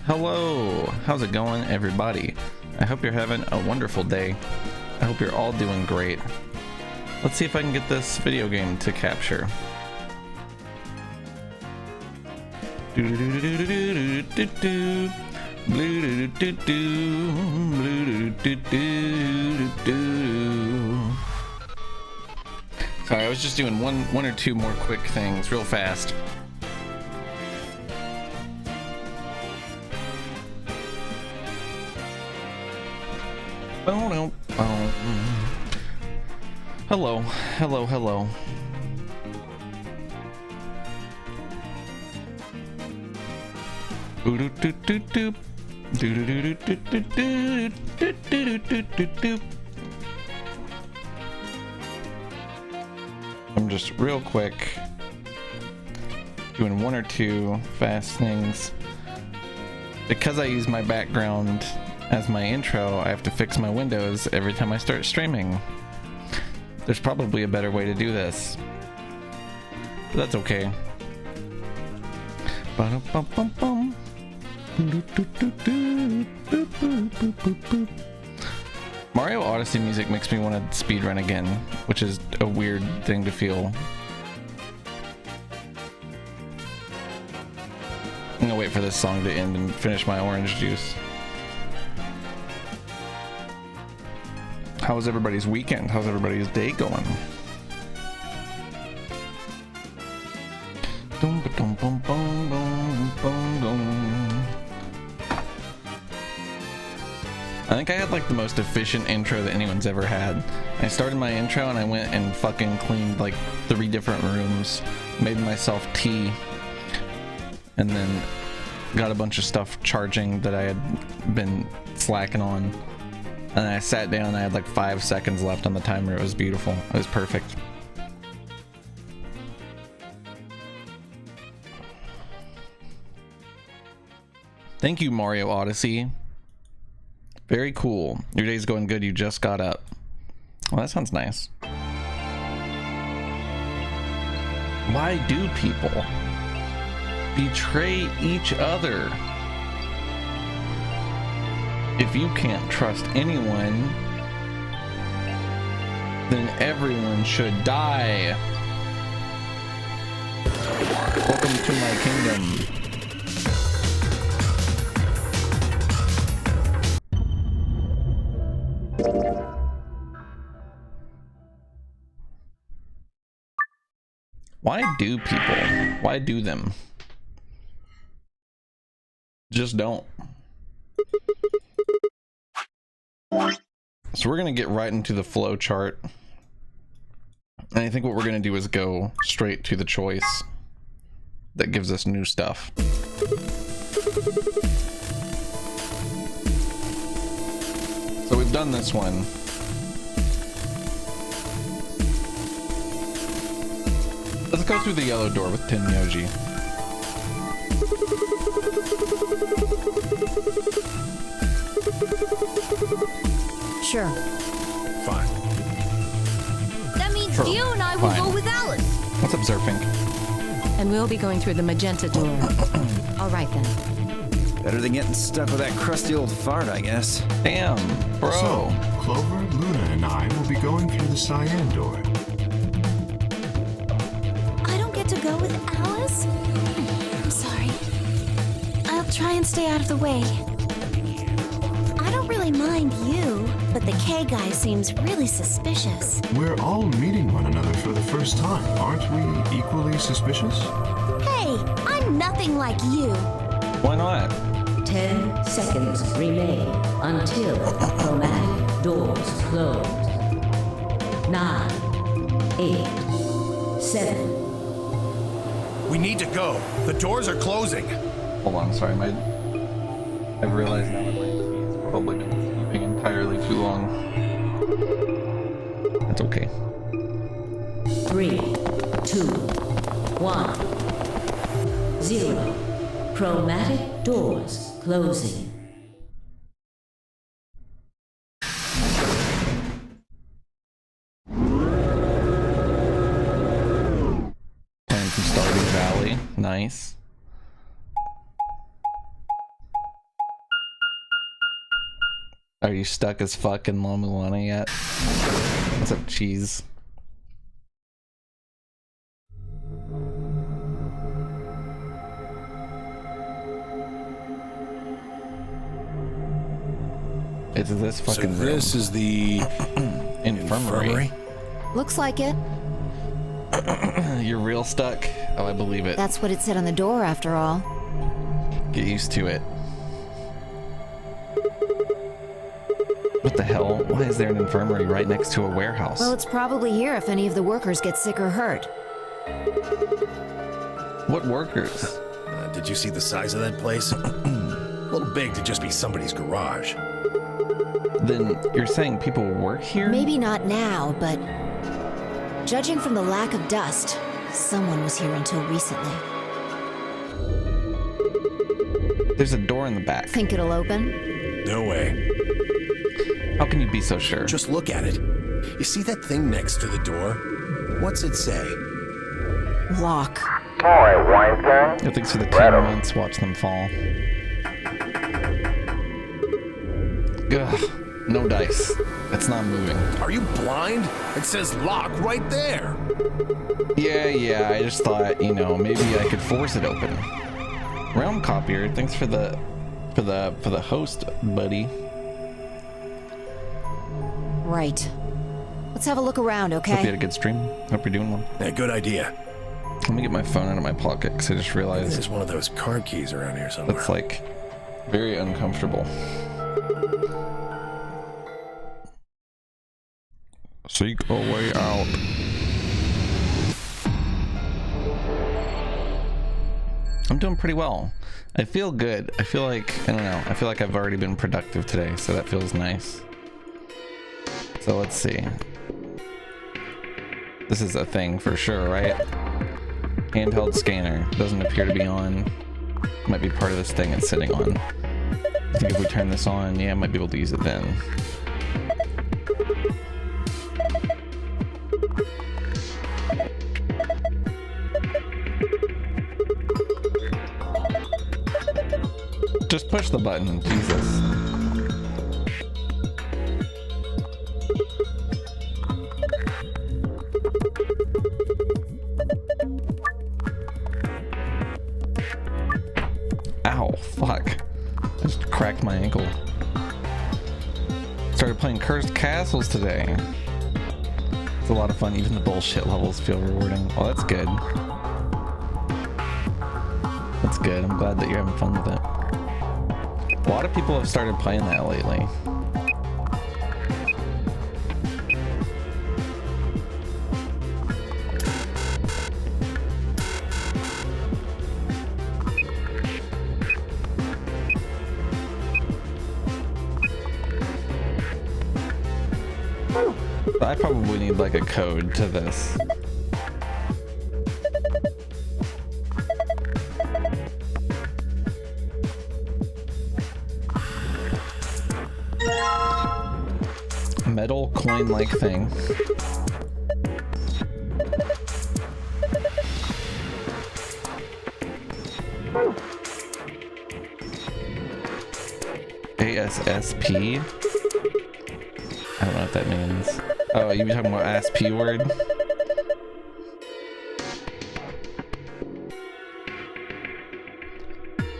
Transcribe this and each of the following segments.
Hello, how's it going, everybody? I hope you're having a wonderful day. I hope you're all doing great. Let's see if I can get this video game to capture. Sorry, I was just doing one or two more quick things real fast. Hello, hello, hello. I'm just real quick doing one or two fast things. Because I use my background as my intro, I have to fix my windows every time I start streaming. There's probably a better way to do this, but that's okay. Mario Odyssey music makes me want to speedrun again, which is a weird thing to feel. I'm gonna wait for this song to end and finish my orange juice. How was everybody's weekend? How's everybody's day going? I think I had like the most efficient intro that anyone's ever had. I started my intro and I went and fucking cleaned like 3 different rooms, made myself tea, and then got a bunch of stuff charging that I had been slacking on. And I sat down and I had like 5 seconds left on the timer. It was beautiful. It was perfect. Thank you, Mario Odyssey. Very cool. Your day's going good. You just got up. Well, that sounds nice. Why do people betray each other? If you can't trust anyone, then everyone should die. Welcome to my kingdom. Why do people? Why do them? Just don't. So we're going to get right into the flow chart. And I think what we're going to do is go straight to the choice that gives us new stuff. So we've done this one. Let's go through the yellow door with Tenyoji. Sure. Fine. That means Sure. you and I will Fine. go with Alice. What's up, Zerfink? And we'll be going through the magenta door. All right then. Better than getting stuck with that crusty old fart, I guess. Damn, bro. So, Clover, Luna, and I will be going through the cyan door. I don't get to go with Alice? I'm sorry. I'll try and stay out of the way. I don't really mind you, but the K guy seems really suspicious. We're all meeting one another for the first time. Aren't we equally suspicious? Hey, I'm nothing like you. Why not? 10 seconds remain until chromatic doors close. 9, 8, 7. We need to go. The doors are closing. Hold on, sorry, I've realized now that my keys probably been sleeping entirely too long. That's okay. 3, 2, 1, 0. Chromatic doors closing. Playing some Stardew Valley. Nice. Are you stuck as fuck in La Mulana yet? What's up, cheese? It's this fucking So this is the infirmary. Looks like it. You're real stuck? Oh, I believe it. That's what it said on the door, after all. Get used to it. What the hell? Why is there an infirmary right next to a warehouse? Well, it's probably here if any of the workers get sick or hurt. What workers? Did you see the size of that place? A little big to just be somebody's garage. Then you're saying people work here? Maybe not now, but judging from the lack of dust, someone was here until recently. There's a door in the back. Think it'll open? No way. How can you be so sure? Just look at it. You see that thing next to the door? What's it say? Lock. I think for the 10 months, watch them fall. Ugh, no dice. It's not moving. Are you blind? It says lock right there. Yeah, I just thought, you know, maybe I could force it open. Realm Copier, thanks for the host, buddy. Right. Let's have a look around, Hope you okay? had a good stream. Hope you're doing one. Yeah, good idea. Let me get my phone out of my pocket because I just realized There's one of those card keys around here somewhere. that's like very uncomfortable. Seek a way out. I'm doing pretty well. I feel good. I feel like, I don't know, I feel like I've already been productive today, so that feels nice. So let's see. This is a thing for sure, right? Handheld scanner. Doesn't appear to be on. Might be part of this thing it's sitting on. I think if we turn this on, yeah, I might be able to use it then. Just push the button, Jesus. Ow, fuck. I just cracked my ankle. Started playing Cursed Castles today. It's a lot of fun, even the bullshit levels feel rewarding. Oh, that's good. That's good, I'm glad that you're having fun with it. A lot of people have started playing that lately. I probably need like a code to this. Metal coin-like thing. ASSP? I don't know what that means. Oh, you talking about ASP word?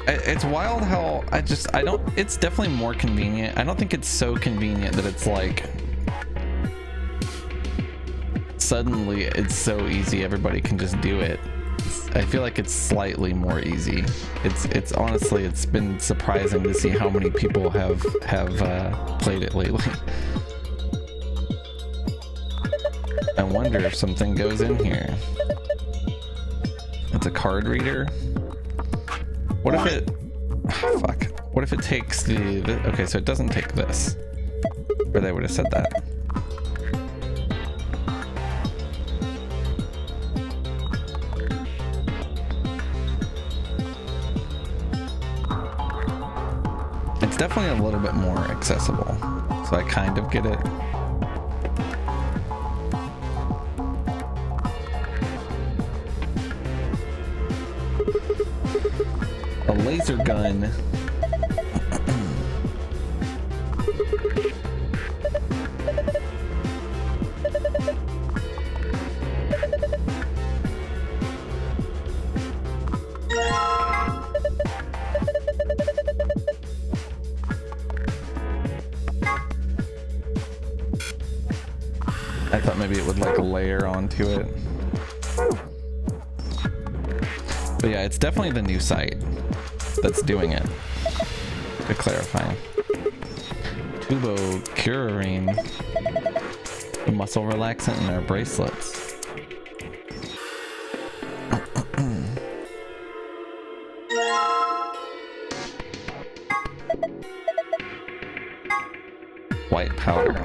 It's wild how it's definitely more convenient. I don't think it's so convenient that it's like suddenly it's so easy everybody can just do it. I feel like it's slightly more easy. It's honestly, it's been surprising to see how many people have played it lately. I wonder if something goes in here. It's a card reader. What if it... fuck. What if it takes the... Okay, so it doesn't take this. Or they would have said that. It's definitely a little bit more accessible. So I kind of get it. A laser gun. layer onto it. But yeah, it's definitely the new site that's doing it, to clarify. Tubocurarine, the muscle relaxant in our bracelets. White powder.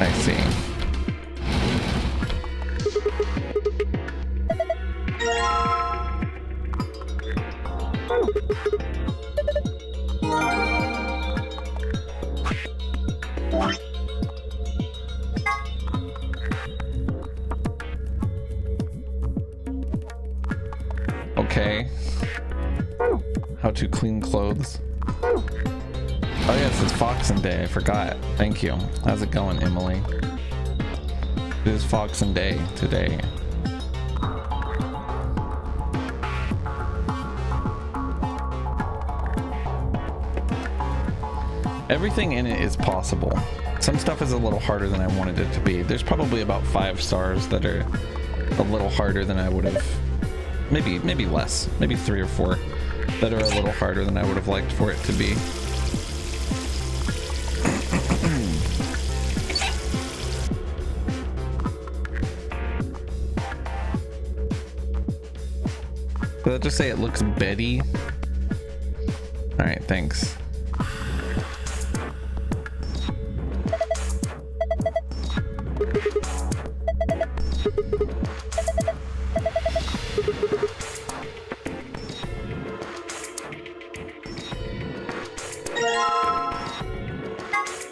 I see. Okay. How to clean clothes. Oh yes, it's Foxen Day. I forgot. Thank you. How's it going, Emily? It is Foxen Day today. Everything in it is possible. Some stuff is a little harder than I wanted it to be. There's probably about 5 stars that are a little harder than I would have. Maybe less. Maybe 3 or 4 that are a little harder than I would have liked for it to be. Did I just say it looks Betty? Alright, thanks.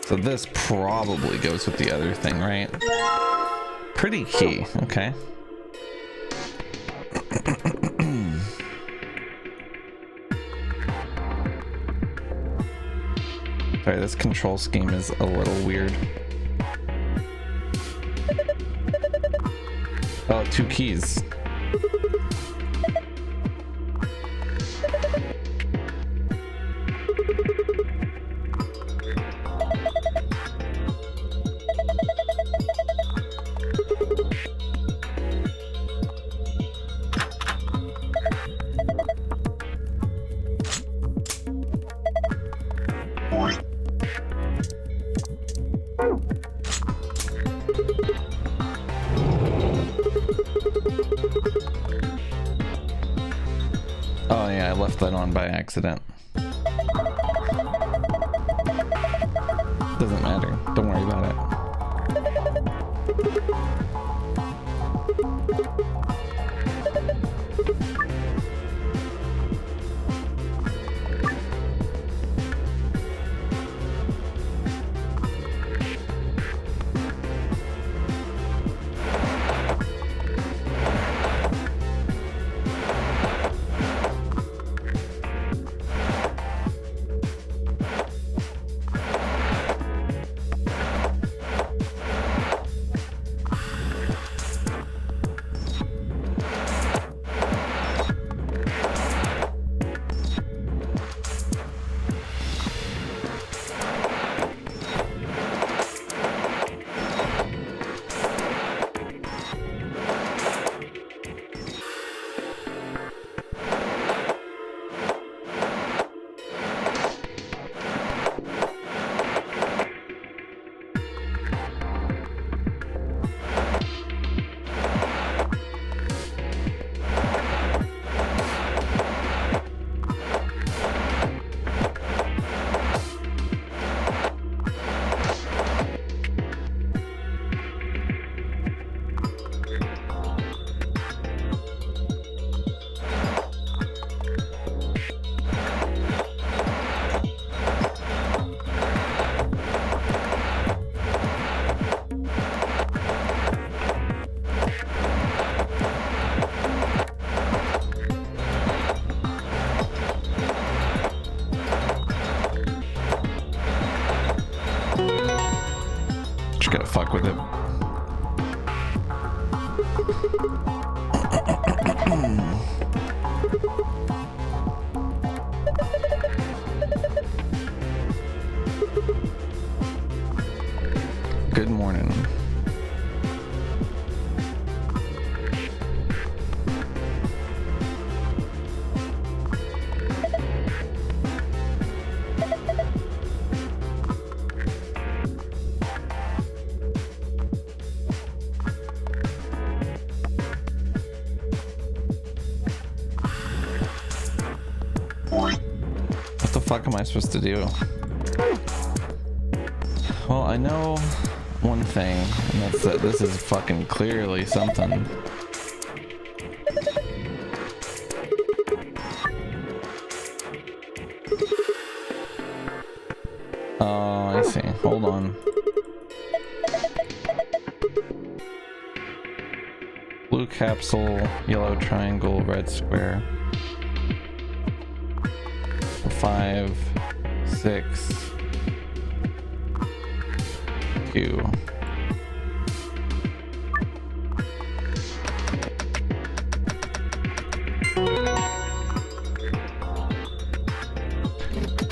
So this probably goes with the other thing, right? Pretty key, okay. Sorry, this control scheme is a little weird. Oh, 2 keys. Oh yeah, I left that on by accident. Doesn't matter. Don't worry about it. Gotta fuck with it. morning. What the fuck am I supposed to do? Well, I know one thing, and that's that this is fucking clearly something. Oh, I see. Hold on. Blue capsule, yellow triangle, red square. 5, 6, 2.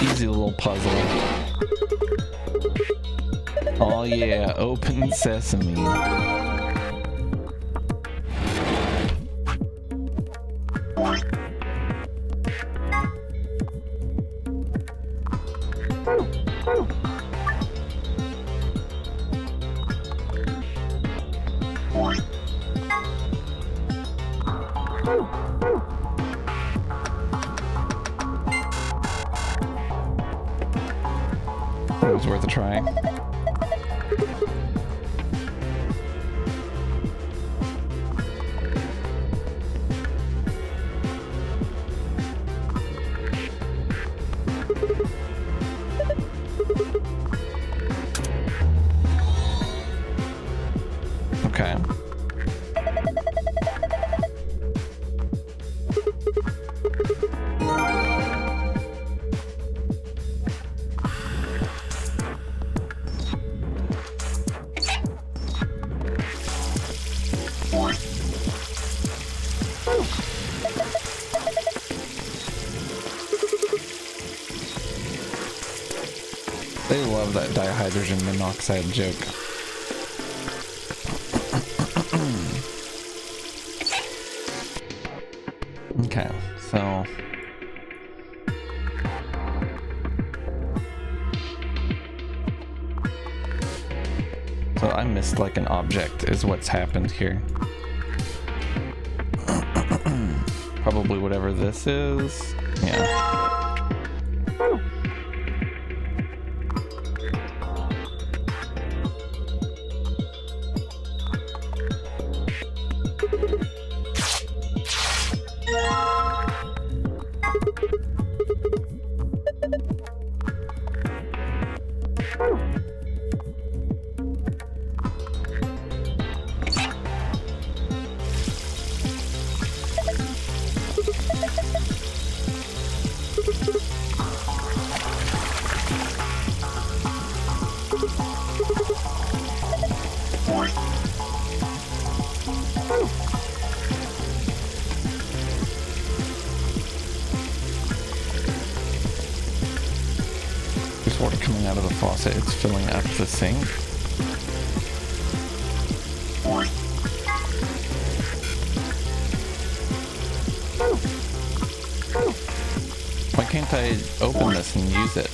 Easy little puzzle. Oh yeah, open sesame. It was worth a try. Okay. They love that dihydrogen monoxide joke. Okay, so I missed like an object is what's happened here. Probably whatever this is. Yeah. There's water coming out of the faucet. It's filling up the sink. Why can't I open this and use it?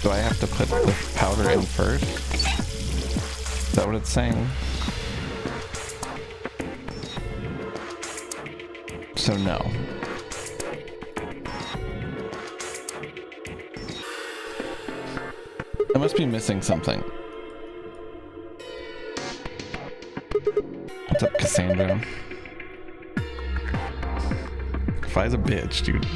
Do I have to put the powder in first? Is that what it's saying? So no. I must be missing something. What's up, Cassandra? Fi's a bitch, dude.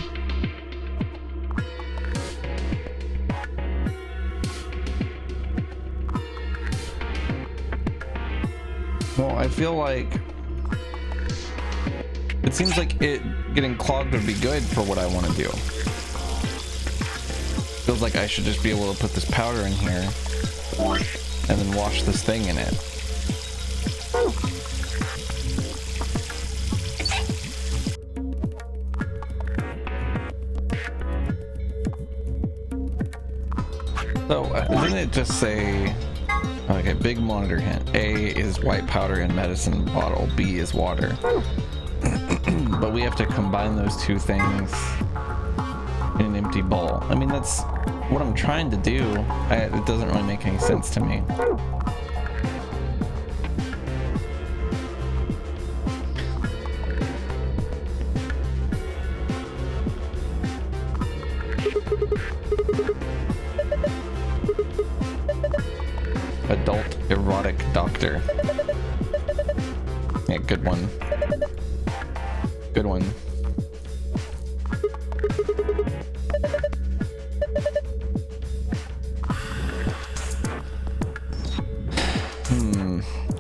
Well, I feel like it seems like it getting clogged would be good for what I want to do. Feels like I should just be able to put this powder in here and then wash this thing in it. didn't it just say, okay, big monitor hint. A is white powder and medicine bottle. B is water. But we have to combine those two things in an empty bowl. I mean, that's what I'm trying to do. It doesn't really make any sense to me. Adult erotic doctor. Yeah, good one. Good one.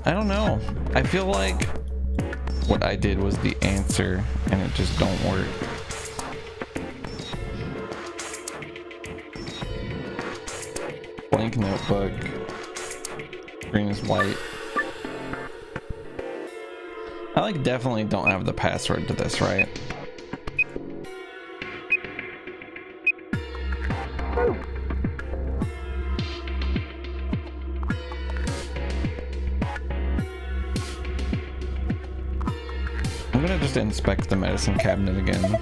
I don't know. I feel like what I did was the answer and it just don't work. Blank notebook. Green is white. I like definitely don't have the password to this, right? I'm gonna just inspect the medicine cabinet again.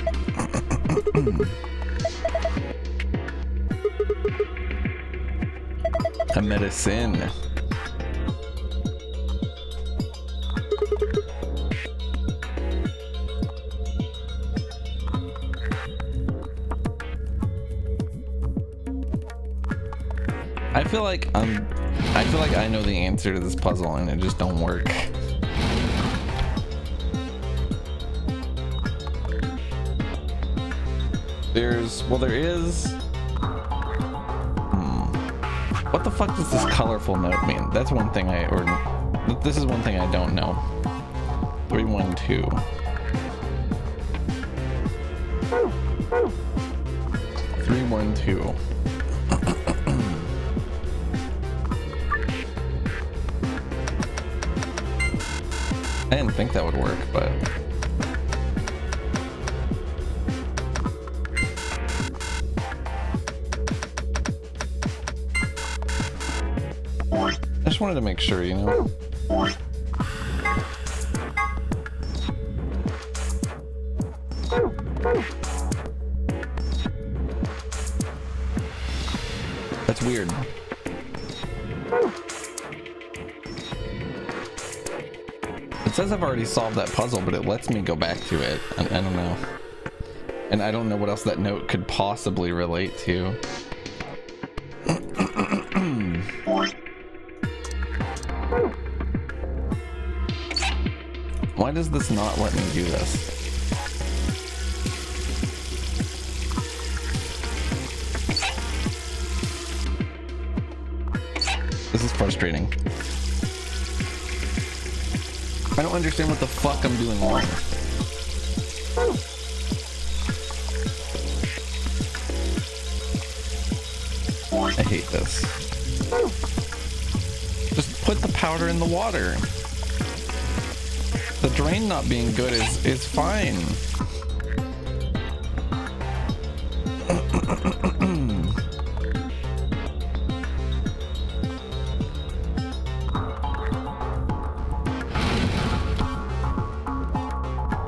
A medicine. I feel like I know the answer to this puzzle and it just don't work. There is. What the fuck does this colorful note mean? That's one thing this is one thing I don't know. 312. 312. I didn't think that would work, but I just wanted to make sure, you know. That's weird. It says I've already solved that puzzle, but it lets me go back to it. I don't know. And I don't know what else that note could possibly relate to. Why does this not let me do this? This is frustrating. I don't understand what the fuck I'm doing wrong. I hate this. Just put the powder in the water. The drain not being good is fine.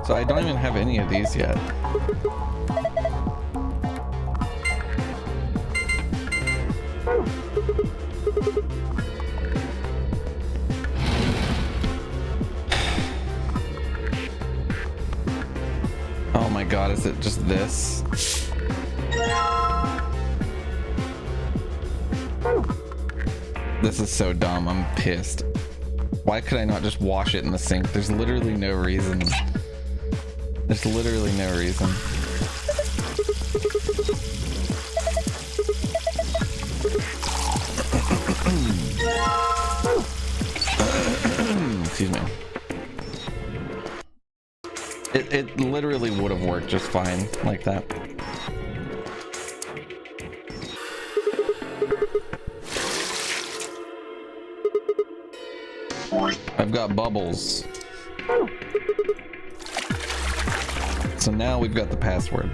So I don't even have any of these yet. Oh my god, is it just this? This is so dumb, I'm pissed. Why could I not just wash it in the sink? There's literally no reason. There's literally no reason. Excuse me. It literally would have worked just fine like that. I've got bubbles. So now we've got the password.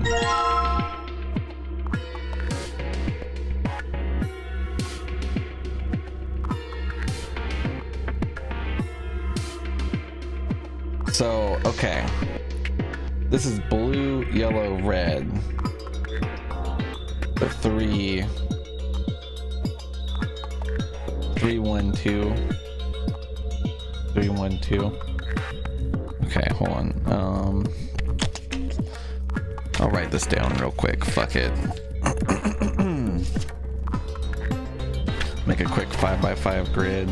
So, okay. This is blue, yellow, red. The 3, 1, 2. 3, 1, 2. Okay, hold on. I'll write this down real quick. Fuck it. Make a quick 5x5 grid.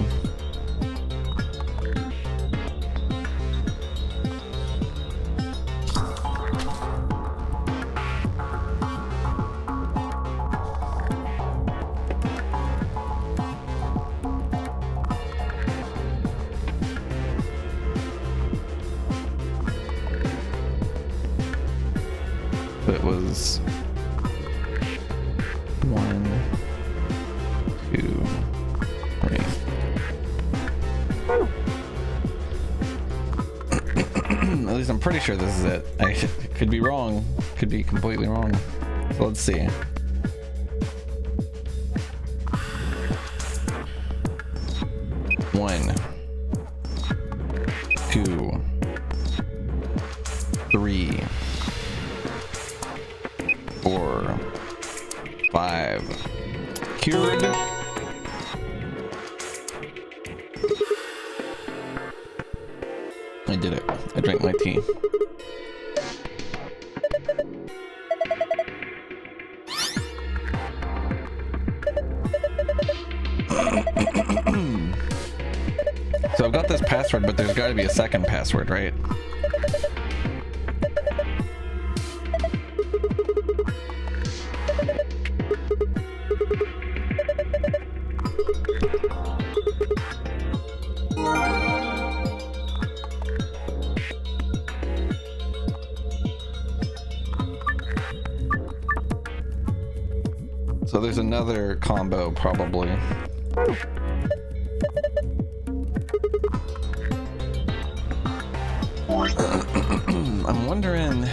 It was 1, 2, 3. At least I'm pretty sure this is it. I could be wrong. Could be completely wrong. So let's see. One, 2, 3, 4, 5. Cured. I did it. I drank my tea. So I've got this password, but there's got to be a second password, right? So there's another combo, probably. I'm wondering...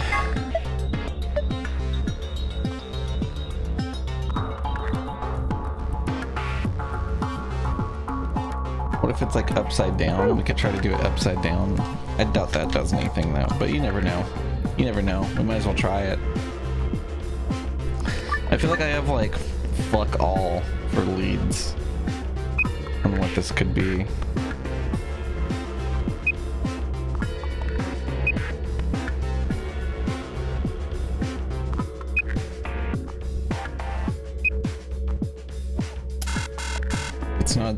What if it's like upside down? We could try to do it upside down. I doubt that does anything though, but you never know. You never know. We might as well try it. I feel like I have like fuck all for leads on what this could be.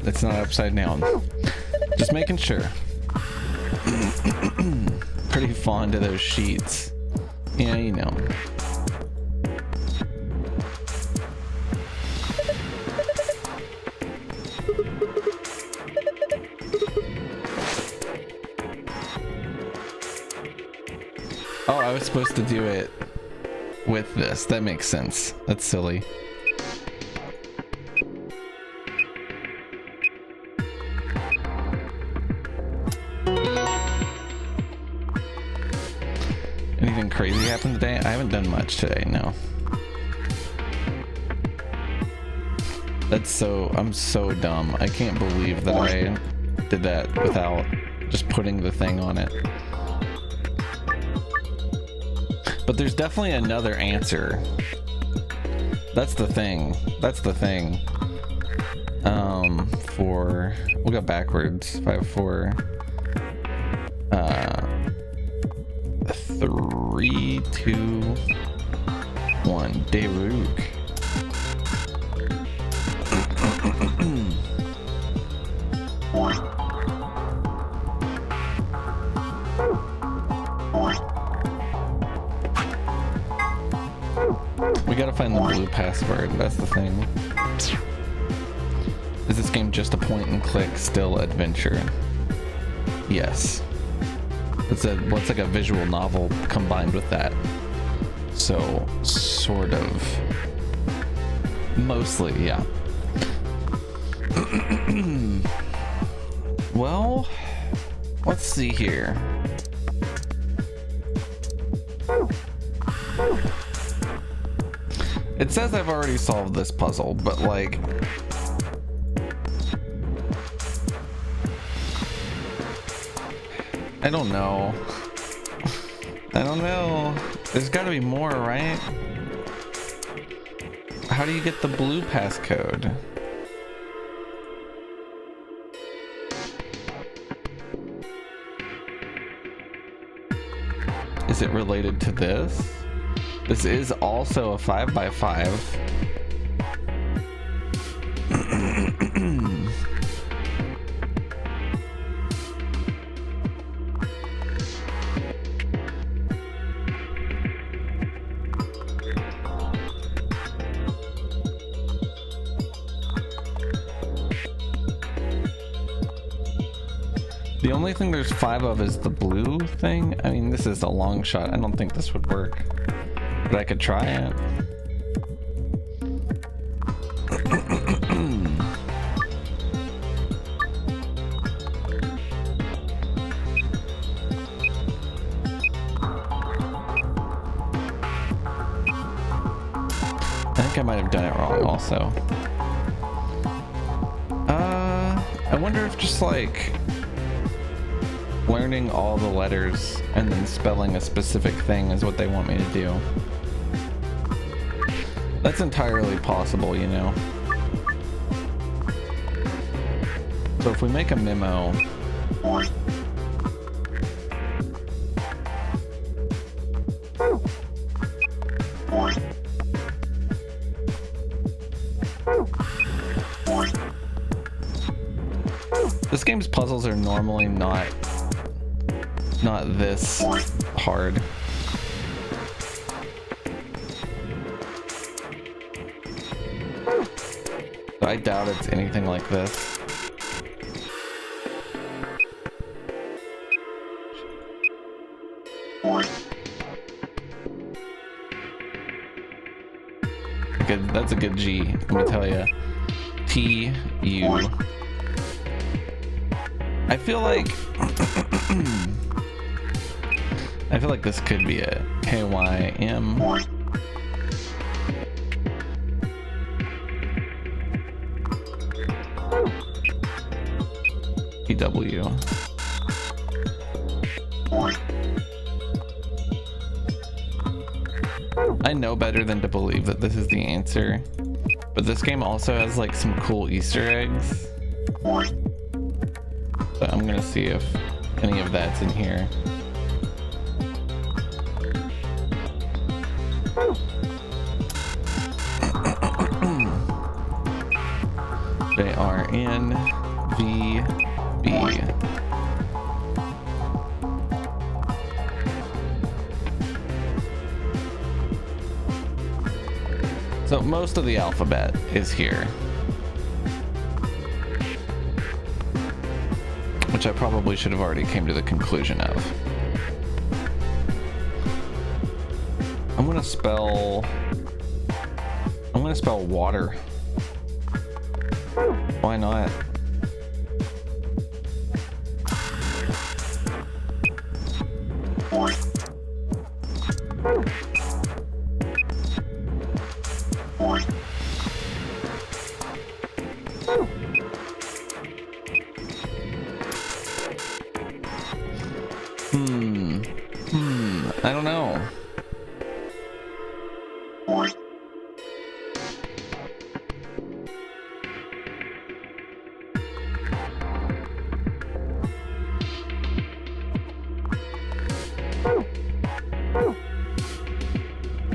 It's not upside down. Just making sure. Pretty fond of those sheets. Yeah, you know. Oh, I was supposed to do it with this. That makes sense. That's silly. Anything crazy happened today? I haven't done much today, no. I'm so dumb. I can't believe that I did that without just putting the thing on it. But there's definitely another answer. That's the thing. That's the thing. We'll go backwards. 5, 4. 3, 2, 1. Daewook. We gotta find the blue password, that's the thing. Is this game just a point and click, still adventure? Yes. It's like a visual novel combined with that. So, sort of. Mostly, yeah. Well, let's see here. It says I've already solved this puzzle, but like... I don't know. I don't know. There's got to be more, right? How do you get the blue passcode? Is it related to this? This is also a 5x5. The only thing there's 5 of is the blue thing. I mean, this is a long shot. I don't think this would work, but I could try it. I think I might have done it wrong also. I wonder if just like learning all the letters and then spelling a specific thing is what they want me to do. That's entirely possible, you know. So if we make a memo, this game's puzzles are normally not this hard. I doubt it's anything like this. Good, that's a good G, let me tell you. T-U. I feel like I feel like this could be a K-Y-M. P-W. I know better than to believe that this is the answer, but this game also has like some cool Easter eggs. So I'm gonna see if any of that's in here. J-R-N-V-B. So most of the alphabet is here, which I probably should have already came to the conclusion of. I'm gonna spell water. Why not? I don't know.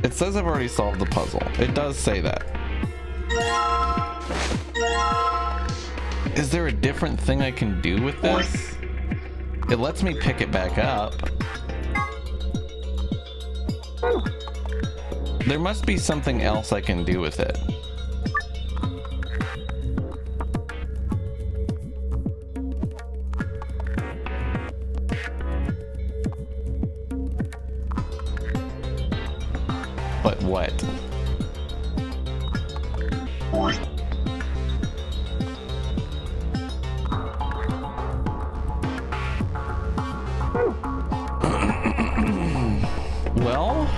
It says I've already solved the puzzle. It does say that. Is there a different thing I can do with this? It lets me pick it back up. There must be something else I can do with it. But what? Well,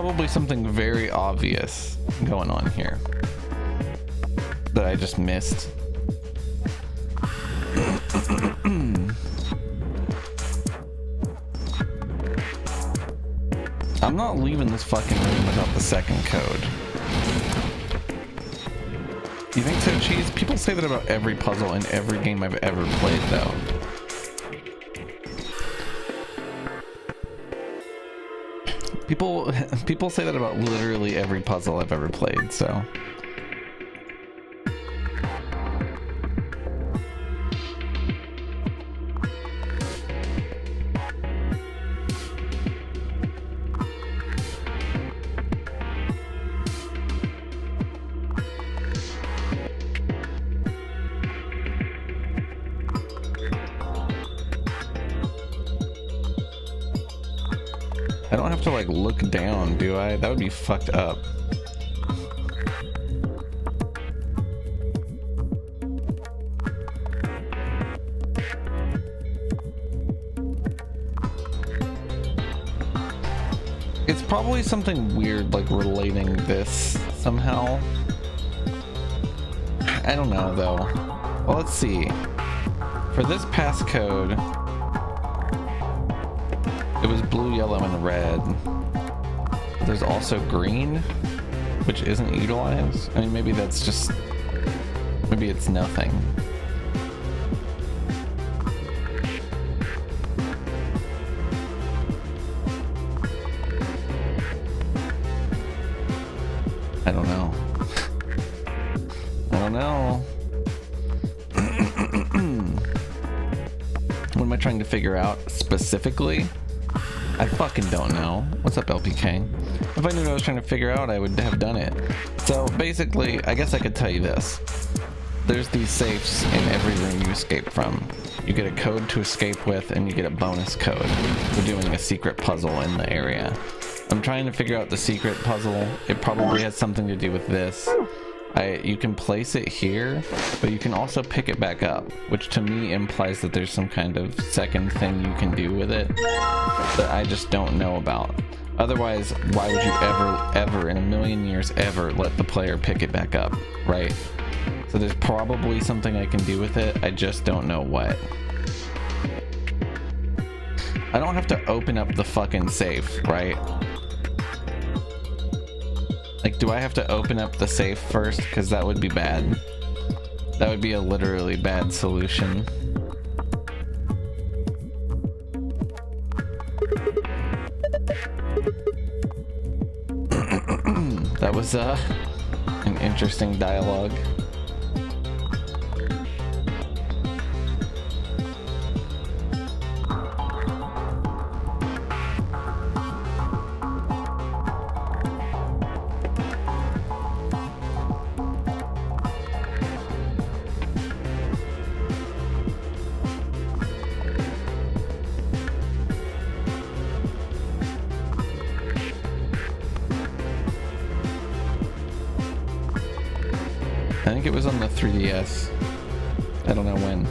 probably something very obvious going on here that I just missed. I'm not leaving this fucking room without the second code. You think so, Cheese? People say that about every puzzle in every game I've ever played, though. People say that about literally every puzzle I've ever played, so. I don't have to like look down, do I? That would be fucked up. It's probably something weird, like relating this somehow. I don't know though. Well, let's see. For this passcode, it was blue, yellow, and red. There's also green, which isn't utilized. I mean, maybe that's just... maybe it's nothing. I don't know. I don't know. What am I trying to figure out specifically? I fucking don't know. What's up, LPK? If I knew what I was trying to figure out, I would have done it. So basically, I guess I could tell you this. There's these safes in every room you escape from. You get a code to escape with, and you get a bonus code for doing a secret puzzle in the area. I'm trying to figure out the secret puzzle. It probably has something to do with this. You can place it here, but you can also pick it back up, which to me implies that there's some kind of second thing you can do with it that I just don't know about. Otherwise, why would you ever in a million years ever let the player pick it back up, right? So there's probably something I can do with it, I just don't know what. I don't have to open up the fucking safe, right? Like, do I have to open up the safe first? Because that would be bad. That would be a literally bad solution. That was an interesting dialogue. I think it was on the 3DS. I don't know when.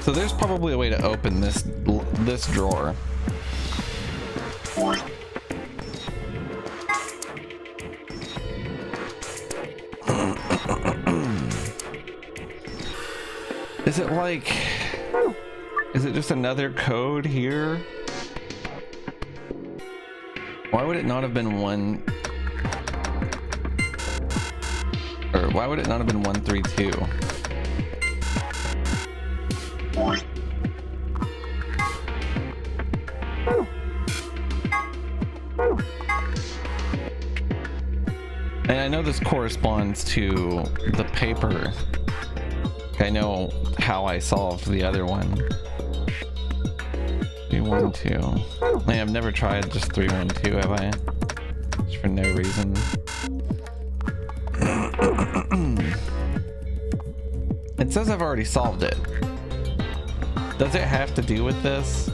So there's probably a way to open this drawer. Is it like... is it just another code here? Why would it not have been one... or why would it not have been 132? And I know this corresponds to the paper. I know how I solved the other one. 312. I've never tried just 312, have I? Just for no reason. It says I've already solved it. Does it have to do with this?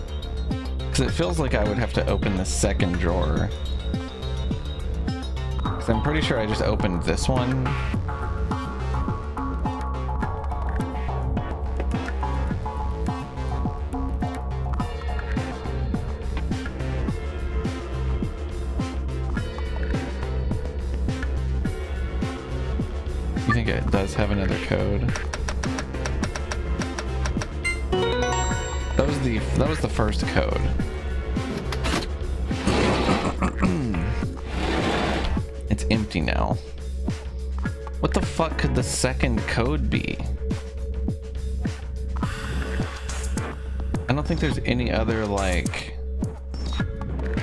Because it feels like I would have to open the second drawer. 'Cause I'm pretty sure I just opened this one. You think it does have another code? That was the first code. It's empty now. What the fuck could the second code be? I don't think there's any other, like,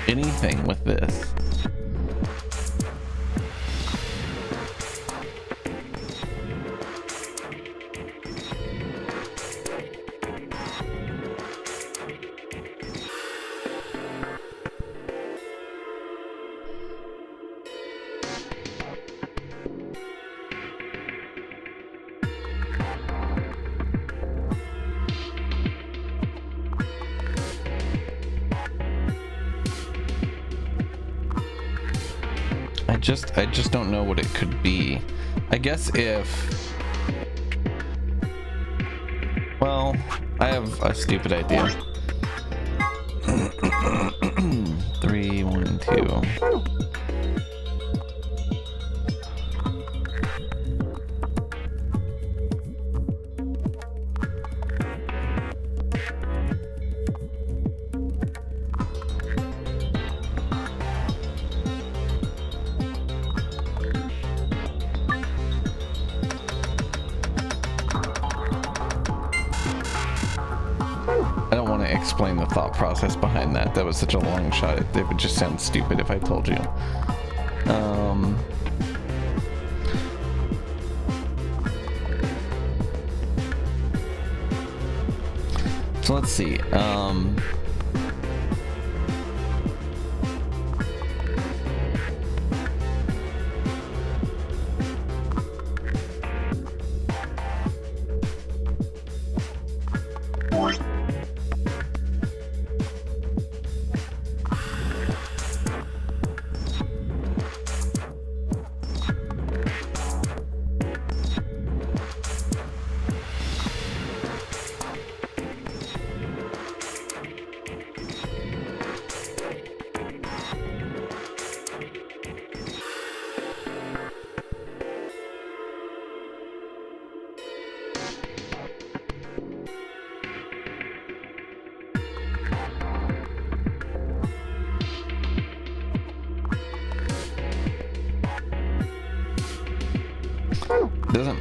anything with this. I just don't know what it could be. I guess if... Well, I have a stupid idea. 3, 1, 2. I don't want to explain the thought process behind that. That was such a long shot. It would just sound stupid if I told you. So let's see.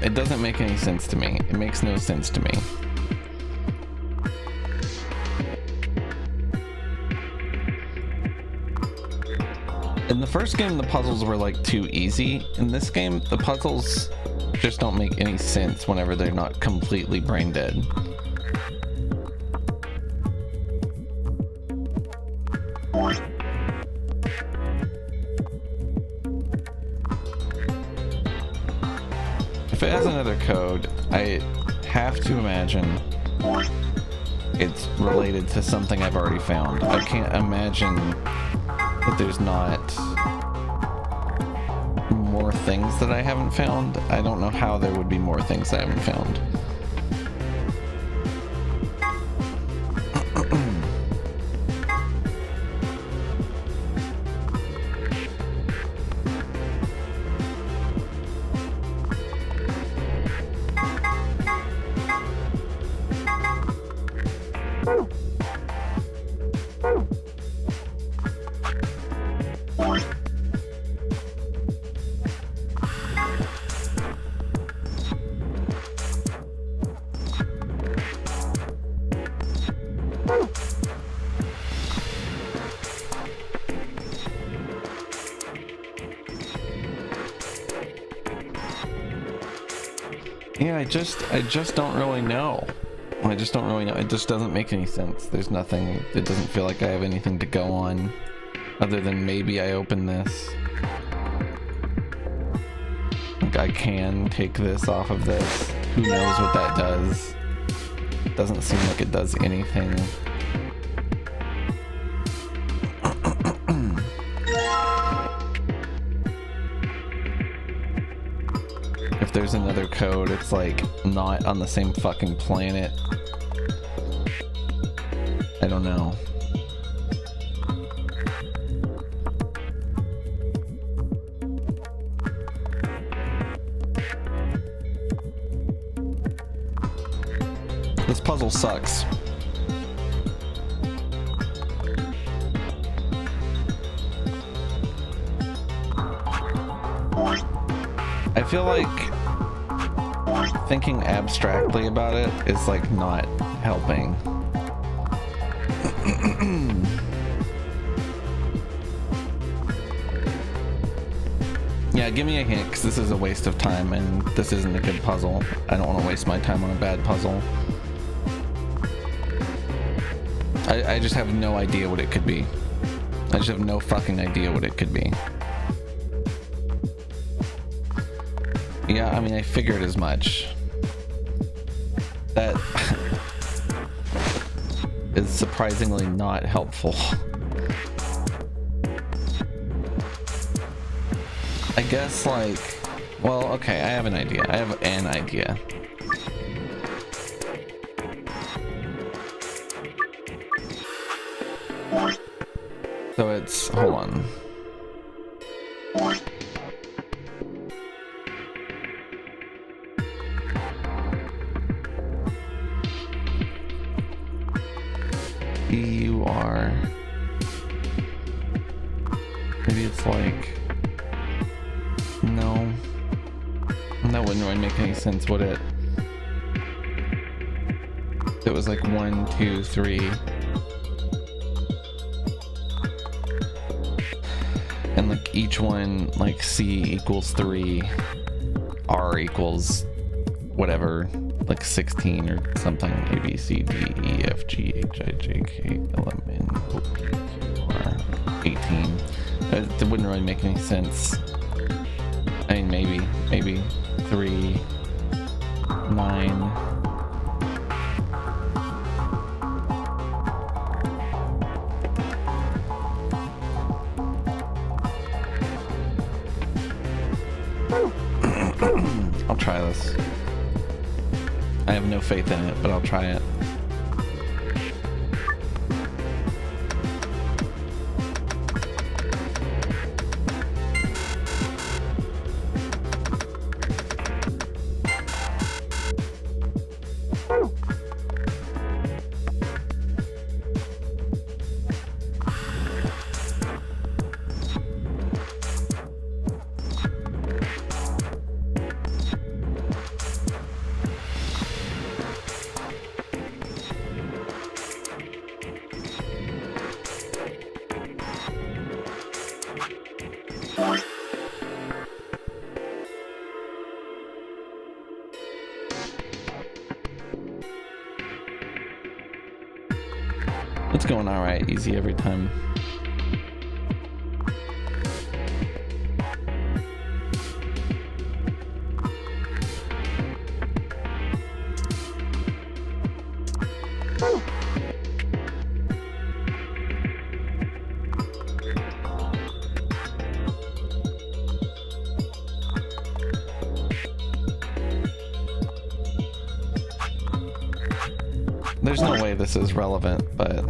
It doesn't make any sense to me. It makes no sense to me. In the first game, the puzzles were like too easy. In this game, the puzzles just don't make any sense whenever they're not completely brain dead. If it has another code, I have to imagine it's related to something I've already found. I can't imagine that there's not more things that I haven't found. I don't know how there would be more things I haven't found. Yeah, I just don't really know. I just don't really know. It just doesn't make any sense. There's nothing. It doesn't feel like I have anything to go on other than maybe I open this. Like I can take this off of this. Who knows what that does? Doesn't seem like it does anything. there's another code. It's like not on the same fucking planet. I don't know. This puzzle sucks. I feel like thinking abstractly about it is like not helping. Yeah, give me a hint, because this is a waste of time and this isn't a good puzzle. I don't want to waste my time on a bad puzzle. I just have no idea what it could be. I just have no fucking idea what it could be. Yeah, I mean, I figured as much. That is surprisingly not helpful. I guess, like, well, okay, I have an idea. I have an idea. So it's, hold on. EUR. Maybe it's like, no, that wouldn't really make any sense, would it? It was like 1, 2, 3. And like each one, like C equals 3, R equals whatever, like 16 or something. A, B, C, D, E, F, G, H, I, J, K, L, M, N, O, P, Q, R, 18. It wouldn't really make any sense. I mean, maybe 3, 9. I'll try this. I have no faith in it, but I'll try it. It's going alright, easy every time. There's no way this is relevant, but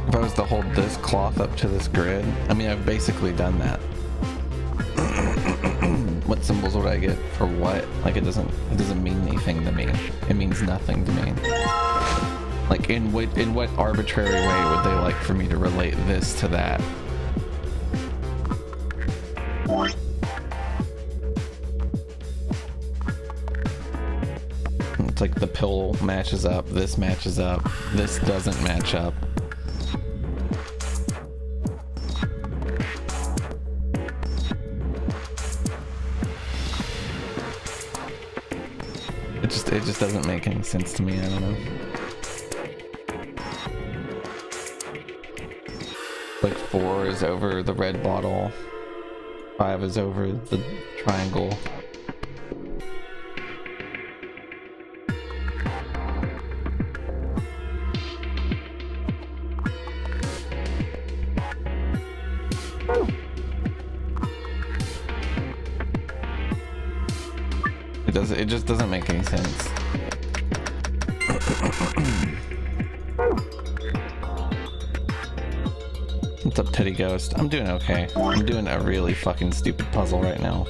if I was to hold this cloth up to this grid, I mean, I've basically done that. What symbols would I get for what? Like, it doesn't mean anything to me. It means nothing to me. Like, in what arbitrary way would they like for me to relate this to that? It's like the pill matches up, this matches up, this doesn't match up. It just doesn't make any sense to me. I don't know. Like 4 is over the red bottle. 5 is over the triangle. It just doesn't make any sense. What's up, Teddy Ghost? I'm doing okay. I'm doing a really fucking stupid puzzle right now.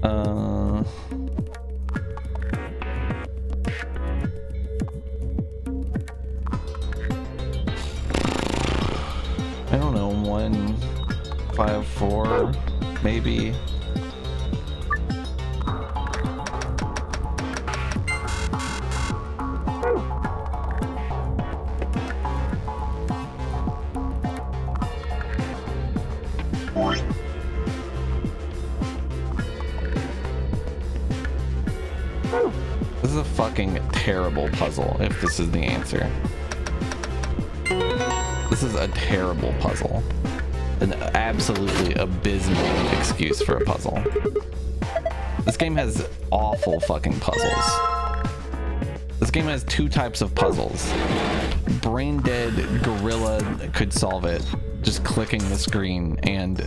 I don't know, 1, 5, 4, maybe. This is a fucking terrible puzzle, if this is the answer. This is a terrible puzzle. An absolutely abysmal excuse for a puzzle. This game has awful fucking puzzles. This game has 2 types of puzzles. Brain dead gorilla could solve it just clicking the screen, and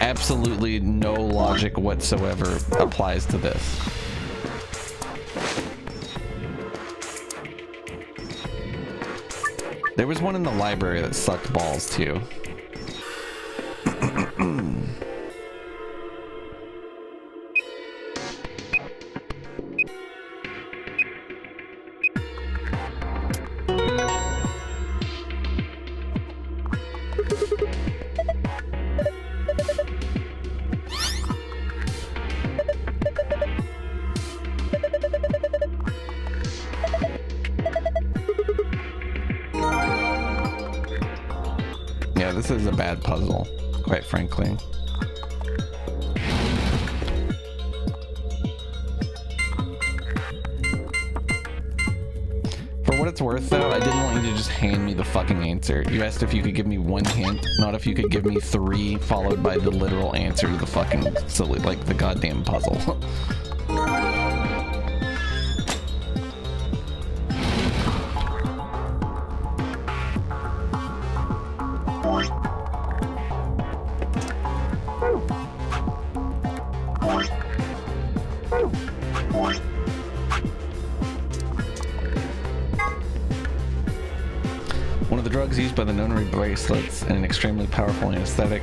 absolutely no logic whatsoever applies to this. There was one in the library that sucked balls too. Yeah, this is a bad puzzle, quite frankly. For what it's worth, though, I didn't want you to just hand me the fucking answer. You asked if you could give me 1 hint, not if you could give me 3 followed by the literal answer to the fucking silly, like the goddamn puzzle. One of the drugs used by the nonary bracelets in an extremely powerful anesthetic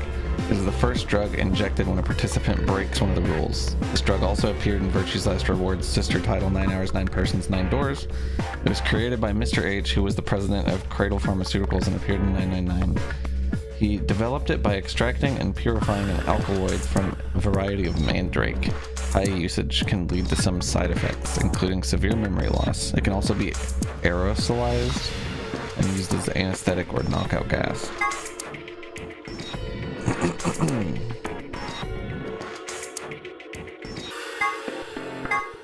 is the first drug injected when a participant breaks one of the rules. This drug also appeared in Virtue's Last Reward's sister title, 9 Hours, 9 Persons, 9 Doors. It was created by Mr. H, who was the president of Cradle Pharmaceuticals and appeared in 999. He developed it by extracting and purifying an alkaloid from a variety of mandrake. High usage can lead to some side effects, including severe memory loss. It can also be aerosolized and used as anesthetic or knockout gas.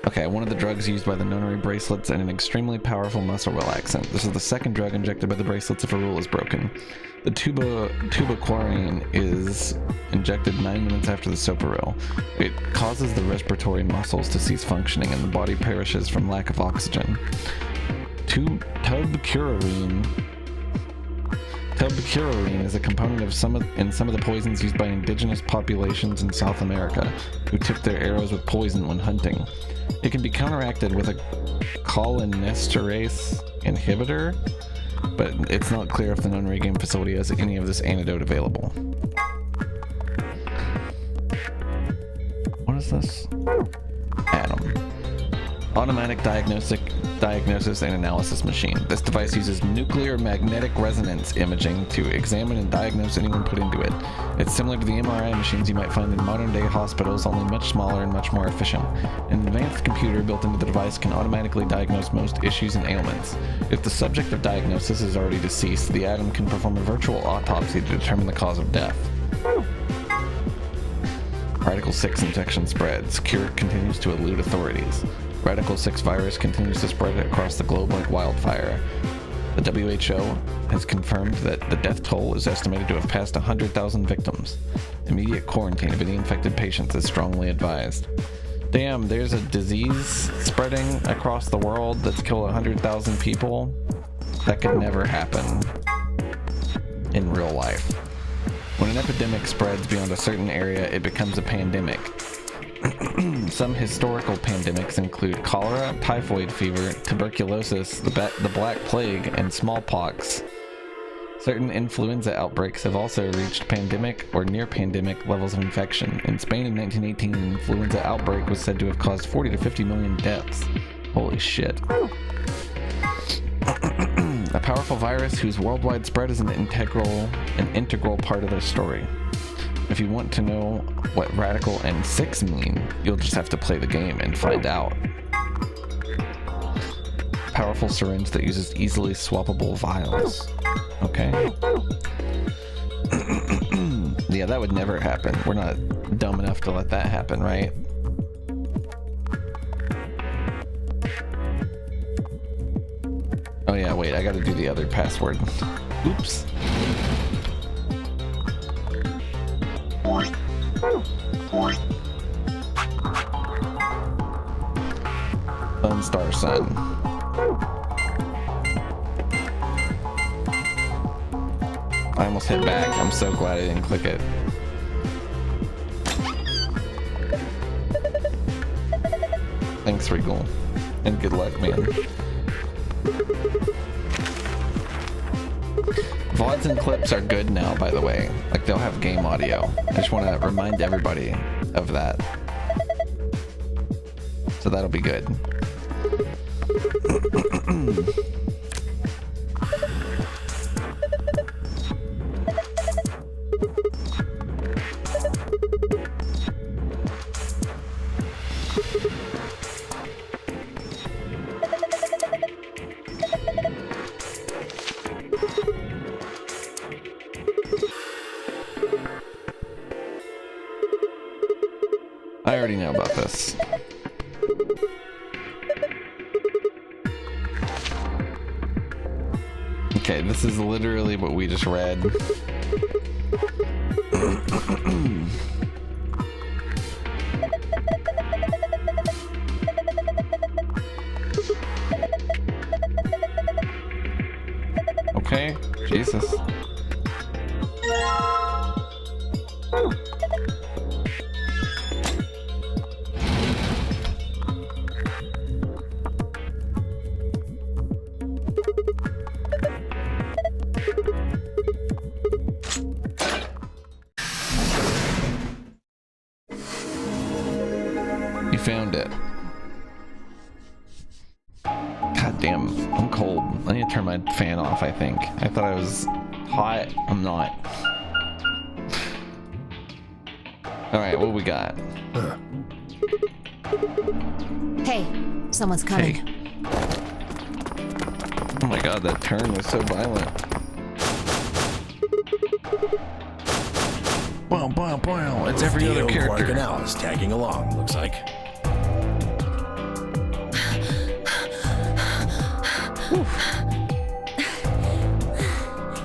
Okay, one of the drugs used by the nonary bracelets and an extremely powerful muscle relaxant. This is the second drug injected by the bracelets if a rule is broken. The tubaquarine is injected 9 minutes after the soparil. It causes the respiratory muscles to cease functioning and the body perishes from lack of oxygen. Tubcurarine is a component of some of the poisons used by indigenous populations in South America who tip their arrows with poison when hunting. It can be counteracted with a cholinesterase inhibitor, but it's not clear if the nonary game facility has any of this antidote available. What is this? Atom. Automatic diagnosis and analysis machine. This device uses nuclear magnetic resonance imaging to examine and diagnose anyone put into it. It's similar to the MRI machines you might find in modern day hospitals, only much smaller and much more efficient. An advanced computer built into the device can automatically diagnose most issues and ailments. If the subject of diagnosis is already deceased, the Atom can perform a virtual autopsy to determine the cause of death. Radical 6 infection spreads. Cure continues to elude authorities. Radical 6 virus continues to spread across the globe like wildfire. The WHO has confirmed that the death toll is estimated to have passed 100,000 victims. Immediate quarantine of any infected patients is strongly advised. Damn, there's a disease spreading across the world that's killed 100,000 people. That could never happen in real life. When an epidemic spreads beyond a certain area, it becomes a pandemic. Some historical pandemics include cholera, typhoid fever, tuberculosis, the Black Plague, and smallpox. Certain influenza outbreaks have also reached pandemic or near-pandemic levels of infection. In Spain in 1918, an influenza outbreak was said to have caused 40 to 50 million deaths. Holy shit. A powerful virus whose worldwide spread is an integral part of the story. If you want to know what radical and 6 mean, you'll just have to play the game and find out. Powerful syringe that uses easily swappable vials. Okay. Yeah, that would never happen. We're not dumb enough to let that happen, right? Oh yeah, wait, I gotta do the other password. Oops. Lone Star Sun. I almost hit back. I'm so glad I didn't click it. Thanks, Regal. And good luck, man. VODs and clips are good now, by the way. Like, they'll have game audio. I just want to remind everybody of that. So that'll be good. I already know about this. Okay, this is literally what we just read. Okay, Jesus. You found it. God damn, I'm cold. I need to turn my fan off, I think. I thought I was hot. I'm not. Alright, what we got? Hey, someone's coming. Hey. Oh my god, that turn was so violent. Wow, wow, wow. It's every other Theo, Clark, character. and Alice tagging along, looks like.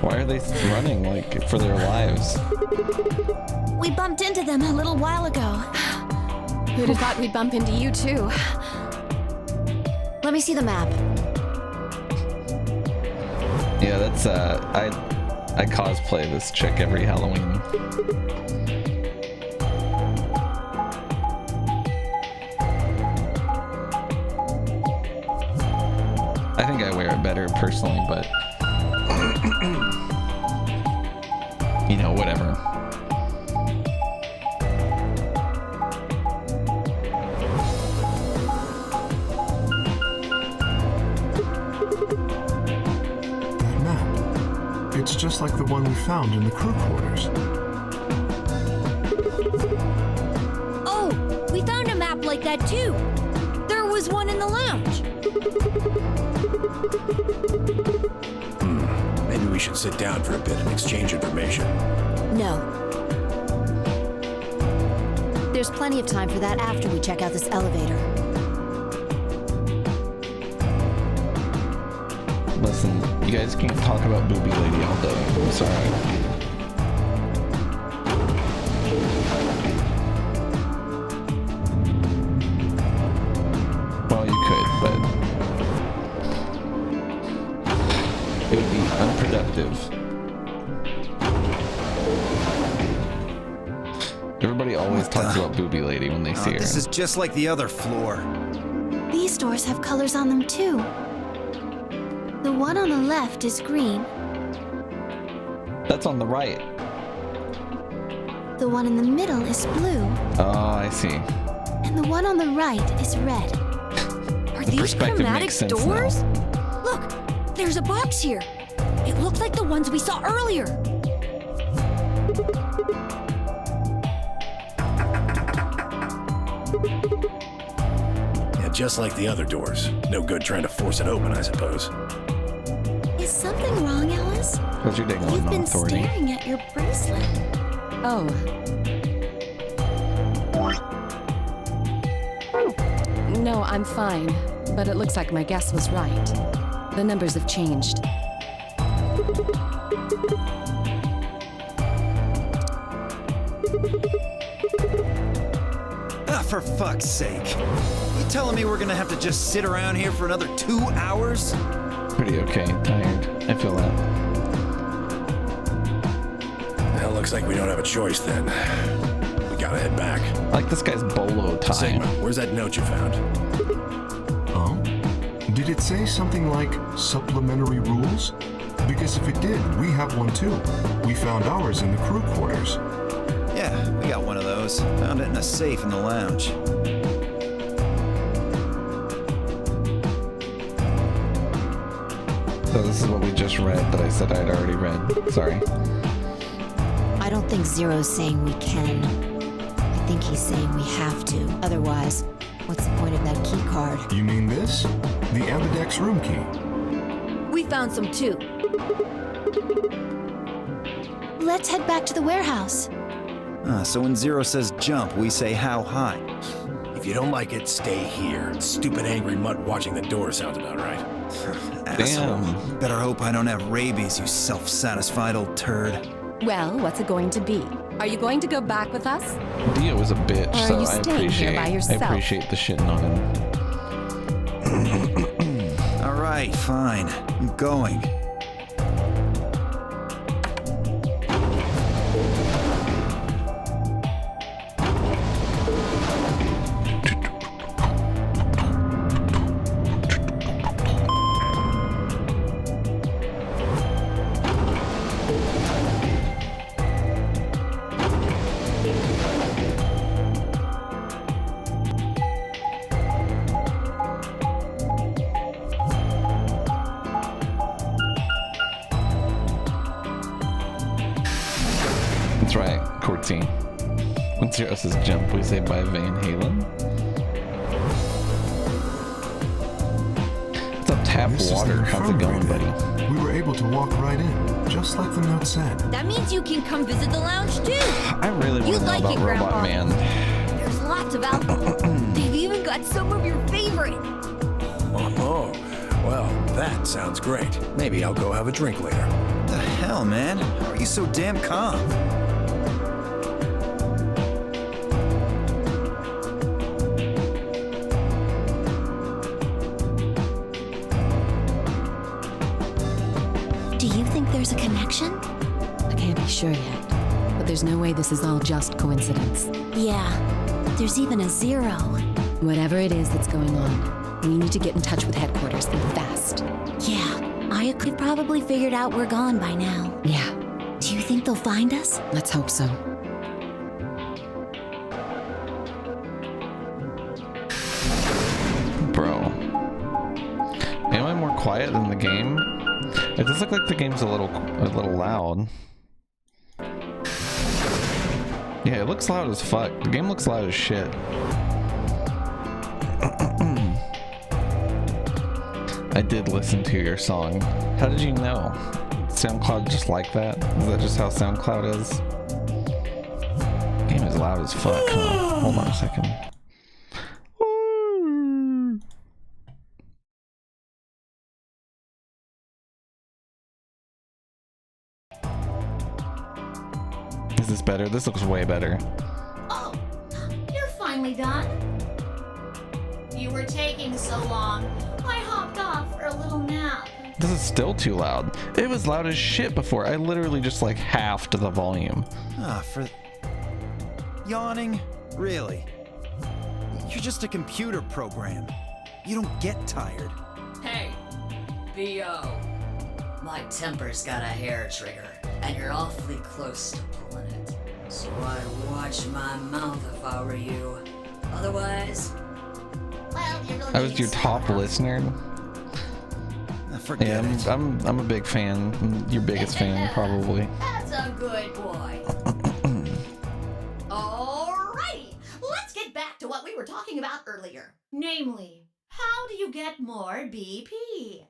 Why are they running, like, for their lives? We bumped into them a little while ago. Who'd have thought we'd bump into you too? Let me see the map. Yeah, that's, I cosplay this chick every Halloween. I think I wear it better personally, but you know, whatever. Map. It's just like the one we found in the crew quarters. Oh, we found a map like that too. There was one in the lounge. Maybe we should sit down for a bit and exchange information. No. There's plenty of time for that after we check out this elevator. Listen, you guys can't talk about Booby Lady all day. I'm sorry. Well, you could, but it would be unproductive. Everybody always talks about Booby Lady when they see her. This is just like the other floor. These doors have colors on them too. The one on the left is green. That's on the right. The one in the middle is blue. Oh, I see. And the one on the right is red. Are The these perspective chromatic makes sense doors? now. Look, there's a box here. It looks like the ones we saw earlier. Yeah, just like the other doors. No good trying to force it open, I suppose. Is something wrong, Alice? What's your day going You've on, been Authority? staring at your bracelet. Oh. No, I'm fine. But it looks like my guess was right. The numbers have changed. Ah, for fuck's sake. You telling me we're gonna have to just sit around here for another 2 hours? Pretty okay. Tired. I feel that. Well, looks like we don't have a choice then. We gotta head back. I like this guy's bolo tie. Sigma, where's that note you found? Oh? Did it say something like supplementary rules? Because if it did, we have one too. We found ours in the crew quarters. Yeah, we got one of those. Found it in a safe in the lounge. So this is what we just read that I said I'd already read. Sorry. I don't think Zero's saying we can. I think he's saying we have to. Otherwise, what's the point of that key card? You mean this? The Ambidex room key. We found some too. Let's head back to the warehouse. So when Zero says jump, we say how high. If you don't like it, stay here. Stupid angry mutt watching the door sounds about right. Asshole. Damn. Better hope I don't have rabies, you self-satisfied old turd. Well, what's it going to be? Are you going to go back with us? Dio was a bitch, Or are so you I staying here appreciate by I yourself? appreciate the shitting on him. All right, fine. I'm going. That's right, Courtine. When Zero says jump, we say by Van Halen. What's up, Tap This is the Water? How's it going, infirmary buddy? then. We were able to walk right in, just like the note said. That means you can come visit the lounge too. I really want You to know like about it, Robot Grandpa. Man. There's lots of alcohol. They've even got some of your favorite. Oh, well, that sounds great. Maybe I'll go have a drink later. The hell, man? How are you so damn calm? Do you think there's a connection? I can't be sure yet. But there's no way this is all just coincidence. Yeah. There's even a zero. Whatever it is that's going on, we need to get in touch with headquarters and fast. Yeah. Aya could probably figured out we're gone by now. Yeah, Do you think they'll find us? let's hope so. Bro. Am I more quiet than the game? It does look like the game's a little loud. Yeah, it looks loud as fuck. The game looks loud as shit. I did listen to your song. How did you know? SoundCloud just like that? Is that just how SoundCloud is? Game is loud as fuck, huh? Hold on a second. this better. This looks way better. Oh, you're finally done. You were taking so long. I hopped off for a little nap. This is still too loud. It was loud as shit before. I literally just like halved the volume. For yawning? Really? You're just a computer program. You don't get tired. Hey, B.O. My temper's got a hair trigger, and you're awfully close to pulling it. So I'd watch my mouth if I were you. Otherwise... Well, you really I was your top listener. Forget Yeah, it. I'm a big fan. Your biggest fan, probably. That's a good boy. Alrighty, let's get back to what we were talking about earlier. Namely, how do you get more BP?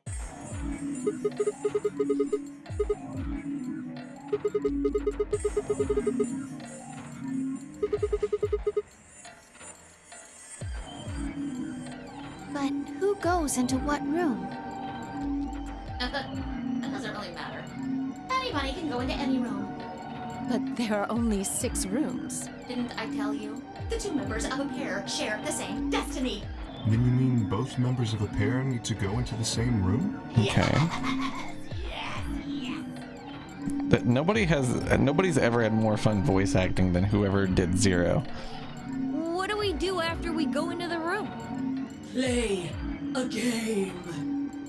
But who goes into what room? That doesn't really matter. Anybody can go into any room. But there are only 6 rooms. Didn't I tell you? The 2 members of a pair share the same destiny. Then you mean both members of a pair need to go into the same room? Okay. But nobody's ever had more fun voice acting than whoever did Zero. What do we do after we go into the room? Play a game.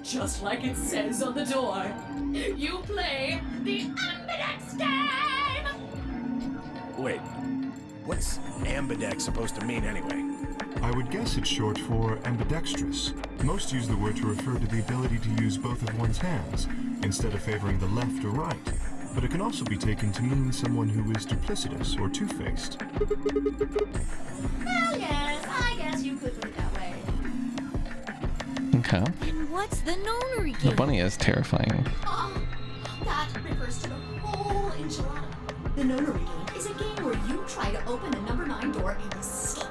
Just like it says on the door. You play the Ambidex game! Wait, what's ambidex supposed to mean anyway? I would guess it's short for ambidextrous. Most use the word to refer to the ability to use both of one's hands, instead of favoring the left or right. But it can also be taken to mean someone who is duplicitous or two-faced. Well, yes, I guess you could put it that way. Okay. And what's the nonary The game? bunny is terrifying. Oh, that refers to the whole enchilada. The nonary game is a game where you try to open the number 9 door and escape.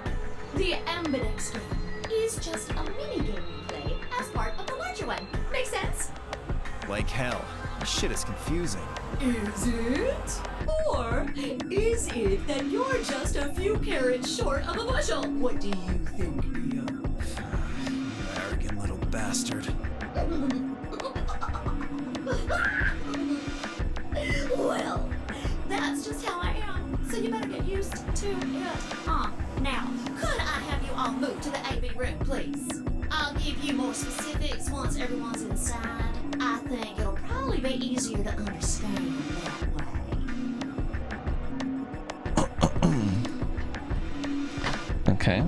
The Ambidex game is just a mini game you play as part of the larger one. Make sense? Like hell. This shit is confusing. Is it? Or is it that you're just a few carrots short of a bushel? What do you think, B.O.? Arrogant little bastard. Well, that's just how I am. So you better get used to it. Now, could I have you all move to the AB room, please? I'll give you more specifics once everyone's inside. I think it'll probably be easier to understand that way. Okay.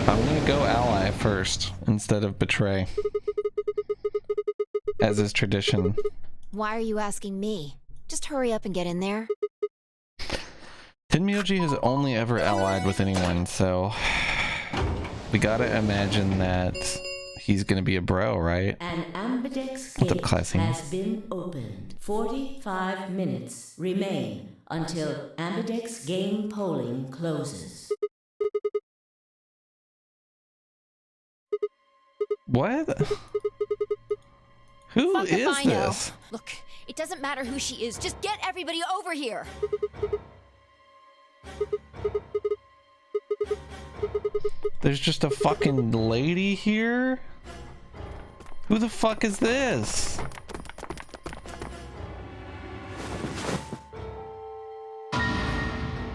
I'm gonna go ally first instead of betray. As is tradition. Why are you asking me? Just hurry up and get in there. Tenmyoji has only ever allied with anyone, so we gotta imagine that he's gonna be a bro, right? An ambidex What's up, gate Classy? has been opened. 45 minutes remain until ambidex game polling closes. What? Who Fuck if is I know. this? Look, it doesn't matter who she is. Just get everybody over here. There's just a fucking lady here? Who the fuck is this?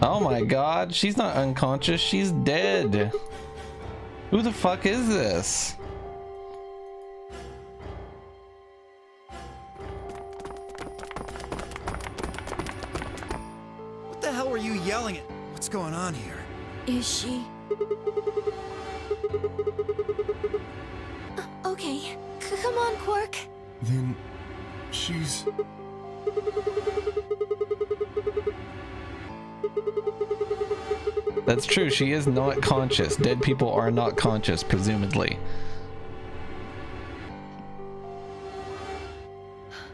Oh my god, she's not unconscious, she's dead. Who the fuck is this? What the hell were you yelling at? What's going on here? Is she? Okay, come on, Quark. Then she's... That's true, she is not conscious. Dead people are not conscious, presumably.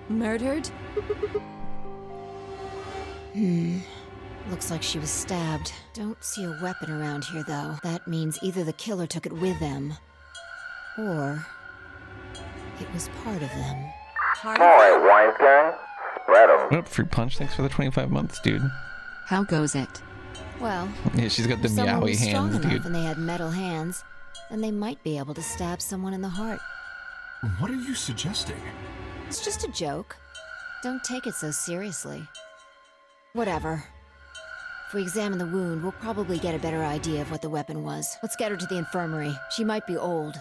Murdered? Looks like she was stabbed. Don't see a weapon around here, though. That means either the killer took it with them, Or it was part of them. Alright, wise guy. Spread 'em. Oh, fruit punch. Thanks for the 25 months, dude. How goes it? Well, Yeah, she's got the if someone meowy was strong hands, enough dude. and they had metal hands, then they might be able to stab someone in the heart. What are you suggesting? It's just a joke. Don't take it so seriously. Whatever. If we examine the wound, we'll probably get a better idea of what the weapon was. Let's get her to the infirmary. She might be old,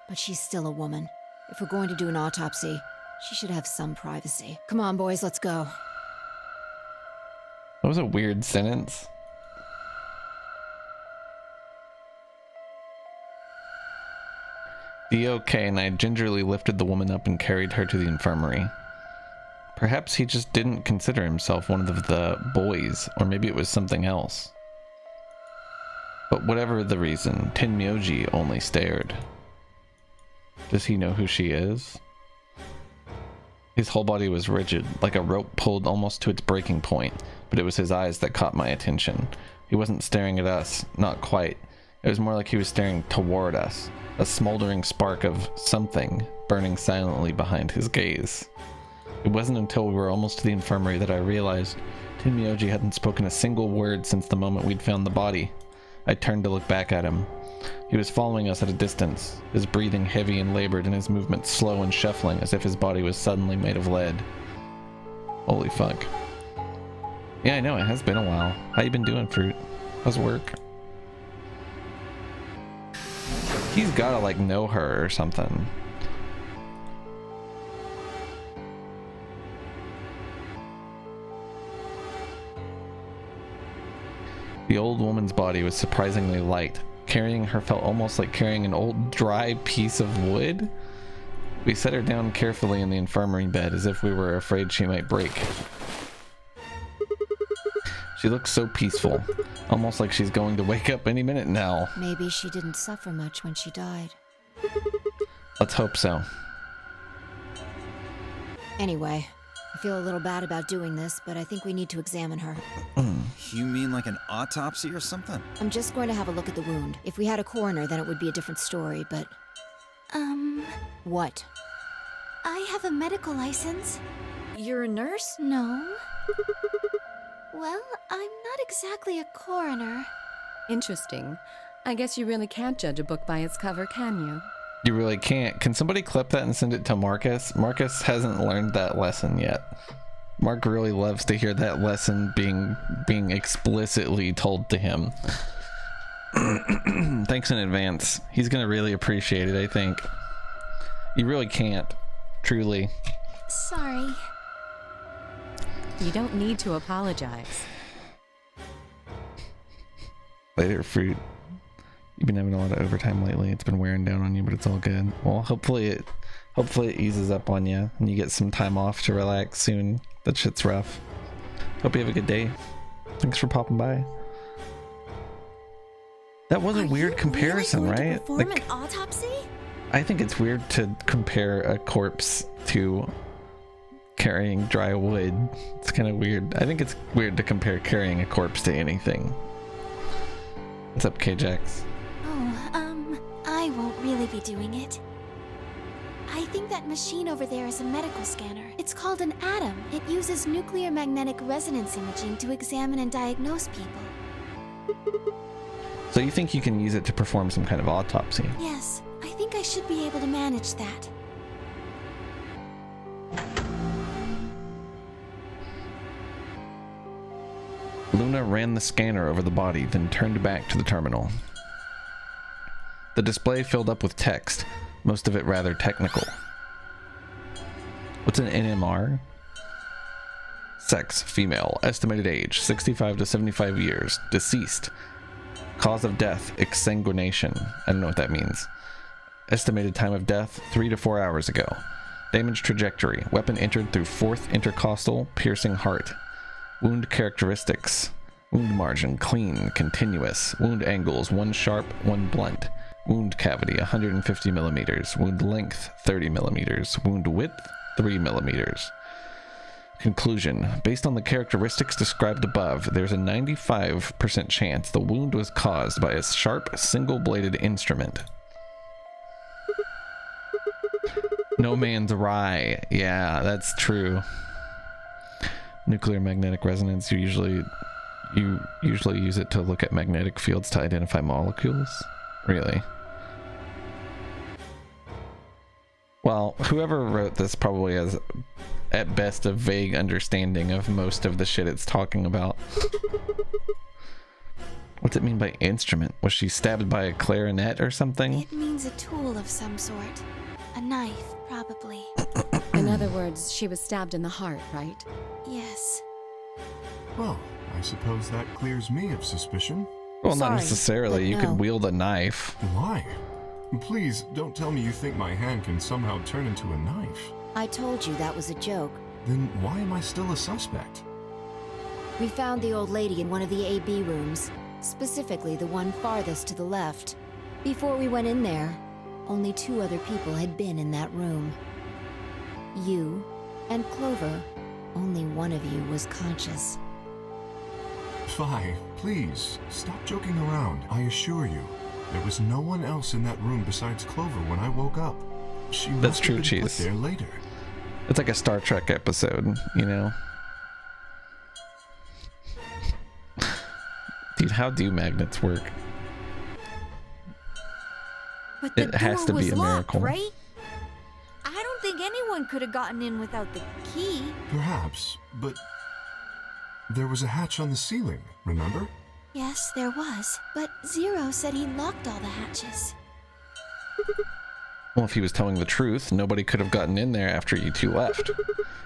but she's still a woman. If we're going to do an autopsy, she should have some privacy. Come on, boys, let's go. That was a weird sentence. D.O.K. and I gingerly lifted the woman up and carried her to the infirmary. Perhaps he just didn't consider himself one of the boys, or maybe it was something else. But whatever the reason, Tenmyoji only stared. Does he know who she is? His whole body was rigid, like a rope pulled almost to its breaking point, but it was his eyes that caught my attention. He wasn't staring at us, not quite. It was more like he was staring toward us, a smoldering spark of something burning silently behind his gaze. It wasn't until we were almost to the infirmary that I realized Tenmyoji hadn't spoken a single word since the moment we'd found the body. I turned to look back at him. He was following us at a distance, his breathing heavy and labored and his movements slow and shuffling as if his body was suddenly made of lead. Holy fuck. Yeah, I know, it has been a while. How you been doing, Fruit? How's work? He's gotta, like, know her or something. The old woman's body was surprisingly light. Carrying her felt almost like carrying an old dry piece of wood. We set her down carefully in the infirmary bed as if we were afraid she might break. She looked so peaceful, almost like she's going to wake up any minute now. Maybe she didn't suffer much when she died. Let's hope so. Anyway, I feel a little bad about doing this, but I think we need to examine her. You mean like an autopsy or something? I'm just going to have a look at the wound. If we had a coroner, then it would be a different story, but... What? I have a medical license. You're a nurse? No. Well, I'm not exactly a coroner. Interesting. I guess you really can't judge a book by its cover, can you? You really can't. Can somebody clip that and send it to Marcus? Marcus hasn't learned that lesson yet. Mark really loves to hear that lesson being explicitly told to him. Thanks in advance. He's gonna really appreciate it, I think. You really can't. Truly. Sorry. You don't need to apologize. Later, Fruit. You've been having a lot of overtime lately. It's been wearing down on you, but it's all good. Well, hopefully it eases up on you and you get some time off to relax soon. That shit's rough. Hope you have a good day. Thanks for popping by. That was a weird comparison, really going right? to perform an autopsy? I think it's weird to compare a corpse to carrying dry wood. It's kind of weird. I think it's weird to compare carrying a corpse to anything. What's up, K-Jax? I won't really be doing it. I think that machine over there is a medical scanner. It's called an ATOM. It uses nuclear magnetic resonance imaging to examine and diagnose people. So you think you can use it to perform some kind of autopsy? Yes, I think I should be able to manage that. Luna ran the scanner over the body, then turned back to the terminal. The display filled up with text, most of it rather technical. What's an NMR? Sex, female. Estimated age, 65 to 75 years. Deceased. Cause of death, exsanguination. I don't know what that means. Estimated time of death, 3 to 4 hours ago. Damage trajectory. Weapon entered through 4th intercostal, piercing heart. Wound characteristics. Wound margin, clean, continuous. Wound angles, 1 sharp, 1 blunt. Wound cavity, 150 millimeters. Wound length, 30 millimeters. Wound width, 3 millimeters. Conclusion. Based on the characteristics described above, there's a 95% chance the wound was caused by a sharp, single-bladed instrument. No man's rye. Yeah, that's true. Nuclear magnetic resonance, you usually use it to look at magnetic fields to identify molecules. Really? Well, whoever wrote this probably has at best a vague understanding of most of the shit it's talking about. What's it mean by instrument? Was she stabbed by a clarinet or something? It means a tool of some sort. A knife, probably. In other words, she was stabbed in the heart, right? Yes. Well, I suppose that clears me of suspicion. Well, not Sorry, necessarily. but You no. could wield a knife. Why? Please, don't tell me you think my hand can somehow turn into a knife. I told you that was a joke. Then why am I still a suspect? We found the old lady in one of the AB rooms, specifically the one farthest to the left. Before we went in there, only 2 other people had been in that room. You and Clover. Only one of you was conscious. Phi, please, stop joking around. I assure you, there was no one else in that room besides Clover when I woke up. She That's must true, have been put Cheese. there later. It's like a Star Trek episode, you know? Dude, how do magnets work? But the It has door to be was a locked, miracle. right? I don't think anyone could have gotten in without the key. Perhaps, but there was a hatch on the ceiling, remember? Yes, there was. But Zero said he locked all the hatches. Well, if he was telling the truth, nobody could have gotten in there after you two left.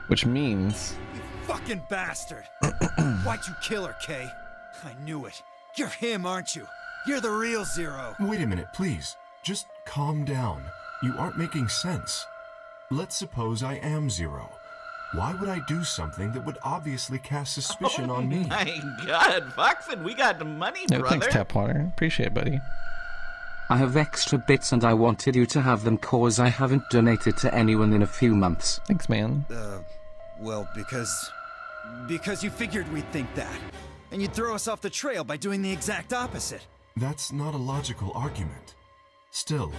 Which means... You fucking bastard! Why'd you kill her, Kay? I knew it. You're him, aren't you? You're the real Zero. Wait a minute, please. Just calm down. You aren't making sense. Let's suppose I am Zero. Why would I do something that would obviously cast suspicion on me? My God, Foxen, we got the money, No, brother. thanks, Tapwater. Appreciate it, buddy. I have extra bits and I wanted you to have them cause I haven't donated to anyone in a few months. Thanks, man. Well, because you figured we'd think that. And you'd throw us off the trail by doing the exact opposite. That's not a logical argument. Still,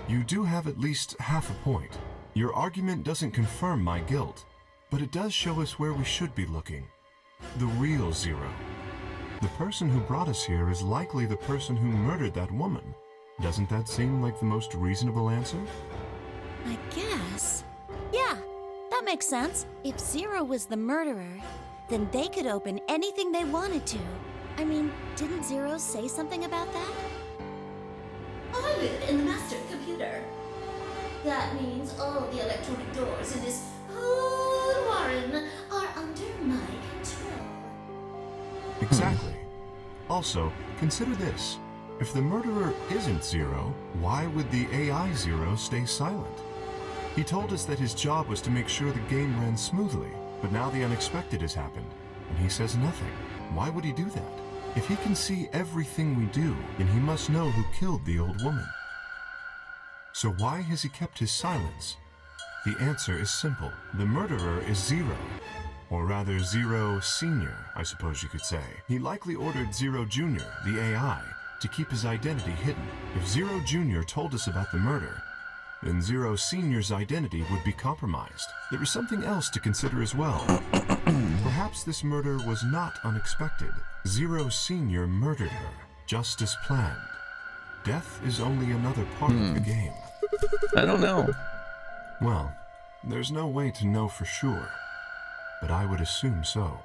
you do have at least half a point. Your argument doesn't confirm my guilt, but it does show us where we should be looking. The real Zero. The person who brought us here is likely the person who murdered that woman. Doesn't that seem like the most reasonable answer? I guess. Yeah, that makes sense. If Zero was the murderer, then they could open anything they wanted to. I mean, didn't Zero say something about that? I live in the master computer. That means all the electronic doors in this whole warren are under my control. Exactly. Also, consider this. If the murderer isn't Zero, why would the AI Zero stay silent? He told us that his job was to make sure the game ran smoothly, but now the unexpected has happened, and he says nothing. Why would he do that? If he can see everything we do, then he must know who killed the old woman. So why has he kept his silence? The answer is simple. The murderer is Zero. Or rather, Zero Senior, I suppose you could say. He likely ordered Zero Junior, the AI, to keep his identity hidden. If Zero Junior told us about the murder, then Zero Senior's identity would be compromised. There is something else to consider as well. Perhaps this murder was not unexpected. Zero Senior murdered her, just as planned. Death is only another part of the game. I don't know. Well, there's no way to know for sure, but I would assume so.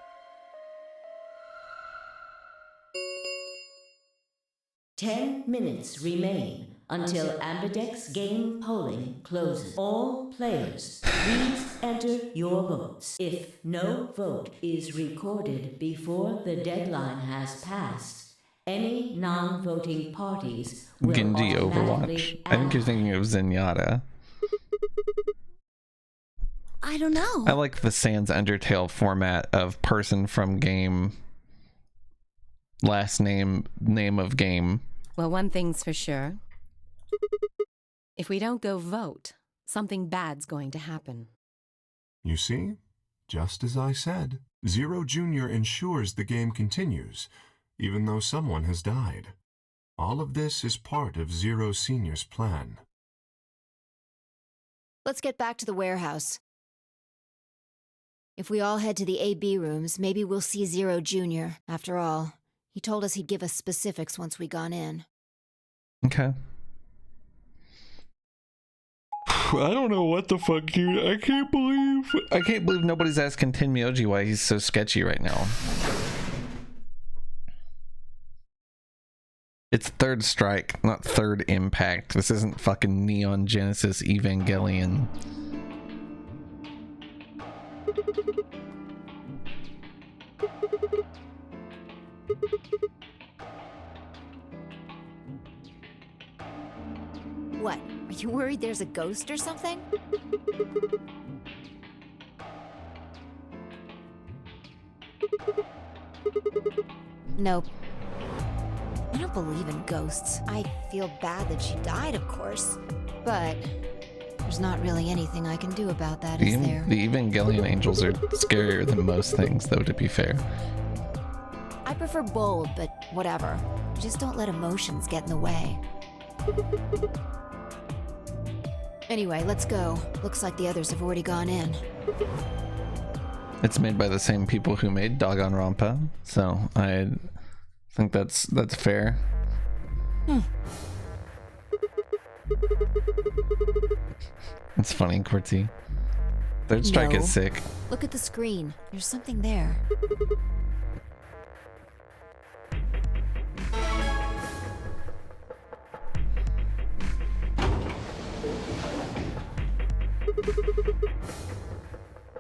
"10 minutes remain until Ambidex game polling closes. All players, please enter your votes. If no vote is recorded before the deadline has passed, any non-voting parties will Genji automatically Overwatch. I think you're thinking of Zenyatta. I don't know. I like the Sans Undertale format of person from game, last name, name of game. Well, one thing's for sure. If we don't go vote, something bad's going to happen. You see? Just as I said. Zero Junior ensures the game continues, even though someone has died. All of this is part of Zero Senior's plan. Let's get back to the warehouse. If we all head to the AB rooms, maybe we'll see Zero Jr. After all, he told us he'd give us specifics once we gone in. Okay. I don't know what the fuck, dude. I can't believe nobody's asking Tenmyoji why he's so sketchy right now. It's Third Strike, not Third Impact. This isn't fucking Neon Genesis Evangelion. What? Are you worried there's a ghost or something? Nope. I don't believe in ghosts. I feel bad that she died, of course. But there's not really anything I can do about that, is there? The Evangelion angels are scarier than most things, though, to be fair. I prefer bold, but whatever. Just don't let emotions get in the way. Anyway, let's go. Looks like the others have already gone in. It's made by the same people who made Danganronpa, so I think that's fair. It's funny, Quartzy. Third Strike is sick. Look at the screen. There's something there.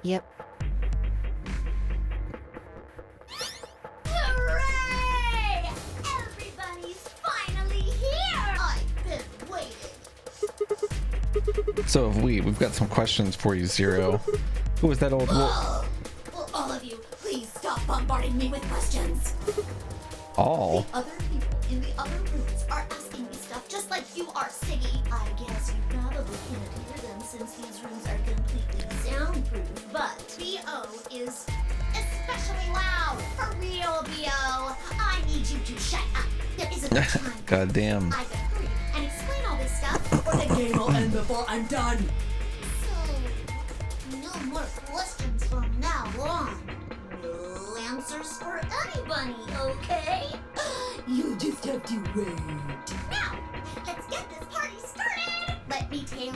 Yep. Hooray! Everybody's finally here! I've been waiting. So have we've got some questions for you, Zero. Who was that old wolf? Will all of you please stop bombarding me with questions? All? The other people in the other rooms are asking me stuff just like you are, Siggy. I guess you probably can't hear them since these rooms are completely soundproof, but B.O. is especially loud. For real, B.O. I need you to shut up. There isn't time. God damn. I can hurry and explain all this stuff, or the game will end before I'm done. So, no more questions from now on. No answers for anybody, okay? You just have to wait. Now, let's get this party started! Let me tell you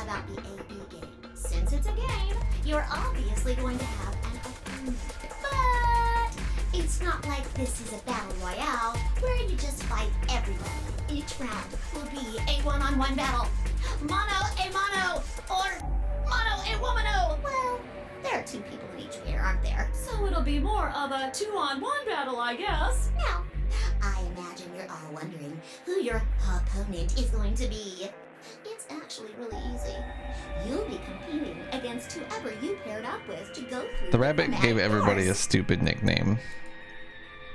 about the AB game. Since it's a game, you're obviously going to have an opponent. But it's not like this is a battle royale where you just fight everybody. Each round will be a one-on-one battle. Mono a mono, or mono a womano. Well, there are two people in each pair, aren't there? So it'll be more of a 2-on-1 battle, I guess. Now, I imagine you're all wondering who your opponent is going to be. It's actually really easy. You'll be competing against whoever you paired up with to go through The rabbit dramatic gave everybody course. a stupid nickname.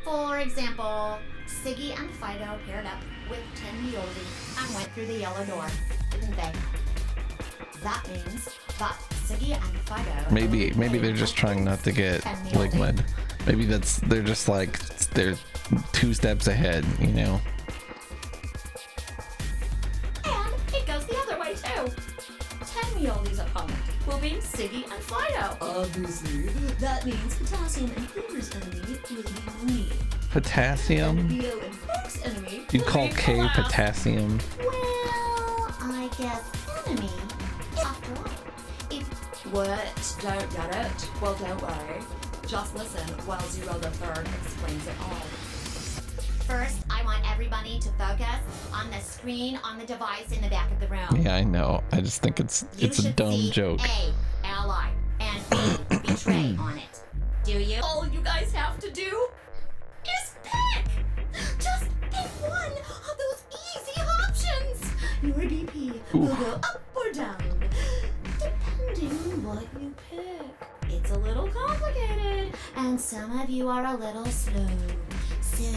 For example, Siggy and Fido paired up with Tenmyoji and went through the yellow door, didn't they? That means that Siggy and Fido... Maybe they're just trying not to get Ligmud. Maybe they're just like, they're 2 steps ahead, you know? And it goes the other way too. Tenmyoji's opponent will be Siggy and Fido. Obviously, that means Potassium and Cleaver's enemy will be me. Potassium? B.O. and Fork's enemy. You call K potassium? Well, I guess enemy. After all, if... What? Don't get it? Well, don't worry. Just listen while Zero the Third explains it all. First, I want everybody to focus on the screen on the device in the back of the room. Yeah, I know. I just think it's a dumb joke. A, ally, and B, betray on it. Do you? All you guys have to do is pick! Just pick one of those easy options! Your BP will go up or down, depending on what you pick. It's a little complicated, and some of you are a little slow. So,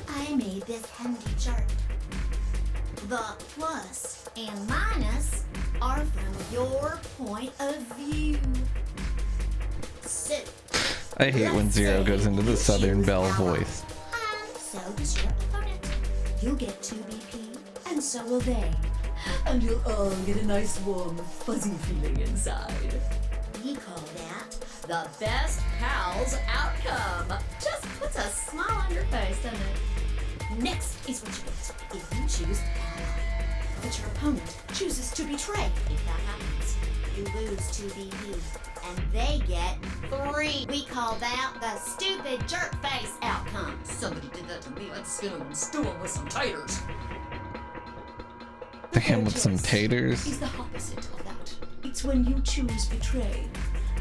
I made this handy chart. The plus and minus are from your point of view. So, I hate when Zero goes into the Southern Belle voice. and so does your opponent. You'll get 2 BP, and so will they. and you'll all get a nice warm, fuzzy feeling inside. We call that the best pals outcome. Just puts a smile on your face, doesn't it? Next is what you get if you choose ally, but your opponent chooses to betray. If that happens, you lose to BP, and they get 3. We call that the stupid jerk face outcome. Somebody did that to me. I'd skin them and stew them with some taters. Damn, with some taters. Is the opposite of that. It's when you choose betray,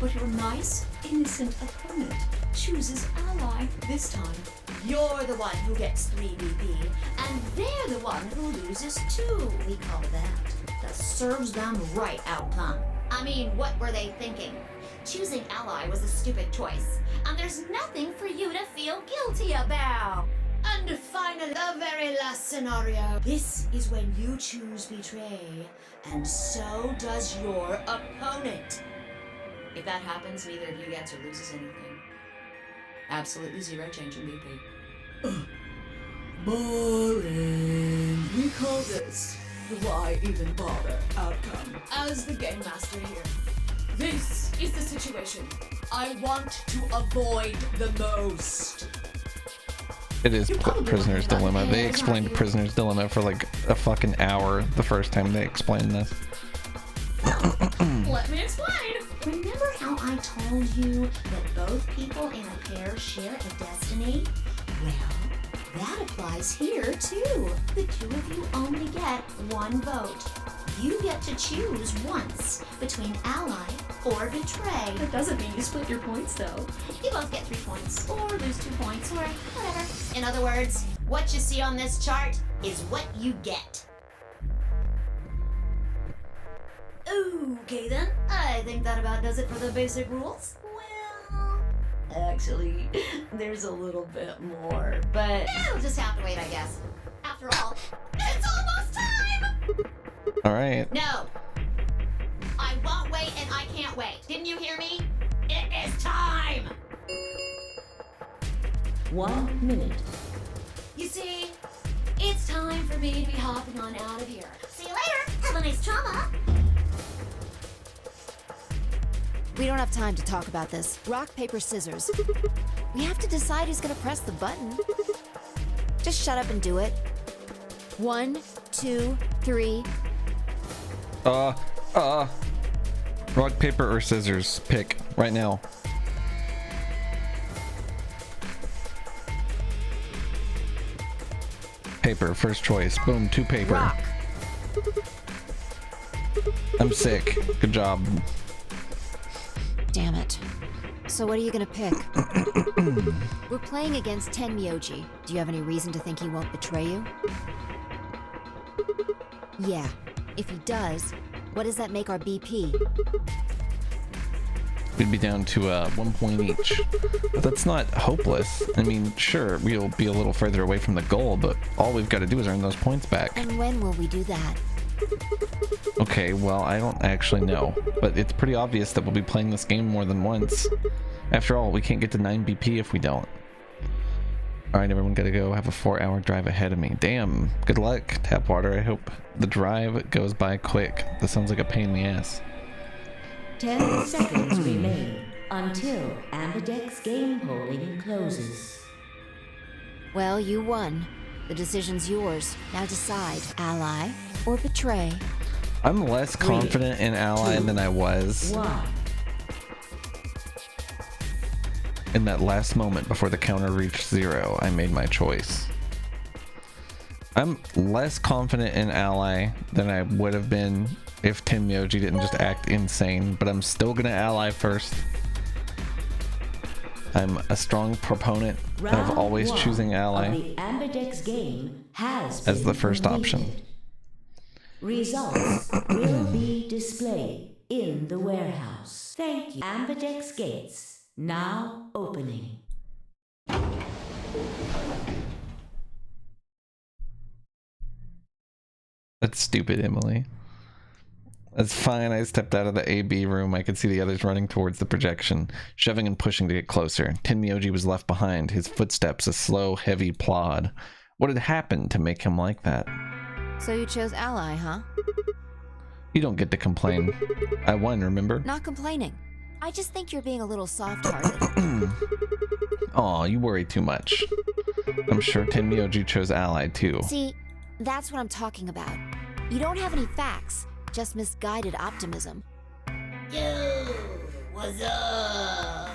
but your nice, innocent opponent chooses ally. This time, you're the one who gets 3 BP, and they're the one who loses 2. We call that the serves them right outcome. I mean, what were they thinking? Choosing ally was a stupid choice, and there's nothing for you to feel guilty about. And finally, the very last scenario. This is when you choose betray, and so does your opponent. If that happens, neither of you gets or loses anything. Absolutely 0 change in BP. Boring. We call this the why even bother outcome. As the game master here, this is the situation I want to avoid the most. It is Prisoner's Dilemma. They explained Prisoner's Dilemma for like a fucking hour the first time they explained this. Let me explain. Remember how I told you that both people in a pair share a destiny? Well, that applies here too. The 2 of you only get 1 vote. You get to choose once between ally or betray. That doesn't mean you split your points, though. You both get 3 points, or lose 2 points, or whatever. In other words, what you see on this chart is what you get. Okay then, I think that about does it for the basic rules. Well, actually, there's a little bit more, but you'll just have to wait, I guess. After all, it's almost time! Alright. No! I won't wait and I can't wait. Didn't you hear me? It is time! 1 minute. You see, it's time for me to be hopping on out of here. See you later! Have a nice trauma! We don't have time to talk about this. Rock, paper, scissors. We have to decide who's gonna press the button. Just shut up and do it. 1, 2, 3. Rock, paper, or scissors. Pick right now. Paper, first choice. Boom, 2 paper. Rock. I'm sick. Good job. Damn it. So what are you gonna pick? We're playing against Tenmyoji. Do you have any reason to think he won't betray you? Yeah. If he does, what does that make our BP? We'd be down to 1 point each. But that's not hopeless. I mean, sure, we'll be a little further away from the goal, but all we've got to do is earn those points back. And when will we do that? Okay, well, I don't actually know, but it's pretty obvious that we'll be playing this game more than once. After all, we can't get to 9 BP if we don't. Alright, everyone gotta go. Have a 4-hour drive ahead of me. Damn, good luck, Tapwater. I hope the drive goes by quick. This sounds like a pain in the ass. 10 seconds remain until Ambidex game polling closes. Well, you won. The decision's yours. Now decide, ally or betray. I'm less confident in ally than I was. 1. In that last moment before the counter reached 0, I made my choice. I'm less confident in ally than I would have been if Tenmyoji didn't just act insane, but I'm still gonna ally first. I'm a strong proponent of always choosing ally The Ambidex game has as the been first option. completed. Results will be displayed in the warehouse. Thank you. Ambidex gates now opening. That's stupid, Emily. That's fine. I stepped out of the AB room. I could see the others running towards the projection, shoving and pushing to get closer. Tenmyoji was left behind, his footsteps a slow, heavy plod. What had happened to make him like that? So you chose Ally, huh? You don't get to complain. I won, remember? Not complaining. I just think you're being a little soft-hearted. Aw, you worry too much. I'm sure Tenmyoji chose Ally too. See, that's what I'm talking about. You don't have any facts, just misguided optimism. Yo, what's up?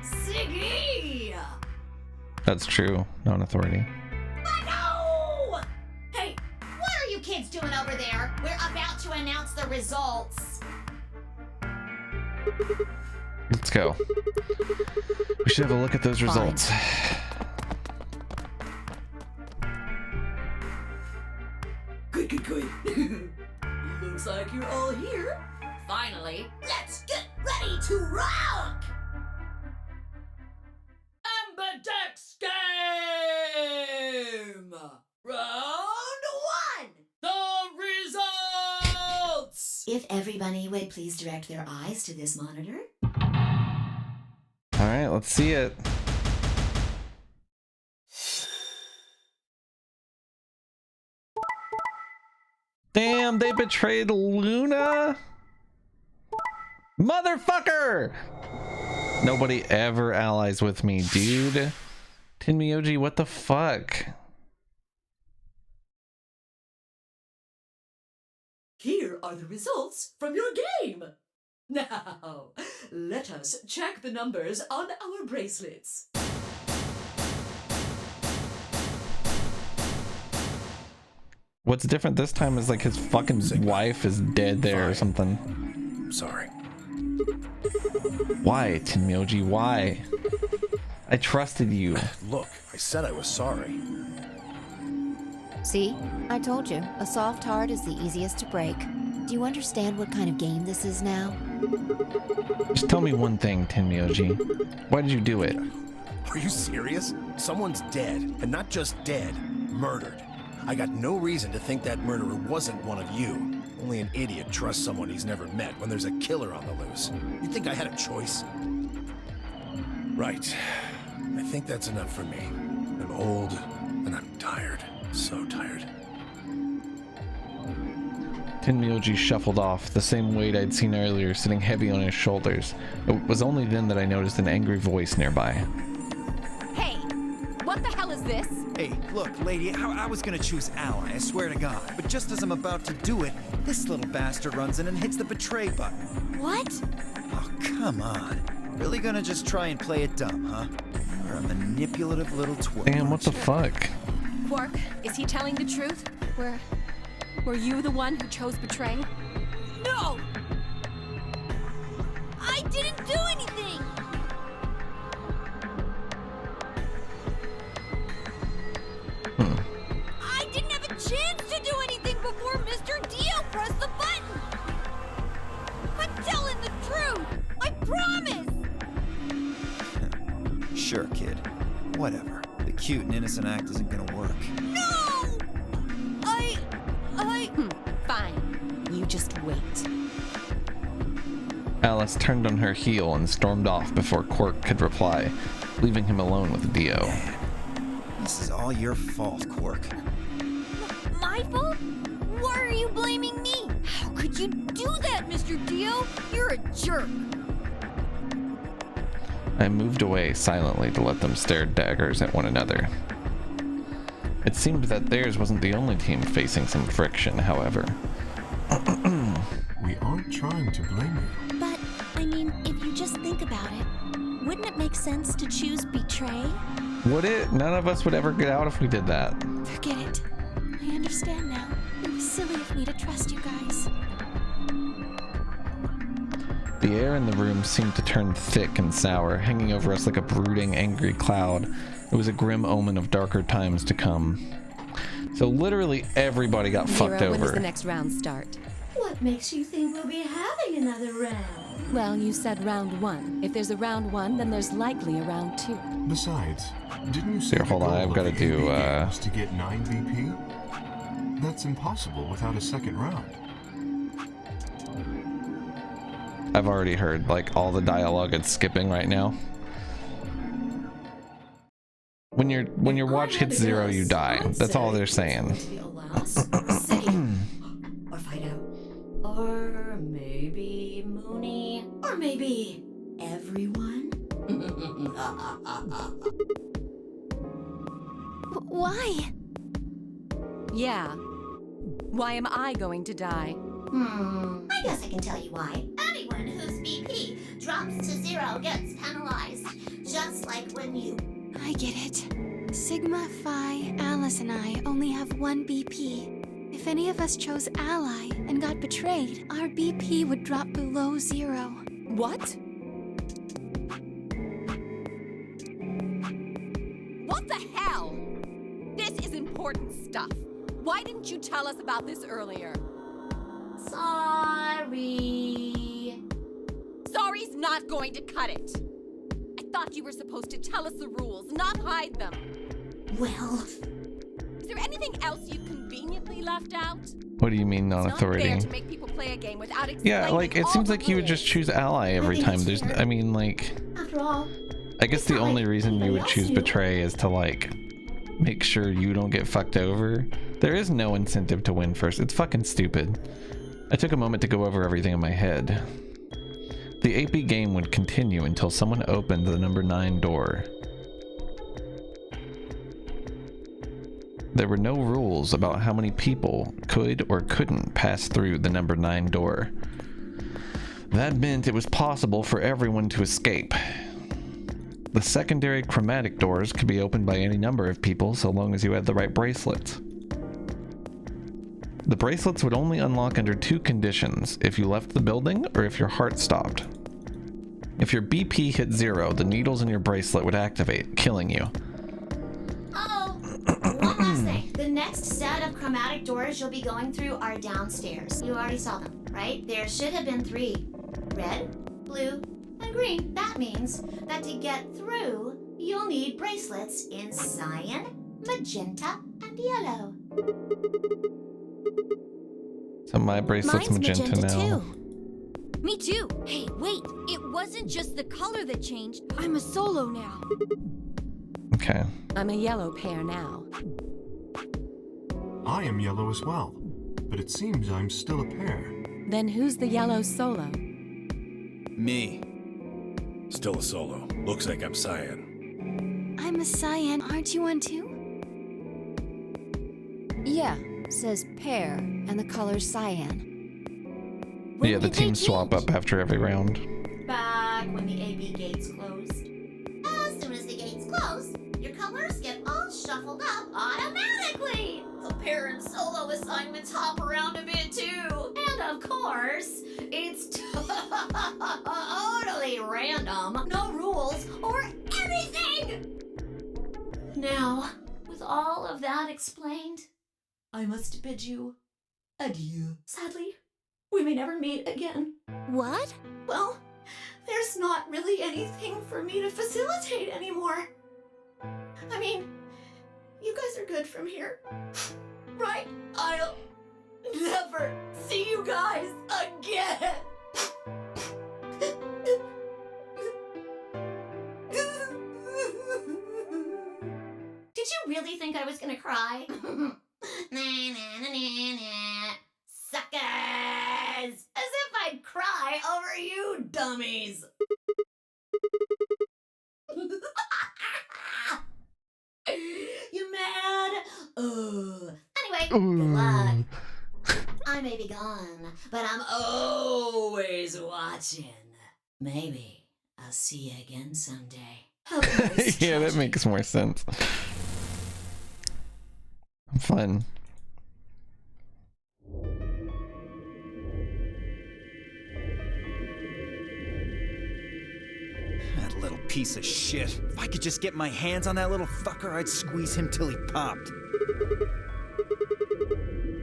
Siggy! That's true. Non-authority. No! Hey, what are you kids doing over there? We're about to announce the results. Let's go. We should have a look at those results. Good. Looks like you're all here. Finally, let's get ready to rock! Ambidex game! Round 1! The results! If everybody would please direct their eyes to this monitor. All right, let's see it. Damn, they betrayed Luna? Motherfucker! Nobody ever allies with me, dude. Tenmyoji, what the fuck? Here are the results from your game. Now, let us check the numbers on our bracelets. What's different this time is like his fucking wife is dead there or something. Sorry. Why, Tenmyoji? Why? I trusted you. Look, I said I was sorry. See? I told you, a soft heart is the easiest to break. Do you understand what kind of game this is now? Just tell me one thing, Tenmyoji. Why did you do it? Are you serious? Someone's dead, and not just dead, murdered. I got no reason to think that murderer wasn't one of you. Only an idiot trusts someone he's never met when there's a killer on the loose. You think I had a choice? Right. I think that's enough for me. I'm old, and I'm tired. So tired. Tenmyoji shuffled off, the same weight I'd seen earlier sitting heavy on his shoulders. It was only then that I noticed an angry voice nearby. Hey, what the hell is this? Hey, look, lady, I was gonna choose Ally, I swear to God. But just as I'm about to do it, this little bastard runs in and hits the betray button. What? Oh, come on. Really gonna just try and play it dumb, huh? You're a manipulative little twerp. Damn, what the fuck? Quark, is he telling the truth? Were you the one who chose betray? No! I didn't do anything! I didn't have a chance to do anything before Mr. Dio pressed the button! I'm telling the truth! I promise! Sure, kid. Whatever. The cute and innocent act isn't gonna work. No! Fine. You just wait. Alice turned on her heel and stormed off before Quark could reply, leaving him alone with Dio. Man, this is all your fault, Quark. My fault? Why are you blaming me? How could you do that, Mr. Dio? You're a jerk. I moved away silently to let them stare daggers at one another. It seemed that theirs wasn't the only team facing some friction, however. We aren't trying to blame you. But, I mean, if you just think about it, wouldn't it make sense to choose betray? Would it? None of us would ever get out if we did that. Forget it. I understand now. It was silly of me to trust you guys. The air in the room seemed to turn thick and sour, hanging over us like a brooding, angry cloud. It was a grim omen of darker times to come. So literally everybody got fucked Zero, when does over. the next round start? What makes you think we'll be having another round? Well, you said round 1. If there's a round 1, then there's likely a round 2. Besides, didn't you say Here, hold on, I've got to do, was to get 9 VP? That's impossible without a second round. I've already heard, like, all the dialogue it's skipping right now. When your watch hits 0, you die. That's all they're saying. us, or Siggy, or Fido, or maybe Mooney, or maybe everyone? Why? Yeah. Why am I going to die? I guess I can tell you why. Anyone whose BP drops to 0 gets penalized, just like when you... I get it. Sigma, Phi, Alice, and I only have 1 BP. If any of us chose Ally and got betrayed, our BP would drop below 0. What? What the hell? This is important stuff. Why didn't you tell us about this earlier? Sorry. Sorry's not going to cut it. I thought you were supposed to tell us the rules, not hide them. Well... Is there anything else you've conveniently left out? What do you mean It's non-authority? not fair to make people play a game without explaining Yeah, like, it all seems the like you would rules. just choose ally every time. There's, I mean, like... After all, I guess the only reason you would choose betray is to, like, make sure you don't get fucked over. There is no incentive to win first. It's fucking stupid. I took a moment to go over everything in my head. The AP game would continue until someone opened the number 9 door. There were no rules about how many people could or couldn't pass through the number 9 door. That meant it was possible for everyone to escape. The secondary chromatic doors could be opened by any number of people so long as you had the right bracelets. The bracelets would only unlock under 2 conditions: if you left the building or if your heart stopped. If your BP hit 0, the needles in your bracelet would activate, killing you. oh, one last thing. The next set of chromatic doors you'll be going through are downstairs. You already saw them, right? There should have been 3. Red, blue, and green. That means that to get through, you'll need bracelets in cyan, magenta, and yellow. So my bracelet's Mine's magenta now. too. Me too. Hey, wait. It wasn't just the color that changed. I'm a solo now. Okay. I'm a yellow pair now. I am yellow as well, but it seems I'm still a pair. Then who's the yellow solo? Me. Still a solo. Looks like I'm cyan. I'm a cyan. Aren't you one too? Yeah, says pear, and the color's cyan. Yeah, the teams swap up after every round. Back when the AB gates closed. As soon as the gates close, your colors get all shuffled up automatically. The pair and solo assignments hop around a bit too. And of course, it's totally random. No rules or anything. Now, with all of that explained, I must bid you adieu. Sadly, we may never meet again. What? Well, there's not really anything for me to facilitate anymore. I mean, you guys are good from here, right? I'll never see you guys again. Did you really think I was gonna cry? Suckers! As if I'd cry over you dummies! You mad? Anyway, good luck. I may be gone, but I'm always watching. Maybe I'll see you again someday. Yeah, that makes more sense. Fun. That little piece of shit. If I could just get my hands on that little fucker, I'd squeeze him till he popped.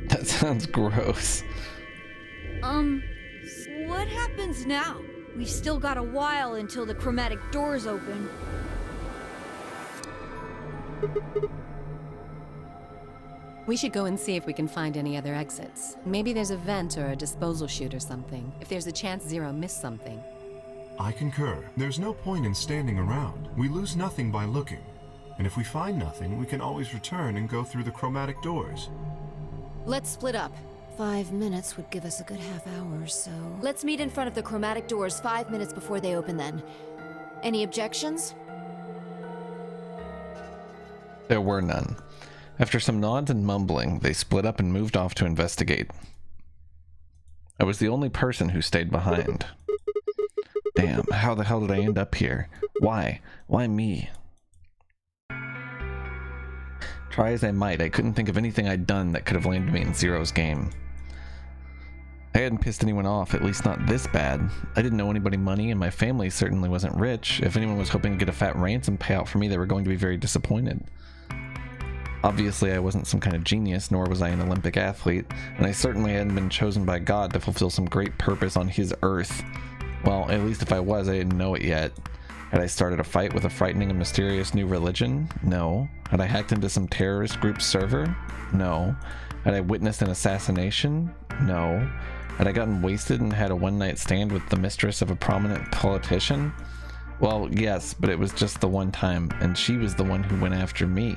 That sounds gross. What happens now? We've still got a while until the chromatic doors open. We should go and see if we can find any other exits. Maybe there's a vent or a disposal chute or something. If there's a chance Zero missed something. I concur. There's no point in standing around. We lose nothing by looking. And if we find nothing, we can always return and go through the chromatic doors. Let's split up. 5 minutes would give us a good half hour or so. Let's meet in front of the chromatic doors 5 minutes before they open then. Any objections? There were none. After some nods and mumbling, they split up and moved off to investigate. I was the only person who stayed behind. Damn, how the hell did I end up here? Why? Why me? Try as I might, I couldn't think of anything I'd done that could have landed me in Zero's game. I hadn't pissed anyone off, at least not this bad. I didn't owe anybody money, and my family certainly wasn't rich. If anyone was hoping to get a fat ransom payout for me, they were going to be very disappointed. Obviously, I wasn't some kind of genius, nor was I an Olympic athlete, and I certainly hadn't been chosen by God to fulfill some great purpose on his earth. Well, at least if I was, I didn't know it yet. Had I started a fight with a frightening and mysterious new religion? No. Had I hacked into some terrorist group's server? No. Had I witnessed an assassination? No. Had I gotten wasted and had a one-night stand with the mistress of a prominent politician? Well, yes, but it was just the one time, and she was the one who went after me.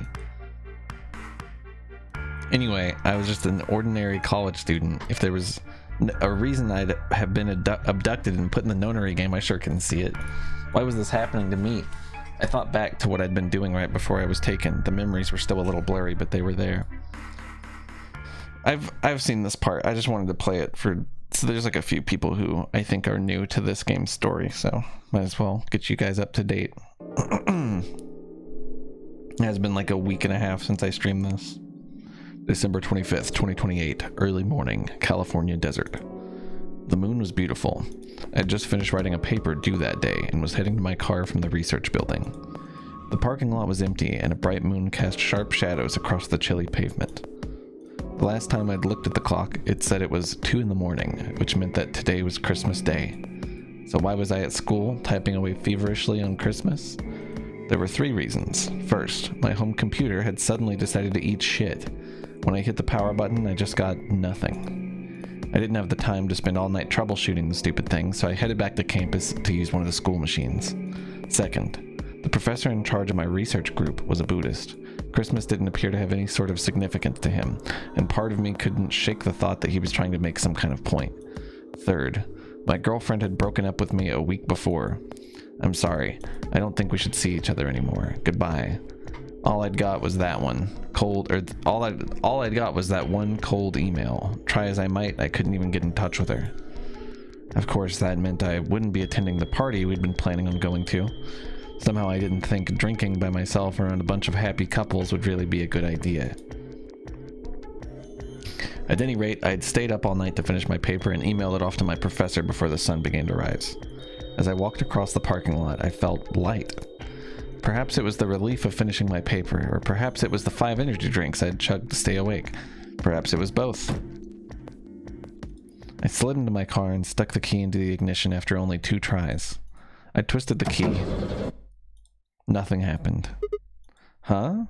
Anyway, I was just an ordinary college student. If there was a reason I'd have been abducted and put in the nonary game, I sure can see it. Why was this happening to me? I thought back to what I'd been doing right before I was taken. The memories were still a little blurry, but they were there. I've seen this part. I just wanted to play it so there's like a few people who I think are new to this game's story, so might as well get you guys up to date. It has been like a week and a half since I streamed this. December 25th, 2028, early morning, California desert. The moon was beautiful. I had just finished writing a paper due that day and was heading to my car from the research building. The parking lot was empty and a bright moon cast sharp shadows across the chilly pavement. The last time I'd looked at the clock, it said it was 2 in the morning, which meant that today was Christmas Day. So why was I at school, typing away feverishly on Christmas? There were 3 reasons. First, my home computer had suddenly decided to eat shit. When I hit the power button, I just got nothing. I didn't have the time to spend all night troubleshooting the stupid thing, so I headed back to campus to use one of the school machines. Second, the professor in charge of my research group was a Buddhist. Christmas didn't appear to have any sort of significance to him, and part of me couldn't shake the thought that he was trying to make some kind of point. Third, my girlfriend had broken up with me a week before. I'm sorry. I don't think we should see each other anymore. Goodbye. All I'd got was that one all I'd got was that one cold email. Try as I might, I couldn't even get in touch with her. Of course, that meant I wouldn't be attending the party we'd been planning on going to. Somehow I didn't think drinking by myself around a bunch of happy couples would really be a good idea. At any rate, I'd stayed up all night to finish my paper and emailed it off to my professor before the sun began to rise. As I walked across the parking lot, I felt light. Perhaps it was the relief of finishing my paper, or perhaps it was the 5 energy drinks I'd chugged to stay awake. Perhaps it was both. I slid into my car and stuck the key into the ignition after only 2 tries. I twisted the key. Nothing happened. Huh?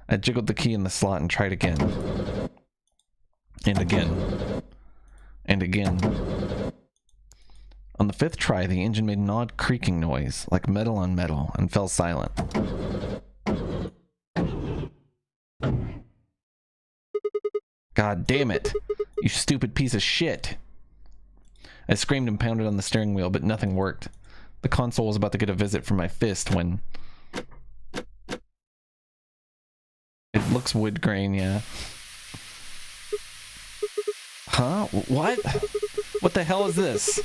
I jiggled the key in the slot and tried again. And again. And again. On the 5th try, the engine made an odd creaking noise, like metal on metal, and fell silent. God damn it! You stupid piece of shit! I screamed and pounded on the steering wheel, but nothing worked. The console was about to get a visit from my fist when... It looks wood grain, yeah. Huh? What? What the hell is this?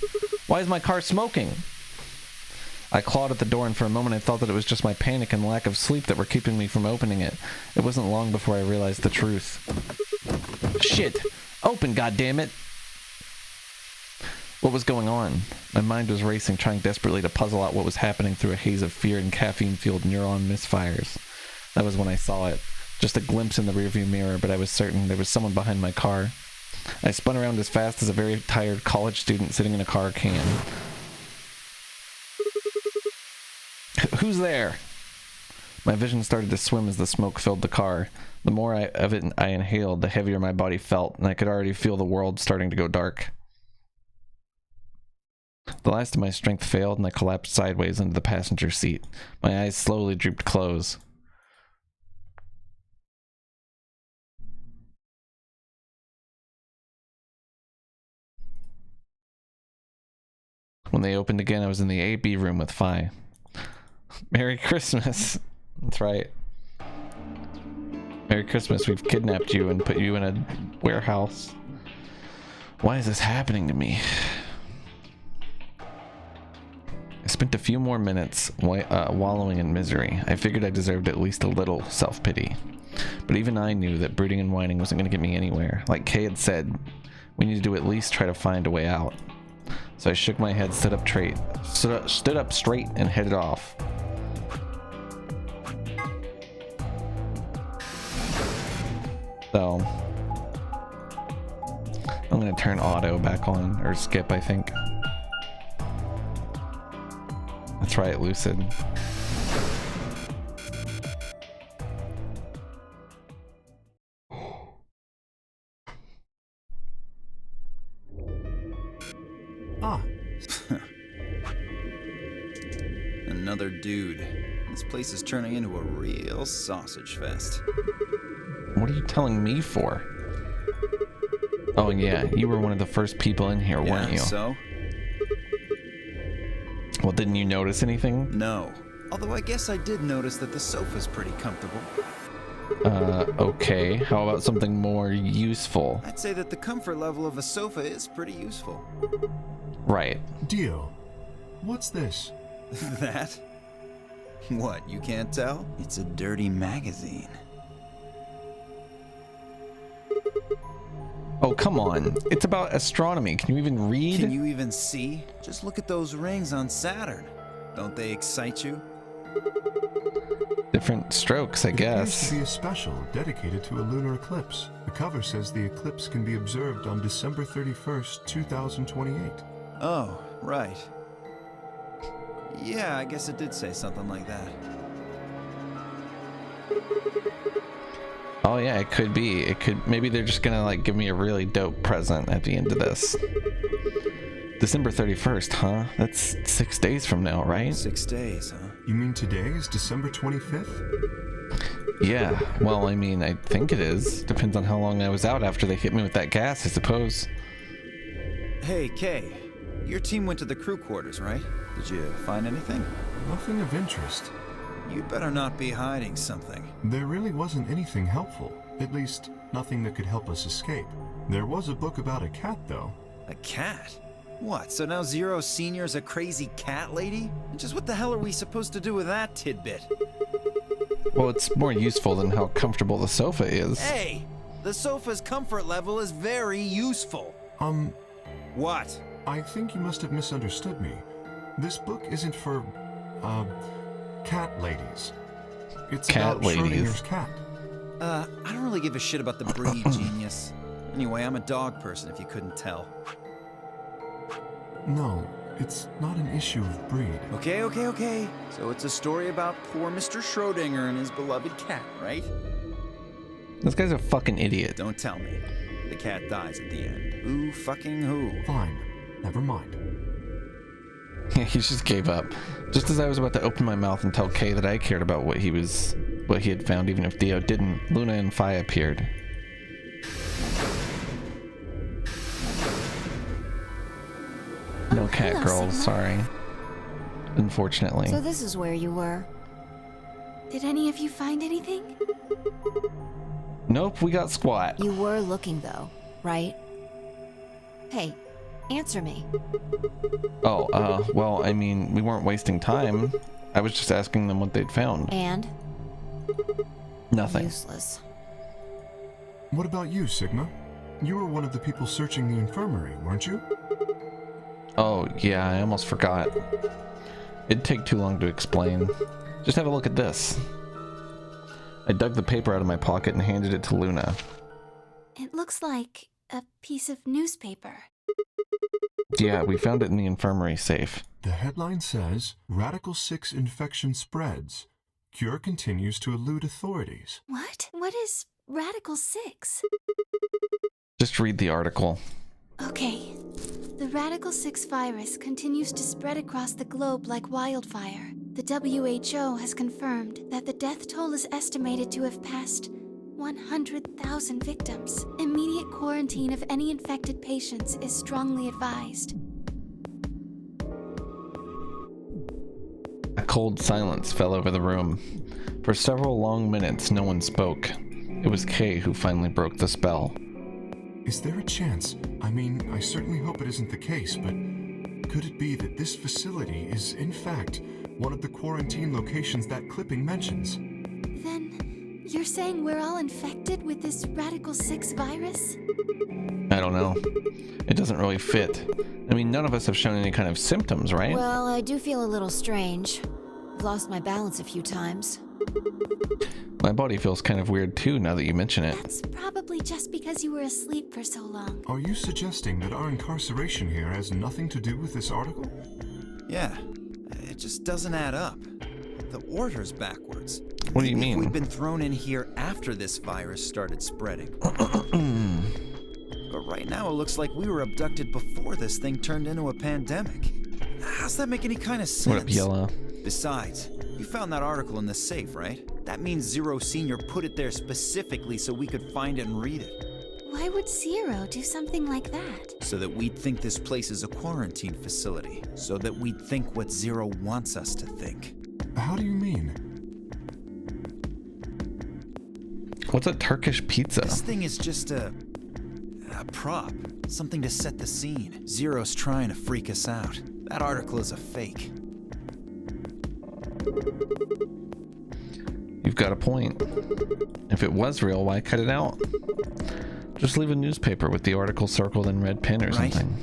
Why is my car smoking? I clawed at the door, and for a moment I thought that it was just my panic and lack of sleep that were keeping me from opening it. It wasn't long before I realized the truth. Shit! Open, goddammit! What was going on? My mind was racing, trying desperately to puzzle out what was happening through a haze of fear and caffeine-fueled neuron misfires. That was when I saw it. Just a glimpse in the rearview mirror, but I was certain there was someone behind my car. I spun around as fast as a very tired college student sitting in a car can. Who's there? My vision started to swim as the smoke filled the car. The more of it I inhaled, the heavier my body felt, and I could already feel the world starting to go dark. The last of my strength failed, and I collapsed sideways into the passenger seat. My eyes slowly drooped close. When they opened again, I was in the AB room with Phi. Merry Christmas. That's right. Merry Christmas. We've kidnapped you and put you in a warehouse. Why is this happening to me? I spent a few more minutes wallowing in misery. I figured I deserved at least a little self-pity. But even I knew that brooding and whining wasn't going to get me anywhere. Like Kay had said, we need to at least try to find a way out. So I shook my head, stood up straight, and headed off. So I'm gonna turn auto back on, or skip, I think. That's right, Lucid. Ah. Another dude. This place is turning into a real sausage fest. What are you telling me for? Oh yeah, you were one of the first people in here, weren't you? So? Well, didn't you notice anything? No. Although I guess I did notice that the sofa's pretty comfortable. Okay. How about something more useful? I'd say that the comfort level of a sofa is pretty useful. Right. Dio, what's this? That? What, you can't tell? It's a dirty magazine. Oh, come on. It's about astronomy. Can you even read? Can you even see? Just look at those rings on Saturn. Don't they excite you? Different strokes, I guess. It appears to be a special dedicated to a lunar eclipse. The cover says the eclipse can be observed on December 31st, 2028. Oh, right. Yeah, I guess it did say something like that. Oh yeah, it could be. It could. Maybe they're just gonna like give me a really dope present at the end of this. December 31st, huh? That's 6 days from now, right? 6 days, huh? You mean today is December 25th? Yeah. Well, I mean, I think it is. Depends on how long I was out after they hit me with that gas, I suppose. Hey, Kay. Your team went to the crew quarters, right? Did you find anything? Nothing of interest. You'd better not be hiding something. There really wasn't anything helpful. At least, nothing that could help us escape. There was a book about a cat, though. A cat? What, so now Zero Senior's a crazy cat lady? Just what the hell are we supposed to do with that tidbit? Well, it's more useful than how comfortable the sofa is. Hey! The sofa's comfort level is very useful. What? I think you must have misunderstood me. This book isn't for, cat ladies. It's cat about ladies. Schrodinger's cat. I don't really give a shit about the breed, genius. Anyway, I'm a dog person, if you couldn't tell. No, it's not an issue of breed. Okay. So it's a story about poor Mr. Schrodinger and his beloved cat, right? This guy's a fucking idiot. Don't tell me. The cat dies at the end. Who fucking who? Fine. Never mind. He just gave up. Just as I was about to open my mouth and tell Kay that I cared about what he had found, even if Dio didn't, Luna and Phi appeared. No cat girls, sorry. Unfortunately. So this is where you were. Did any of you find anything? Nope, we got squat. You were looking though, right? Hey, answer me. Oh, well, I mean, we weren't wasting time. I was just asking them what they'd found. And? Nothing. Useless. What about you, Sigma? You were one of the people searching the infirmary, weren't you? Oh, yeah, I almost forgot. It'd take too long to explain. Just have a look at this. I dug the paper out of my pocket and handed it to Luna. It looks like a piece of newspaper. Yeah, we found it in the infirmary safe. The headline says, Radical 6 infection spreads. Cure continues to elude authorities. What? What is Radical 6? Just read the article. Okay. The Radical 6 virus continues to spread across the globe like wildfire. The WHO has confirmed that the death toll is estimated to have passed 100,000 victims. Immediate quarantine of any infected patients is strongly advised. cold silence fell over the room. For several long minutes, no one spoke. It was Kay who finally broke the spell. Is there a chance? I mean, I certainly hope it isn't the case, but could it be that this facility is, in fact, one of the quarantine locations that clipping mentions? Then, you're saying we're all infected with this Radical 6 virus? I don't know. It doesn't really fit. I mean, none of us have shown any kind of symptoms, right? Well, I do feel a little strange. I've lost my balance a few times. My body feels kind of weird too now that you mention it. That's probably just because you were asleep for so long. Are you suggesting that our incarceration here has nothing to do with this article? Yeah, it just doesn't add up. The order's backwards. What do you mean? We've been thrown in here after this virus started spreading. But right now it looks like we were abducted before this thing turned into a pandemic. How's that make any kind of sense? What up, Yella? Besides, you found that article in the safe, right? That means Zero Senior put it there specifically so we could find it and read it. Why would Zero do something like that? So that we'd think this place is a quarantine facility. So that we'd think what Zero wants us to think. How do you mean? What's a Turkish pizza? This thing is just a prop. Something to set the scene. Zero's trying to freak us out. That article is a fake. You've got a point. If it was real, why cut it out? Just leave a newspaper with the article circled in red pen or something.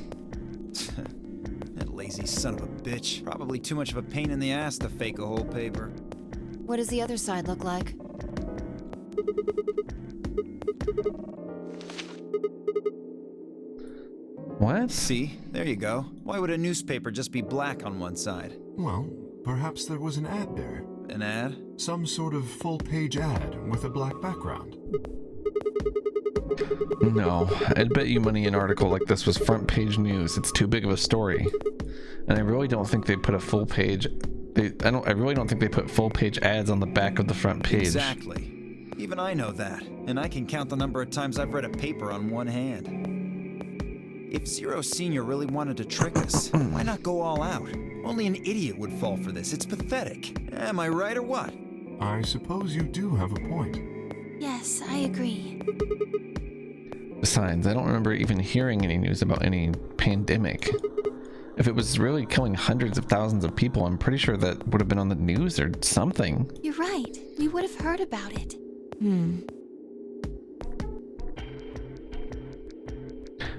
That lazy son of a bitch. Probably too much of a pain in the ass to fake a whole paper. What does the other side look like? What? See? There you go. Why would a newspaper just be black on one side? Well, perhaps there was an ad there. An ad? Some sort of full-page ad with a black background. No, I'd bet you money an article like this was front page news. It's too big of a story. And I really don't think they put a full page... I really don't think they put full page ads on the back of the front page. Exactly. Even I know that. And I can count the number of times I've read a paper on one hand. If Zero Senior really wanted to trick us, why not go all out? Only an idiot would fall for this. It's pathetic. Am I right or what? I suppose you do have a point. Yes, I agree. Besides, I don't remember even hearing any news about any pandemic. If it was really killing hundreds of thousands of people, I'm pretty sure that would have been on the news or something. You're right. We would have heard about it.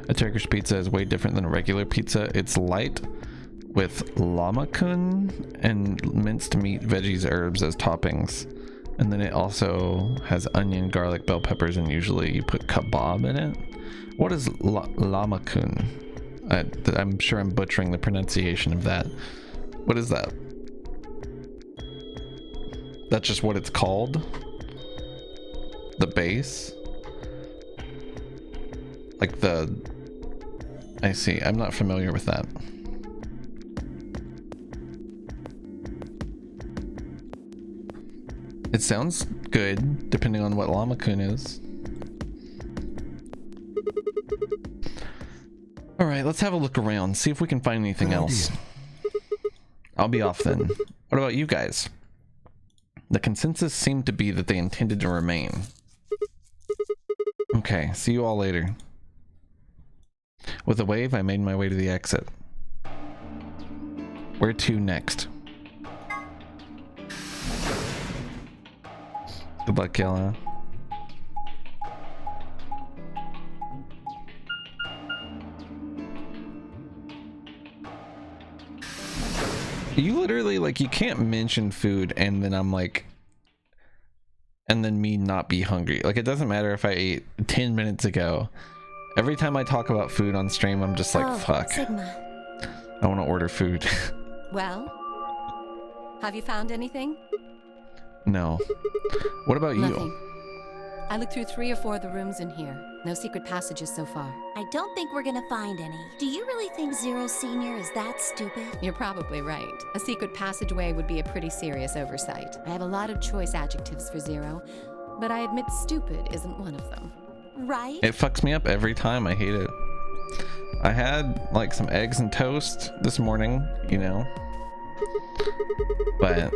A Turkish pizza is way different than a regular pizza. It's light with lahmacun and minced meat, veggies, herbs as toppings. And then it also has onion, garlic, bell peppers, and usually you put kebab in it. What is lahmacun? I'm sure I'm butchering the pronunciation of that. What is that? That's just what it's called? The base? Like the... I see. I'm not familiar with that. It sounds good, depending on what lahmacun is. Alright, let's have a look around, see if we can find anything else. I'll be off then. What about you guys? The consensus seemed to be that they intended to remain. Okay, see you all later. With a wave, I made my way to the exit. Where to next? Good luck, Yella. You literally, like, you can't mention food and then I'm like... And then me not be hungry. Like, it doesn't matter if I ate 10 minutes ago. Every time I talk about food on stream, I'm just like, fuck. Sigma. I want to order food. Well, have you found anything? No. What about you? Nothing. I looked through 3 or 4 of the rooms in here. No secret passages so far. I don't think we're gonna find any. Do you really think Zero Senior is that stupid? You're probably right. A secret passageway would be a pretty serious oversight. I have a lot of choice adjectives for Zero, but I admit stupid isn't one of them. Right? It fucks me up every time. I hate it. I had like some eggs and toast this morning, you know. But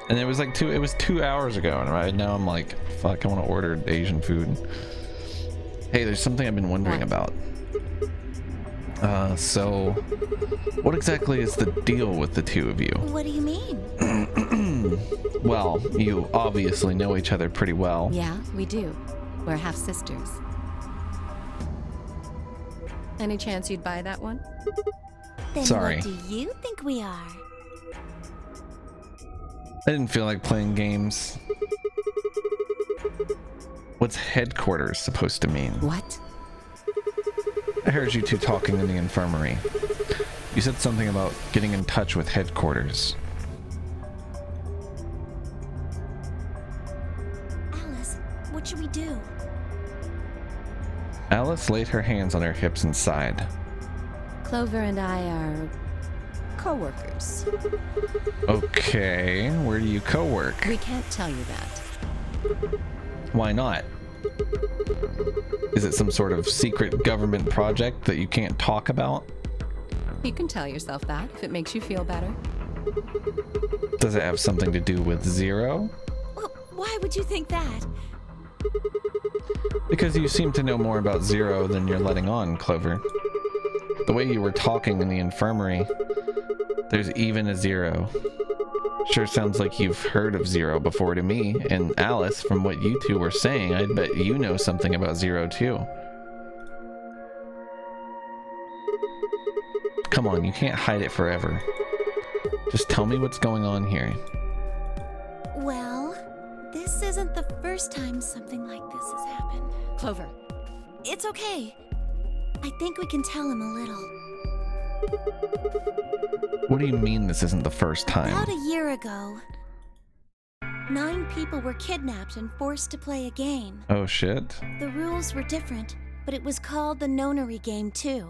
and it was like 2 hours ago, and right now I'm like, fuck, I want to order Asian food. Hey, there's something I've been wondering about. So what exactly is the deal with the two of you? What do you mean? Well, you obviously know each other pretty well. Yeah, we do. We're half sisters. Any chance you'd buy that one? Then Sorry. what do you think we are? I didn't feel like playing games. What's headquarters supposed to mean? What? I heard you two talking in the infirmary. You said something about getting in touch with headquarters. Alice, what should we do? Alice laid her hands on her hips and sighed. Clover and I are co-workers. Okay, where do you co-work? We can't tell you that. Why not? Is it some sort of secret government project that you can't talk about? You can tell yourself that if it makes you feel better. Does it have something to do with Zero? Well, why would you think that? Because you seem to know more about Zero than you're letting on, Clover. The way you were talking in the infirmary, there's even a Zero. Sure sounds like you've heard of Zero before to me, and Alice, from what you two were saying, I'd bet you know something about Zero too. Come on, you can't hide it forever. Just tell me what's going on here. Well, this isn't the first time something like this has happened. Clover. It's okay. I think we can tell him a little. What do you mean this isn't the first time? About a year ago, 9 people were kidnapped and forced to play a game. Oh shit. The rules were different, but it was called the Nonary game too.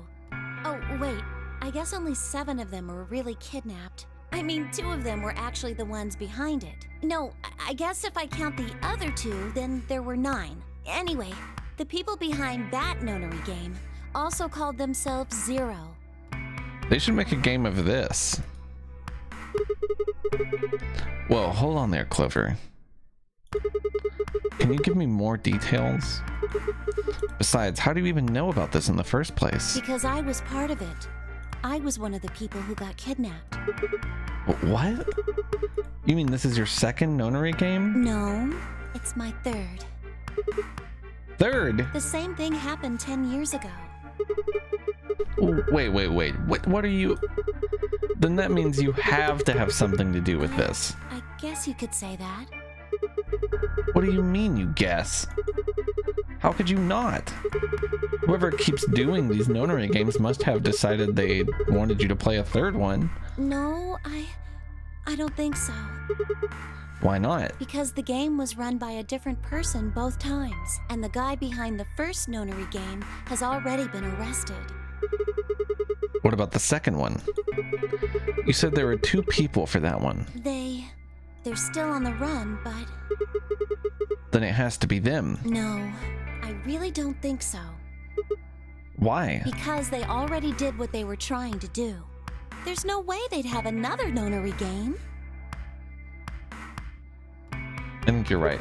Oh, wait. I guess only 7 of them were really kidnapped. I mean, 2 of them were actually the ones behind it. No, I guess if I count the other 2, then there were 9. Anyway, the people behind that Nonary game also called themselves Zero. They should make a game of this. Well, hold on there, Clover. Can you give me more details? Besides, how do you even know about this in the first place? Because I was part of it. I was one of the people who got kidnapped. What? You mean this is your second Nonary game? No, it's my 3rd. 3rd? The same thing happened 10 years ago. Wait. What are you... Then that means you have to have something to do with this. I guess you could say that. What do you mean, you guess? How could you not? Whoever keeps doing these Nonary games must have decided they wanted you to play a 3rd one. No, I don't think so. Why not? Because the game was run by a different person both times, and the guy behind the first Nonary game has already been arrested. What about the second one? You said there were 2 people for that one. They're still on the run, but... Then it has to be them. No, I really don't think so. Why? Because they already did what they were trying to do. There's no way they'd have another Nonary game. I think you're right.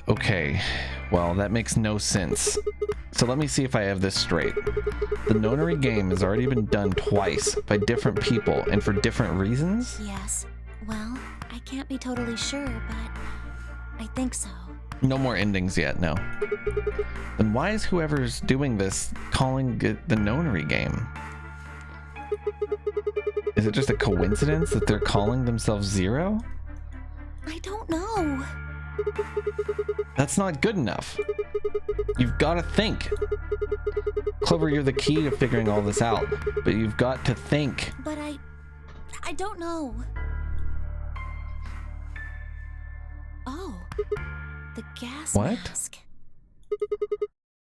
Okay, well, that makes no sense. So let me see if I have this straight. The Nonary game has already been done twice by different people and for different reasons? Yes. Well, I can't be totally sure, but I think so. No more endings yet, no. Then why is whoever's doing this calling it the Nonary game? Is it just a coincidence that they're calling themselves Zero? I don't know. That's not good enough. You've got to think. Clover, you're the key to figuring all this out, but you've got to think. But I don't know. Oh, the gas mask.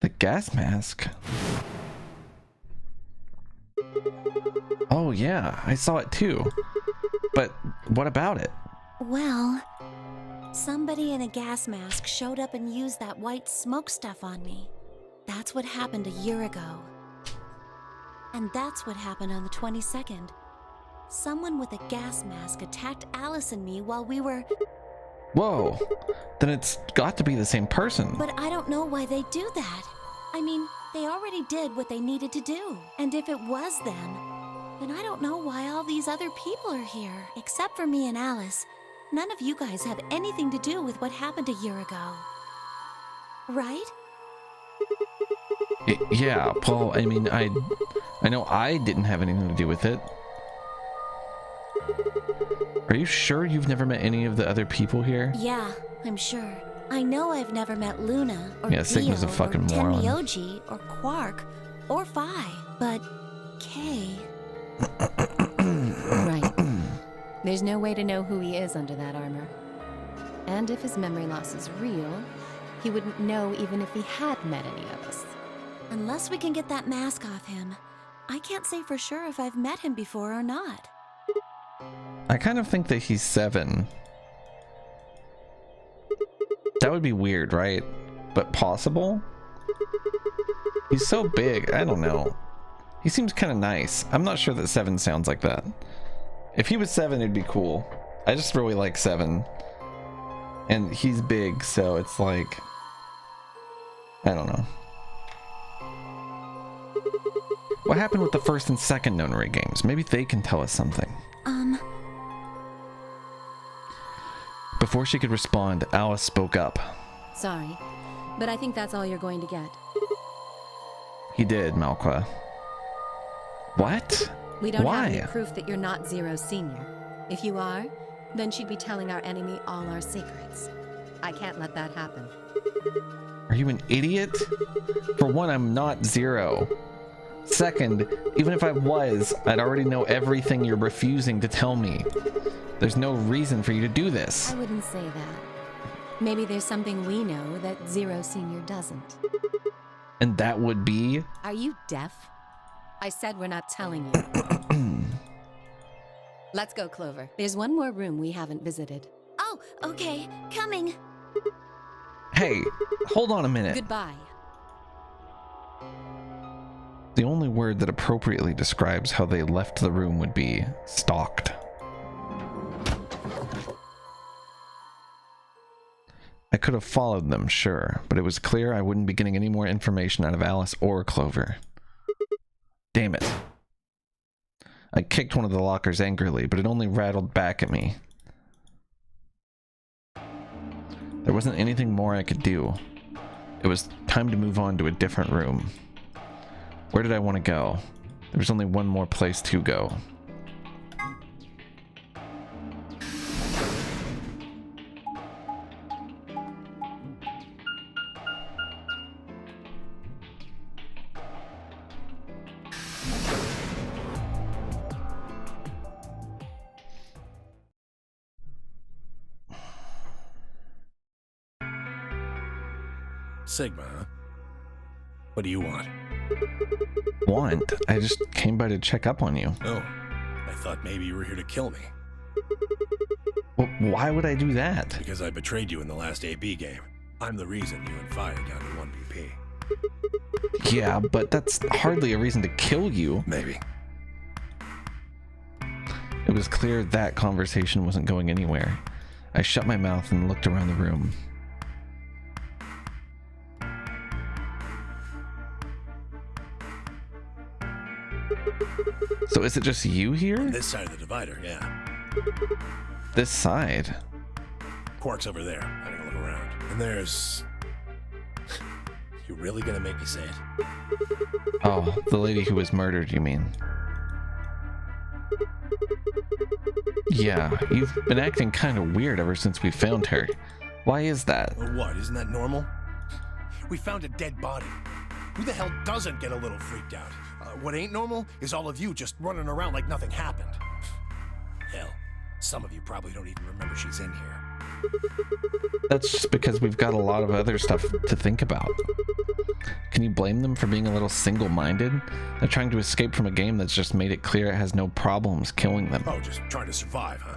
The gas mask? Oh yeah, I saw it too. But what about it? Well, somebody in a gas mask showed up and used that white smoke stuff on me. That's what happened a year ago. And that's what happened on the 22nd, Someone with a gas mask attacked Alice and me while we were... Whoa. Then it's got to be the same person. But I don't know why they do that. I mean, they already did what they needed to do. And if it was them, then I don't know why all these other people are here. Except for me and Alice. None of you guys have anything to do with what happened a year ago. Right? Yeah, Paul, I mean, I know I didn't have anything to do with it. Are you sure you've never met any of the other people here? Yeah, I'm sure. I know I've never met Luna, or Yeah, Sigma's a Dio, fucking or moron. Tenryoji, or Quark, or Phi, but Kay... Right. There's no way to know who he is under that armor. And if his memory loss is real, he wouldn't know even if he had met any of us. Unless we can get that mask off him, I can't say for sure if I've met him before or not. I kind of think that he's 7. That would be weird, right? But possible? He's so big, I don't know. He seems kind of nice. I'm not sure that 7 sounds like that. If he was 7, it'd be cool. I just really like 7. And he's big, so it's like... I don't know. What happened with the first and second Nonary games? Maybe they can tell us something. Before she could respond, Alice spoke up. Sorry, but I think that's all you're going to get. He did, Malqua. What? We don't Why? have any proof that you're not Zero Senior. If you are, then she'd be telling our enemy all our secrets. I can't let that happen. Are you an idiot? For one, I'm not Zero. Second, even if I was, I'd already know everything you're refusing to tell me. There's no reason for you to do this. I wouldn't say that. Maybe there's something we know that Zero Senior doesn't. And that would be? Are you deaf? I said we're not telling you. Let's go, Clover. There's one more room we haven't visited. Oh, okay. Coming. Hey, hold on a minute. Goodbye. The only word that appropriately describes how they left the room would be stalked. I could have followed them, sure, but it was clear I wouldn't be getting any more information out of Alice or Clover. Damn it. I kicked one of the lockers angrily, but it only rattled back at me. There wasn't anything more I could do. It was time to move on to a different room. Where did I want to go? There was only one more place to go. Sigma, huh? What do you want? Want? I just came by to check up on you. Oh, I thought maybe you were here to kill me. Well, why would I do that? Because I betrayed you in the last AB game. I'm the reason you and Phi are down to 1BP. Yeah, but that's hardly a reason to kill you. Maybe. It was clear that conversation wasn't going anywhere. I shut my mouth and looked around the room. So is it just you here? On this side of the divider, yeah. This side? Quark's over there, having a look around. And there's... You really gonna make me say it? Oh, the lady who was murdered, you mean? Yeah, you've been acting kind of weird ever since we found her. Why is that? Well, what, isn't that normal? We found a dead body. Who the hell doesn't get a little freaked out? What ain't normal is all of you just running around like nothing happened. Hell, some of you probably don't even remember she's in here. That's just because we've got a lot of other stuff to think about. Can you blame them for being a little single-minded? They're trying to escape from a game that's just made it clear it has no problems killing them. Oh, just trying to survive, huh?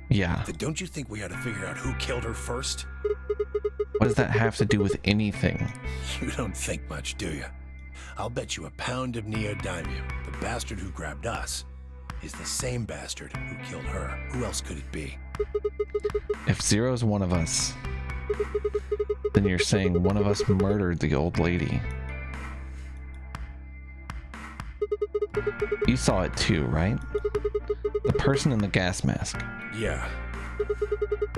Yeah. Then don't you think we ought to figure out who killed her first? What does that have to do with anything? You don't think much, do you? I'll bet you a pound of neodymium, the bastard who grabbed us, is the same bastard who killed her. Who else could it be? If Zero's one of us, then you're saying one of us murdered the old lady. You saw it too, right? The person in the gas mask. Yeah.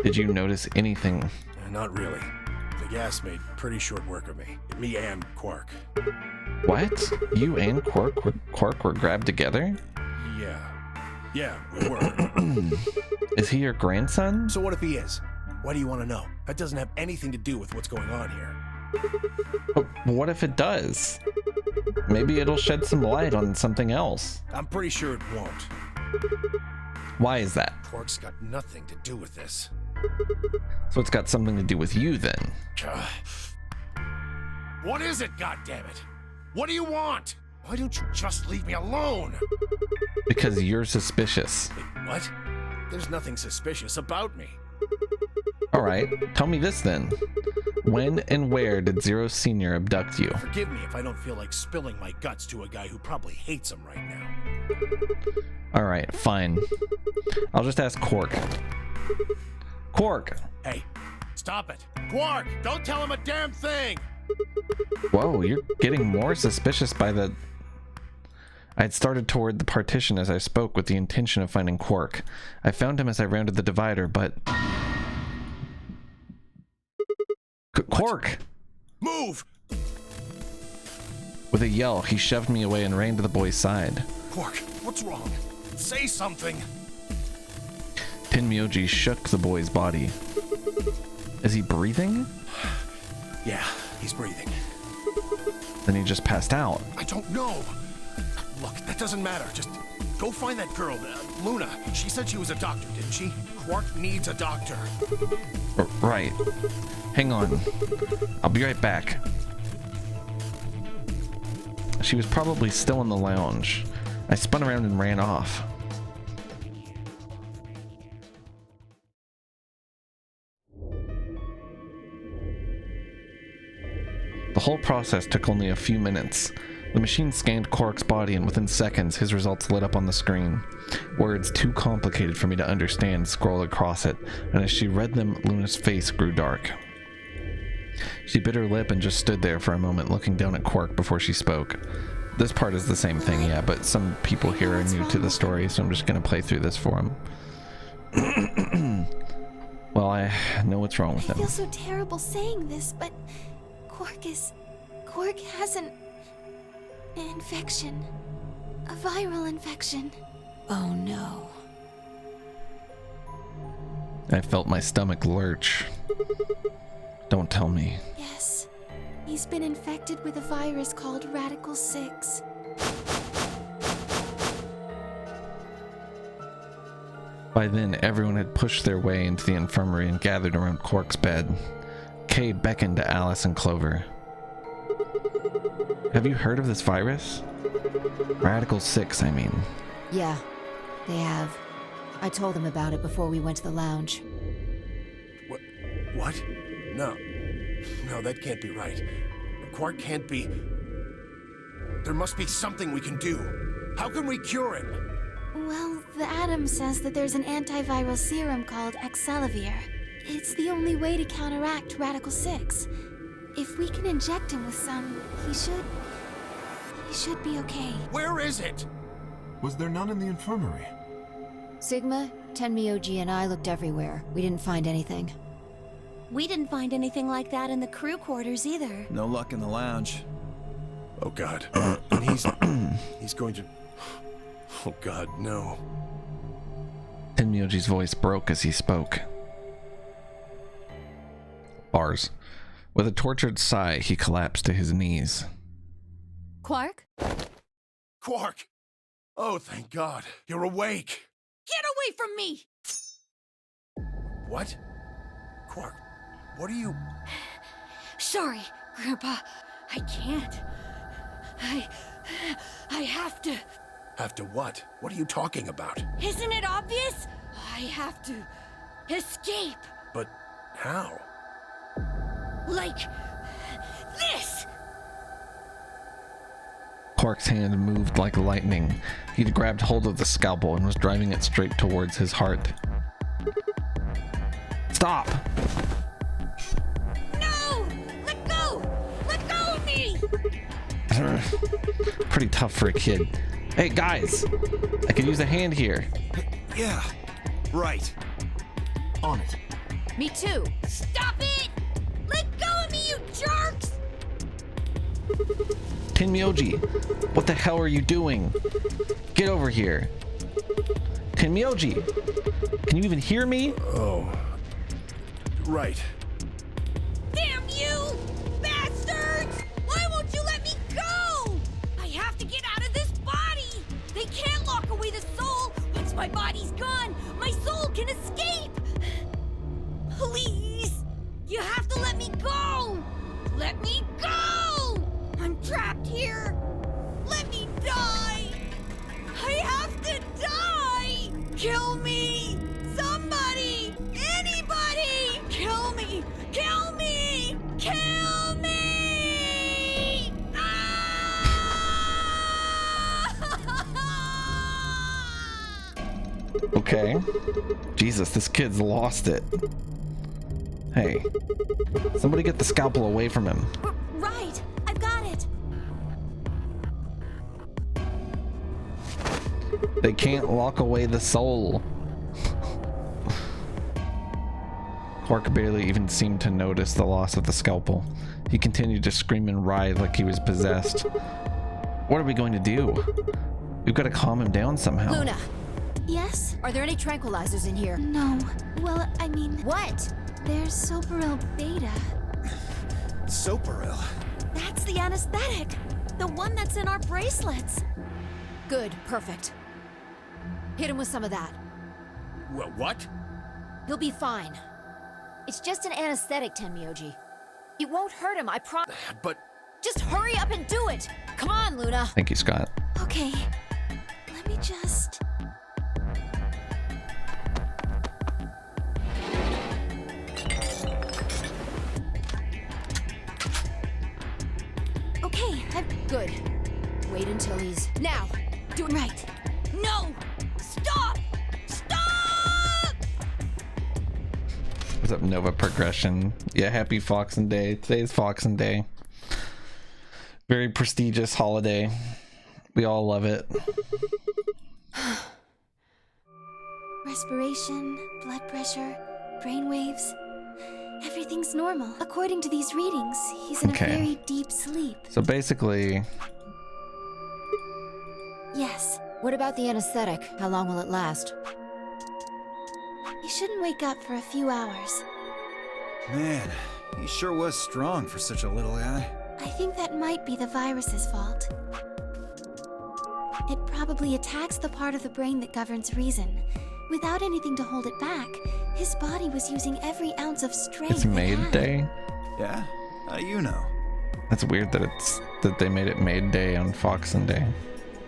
Did you notice anything? Not really. The gas made pretty short work of me. Me and Quark. What? You and Quark were grabbed together? Yeah. Yeah, we were. Is he your grandson? So what if he is? Why do you want to know? That doesn't have anything to do with what's going on here. But what if it does? Maybe it'll shed some light on something else. I'm pretty sure it won't. Why is that? Quark's got nothing to do with this. So it's got something to do with you then. What is it, goddammit? What do you want? Why don't you just leave me alone? Because you're suspicious. Wait, what? There's nothing suspicious about me. Alright, tell me this then. When and where did Zero Senior abduct you? Forgive me if I don't feel like spilling my guts to a guy who probably hates him right now. Alright, fine. I'll just ask Quark. Quark! Hey, stop it. Quark, don't tell him a damn thing! Whoa, you're getting more suspicious by the... I had started toward the partition as I spoke with the intention of finding Quark. I found him as I rounded the divider, but... Quark! Move! With a yell, he shoved me away and ran to the boy's side. Quark, what's wrong? Say something! Tenmyoji shook the boy's body. Is he breathing? Yeah, he's breathing. Then he just passed out. I don't know. Look, that doesn't matter. Just go find that girl, Luna. She said she was a doctor, didn't she? Quark needs a doctor. Right. Hang on. I'll be right back. She was probably still in the lounge. I spun around and ran off. The whole process took only a few minutes. The machine scanned Quark's body, and within seconds, his results lit up on the screen. Words too complicated for me to understand scrolled across it, and as she read them, Luna's face grew dark. She bit her lip and just stood there for a moment, looking down at Quark before she spoke. This part is the same thing, yeah, but some people here are new to the story, so I'm just gonna play through this for them. Well, I know what's wrong with him. I feel so terrible saying this, but Quark has an infection. A viral infection. Oh no. I felt my stomach lurch. Don't tell me. Yes. He's been infected with a virus called Radical 6. By then, everyone had pushed their way into the infirmary and gathered around Quark's bed. Kay beckoned to Alice and Clover. Have you heard of this virus? Radical 6, I mean. Yeah, they have. I told them about it before we went to the lounge. What? No, that can't be right. Quark can't be... There must be something we can do. How can we cure him? Well, the Atom says that there's an antiviral serum called Excelavir. It's the only way to counteract Radical 6. If we can inject him with some, he should be okay. Where is it? Was there none in the infirmary? Sigma, Tenmyoji, and I looked everywhere. We didn't find anything. We didn't find anything like that in the crew quarters either. No luck in the lounge. Oh God. And he's going to... Oh God, no. Tenmyoji's voice broke as he spoke. Bars. With a tortured sigh, he collapsed to his knees. Quark? Quark! Oh, thank God. You're awake. Get away from me! What? Quark, what are you... Sorry, Grandpa. I can't. I have to. Have to what? What are you talking about? Isn't it obvious? I have to escape. But how? Like this. Quark's hand moved like lightning. He'd grabbed hold of the scalpel and was driving it straight towards his heart. Stop! No! Let go! Let go of me! Pretty tough for a kid. Hey guys! I could use a hand here. Yeah, right. On it. Me too. Stop it! Let go of me, you jerks! Tenmyoji, what the hell are you doing? Get over here. Tenmyoji, can you even hear me? Oh. Right. Damn you! Bastards! Why won't you let me go? I have to get out of this body! They can't lock away the soul! Once my body's gone, my soul can escape! Please! You have to let me go! Let me go! I'm trapped here! Let me die! I have to die! Kill me! Somebody! Anybody! Kill me! Kill me! Kill me! Okay. Jesus, this kid's lost it. Hey, somebody get the scalpel away from him. Right, I've got it. They can't lock away the soul. Quark barely even seemed to notice the loss of the scalpel. He continued to scream and writhe like he was possessed. What are we going to do? We've got to calm him down somehow. Luna, Yes? are there any tranquilizers in here? No. Well, I mean, What? there's Soparil Beta. Soparil. That's the anesthetic. The one that's in our bracelets. Good, perfect. Hit him with some of that. What? He'll be fine. It's just an anesthetic, Tenmyoji. It won't hurt him, I promise. But Just hurry up and do it! Come on, Luna! Thank you, Scott. Okay. Let me just... Okay, Good. Wait until he's... Now! Do it right. No! Stop! Stop! What's up, Nova Progression? Yeah, happy Foxing Day. Today's Foxing Day. Very prestigious holiday. We all love it. Respiration, blood pressure, brain waves. Everything's normal. According to these readings, he's in Okay. a very deep sleep. So basically, Yes. What about the anesthetic? How long will it last? He shouldn't wake up for a few hours. Man, he sure was strong for such a little guy. I think that might be the virus's fault. It probably attacks the part of the brain that governs reason. Without anything to hold it back, his body was using every ounce of strength it's Maid Day. Yeah? How do you know? That's weird that they made it Maid Day on Foxing Day.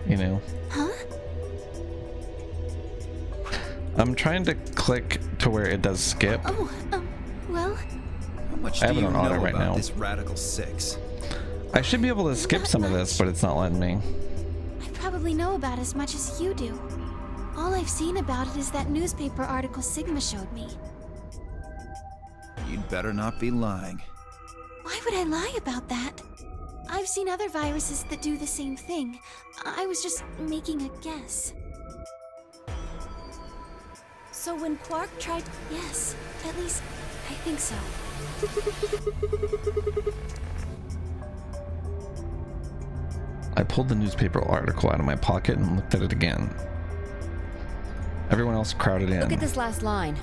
You know? Huh? I'm trying to click to where it does skip. Oh, well... How much I do have it you on know auto right about now. this Radical 6? I should be able to skip some of this, but it's not letting me. I probably know about as much as you do. All I've seen about it is that newspaper article Sigma showed me. You'd better not be lying. Why would I lie about that? I've seen other viruses that do the same thing. I was just making a guess. So when Quark tried... Yes, at least I think so. I pulled the newspaper article out of my pocket and looked at it again. Everyone else crowded in. Look at this last line.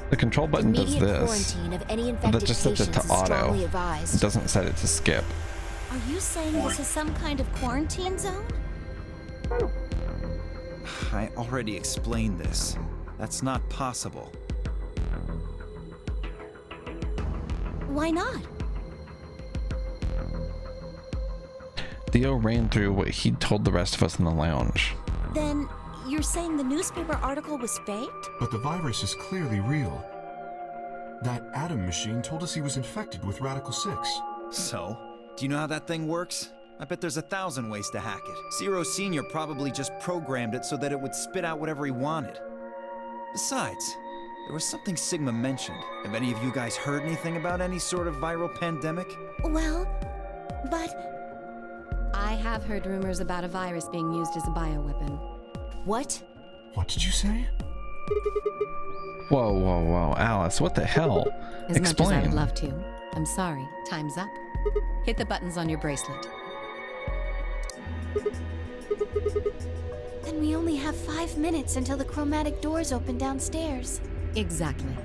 The control button does Immediate this. quarantine of any But infected that just sets it patients to is auto. strongly advised. It doesn't set it to skip. Are you saying this is some kind of quarantine zone? I already explained this. That's not possible. Why not? Theo ran through what he'd told the rest of us in the lounge. Then you're saying the newspaper article was faked? But the virus is clearly real. That Adam machine told us he was infected with Radical 6. So, do you know how that thing works? I bet there's 1,000 ways to hack it. Zero Senior probably just programmed it so that it would spit out whatever he wanted. Besides, there was something Sigma mentioned. Have any of you guys heard anything about any sort of viral pandemic? Well, but... I have heard rumors about a virus being used as a bioweapon. What? What did you say? Whoa, whoa, whoa, Alice, what the hell? As much as I Explain. would love to. I'm sorry, time's up. Hit the buttons on your bracelet. Then we only have 5 minutes until the chromatic doors open downstairs. Exactly.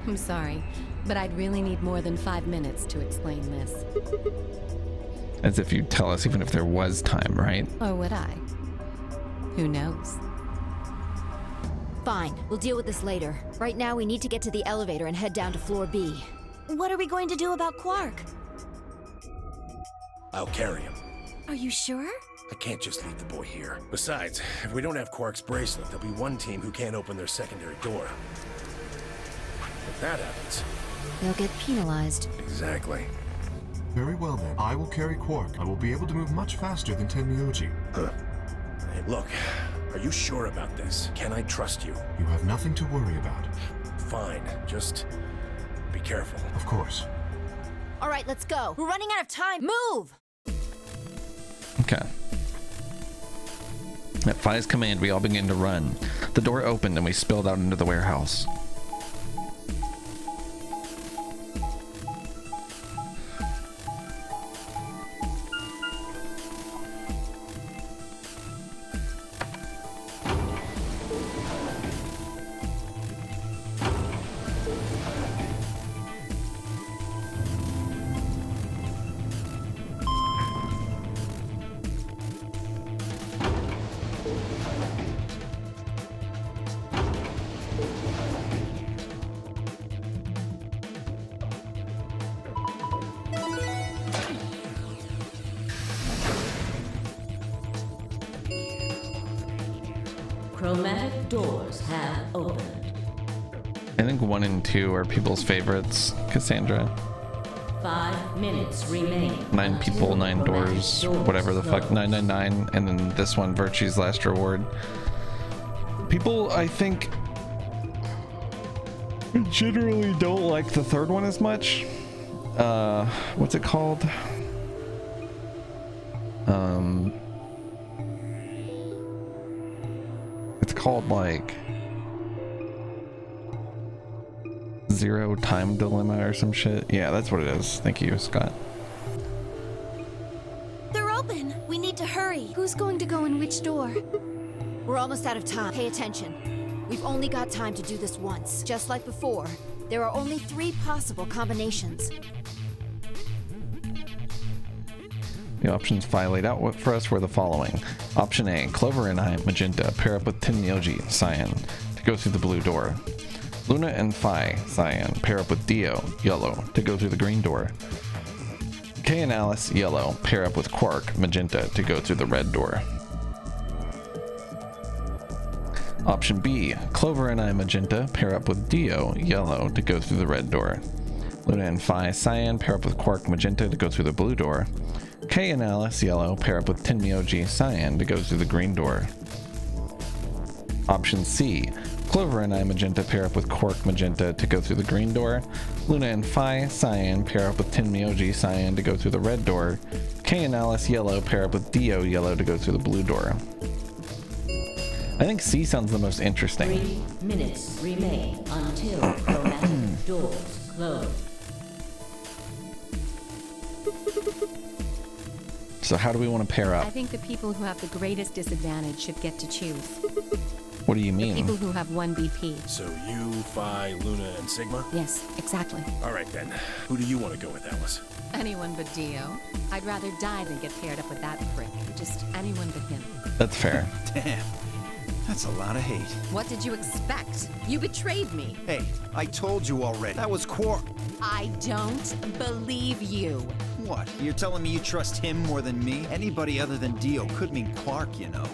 I'm sorry, but I'd really need more than 5 minutes to explain this. As if you'd tell us even if there was time, right? Or would I? Who knows? Fine, we'll deal with this later. Right now, we need to get to the elevator and head down to floor B. What are we going to do about Quark? I'll carry him. Are you sure? I can't just leave the boy here. Besides, if we don't have Quark's bracelet, there'll be one team who can't open their secondary door. If that happens... They'll get penalized. Exactly. Very well then. I will carry Quark. I will be able to move much faster than Tenmyoji. Huh. Hey, look, are you sure about this? Can I trust you? You have nothing to worry about. Fine, just be careful. Of course. All right, let's go. We're running out of time. Move! Okay. At Phi's command, we all began to run. The door opened and we spilled out into the warehouse. Chromatic doors have opened. I think 1 and 2 are people's favorites. Cassandra. 5 minutes remain. 9 people, 9 doors, whatever the fuck. 999, and then this one, Virtue's Last Reward. People, I think, generally don't like the third one as much. What's it called? It's called like Zero Time Dilemma or some shit. Yeah, that's what it is. Thank you, Scott. They're open. We need to hurry. Who's going to go in which door? We're almost out of time. Pay attention. We've only got time to do this once. Just like before, there are only 3 possible combinations. The options Phi laid out for us were the following. Option A, Clover and I, Magenta, pair up with Tenmyoji, Cyan, to go through the blue door. Luna and Phi, Cyan, pair up with Dio, Yellow, to go through the green door. Kay and Alice, Yellow, pair up with Quark, Magenta, to go through the red door. Option B, Clover and I, Magenta, pair up with Dio, Yellow, to go through the red door. Luna and Phi, Cyan, pair up with Quark, Magenta, to go through the blue door. Kay and Alice, Yellow, pair up with Tenmyoji, Cyan, to go through the green door. Option C, Clover and I, Magenta, pair up with Quark, Magenta, to go through the green door. Luna and Phi, Cyan, pair up with Tenmyoji, Cyan, to go through the red door. Kay and Alice, Yellow, pair up with Dio, Yellow, to go through the blue door. I think C sounds the most interesting. 3 minutes remain until chromatic doors close. So how do we want to pair I up? think the people who have the greatest disadvantage should get to choose. What do you The mean? people who have 1 BP. So you, Phi, Luna, and Sigma? Yes, exactly. All right then. Who do you want to go with, Alice? Anyone but Dio. I'd rather die than get paired up with that prick. Just anyone but him. That's fair. Damn. That's a lot of hate. What did you expect? You betrayed me. Hey, I told you already. That was Quark. I don't believe you. What? You're telling me you trust him more than me? Anybody other than Dio could mean Quark, you know.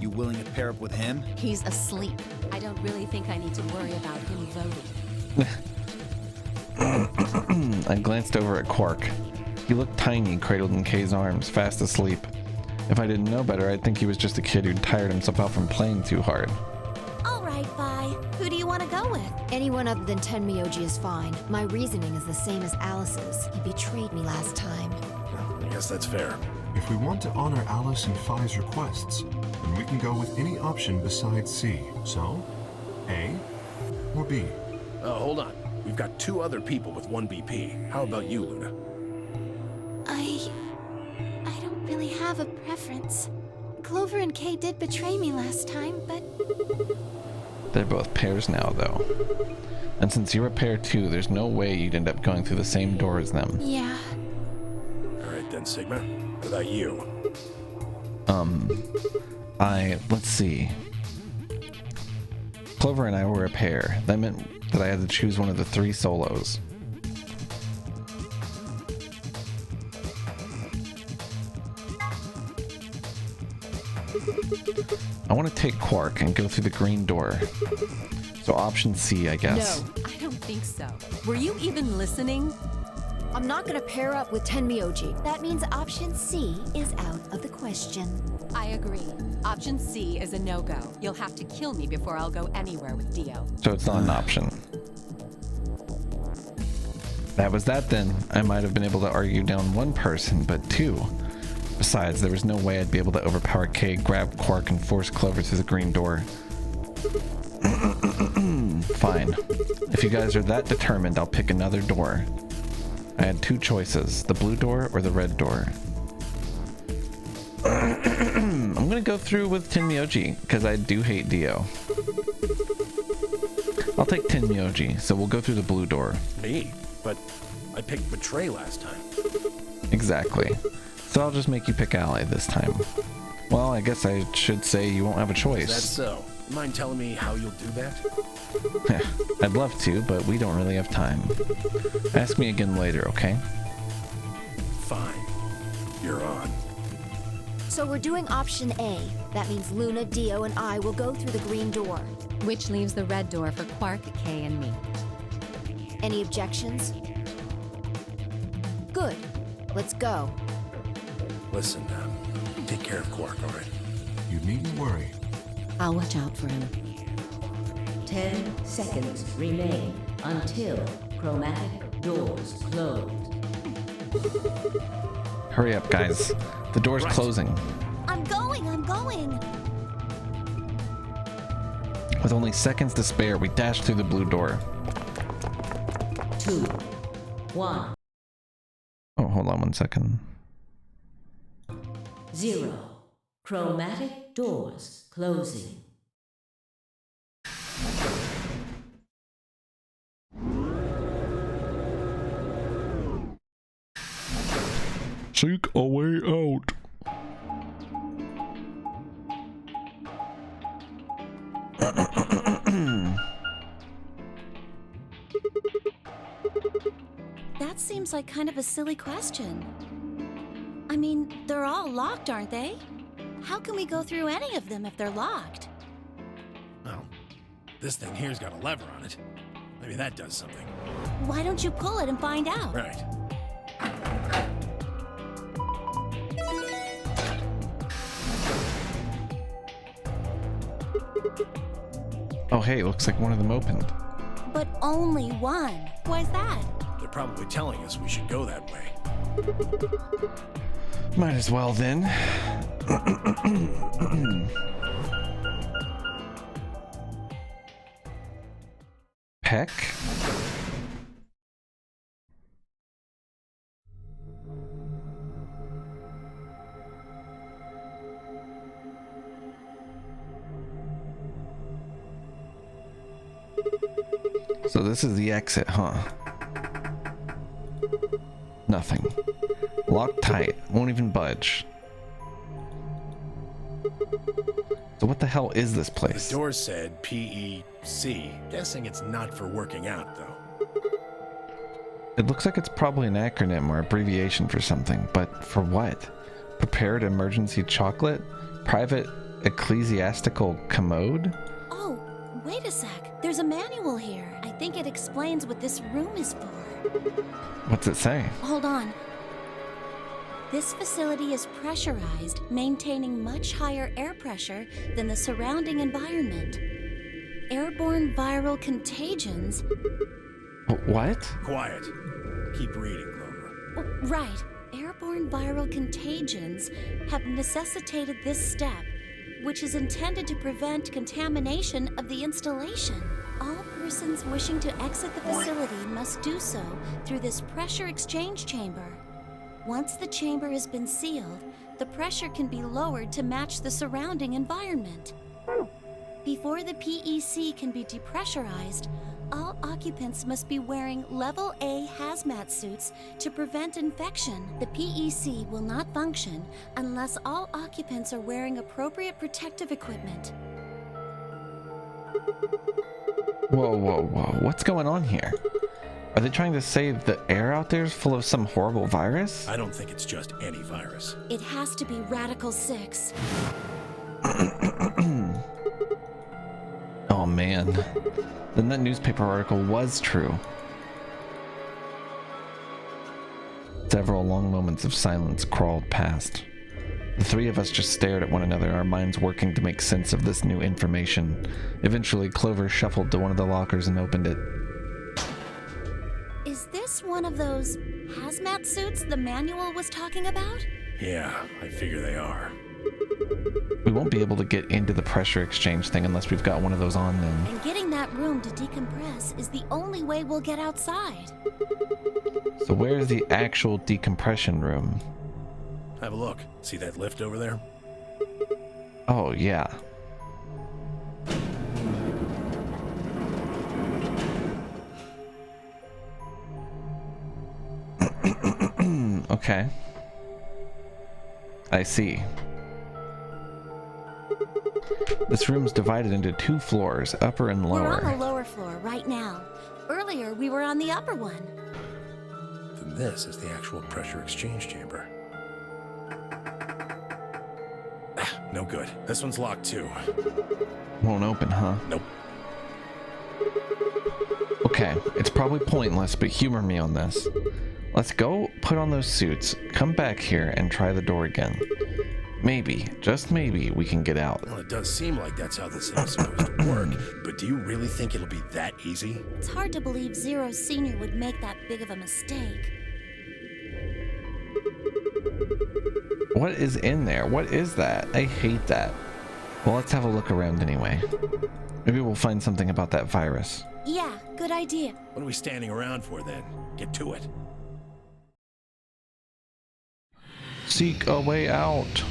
You willing to pair up with him? He's asleep. I don't really think I need to worry about him voting. I glanced over at Quark. He looked tiny, cradled in Kay's arms, fast asleep. If I didn't know better, I'd think he was just a kid who'd tired himself out from playing too hard. All right, Vi. Who do you want to go with? Anyone other than Tenmyoji is fine. My reasoning is the same as Alice's. He betrayed me last time. I guess that's fair. If we want to honor Alice and Phi's requests, then we can go with any option besides C. So, A or B? Hold on. We've got 2 other people with 1 BP. How about you, Luna? I don't really have a preference. Clover and Kay did betray me last time, but... They're both pairs now, though. And since you're a pair too, there's no way you'd end up going through the same door as them. Yeah. Alright then, Sigma. What about you? Let's see. Clover and I were a pair. That meant that I had to choose one of the 3 solos. I want to take Quark and go through the green door. So option C, I guess. No, I don't think so. Were you even listening? I'm not gonna pair up with Tenmyoji. That means option C is out of the question. I agree. Option C is a no-go. You'll have to kill me before I'll go anywhere with Dio. So it's not an option. That was that then. I might have been able to argue down 1 person, but 2. Besides, there was no way I'd be able to overpower Kay, grab Quark, and force Clover through the green door. Fine. If you guys are that determined, I'll pick another door. I had 2 choices, the blue door or the red door. I'm gonna go through with Tenmyoji, because I do hate Dio. I'll take Tenmyoji, so we'll go through the blue door. Me? But I picked Betray last time. Exactly. So I'll just make you pick Ally this time. Well, I guess I should say you won't have a choice. That's so. Mind telling me how you'll do that? I'd love to, but we don't really have time. Ask me again later, okay? Fine. You're on. So we're doing option A. That means Luna, Dio, and I will go through the green door. Which leaves the red door for Quark, Kay, and me. Any objections? Good. Let's go. Listen, take care of Quark, alright? You needn't worry. I'll watch out for him. 10 seconds remain until chromatic doors close. Hurry up, guys. The door's closing. I'm going. With only seconds to spare, we dash through the blue door. 2, 1, Oh, hold on 1 second. 0. Chromatic doors closing. Seek a way out. That seems like kind of a silly question. I mean, they're all locked, aren't they? How can we go through any of them if they're locked? Well, this thing here's got a lever on it. Maybe that does something. Why don't you pull it and find out? Right. Oh, hey, looks like one of them opened. But only one. Why's that? They're probably telling us we should go that way. Might as well then. Peck? So this is the exit, huh? Nothing. Locked tight. Won't even budge. So what the hell is this place? The door said PEC. Guessing it's not for working out, though. It looks like it's probably an acronym or abbreviation for something, but for what? Prepared emergency chocolate? Private ecclesiastical commode? Oh, wait a sec. There's a manual here. I think it explains what this room is for. What's it say? Hold on. This facility is pressurized, maintaining much higher air pressure than the surrounding environment. Airborne viral contagions. What? Quiet. Keep reading, Clover. Right. Airborne viral contagions have necessitated this step, which is intended to prevent contamination of the installation. All persons wishing to exit the facility must do so through this pressure exchange chamber. Once the chamber has been sealed, the pressure can be lowered to match the surrounding environment. Before the PEC can be depressurized, all occupants must be wearing Level A hazmat suits to prevent infection. The PEC will not function unless all occupants are wearing appropriate protective equipment. Whoa, whoa, whoa. What's going on here? Are they trying to say the air out there is full of some horrible virus? I don't think it's just any virus. It has to be Radical 6. Oh man. Then that newspaper article was true. Several long moments of silence crawled past. The three of us just stared at one another, our minds working to make sense of this new information. Eventually, Clover shuffled to one of the lockers and opened it. Is this one of those hazmat suits the manual was talking about? Yeah, I figure they are. We won't be able to get into the pressure exchange thing unless we've got one of those on then. And getting that room to decompress is the only way we'll get outside. So where's the actual decompression room? Have a look. See that lift over there? Oh, yeah. Okay. I see. This room's divided into 2 floors, upper and lower. We're on the lower floor right now. Earlier, we were on the upper one. Then this is the actual pressure exchange chamber. No good. This one's locked too. Won't open, huh? Nope. Okay, it's probably pointless, but humor me on this. Let's go put on those suits, come back here, and try the door again. Maybe, just maybe, we can get out. Well, it does seem like that's how this thing's supposed to work, but do you really think it'll be that easy? It's hard to believe Zero Senior would make that big of a mistake. What is in there? What is that? I hate that. Well, let's have a look around anyway. Maybe we'll find something about that virus. Yeah, good idea. What are we standing around for then? Get to it. Seek a way out.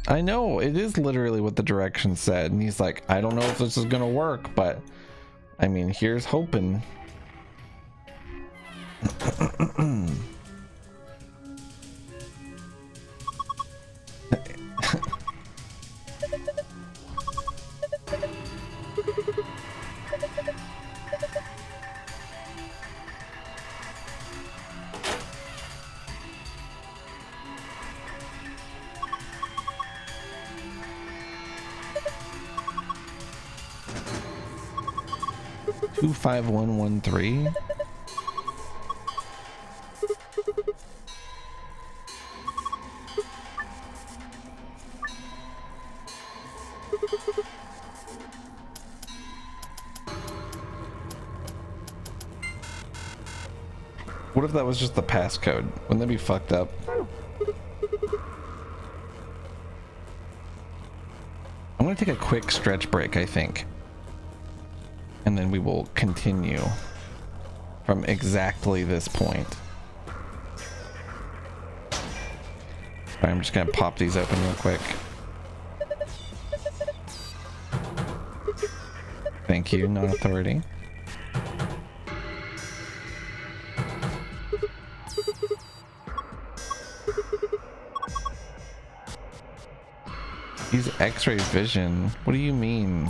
I know, it is literally what the directions said, and he's like, I don't know if this is gonna work, but I mean, here's hoping. Two 5113. What if that was just the passcode? Wouldn't that be fucked up? I'm gonna take a quick stretch break, I think. And then we will continue from exactly this point. Alright, I'm just gonna pop these open real quick. Thank you, non-authority. Use X-ray vision. What do you mean?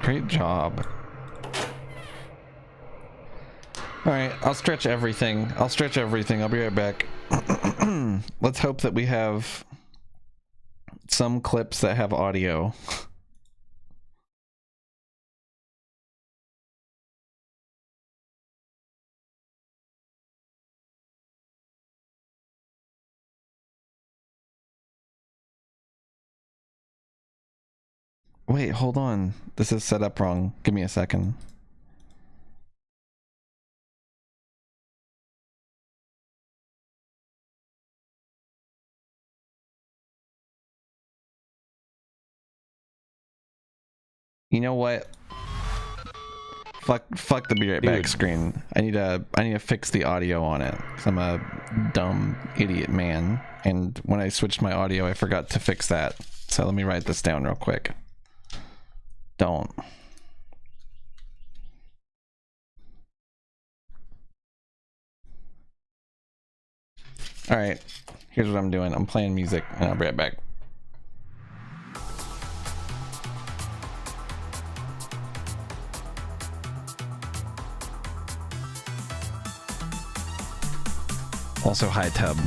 Great job. Alright, I'll stretch everything. I'll be right back. Let's hope that we have some clips that have audio. Wait, hold on. This is set up wrong. Give me a second. You know what? Fuck the be right back screen. I need to fix the audio on it, 'cause I'm a dumb idiot man, and when I switched my audio I forgot to fix that. So let me write this down real quick. Don't. Alright, here's what I'm doing. I'm playing music and I'll be right back. Also, hi Tub.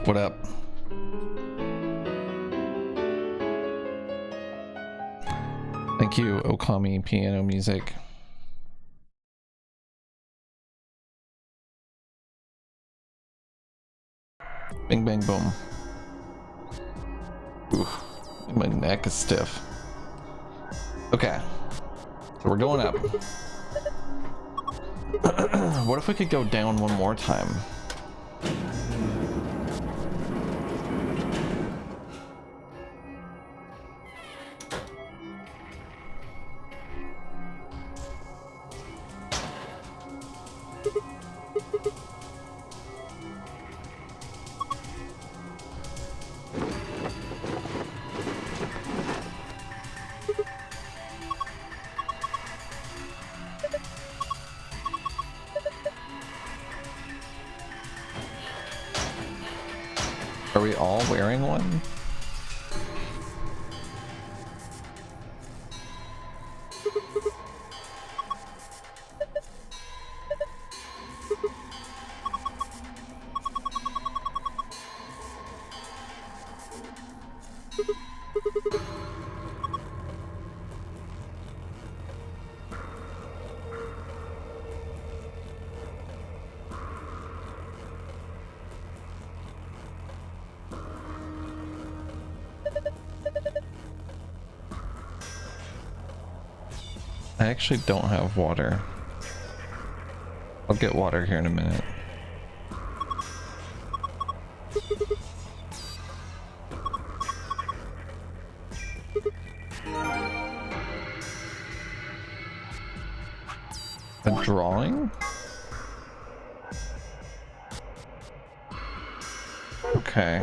What up? Thank you, Okami Piano Music. Bing bang boom. Ooh, my neck is stiff. Okay, so we're going up. What if we could go down one more time? Are we all wearing one? I actually don't have water. I'll get water here in a minute. A drawing? Okay.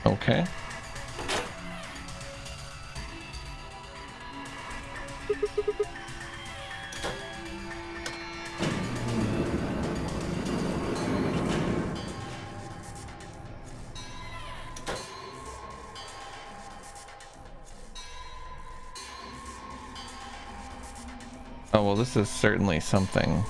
Okay. Oh, well, this is certainly something.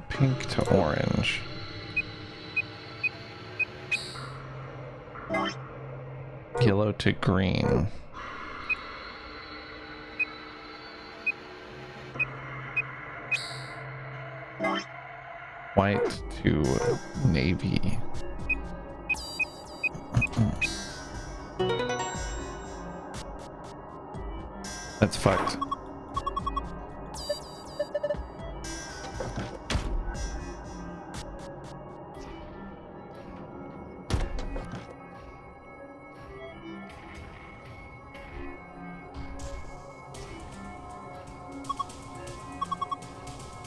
Pink to orange. Yellow to green. White to navy. That's fucked.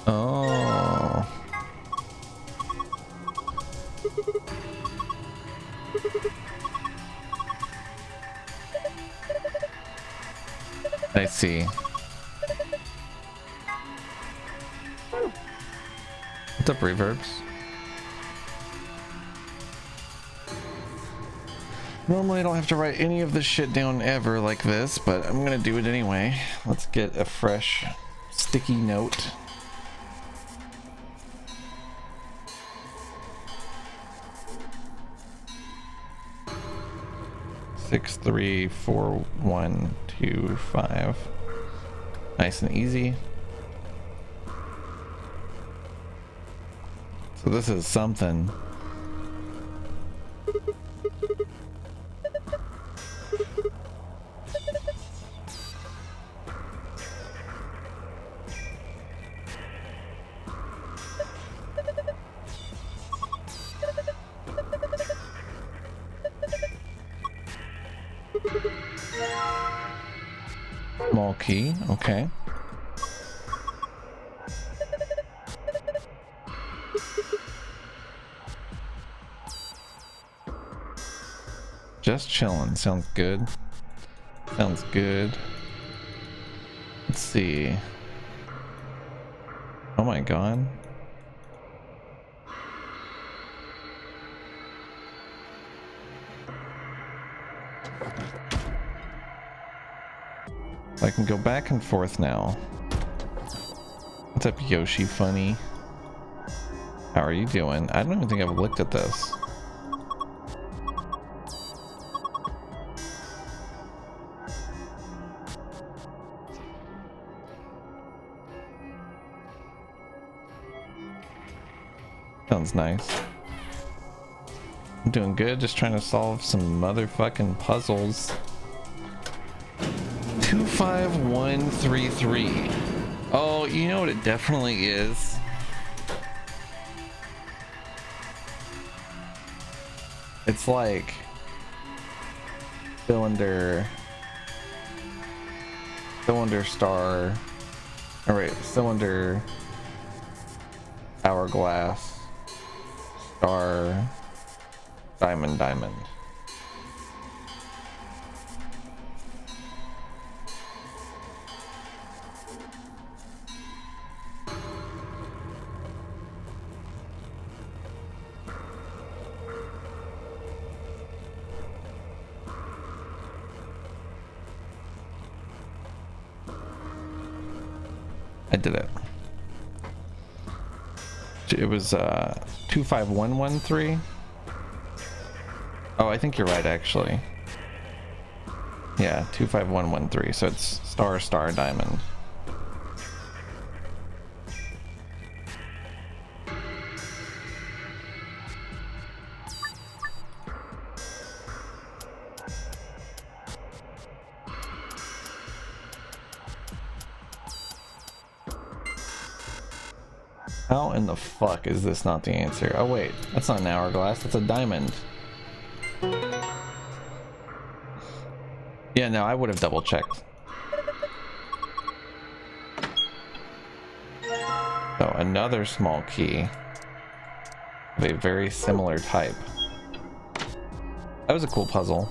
Oh. I see. What's up, Reverbs? Normally I don't have to write any of this shit down ever like this, but I'm gonna do it anyway. Let's get a fresh sticky note. Six, 3, 4, 1, 2, 5. Nice and easy. So this is something. Small key, okay. Just chilling, sounds good. Sounds good. Let's see. Oh my god. I can go back and forth now. What's up, Yoshi Funny? How are you doing? I don't even think I've looked at this. Sounds nice. I'm doing good, just trying to solve some motherfucking puzzles. 25133. Oh, you know what it definitely is? It's like cylinder star. All right, cylinder, hourglass, star, diamond. I did it. It was 25113. Oh, I think you're right actually. Yeah, 25113. So it's star diamond. How in the fuck is this not the answer? Oh wait, that's not an hourglass, that's a diamond. Yeah, no, I would have double checked. So another small key of a very similar type. That was a cool puzzle.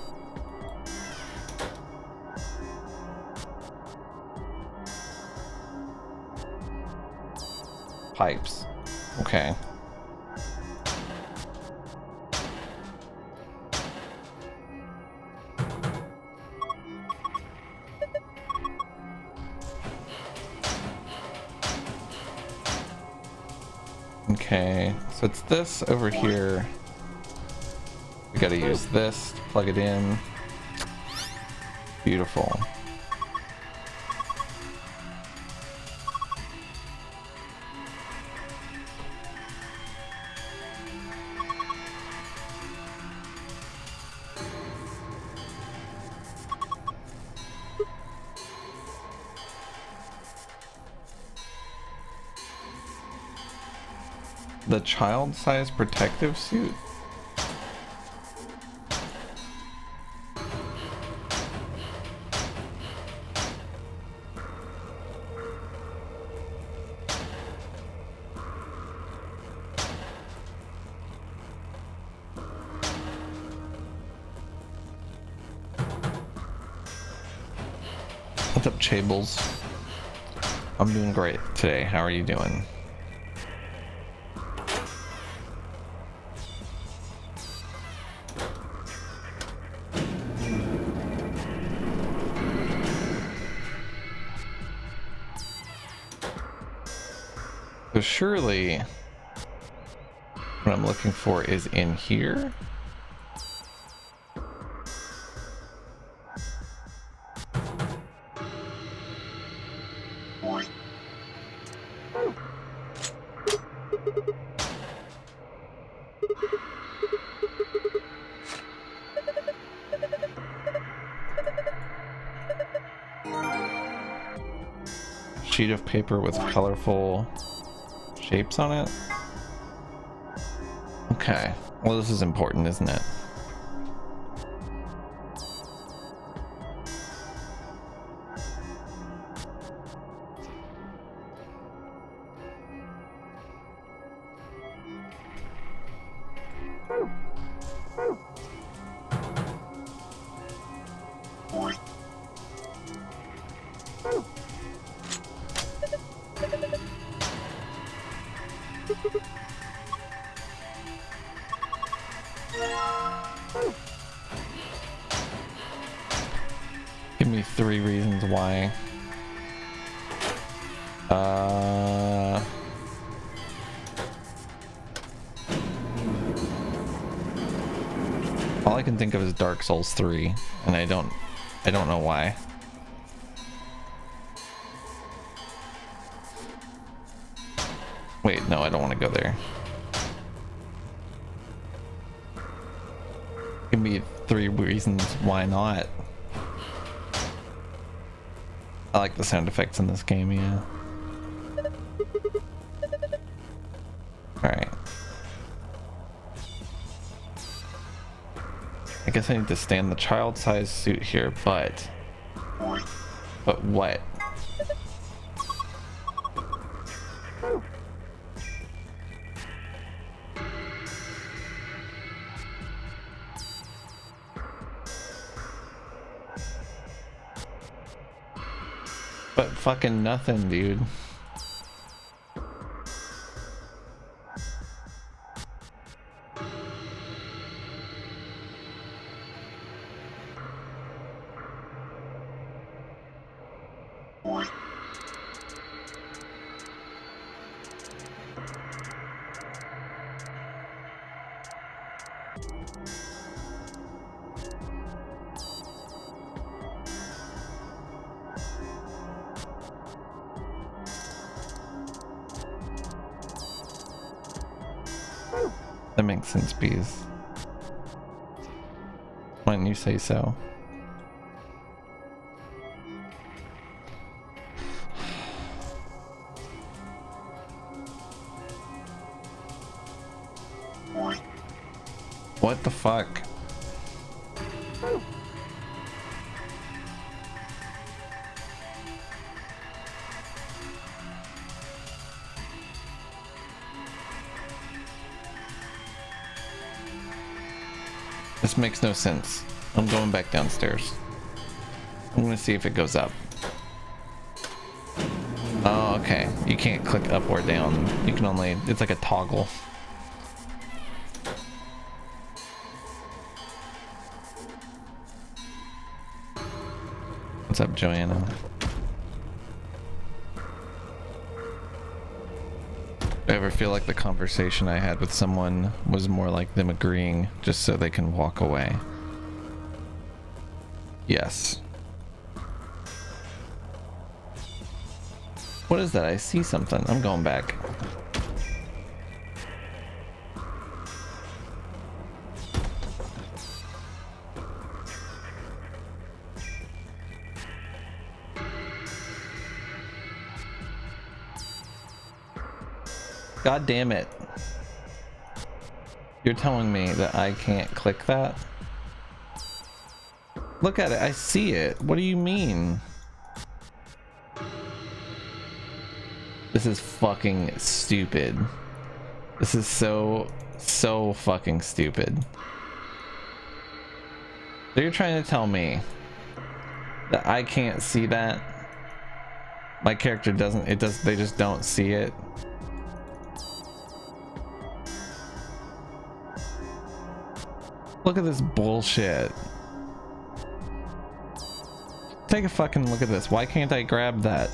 Pipes. Okay. Okay, so it's this over here. We gotta use this to plug it in. Beautiful. The child-sized protective suit? What's up, Chables? I'm doing great today. How are you doing? So surely what I'm looking for is in here. Sheet of paper with colorful shapes on it. Okay, well, this is important, isn't it? Give me 3 reasons why. All I can think of is Dark Souls 3, and I don't know why. Wait, no, I don't want to go there. Give me 3 reasons why not. I like the sound effects in this game, yeah. Alright. I guess I need to stand the child-sized suit here, but what? But fucking nothing, dude. That makes sense, Bees. Why didn't you say so? What the fuck? This makes no sense. I'm going back downstairs. I'm gonna see if it goes up. Oh, okay. You can't click up or down. You can only, it's like a toggle. What's up, Joanna? I ever feel like the conversation I had with someone was more like them agreeing just so they can walk away? Yes. What is that? I see something. I'm going back. God damn it. You're telling me that I can't click that? Look at it. I see it. What do you mean? This is fucking stupid. This is so fucking stupid. So you're trying to tell me that I can't see that? My character doesn't, they just don't see it. Look at this bullshit. Take a fucking look at this. Why can't I grab that?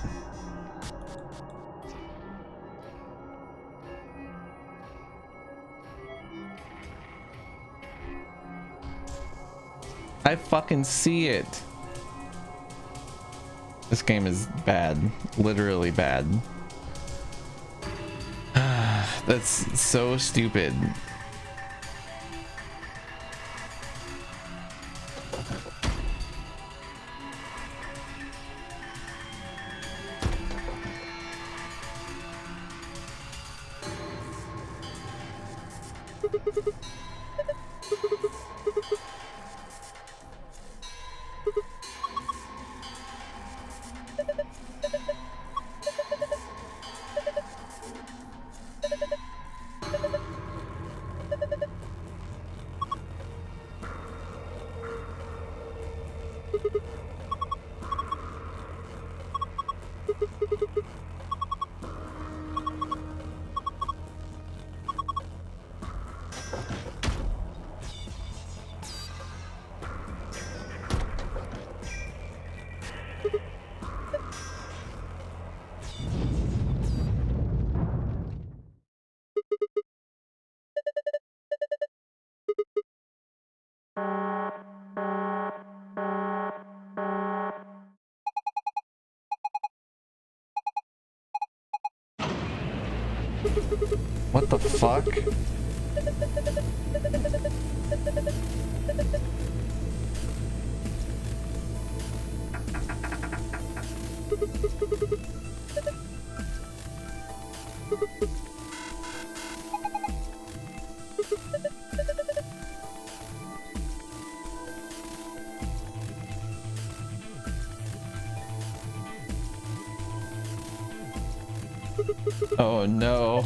I fucking see it. This game is bad. Literally bad. That's so stupid. What the fuck? Oh no.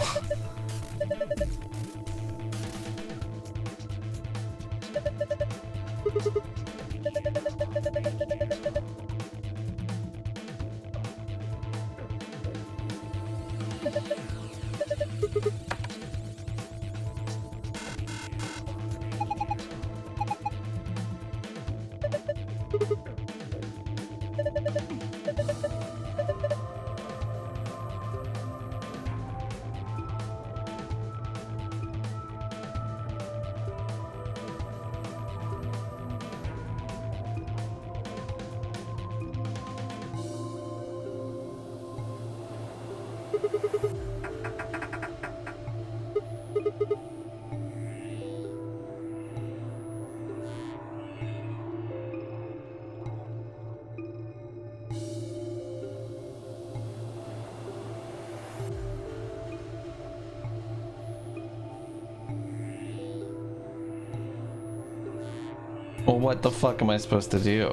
Well, what the fuck am I supposed to do?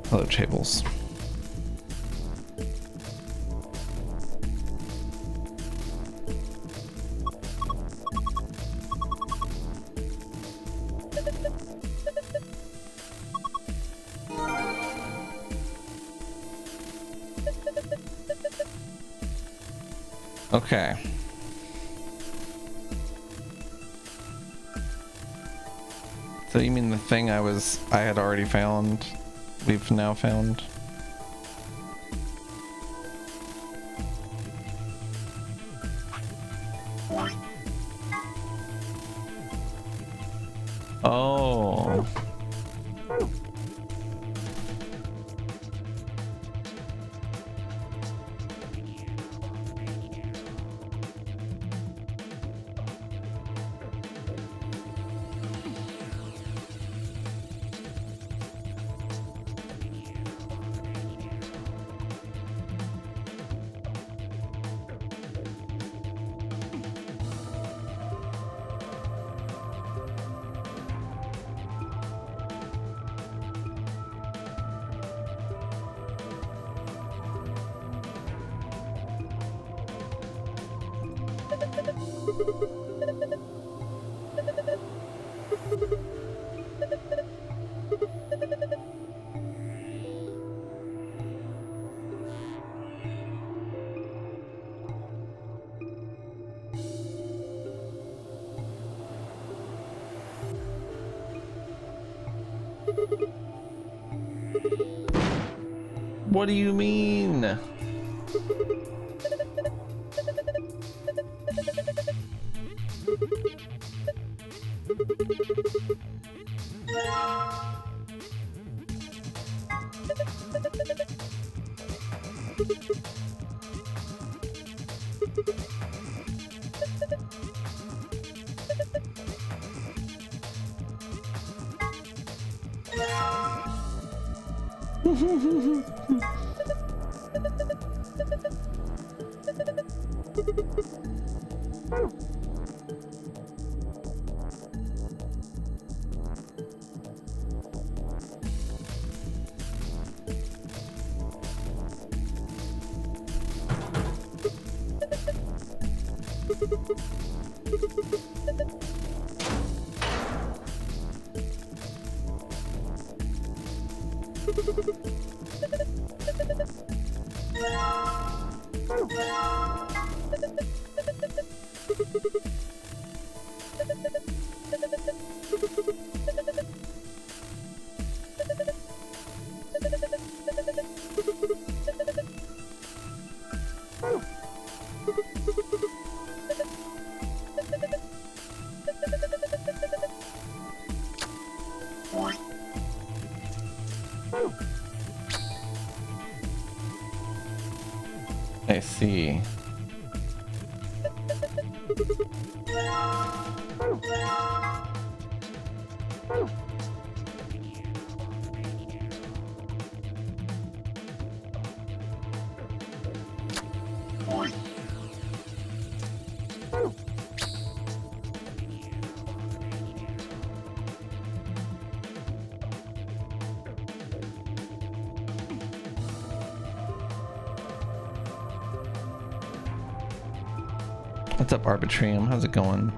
Hello, Chables. Okay. So you mean the thing I had already found, we've now found? Oh. What do you mean? I see. What's up, Arbitrium? How's it going?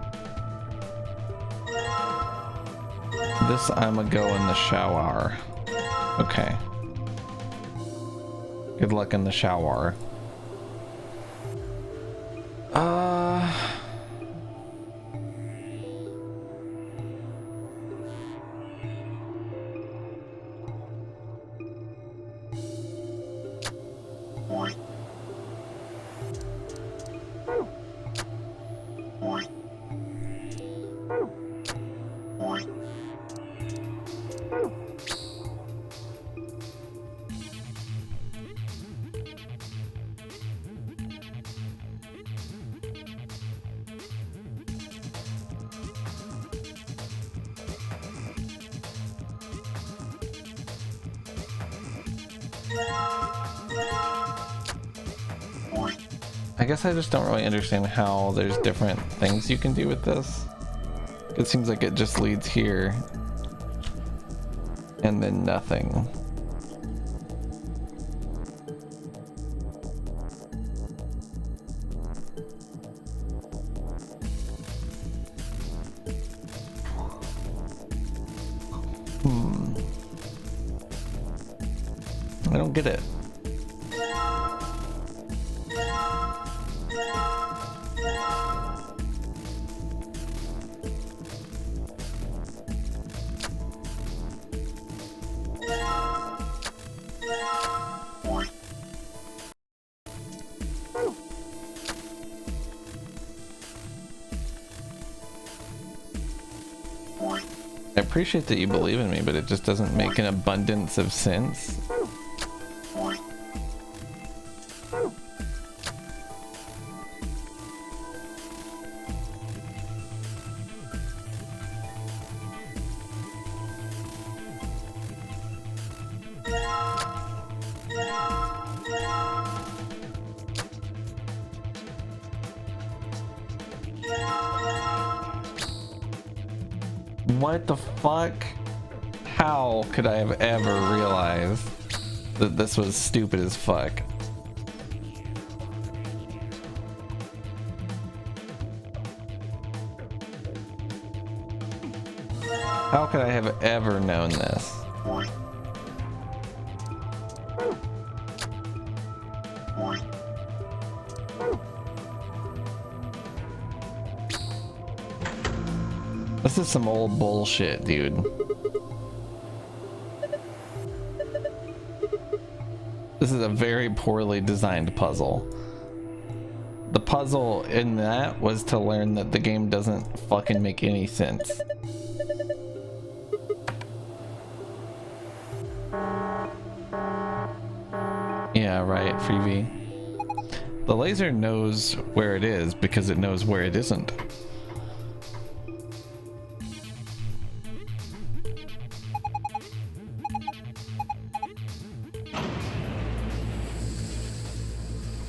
This I'ma go in the shower. Okay. Good luck in the shower. I guess I just don't really understand how there's different things you can do with this. It seems like it just leads here and then nothing. I don't get it. I appreciate that you believe in me, but it just doesn't make an abundance of sense. What the fuck? How could I have ever realized that this was stupid as fuck? How could I have ever known this? This is some old bullshit, dude. This is a very poorly designed puzzle. The puzzle in that was to learn that the game doesn't fucking make any sense. Yeah, right, Freebie. The laser knows where it is because it knows where it isn't.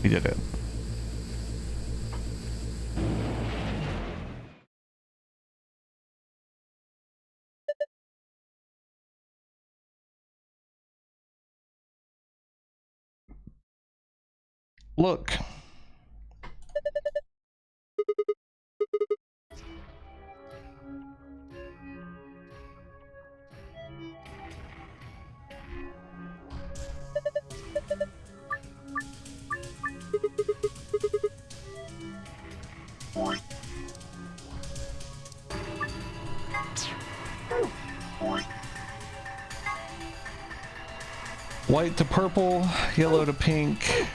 We did it. Look. White to purple, yellow to pink.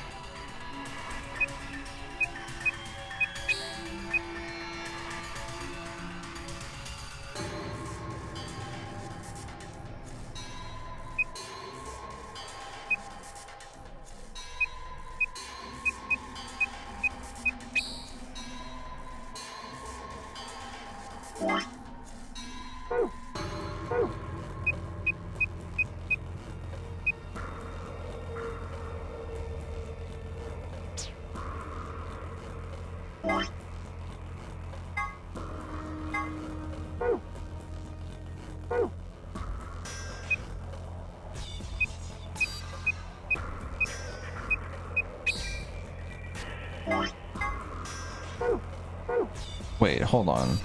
Wait, hold on.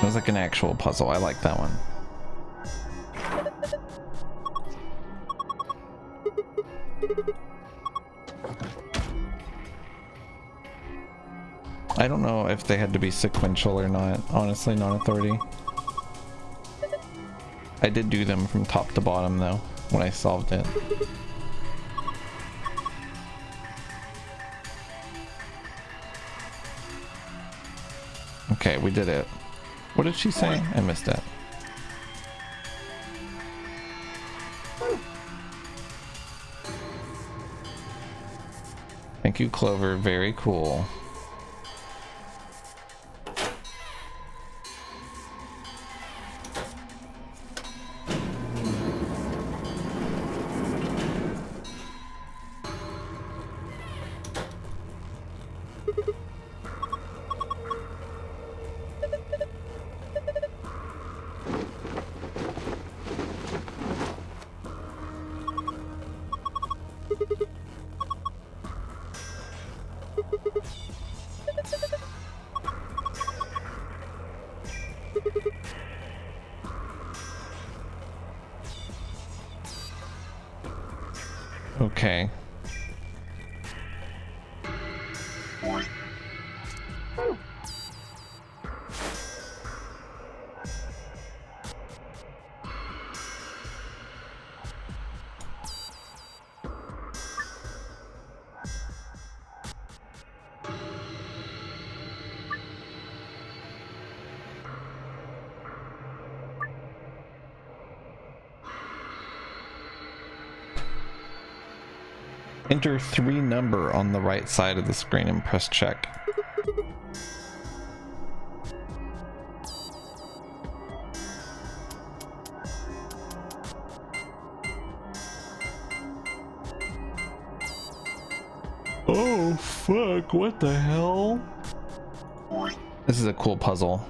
It was like an actual puzzle. I like that one. I don't know if they had to be sequential or not. Honestly, non-authority. I did do them from top to bottom though, when I solved it. Okay, we did it. What did she say? I missed it. Thank you, Clover. Very cool. Okay. Enter 3 number on the right side of the screen and press check. Oh fuck, what the hell? This is a cool puzzle.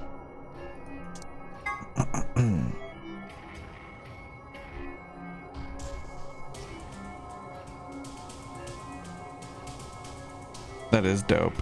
That is dope.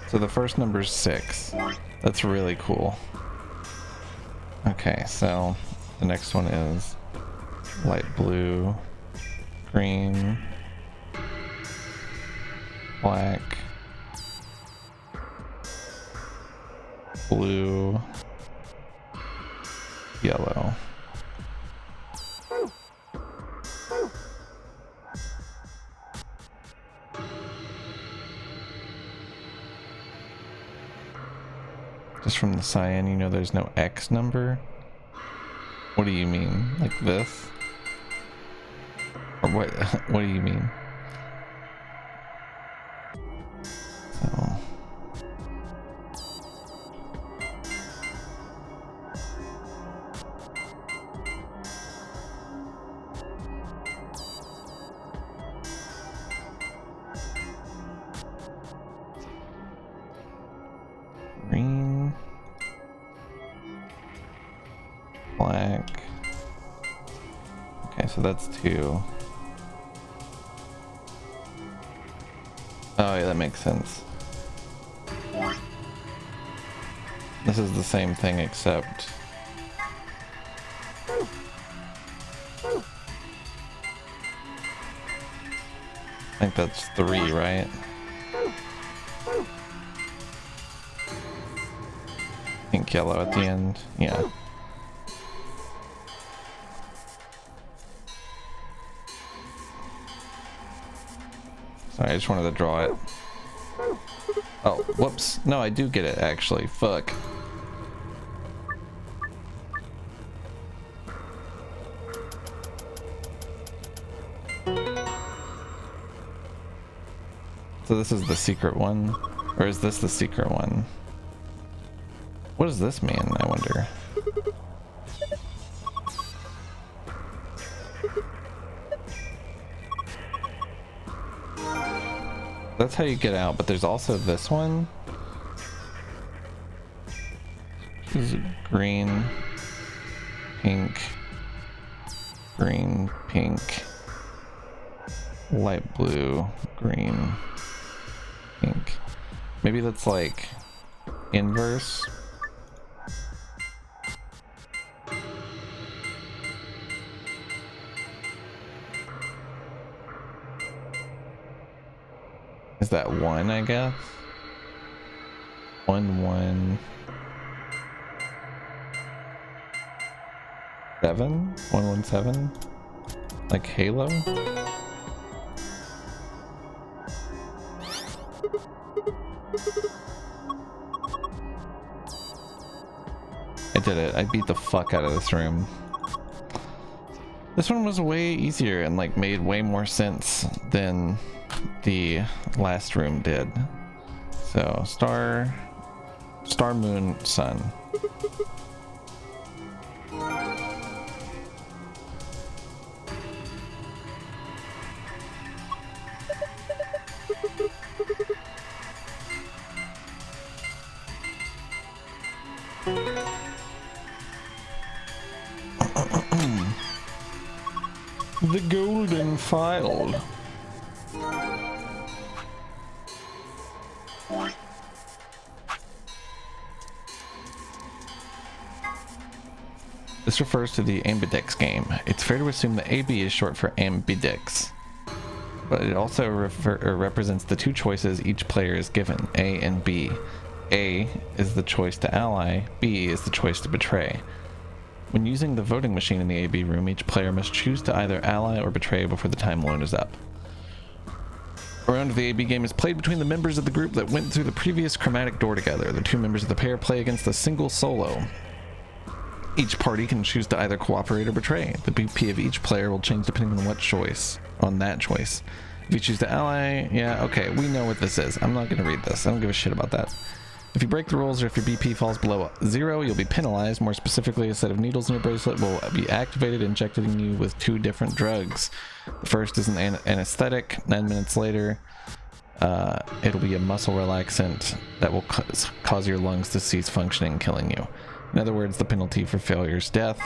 So the first number is 6. That's really cool. Okay, so the next one is light blue, green, black, blue, yellow. Just from the cyan, you know there's no X number? What do you mean? Like this? Or what? What do you mean? So. Green. Black. Okay, so that's 2. Oh yeah, that makes sense. This is the same thing except I think that's 3, right? Pink yellow at the end. Yeah. Sorry, I just wanted to draw it. Oh, whoops. No, I do get it, actually. Fuck. So this is the secret one? Or is this the secret one? What does this mean, I wonder? That's how you get out, but there's also this one. This is green, pink, green, pink, light blue, green, pink. Maybe that's like inverse. Is that 1, I guess? 1, 1. 7? 1, 1, 7? Like Halo? I did it. I beat the fuck out of this room. This one was way easier and like made way more sense than the last room did. So star, moon, sun. The golden file. This refers to the Ambidex game. It's fair to assume that AB is short for Ambidex, but it also represents the two choices each player is given, A and B. A is the choice to ally, B is the choice to betray. When using the voting machine in the AB room, each player must choose to either ally or betray before the time limit is up. A round of the AB game is played between the members of the group that went through the previous chromatic door together. The two members of the pair play against a single solo. Each party can choose to either cooperate or betray. The BP of each player will change depending on that choice. If you choose to ally, yeah, okay, we know what this is. I'm not going to read this. I don't give a shit about that. If you break the rules or if your BP falls below 0, you'll be penalized. More specifically, a set of needles in your bracelet will be activated, injecting you with 2 different drugs. The first is an anesthetic. 9 minutes later, it'll be a muscle relaxant that will cause your lungs to cease functioning, killing you. In other words, the penalty for failure is death.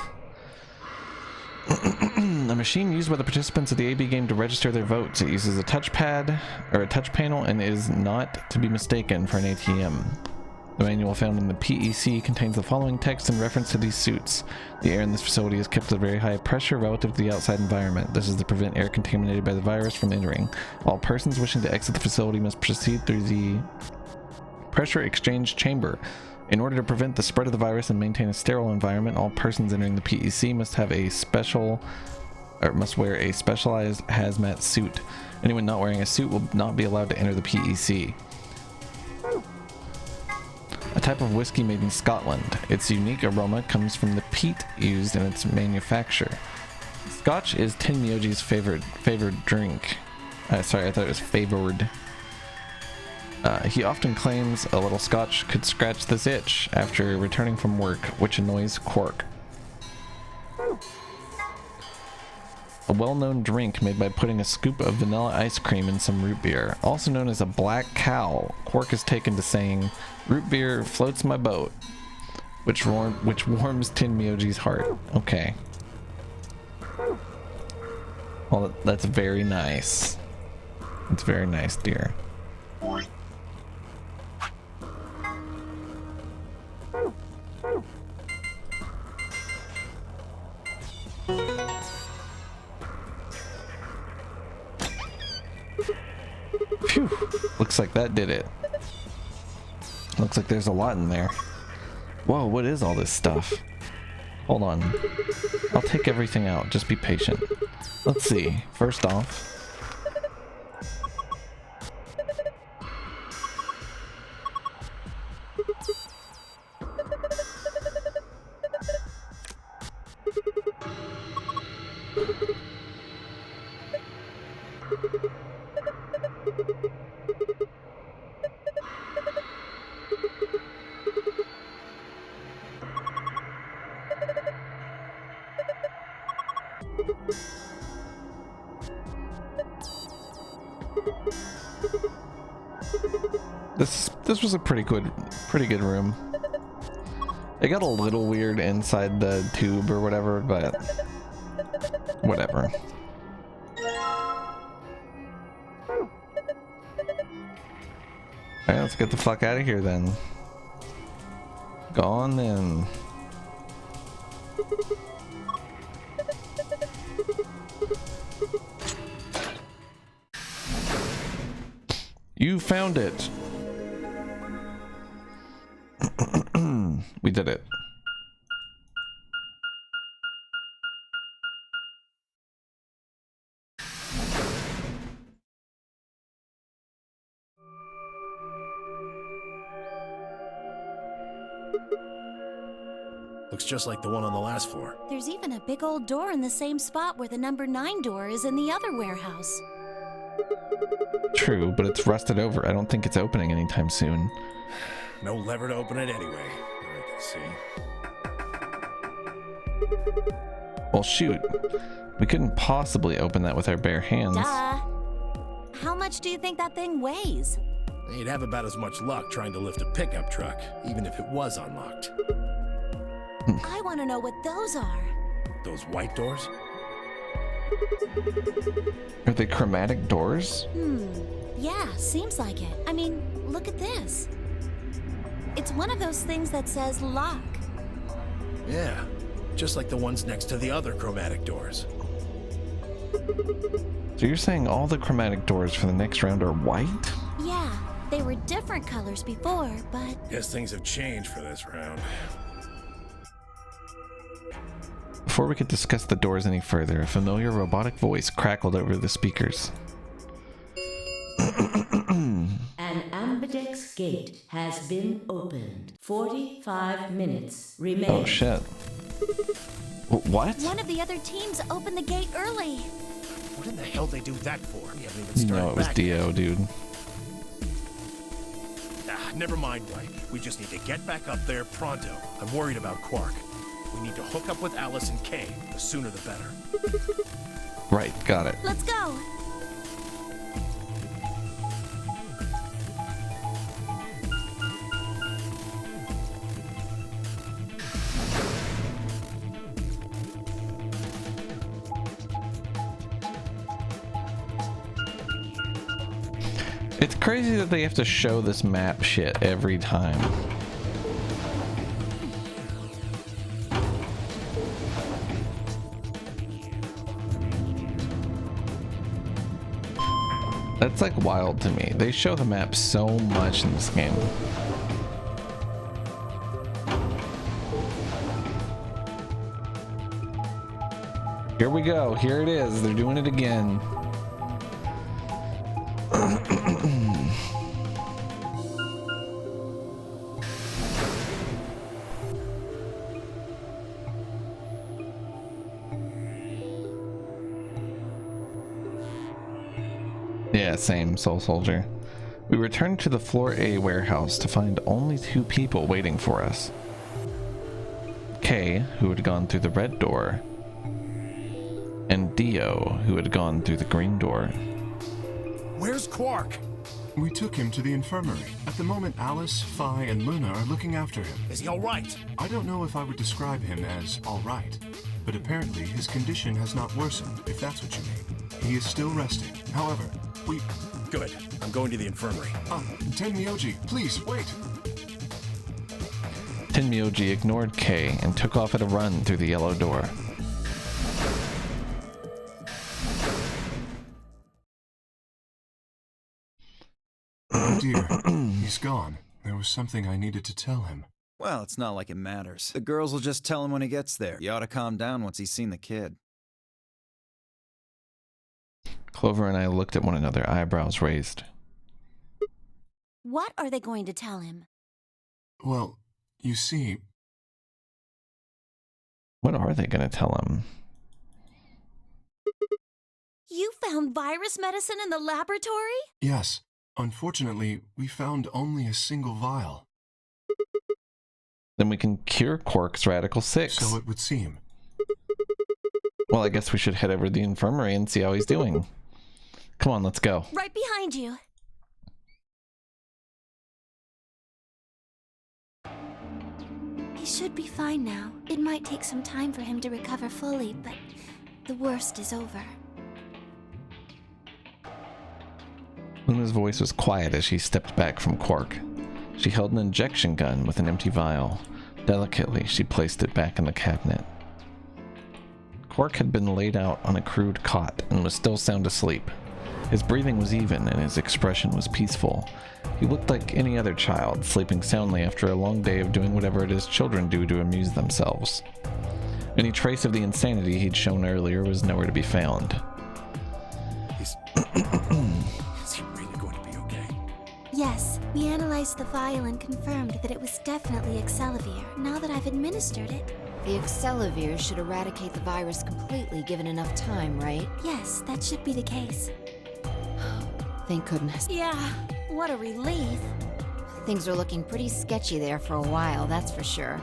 A machine used by the participants of the AB game to register their votes. It uses a touchpad or a touch panel and is not to be mistaken for an ATM. The manual found in the PEC contains the following text in reference to these suits. The air in this facility is kept at a very high pressure relative to the outside environment. This is to prevent air contaminated by the virus from entering. All persons wishing to exit the facility must proceed through the pressure exchange chamber. In order to prevent the spread of the virus and maintain a sterile environment, all persons entering the PEC must wear a specialized hazmat suit. Anyone not wearing a suit will not be allowed to enter the PEC. A type of whiskey made in Scotland. Its unique aroma comes from the peat used in its manufacture. Scotch is Tenmyoji's favored drink. Sorry, I thought it was favored. He often claims a little scotch could scratch this itch after returning from work, which annoys Quark. A well-known drink made by putting a scoop of vanilla ice cream in some root beer. Also known as a black cow, Quark is taken to saying, "Root beer floats my boat," which warms Tenmyoji's heart. Okay. Well, that's very nice. It's very nice, dear. Phew. Looks like that did it. Looks like there's a lot in there. Whoa, what is all this stuff? Hold on. I'll take everything out. Just be patient. Let's see. First off, this was a pretty good room. It got a little weird inside the tube or whatever, but whatever. Alright, let's get the fuck out of here then. Go on then. You found it. We did it. Looks just like the one on the last floor. There's even a big old door in the same spot where the number 9 door is in the other warehouse. True, but it's rusted over. I don't think it's opening anytime soon. No lever to open it anyway. I can see. Well, shoot. We couldn't possibly open that with our bare hands. Duh. How much do you think that thing weighs? You'd have about as much luck trying to lift a pickup truck, even if it was unlocked. I want to know what those are. Those white doors? Are they chromatic doors? Yeah, seems like it. I mean, look at this. It's one of those things that says lock. Yeah, just like the ones next to the other chromatic doors. So you're saying all the chromatic doors for the next round are white? Yeah, they were different colors before, but... Guess things have changed for this round. Before we could discuss the doors any further, a familiar robotic voice crackled over the speakers. An Ambidex gate has been opened. 45 minutes remain. Oh shit. What? One of the other teams opened the gate early. What in the hell did they do that for? We haven't even You started know it was back Dio, dude. Never mind, White. We just need to get back up there pronto. I'm worried about Quark. We need to hook up with Alice and Kay. The sooner the better. Right, got it. Let's go. It's crazy that they have to show this map shit every time. That's like wild to me. They show the map so much in this game. Here we go. Here it is. They're doing it again. Yeah, same, Soul Soldier. We returned to the Floor A warehouse to find only 2 people waiting for us. Kay, who had gone through the red door, and Dio, who had gone through the green door. Where's Quark? We took him to the infirmary. At the moment, Alice, Phi, and Luna are looking after him. Is he all right? I don't know if I would describe him as all right, but apparently his condition has not worsened, if that's what you mean. He is still resting. However, we... Good. I'm going to the infirmary. Tenmyoji, please, wait! Tenmyoji ignored Kay and took off at a run through the yellow door. Oh dear, he's gone. There was something I needed to tell him. Well, it's not like it matters. The girls will just tell him when he gets there. He ought to calm down once he's seen the kid. Clover and I looked at one another, eyebrows raised. What are they going to tell him? Well, you see... What are they going to tell him? You found virus medicine in the laboratory? Yes. Unfortunately, we found only a single vial. Then we can cure Quark's Radical 6. So it would seem. Well, I guess we should head over to the infirmary and see how he's doing. Come on, let's go. Right behind you. He should be fine now. It might take some time for him to recover fully, but the worst is over. Luna's voice was quiet as she stepped back from Quark. She held an injection gun with an empty vial. Delicately, she placed it back in the cabinet. Quark had been laid out on a crude cot and was still sound asleep. His breathing was even and his expression was peaceful. He looked like any other child, sleeping soundly after a long day of doing whatever it is children do to amuse themselves. Any trace of the insanity he'd shown earlier was nowhere to be found. Is he really going to be okay? Yes, we analyzed the vial and confirmed that it was definitely Excelivir, now that I've administered it. The Excelivir should eradicate the virus completely given enough time, right? Yes, that should be the case. Thank goodness. Yeah, what a relief. Things are looking pretty sketchy there for a while, that's for sure.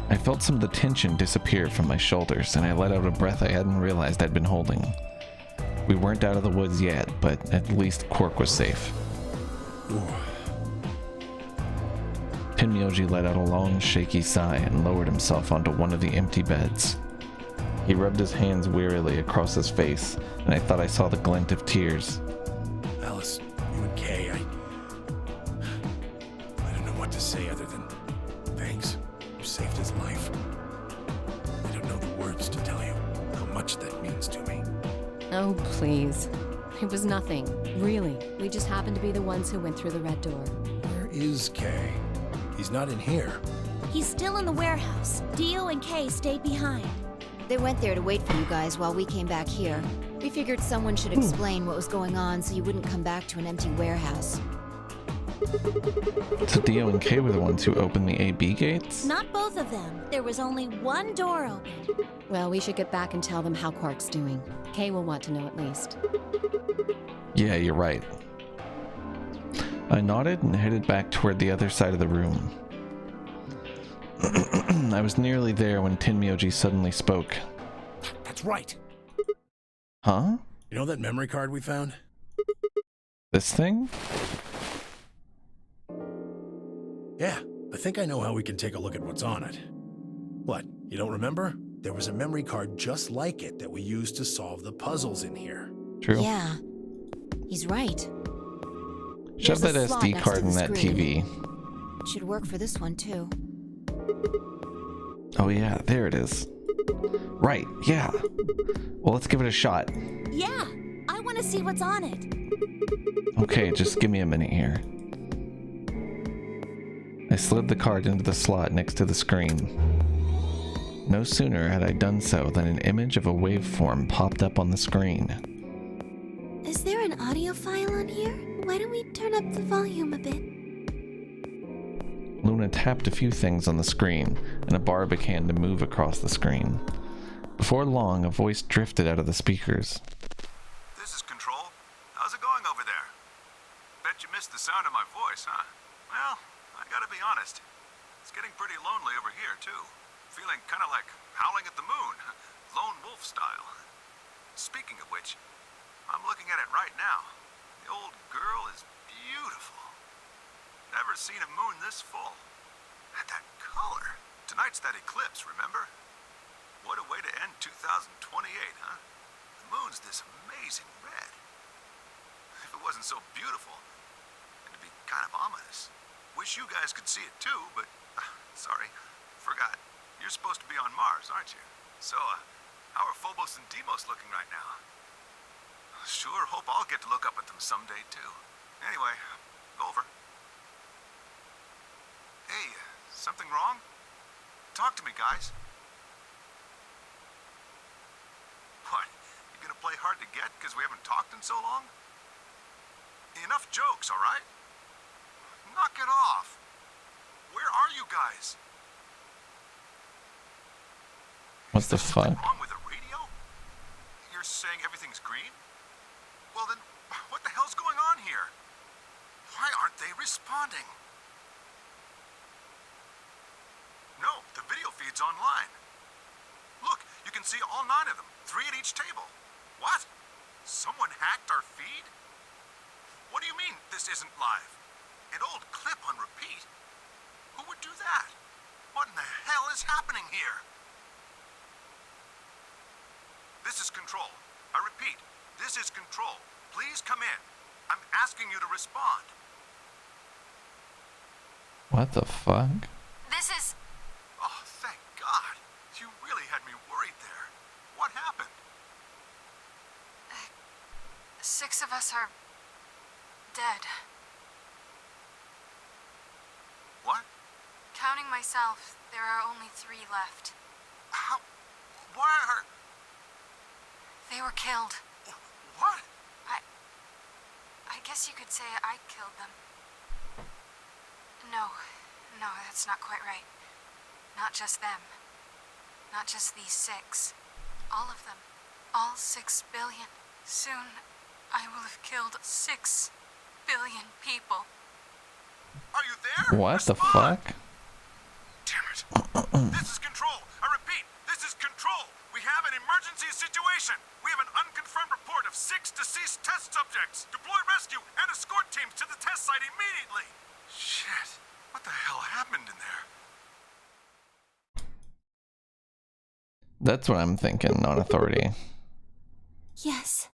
I felt some of the tension disappear from my shoulders, and I let out a breath I hadn't realized I'd been holding. We weren't out of the woods yet, but at least Quark was safe. Tenmyoji let out a long, shaky sigh and lowered himself onto one of the empty beds. He rubbed his hands wearily across his face, and I thought I saw the glint of tears. Alice, you and Kay, I don't know what to say other than thanks. You saved his life. I don't know the words to tell you how much that means to me. Oh, please. It was nothing. Really. We just happened to be the ones who went through the red door. Where is Kay? He's not in here. He's still in the warehouse. Dio and Kay stayed behind. They went there to wait for you guys while we came back here. We figured someone should explain what was going on so you wouldn't come back to an empty warehouse. So Dio and Kay were the ones who opened the AB gates? Not both of them. There was only one door open. Well, we should get back and tell them how Quark's doing. Kay will want to know at least. Yeah, you're right. I nodded and headed back toward the other side of the room. I was nearly there when Tenmyoji suddenly spoke. That's right. Huh? You know that memory card we found? This thing? Yeah, I think I know how we can take a look at what's on it. What, you don't remember? There was a memory card just like it that we used to solve the puzzles in here. True. Yeah, he's right. Shove that SD card in that TV. Should work for this one too. Oh yeah, there it is. Right, yeah. Well, let's give it a shot. Yeah, I want to see what's on it. Okay, just give me a minute here. I slid the card into the slot next to the screen. No sooner had I done so than an image of a waveform popped up on the screen. Is there an audio file on here? Why don't we turn up the volume a bit? Luna tapped a few things on the screen, and a bar began to move across the screen. Before long, a voice drifted out of the speakers. This is Control. How's it going over there? Bet you missed the sound of my voice, huh? Well, I gotta be honest. It's getting pretty lonely over here, too. Feeling kind of like howling at the moon. Lone wolf style. Speaking of which, I'm looking at it right now. The old girl is beautiful. Never seen a moon this full. And that color. Tonight's that eclipse, remember? What a way to end 2028, huh? The moon's this amazing red. If it wasn't so beautiful, it'd be kind of ominous. Wish you guys could see it too, but sorry, forgot. You're supposed to be on Mars, aren't you? So, how are Phobos and Deimos looking right now? Sure hope I'll get to look up at them someday too. Anyway, over. Hey, something wrong? Talk to me, guys. What? You gonna play hard to get because we haven't talked in so long? Enough jokes, all right? Knock it off. Where are you guys? What the fuck? Wrong with the radio? You're saying everything's green? Well then, what the hell's going on here? Why aren't they responding? No, the video feed's online. Look, you can see all 9 of them, 3 at each table. What? Someone hacked our feed? What do you mean this isn't live? An old clip on repeat? Who would do that? What in the hell is happening here? This is Control. I repeat, this is Control. Please come in. I'm asking you to respond. What the fuck? This is... Oh, thank God. You really had me worried there. What happened? 6 of us are... dead. What? Counting myself, there are only 3 left. How? Why are... They were killed. What? I guess you could say I killed them. No, that's not quite right. Not just them. Not just these 6. All of them. All 6 billion. Soon, I will have killed 6 billion people. Are you there? What the fuck? Damn it. This is Control. I repeat, this is Control. We have an emergency situation. We have an unconfirmed report of 6 deceased test subjects. Deploy rescue and escort teams to the test site immediately. Shit. What the hell happened That's what I'm thinking, non-authority. Yes.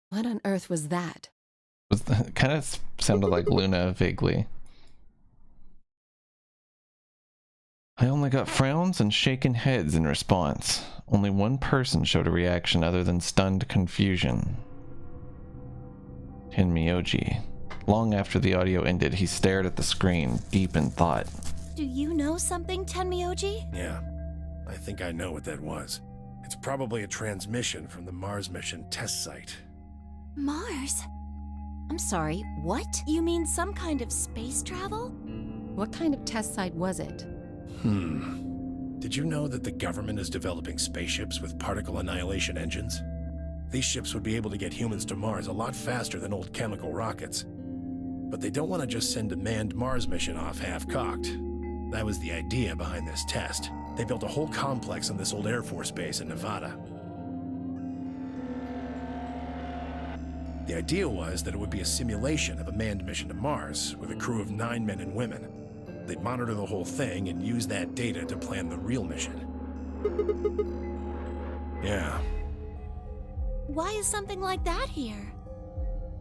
What on earth was that? Kind of sounded like Luna vaguely. I only got frowns and shaken heads in response. Only one person showed a reaction other than stunned confusion. Tenmyoji. Long after the audio ended, he stared at the screen, deep in thought. Do you know something, Tenmyoji? Yeah, I think I know what that was. It's probably a transmission from the Mars mission test site. Mars? I'm sorry, what? You mean some kind of space travel? What kind of test site was it? Did you know that the government is developing spaceships with particle annihilation engines? These ships would be able to get humans to Mars a lot faster than old chemical rockets. But they don't want to just send a manned Mars mission off half-cocked. That was the idea behind this test. They built a whole complex on this old Air Force base in Nevada. The idea was that it would be a simulation of a manned mission to Mars with a crew of 9 men and women. They'd monitor the whole thing and use that data to plan the real mission. Yeah. Why is something like that here?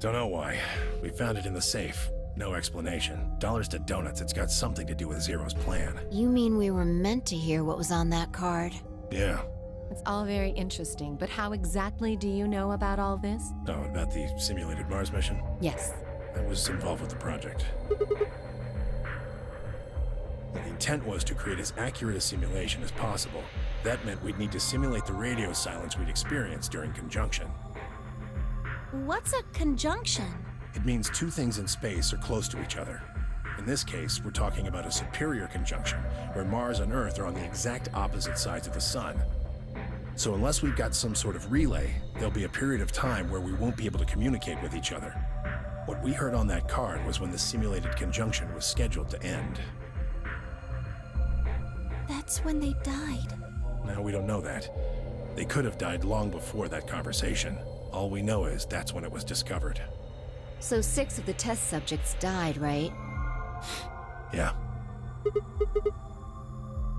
Don't know why. We found it in the safe. No explanation. Dollars to donuts, it's got something to do with Zero's plan. You mean we were meant to hear what was on that card? Yeah. It's all very interesting, but how exactly do you know about all this? Oh, about the simulated Mars mission? Yes. I was involved with the project. The intent was to create as accurate a simulation as possible. That meant we'd need to simulate the radio silence we'd experienced during conjunction. What's a conjunction? It means two things in space are close to each other. In this case, we're talking about a superior conjunction, where Mars and Earth are on the exact opposite sides of the Sun. So unless we've got some sort of relay, there'll be a period of time where we won't be able to communicate with each other. What we heard on that card was when the simulated conjunction was scheduled to end. That's when they died. No, we don't know that. They could have died long before that conversation. All we know is that's when it was discovered. So 6 of the test subjects died, right? Yeah.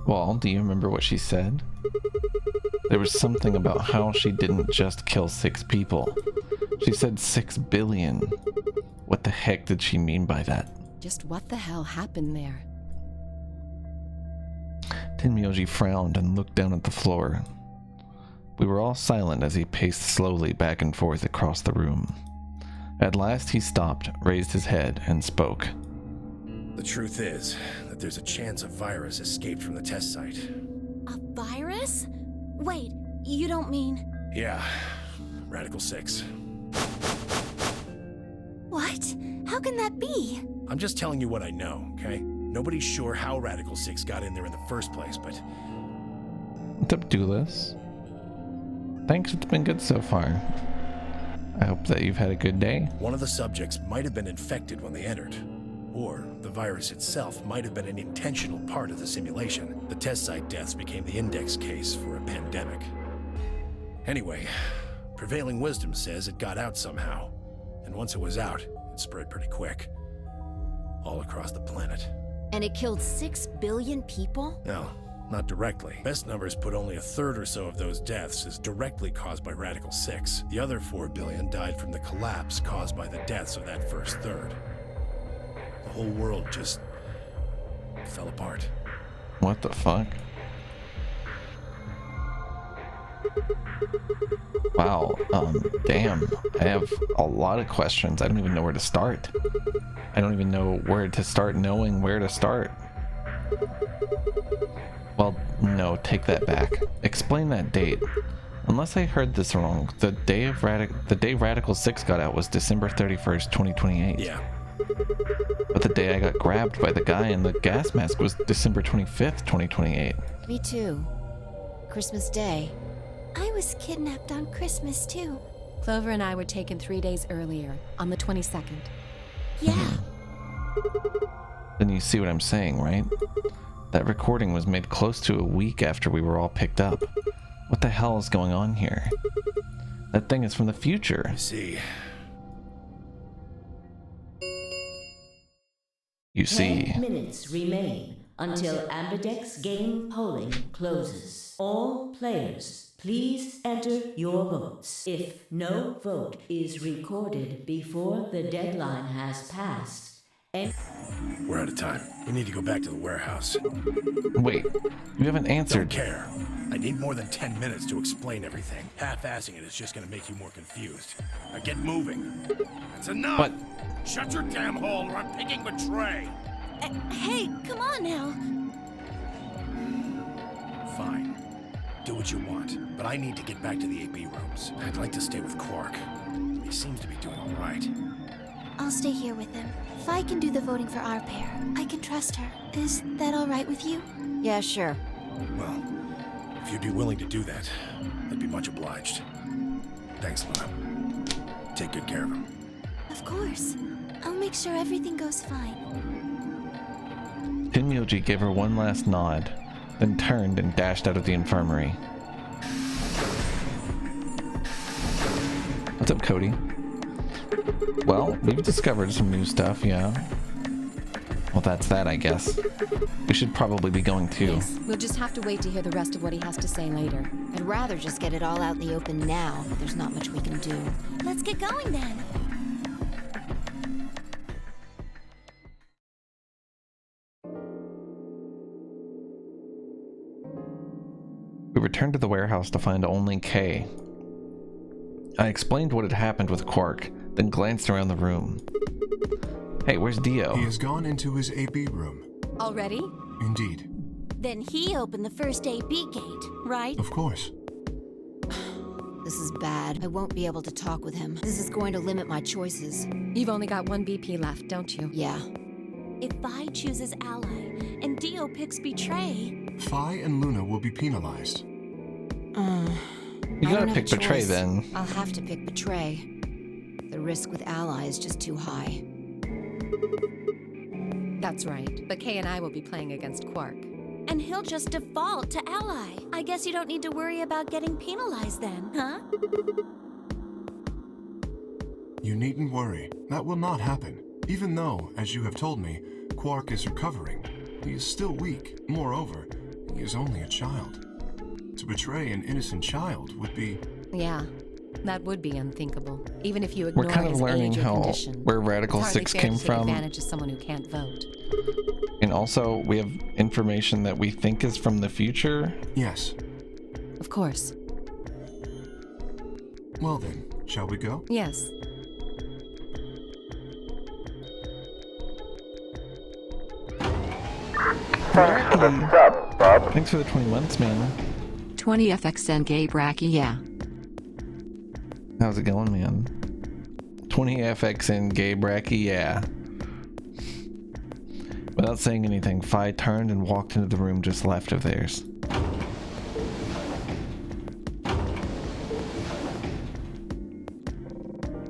Well, do you remember what she said? There was something about how she didn't just kill 6 people. She said 6 billion. What the heck did she mean by that? Just what the hell happened there? Tenmyoji frowned and looked down at the floor. We were all silent as he paced slowly back and forth across the room. At last he stopped, raised his head, and spoke. The truth is that there's a chance a virus escaped from the test site. A virus? Wait, you don't mean... Yeah, Radical 6. What? How can that be? I'm just telling you what I know, okay? Nobody's sure how Radical 6 got in there in the first place, but... What's up, Doulas? Thanks, it's been good so far. I hope that you've had a good day. One of the subjects might have been infected when they entered. Or the virus itself might have been an intentional part of the simulation. The test site deaths became the index case for a pandemic. Anyway, prevailing wisdom says it got out somehow. And once it was out, it spread pretty quick. All across the planet. And it killed 6 billion people? No, not directly. Best numbers put only a third or so of those deaths as directly caused by Radical 6. The other 4 billion died from the collapse caused by the deaths of that first third. The whole world just fell apart. What the fuck? Wow, damn. I have a lot of questions. I don't even know where to start. I don't even know where to start knowing where to start. Well, no, take that back. Explain that date. Unless I heard this wrong, the day Radical 6 got out was December 31st, 2028. Yeah. But the day I got grabbed by the guy in the gas mask was December 25th, 2028. Me too. Christmas Day. I was kidnapped on Christmas too. Clover and I were taken 3 days earlier, on the 22nd. Yeah. Then you see what I'm saying, right? That recording was made close to a week after we were all picked up. What the hell is going on here? That thing is from the future. You see. 10 minutes remain until Ambidex game polling closes. All players, please enter your votes. If no vote is recorded before the deadline has passed, We're out of time. We need to go back to the warehouse. Wait, you haven't answered. Don't care. I need more than 10 minutes to explain everything. Half-assing it is just gonna make you more confused. Now get moving. That's enough! What? Shut your damn hole or I'm picking Betray! Hey, come on now. Fine. Do what you want, but I need to get back to the AB rooms. I'd like to stay with Quark. He seems to be doing all right. I'll stay here with him. Fi can do the voting for our pair. I can trust her. Is that all right with you? Yeah, sure. Well, if you'd be willing to do that, I'd be much obliged. Thanks, Luna. Take good care of him. Of course. I'll make sure everything goes fine. Tenmyoji gave her one last nod, then turned and dashed out of the infirmary. What's up, Cody? Well, we've discovered some new stuff, yeah. Well, that's that, I guess. We should probably be going too. Yes, we'll just have to wait to hear the rest of what he has to say later. I'd rather just get it all out in the open now, but there's not much we can do. Let's get going then. We returned to the warehouse to find only Kay. I explained what had happened with Quark, then glanced around the room. Hey, where's Dio? He has gone into his AB room. Already? Indeed. Then he opened the first AB gate, right? Of course. This is bad. I won't be able to talk with him. This is going to limit my choices. You've only got one BP left, don't you? Yeah. If Vi chooses Ally and Dio picks Betray... Fi and Luna will be penalized. You gotta pick Betray then. I'll have to pick Betray. The risk with Ally is just too high. That's right, but Kay and I will be playing against Quark. And he'll just default to Ally. I guess you don't need to worry about getting penalized then, huh? You needn't worry. That will not happen. Even though, as you have told me, Quark is recovering. He is still weak. Moreover, he is only a child. To betray an innocent child would be... Yeah, that would be unthinkable. Even if you ignore We're kind of his learning age or condition, where Radical it's 6 hardly fair came to take from. advantage of someone who can't vote. And also, we have information that we think is from the future. Yes. Of course. Well then, shall we go? Yes. What's up, Bob? Thanks for the 20 months, man. 20 FXN Gay Bracky, yeah. How's it going, man? 20 FXN Gay Bracky, yeah. Without saying anything, Fi turned and walked into the room just left of theirs.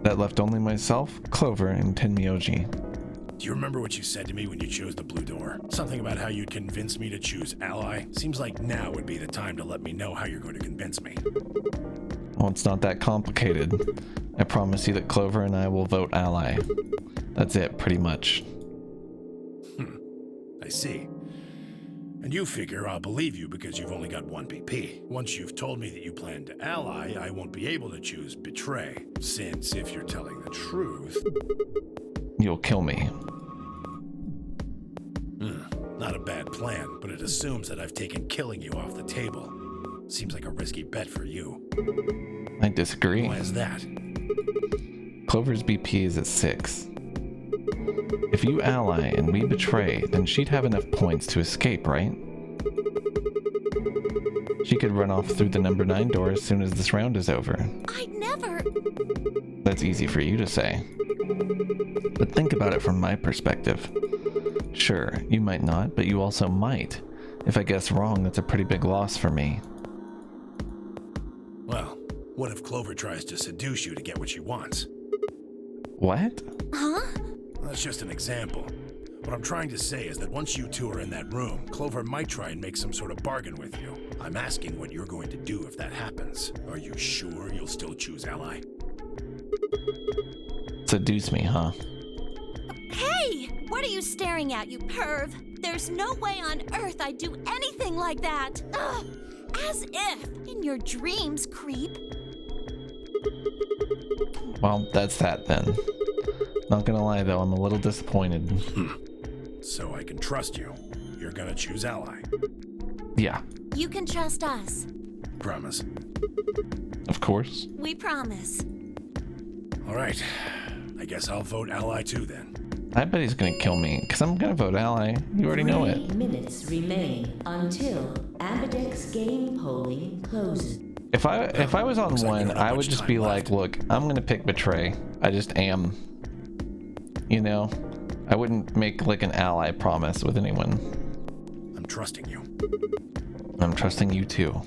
That left only myself, Clover, and Tenmyoji. Do you remember what you said to me when you chose the blue door? Something about how you'd convince me to choose Ally? Seems like now would be the time to let me know how you're going to convince me. Well, it's not that complicated. I promise you that Clover and I will vote Ally. That's it, pretty much. I see. And you figure I'll believe you because you've only got one BP. Once you've told me that you plan to ally, I won't be able to choose Betray, since if you're telling the truth... You'll kill me. Not a bad plan, but it assumes that I've taken killing you off the table. Seems like a risky bet for you. I disagree. Why is that? Clover's BP is at 6. If you ally and we betray, then she'd have enough points to escape, right? She could run off through the number 9 door as soon as this round is over. I'd never... That's easy for you to say. But think about it from my perspective. Sure, you might not, but you also might. If I guess wrong, that's a pretty big loss for me. Well, what if Clover tries to seduce you to get what she wants? What? Huh? That's just an example. What I'm trying to say is that once you two are in that room, Clover might try and make some sort of bargain with you. I'm asking what you're going to do if that happens. Are you sure you'll still choose Ally? Seduce me, huh? Hey! What are you staring at, you perv? There's no way on earth I'd do anything like that. Ugh, as if. In your dreams, creep. Well, that's that then. Not gonna lie though, I'm a little disappointed. So I can trust you. You're gonna choose ally. Yeah. You can trust us. Promise. Of course. We promise. All right. I guess I'll vote ally too then. I bet he's gonna kill me, because I'm gonna vote ally. You already know it. 3 minutes remain until Ambidex game polling closes. If I was on one, I would just be like, look, I'm gonna pick betray. I just am. You know? I wouldn't make like an ally promise with anyone. I'm trusting you. I'm trusting you too.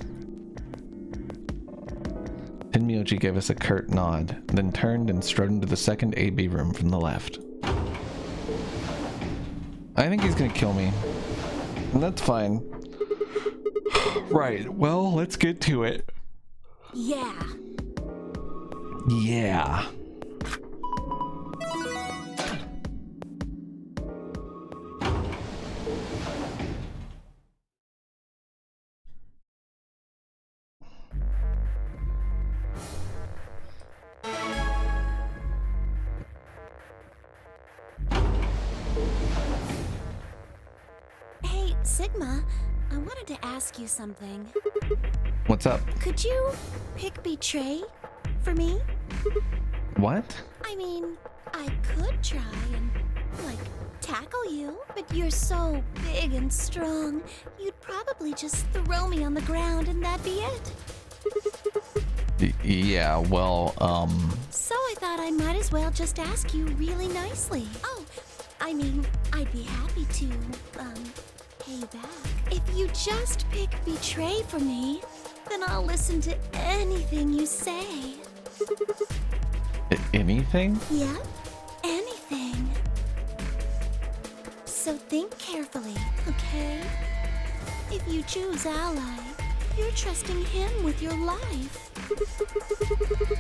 Tenmyoji gave us a curt nod, then turned and strode into the second AB room from the left. I think he's gonna kill me. And that's fine. Right, well, let's get to it. Yeah. Yeah. Hey, Sigma, I wanted to ask you something. What's up? Could you pick betray for me? What? I mean, I could try and, like, tackle you, but you're so big and strong, you'd probably just throw me on the ground and that'd be it. Yeah, well, So I thought I might as well just ask you really nicely. Oh, I mean, I'd be happy to, pay back. If you just pick betray for me, then I'll listen to anything you say. Anything? Yep, anything. So think carefully, okay? If you choose ally, you're trusting him with your life.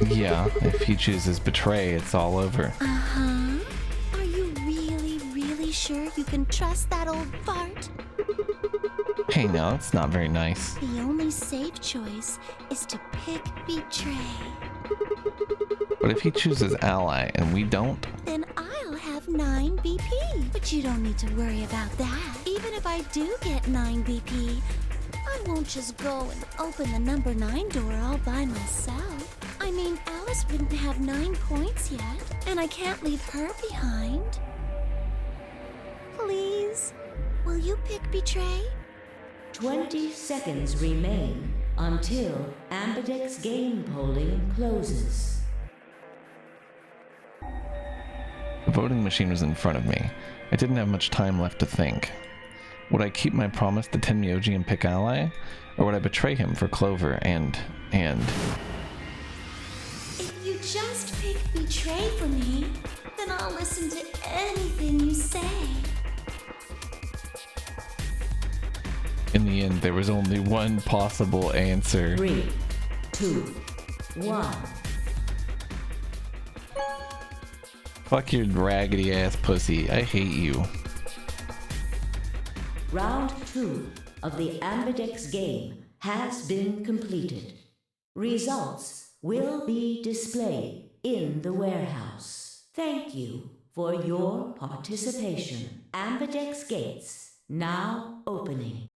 Yeah, if he chooses betray, it's all over. Uh-huh. Are you really sure you can trust that old fart? Hey, no, it's not very nice. The only safe choice is to pick betray. But if he chooses ally and we don't? Then I'll have 9 BP. But you don't need to worry about that. Even if I do get 9 BP, I won't just go and open the number 9 door all by myself. I mean, Alice wouldn't have 9 points yet, and I can't leave her behind. Please, will you pick betray? 20 seconds remain until Ambidex game polling closes. The voting machine was in front of me. I didn't have much time left to think. Would I keep my promise to Tenmyoji and pick ally? Or would I betray him for Clover and... If you just pick betray for me, then I'll listen to anything you say. In the end, there was only one possible answer. 3, 2, 1. Fuck your raggedy ass pussy. I hate you. Round 2 of the Ambidex game has been completed. Results will be displayed in the warehouse. Thank you for your participation. Ambidex gates now opening.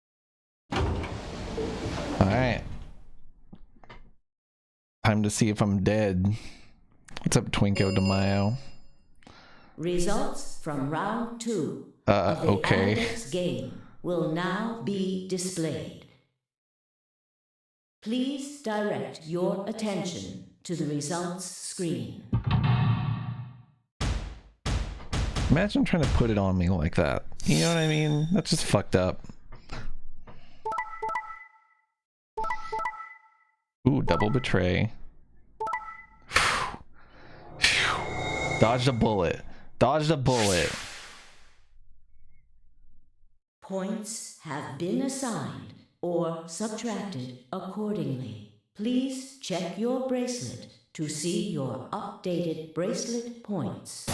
Alright. Time to see if I'm dead. What's up, Twinko de Mayo? Results from round 2 of the okay. Ambidex game will now be displayed. Please direct your attention to the results screen. Imagine trying to put it on me like that. You know what I mean? That's just fucked up. Ooh, double betray. Dodged a bullet. Dodged a bullet. Points have been assigned or subtracted accordingly. Please check your bracelet to see your updated bracelet points.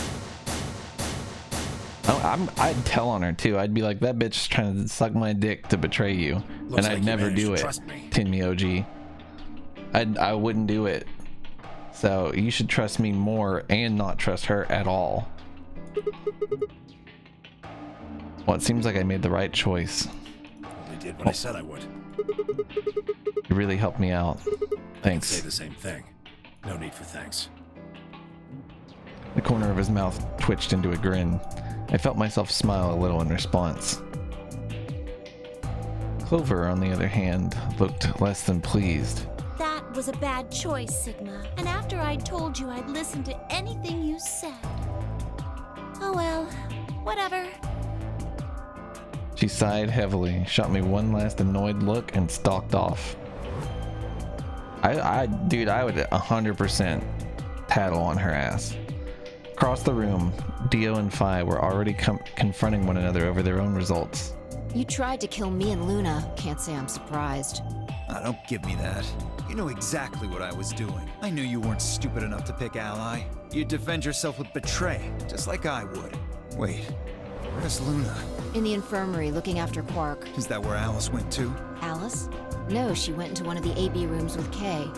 I'd tell on her too. I'd be like, that bitch is trying to suck my dick to betray you. Looks And I'd like you never managed do to it. trust me. Tenmyoji. I wouldn't do it. So you should trust me more and not trust her at all. Well, it seems like I made the right choice. Only did what I said I would. You really helped me out. Thanks. Say the same thing. No need for thanks. The corner of his mouth twitched into a grin. I felt myself smile a little in response. Clover, on the other hand, looked less than pleased. That was a bad choice, Sigma. And after I'd told you I'd listen to anything you said. Oh well, whatever. She sighed heavily, shot me one last annoyed look, and stalked off. Dude, I would 100% tattle on her ass. Across the room, Dio and Phi were already confronting one another over their own results. You tried to kill me and Luna. Can't say I'm surprised. Don't give me that. You know exactly what I was doing. I knew you weren't stupid enough to pick Ally. You'd defend yourself with betray, just like I would. Wait, where's Luna? In the infirmary, looking after Quark. Is that where Alice went to? Alice? No, she went into one of the AB rooms with Kay.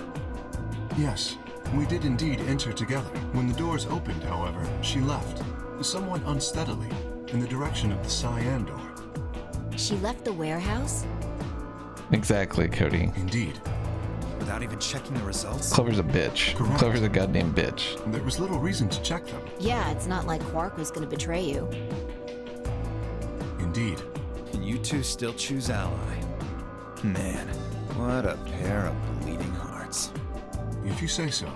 Yes, we did indeed enter together. When the doors opened, however, she left, somewhat unsteadily, in the direction of the cyan door. She left the warehouse? Exactly, Cody. Indeed. Without even checking the results? Clover's a bitch. Correct. Clover's a goddamn bitch. There was little reason to check them. Yeah, it's not like Quark was gonna betray you. Indeed. And you two still choose Ally. Man, what a pair of bleeding hearts. If you say so.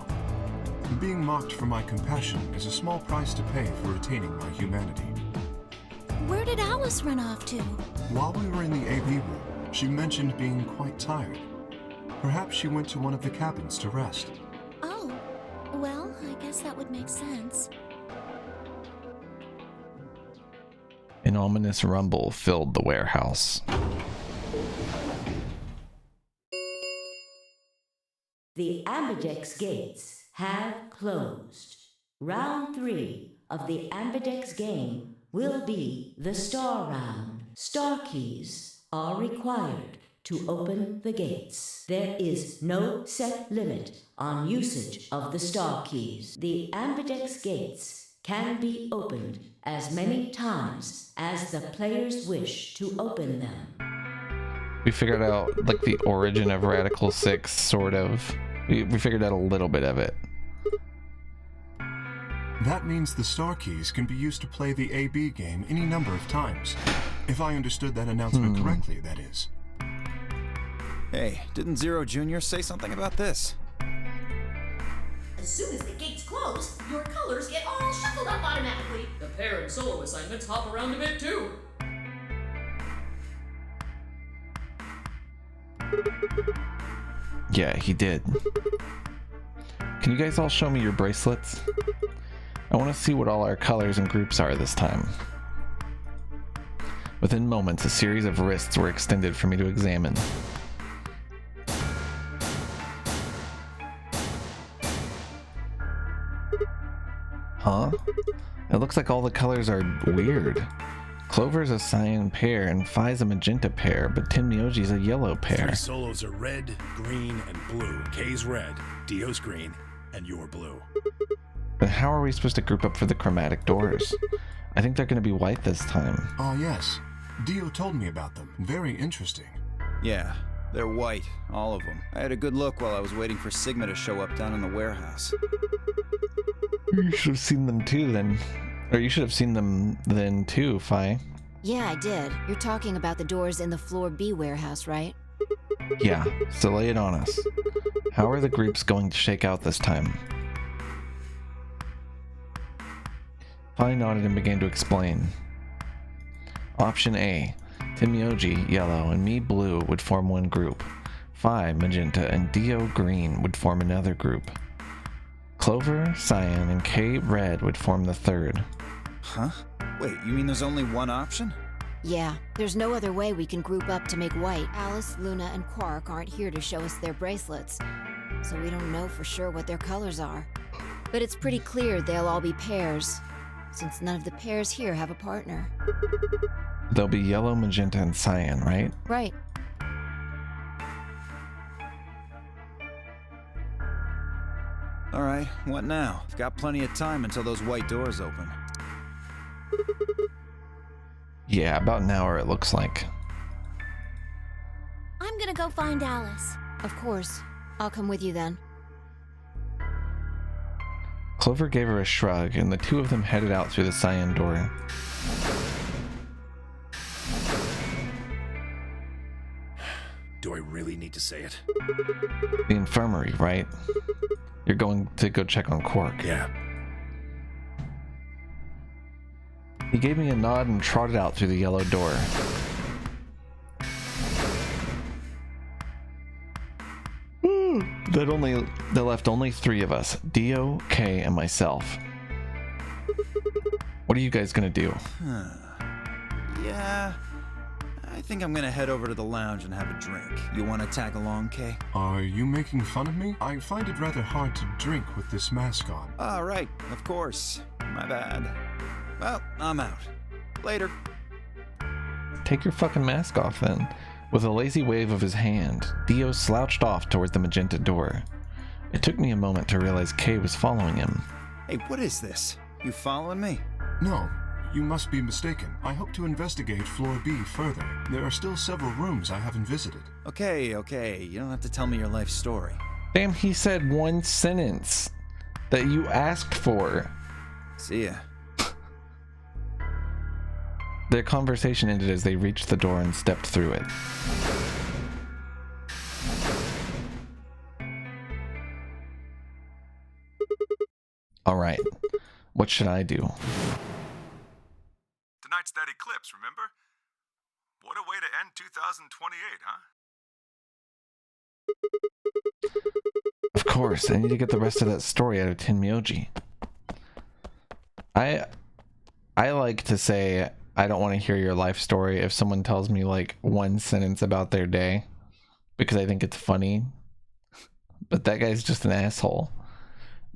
Being mocked for my compassion is a small price to pay for retaining my humanity. Where did Alice run off to? While we were in the AB room, she mentioned being quite tired. Perhaps she went to one of the cabins to rest. Oh, well, I guess that would make sense. An ominous rumble filled the warehouse. The Ambidex gates have closed. Round 3 of the Ambidex game will be the Star Round. Star keys are required to open the gates. There is no set limit on usage of the Star keys. The Ambidex gates can be opened as many times as the players wish to open them. We figured out like the origin of Radical 6, sort of. We figured out a little bit of it. That means the star keys can be used to play the AB game any number of times. If I understood that announcement correctly, that is. Hey, didn't Zero Jr. say something about this? As soon as the gates close, your colors get all shuffled up automatically. The pair and solo assignments hop around a bit too. Yeah, he did. Can you guys all show me your bracelets? I want to see what all our colors and groups are this time. Within moments, a series of wrists were extended for me to examine. Huh? It looks like all the colors are weird. Clover's a cyan pair and Phi's a magenta pair, but Tenmyoji's a yellow pair. 3 solos are red, green, and blue. K's red, Dio's green, and you're blue. But how are we supposed to group up for the chromatic doors? I think they're going to be white this time. Ah, yes. Dio told me about them. Very interesting. Yeah, they're white, all of them. I had a good look while I was waiting for Sigma to show up down in the warehouse. You should have seen them too then. Or you should have seen them then too, Phi. Yeah, I did. You're talking about the doors in the Floor B warehouse, right? Yeah, so lay it on us. How are the groups going to shake out this time? Phi nodded and began to explain. Option A, Tenmyoji, yellow, and me, blue, would form one group. Phi, magenta, and Dio, green, would form another group. Clover, cyan, and K, red, would form the third. Huh? Wait, you mean there's only one option? Yeah, there's no other way we can group up to make white. Alice, Luna, and Quark aren't here to show us their bracelets, so we don't know for sure what their colors are. But it's pretty clear they'll all be pairs. since none of the pairs here have a partner. There'll be yellow, magenta, and cyan, right? Right. Alright, what now? I've got plenty of time until those white doors open. Yeah, about an hour it looks like. I'm gonna go find Alice. Of course. I'll come with you then. Clover gave her a shrug, and the two of them headed out through the cyan door. Do I really need to say it? The infirmary, right? You're going to go check on Quark. Yeah. He gave me a nod and trotted out through the yellow door. That left only 3 of us, Dio, Kay, and myself. What are you guys gonna do? Yeah, I think I'm gonna head over to the lounge and have a drink. You wanna tag along, Kay? Are you making fun of me? I find it rather hard to drink with this mask on. Ah, right, of course. My bad. Well, I'm out. Later. Take your fucking mask off then. With a lazy wave of his hand, Dio slouched off toward the magenta door. It took me a moment to realize Kay was following him. Hey, what is this? You following me? No, you must be mistaken. I hope to investigate Floor B further. There are still several rooms I haven't visited. Okay. You don't have to tell me your life story. Damn, he said one sentence that you asked for. See ya. Their conversation ended as they reached the door and stepped through it. Alright, what should I do? Tonight's that eclipse, remember? What a way to end 2028, huh? Of course, I need to get the rest of that story out of Tenmyoji. I like to say I don't want to hear your life story if someone tells me like one sentence about their day, because I think it's funny. But that guy's just an asshole.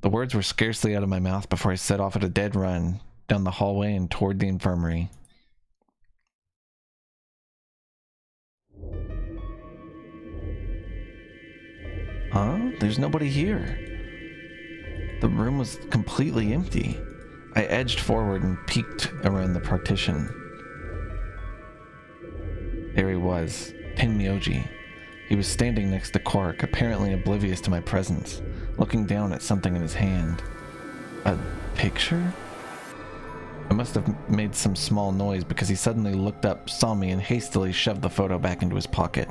The words were scarcely out of my mouth before I set off at a dead run down the hallway and toward the infirmary. Huh? There's nobody here. The room was completely empty. I edged forward and peeked around the partition. There he was, Tenmyoji. He was standing next to Quark, apparently oblivious to my presence, looking down at something in his hand. A picture? I must have made some small noise because he suddenly looked up, saw me, and hastily shoved the photo back into his pocket.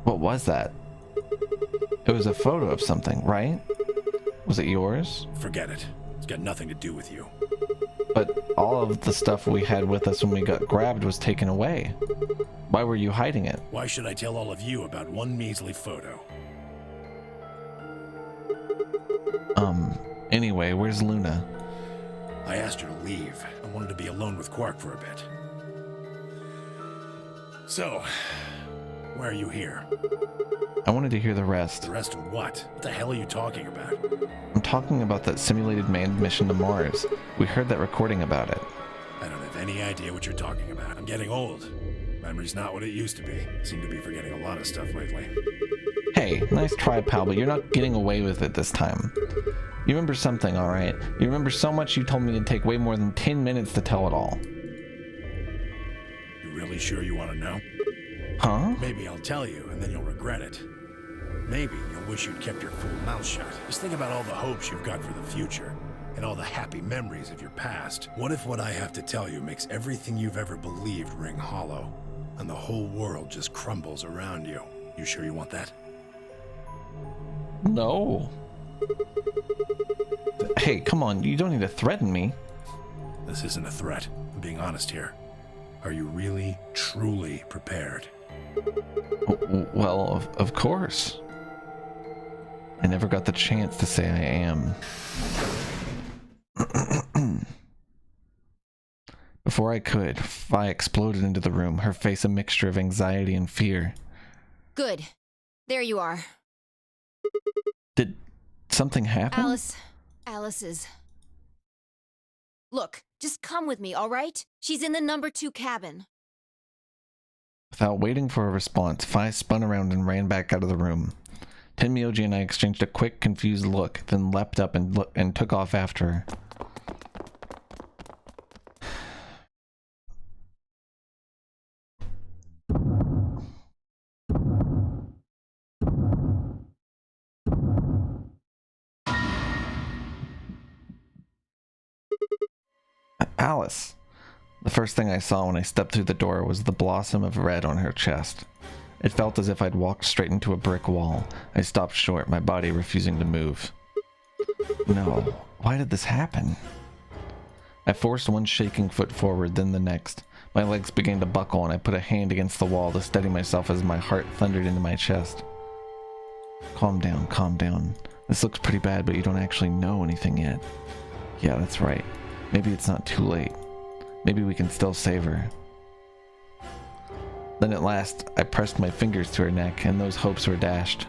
What was that? It was a photo of something, right? Was it yours? Forget it. It's got nothing to do with you. But all of the stuff we had with us when we got grabbed was taken away. Why were you hiding it? Why should I tell all of you about one measly photo? Anyway, where's Luna? I asked her to leave. I wanted to be alone with Quark for a bit. So, why are you here? I wanted to hear the rest. The rest of what? What the hell are you talking about? I'm talking about that simulated manned mission to Mars. We heard that recording about it. I don't have any idea what you're talking about. I'm getting old. Memory's not what it used to be. Seem to be forgetting a lot of stuff lately. Hey, nice try, pal, but you're not getting away with it this time. You remember something, alright? You remember so much you told me it'd take way more than 10 minutes to tell it all. You really sure you want to know? Huh? Maybe I'll tell you, and then you'll regret it. Maybe you'll wish you'd kept your fool mouth shut. Just think about all the hopes you've got for the future, and all the happy memories of your past. What if what I have to tell you makes everything you've ever believed ring hollow, and the whole world just crumbles around you? You sure you want that? No. Hey, come on, you don't need to threaten me. This isn't a threat. I'm being honest here. Are you really, truly prepared? Well, of course. I never got the chance to say I am. Before I could, Phi exploded into the room, her face a mixture of anxiety and fear. Good. There you are. Did something happen? Alice is... Look, just come with me, all right? She's in the number 2 cabin. Without waiting for a response, Fi spun around and ran back out of the room. Tenmyoji and I exchanged a quick, confused look, then leapt up and took off after her. Alice. The first thing I saw when I stepped through the door was the blossom of red on her chest. It felt as if I'd walked straight into a brick wall. I stopped short, my body refusing to move. No, why did this happen? I forced one shaking foot forward, then the next. My legs began to buckle and I put a hand against the wall to steady myself as my heart thundered into my chest. Calm down, calm down. This looks pretty bad, but you don't actually know anything yet. Yeah, that's right. Maybe it's not too late. Maybe we can still save her. Then at last, I pressed my fingers to her neck, and those hopes were dashed.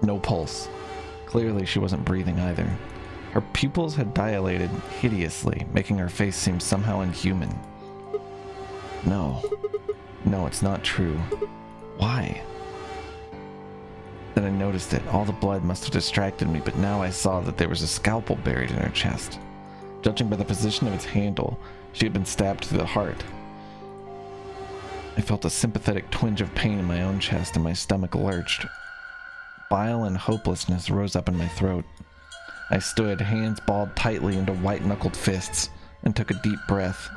No pulse. Clearly she wasn't breathing either. Her pupils had dilated hideously, making her face seem somehow inhuman. No. No, it's not true. Why? Then I noticed it. All the blood must have distracted me, but now I saw that there was a scalpel buried in her chest. Judging by the position of its handle, she had been stabbed through the heart. I felt a sympathetic twinge of pain in my own chest and my stomach lurched. Bile and hopelessness rose up in my throat. I stood, hands balled tightly into white-knuckled fists, and took a deep breath.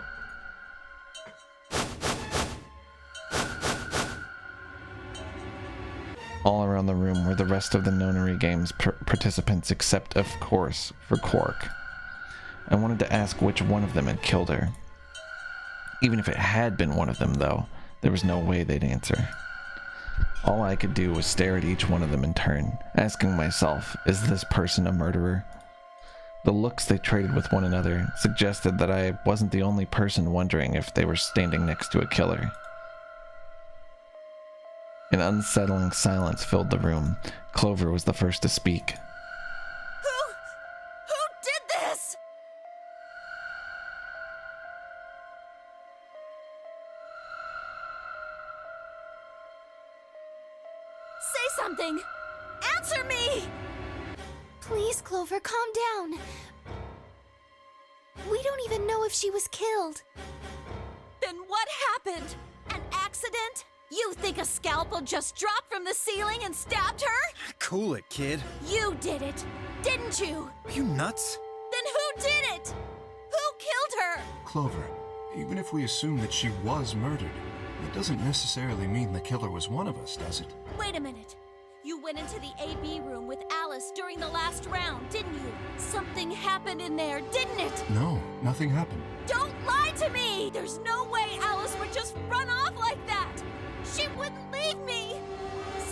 All around the room were the rest of the Nonary Games participants, except, of course, for Quark. I wanted to ask which one of them had killed her. Even if it had been one of them, though, there was no way they'd answer. All I could do was stare at each one of them in turn, asking myself, is this person a murderer? The looks they traded with one another suggested that I wasn't the only person wondering if they were standing next to a killer. An unsettling silence filled the room. Clover was the first to speak. Who did this? Say something! Answer me! Please, Clover, calm down. We don't even know if she was killed. Then what happened? An accident? You think a scalpel just dropped from the ceiling and stabbed her? Cool it, kid. You did it, didn't you? Are you nuts? Then who did it? Who killed her? Clover, even if we assume that she was murdered, that doesn't necessarily mean the killer was one of us, does it? Wait a minute. You went into the AB room with Alice during the last round, didn't you? Something happened in there, didn't it? No, nothing happened. Don't lie to me! There's no way Alice would just run off like that! She wouldn't leave me!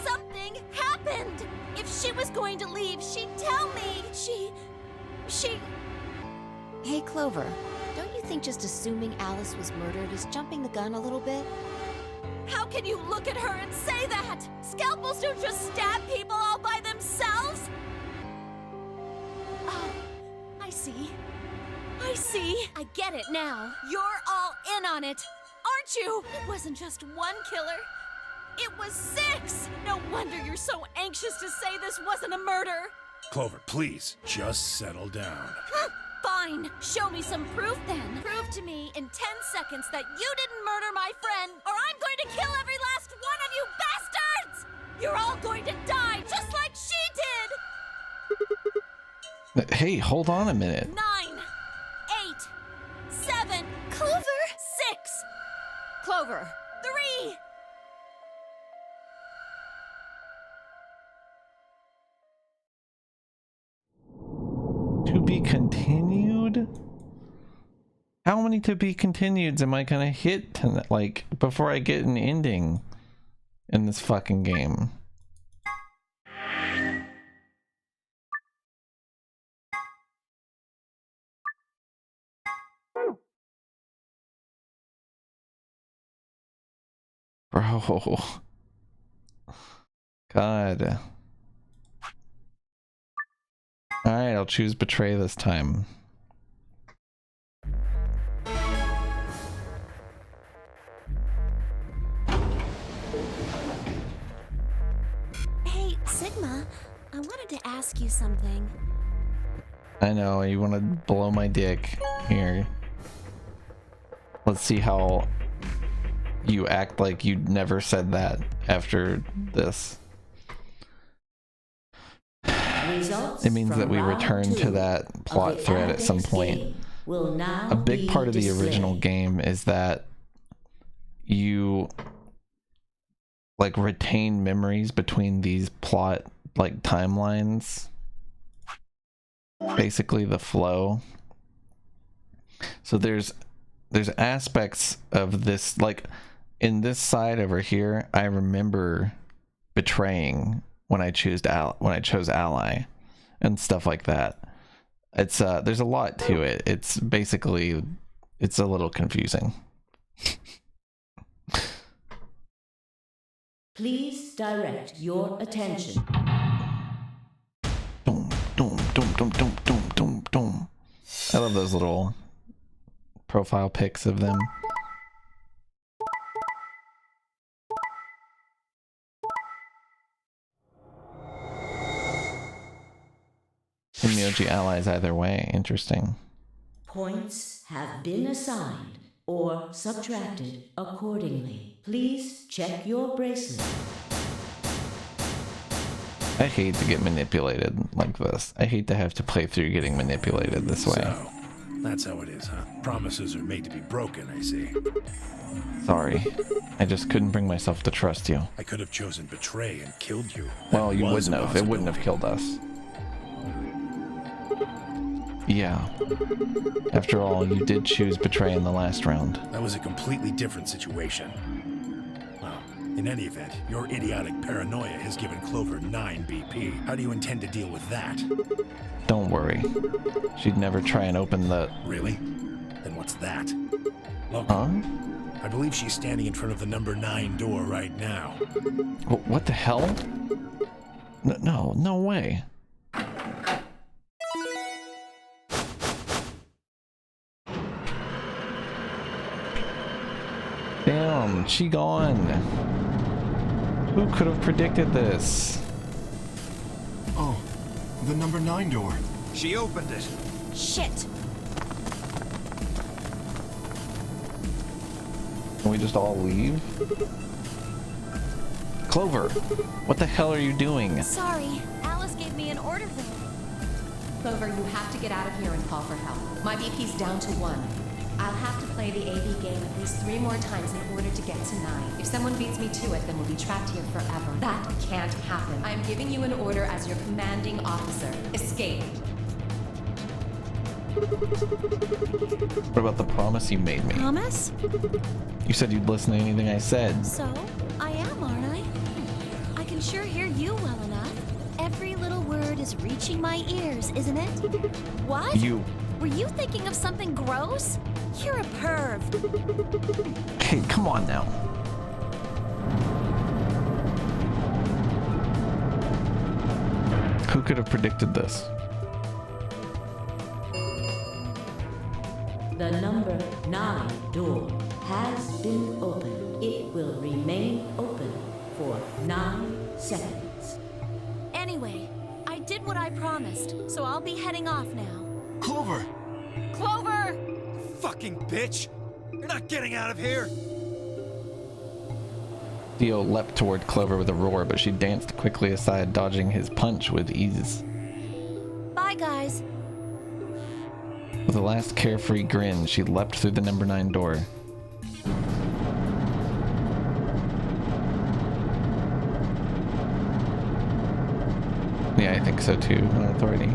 Something happened! If she was going to leave, she'd tell me! She... Hey, Clover, don't you think just assuming Alice was murdered is jumping the gun a little bit? How can you look at her and say that? Scalpels don't just stab people all by themselves! Oh, I see. I get it now. You're all in on it, aren't you? It wasn't just one killer. It was 6! No wonder you're so anxious to say this wasn't a murder. Clover, please, just settle down. Fine. Show me some proof then. Prove to me in 10 seconds that you didn't murder my friend, or I'm going to kill every last one of you bastards! You're all going to die just like she did! Hey, hold on a minute. 9, 8, 7, Clover! 6, Clover! 3, To be continued? How many to be continueds am I gonna hit tonight, like, before I get an ending in this fucking game? Bro. God. Alright, I'll choose betray this time. Hey, Sigma, I wanted to ask you something. I know, you want to blow my dick. Here. Let's see how you act like you never said that after this. Results It means from that we round return 2 to that plot of the thread at some Ambedex point. game will now A big be part of the displayed. original game is that you like retain memories between these plot like timelines. Basically the flow. So there's aspects of this, like in this side over here, I remember betraying when I chose ally and stuff like that. It's there's a lot to it. It's basically, it's a little confusing. Please direct your attention. Dum, dum, dum, dum, dum, dum, dum, dum. I love those little profile pics of them. Emoji allies either way. Interesting. Points have been assigned or subtracted accordingly. Please check your bracelet. I hate to get manipulated like this. I hate to have to play through getting manipulated this way. So, that's how it is, huh? Promises are made to be broken, I see. Sorry. I just couldn't bring myself to trust you. I could have chosen betray and killed you. Well, That you was wouldn't a have. It wouldn't have possibility. killed us. Yeah. After all, you did choose betray in the last round. That was a completely different situation. Well, in any event, your idiotic paranoia has given Clover 9 BP. How do you intend to deal with that? Don't worry. She'd never try and open the... Really? Then what's that? Look, Huh? I believe she's standing in front of the number 9 door right now. What the hell? No way. Damn, she gone. Who could have predicted this? Oh, the number 9 door. She opened it. Shit. Can we just all leave? Clover, what the hell are you doing? Sorry, Alice gave me an order though. Clover, you have to get out of here and call for help. My BP's down to 1. I'll have to play the AB game at least 3 more times in order to get to 9. If someone beats me to it, then we'll be trapped here forever. That can't happen. I'm giving you an order as your commanding officer. Escape. What about the promise you made me? Promise? You said you'd listen to anything I said. So, I am, aren't I? I can sure hear you well enough. Every little word is reaching my ears, isn't it? What? Were you thinking of something gross? You're a perv. Hey, come on now. Who could have predicted this? The number 9 door has been opened. It will remain open for 9 seconds. Anyway, I did what I promised, so I'll be heading off now. Clover! Clover! Fucking bitch! You're not getting out of here! Theo leapt toward Clover with a roar, but she danced quickly aside, dodging his punch with ease. Bye, guys. With a last carefree grin, she leapt through the number 9 door. Yeah, I think so too, on authority.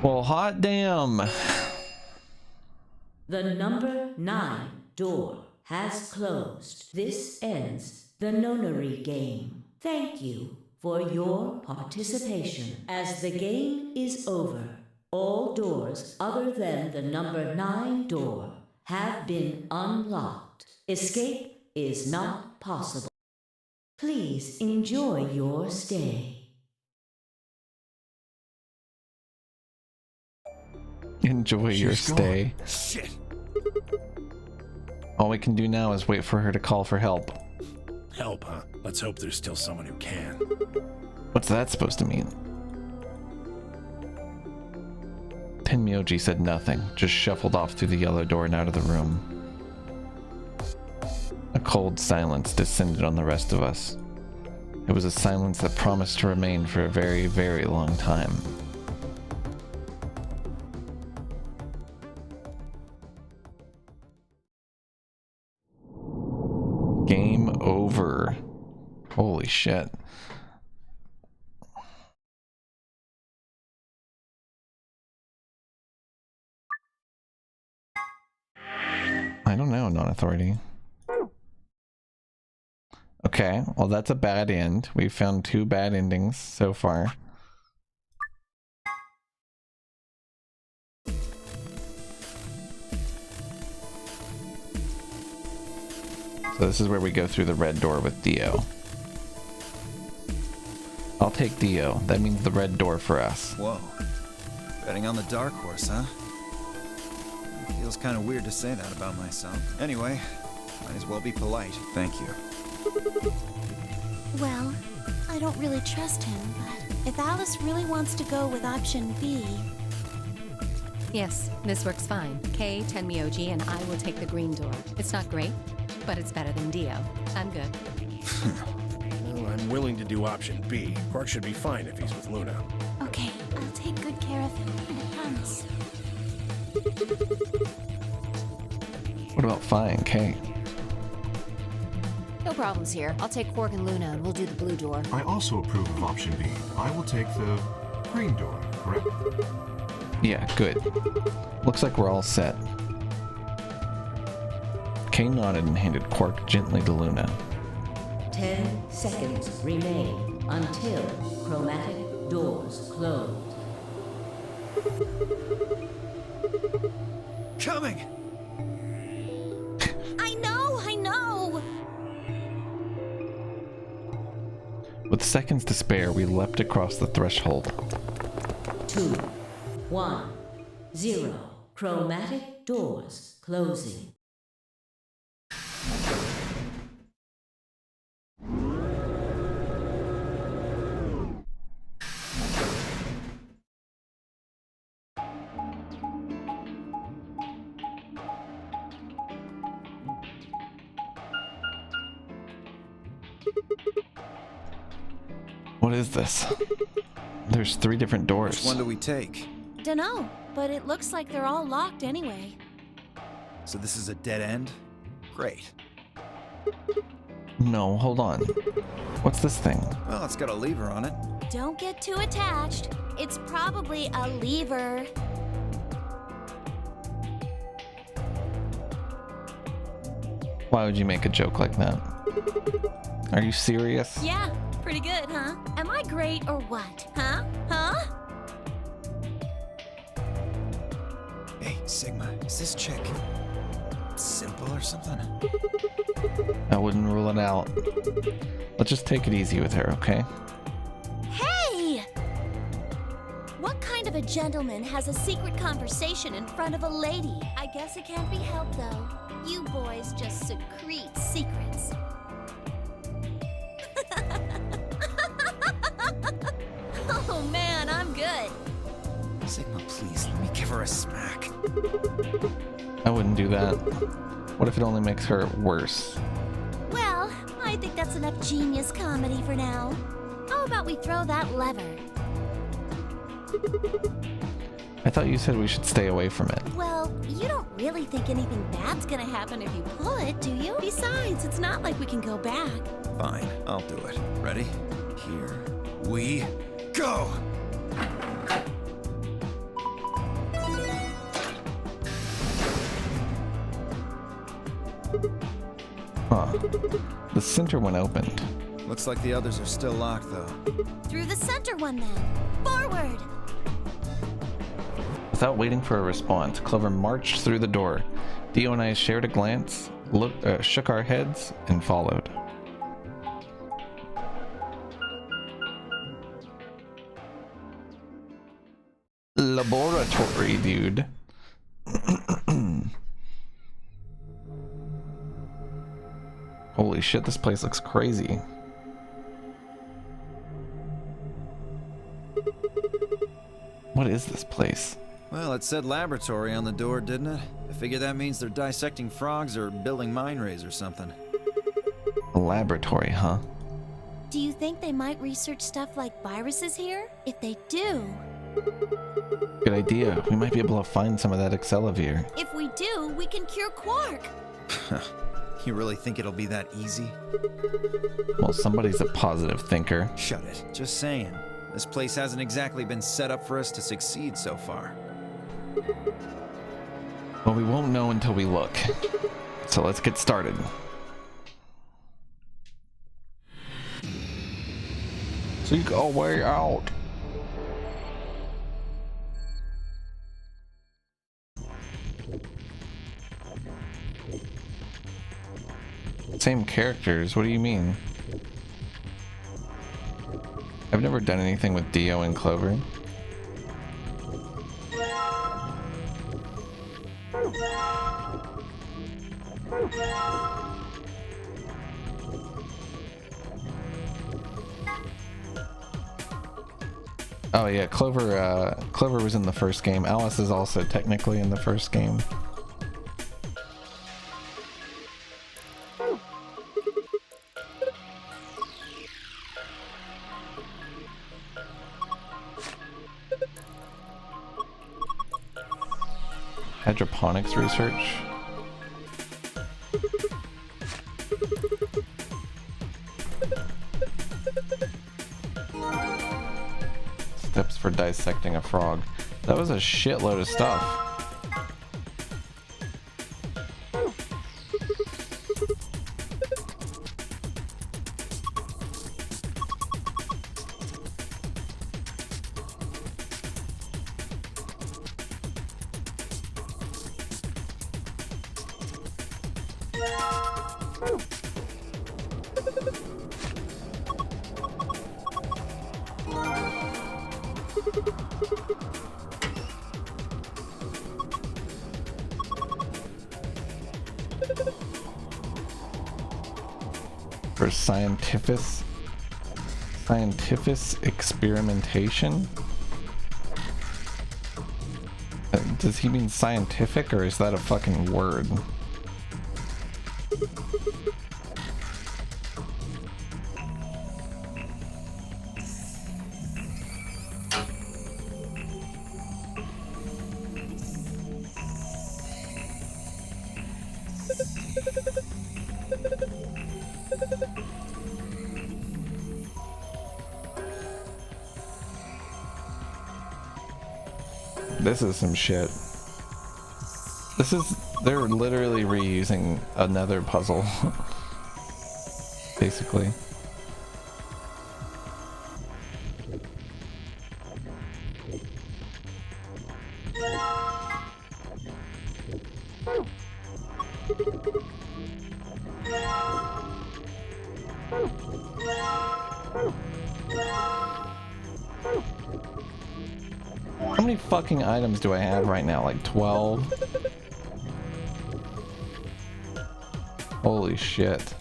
Well, hot damn. The number 9 door has closed. This ends the nonary game. Thank you for your participation. As the game is over, all doors other than the number 9 door have been unlocked. Escape is not possible. Please enjoy your stay. Enjoy your She's stay. gone. Shit. All we can do now is wait for her to call for help. Help, huh? Let's hope there's still someone who can. What's that supposed to mean? Tenmyoji said nothing, just shuffled off through the yellow door and out of the room. A cold silence descended on the rest of us. It was a silence that promised to remain for a very, very long time. Game over. Holy shit. I don't know, non-authority. Okay, well that's a bad end. We've found 2 bad endings so far. So this is where we go through the red door with Dio. I'll take Dio. That means the red door for us. Whoa. Betting on the dark horse, huh? Feels kind of weird to say that about myself. Anyway, might as well be polite. Thank you. Well, I don't really trust him, but if Alice really wants to go with option B... Yes, this works fine. Kay, Tenmyoji, and I will take the green door. It's not great, but it's better than Dio. I'm good. Well, I'm willing to do option B. Quark should be fine if he's with Luna. Okay, I'll take good care of him, I promise. What about Fi and Kay? No problems here. I'll take Quark and Luna and we'll do the blue door. I also approve of option B. I will take the green door, correct? Yeah, good. Looks like we're all set. Kay nodded and handed Quark gently to Luna. 10 seconds remain until chromatic doors close. Coming! I know! With seconds to spare, we leapt across the threshold. 2, 1, 0. Chromatic doors closing. What is this? There's 3 different doors. Which one do we take? Dunno, but it looks like they're all locked anyway. So this is a dead end? Great. No, hold on. What's this thing? Well, it's got a lever on it. Don't get too attached. It's probably a lever. Why would you make a joke like that? Are you serious? Yeah, pretty good, huh? Am I great or what? Huh? Huh? Hey, Sigma, is this chick simple or something? I wouldn't rule it out. Let's just take it easy with her, okay? Hey! What kind of a gentleman has a secret conversation in front of a lady? I guess it can't be helped, though. You boys just secrete secrets. Oh man, I'm good. Sigma, please, let me give her a smack. I wouldn't do that. What if it only makes her worse? Well, I think that's enough genius comedy for now. How about we throw that lever? I thought you said we should stay away from it. Well, you don't really think anything bad's gonna happen if you pull it, do you? Besides, it's not like we can go back. Fine, I'll do it. Ready? Here we go! Huh. The center one opened. Looks like the others are still locked, though. Through the center one, then. Forward! Without waiting for a response, Clover marched through the door. Dio and I shared a glance, shook our heads, and followed. laboratory, dude. Holy shit, this place looks crazy. What is this place? Well, it said laboratory on the door, didn't it? I figure that means they're dissecting frogs or building mine rays or something. A laboratory, huh? Do you think they might research stuff like viruses here? If they do... Good idea. We might be able to find some of that Excelavir. If we do, we can cure Quark. You really think it'll be that easy? Well, somebody's a positive thinker. Shut it. Just saying. This place hasn't exactly been set up for us to succeed so far. Well, we won't know until we look. So let's get started. Seek a way out. Same characters, what do you mean? I've never done anything with Dio and Clover. Oh yeah, Clover was in the first game. Alice is also technically in the first game. Hydroponics research. Steps for dissecting a frog. That was a shitload of stuff. For scientific experimentation? Does he mean scientific, or is that a fucking word? This is some shit. They're literally reusing another puzzle. Basically. How many fucking items do I have right now? Like 12? Holy shit.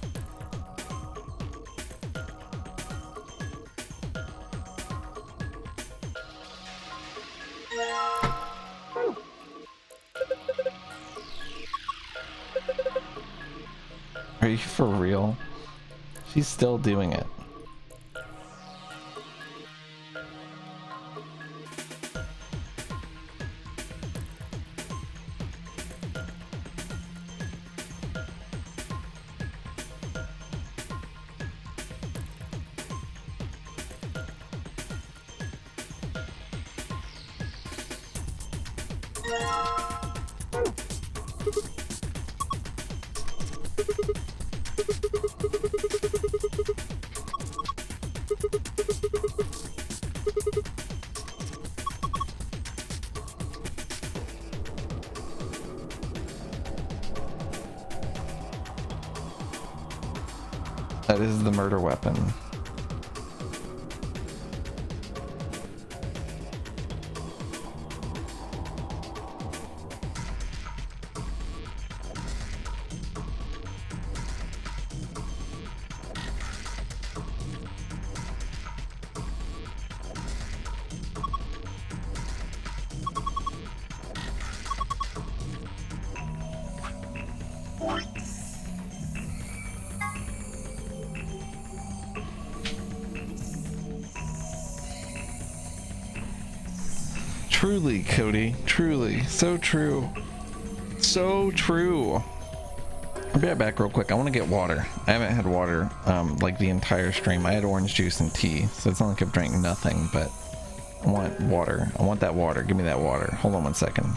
Are you for real? She's still doing it. That is the murder weapon. Truly, Cody. Truly. So true. So true. I'll be right back real quick. I want to get water. I haven't had water like the entire stream. I had orange juice and tea, so it's not like I've drank nothing, but I want water. I want that water. Give me that water. Hold on one second.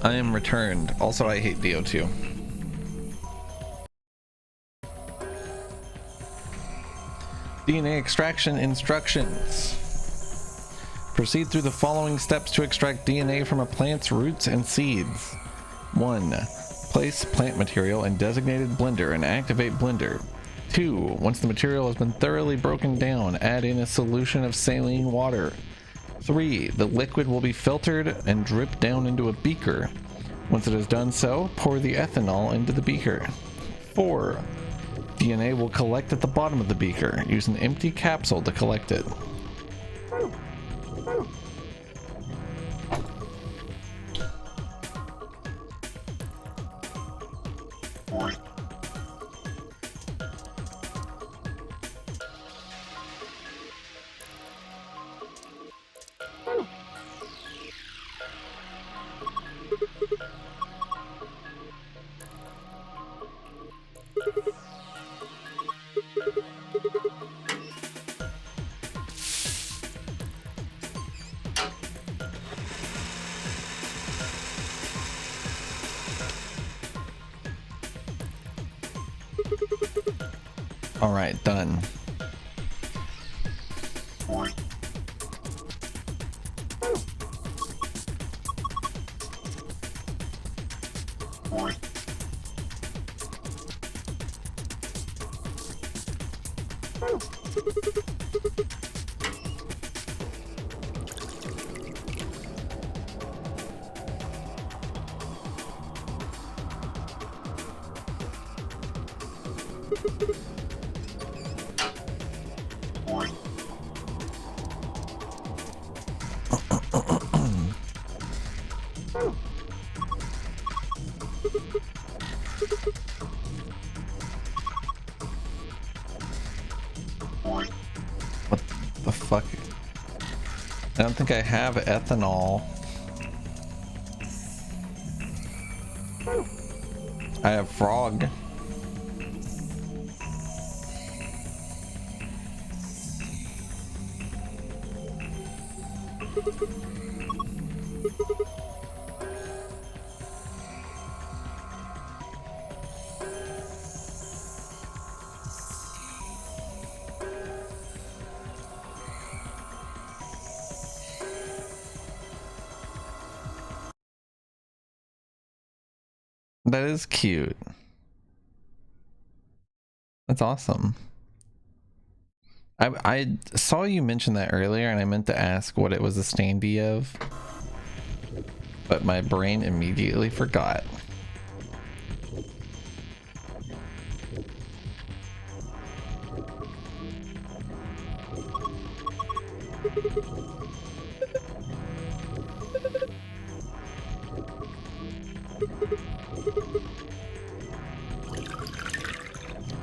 I am returned. Also, I hate DO2. DNA extraction instructions. Proceed through the following steps to extract DNA from a plant's roots and seeds. 1. Place plant material in designated blender and activate blender. 2. Once the material has been thoroughly broken down, add in a solution of saline water. 3. The liquid will be filtered and dripped down into a beaker. Once it has done so, pour the ethanol into the beaker. 4. DNA will collect at the bottom of the beaker. Use an empty capsule to collect it. Alright, done. What the fuck? I don't think I have ethanol. I have frog. That is cute. That's awesome. I saw you mention that earlier and I meant to ask what it was a standee of, but my brain immediately forgot.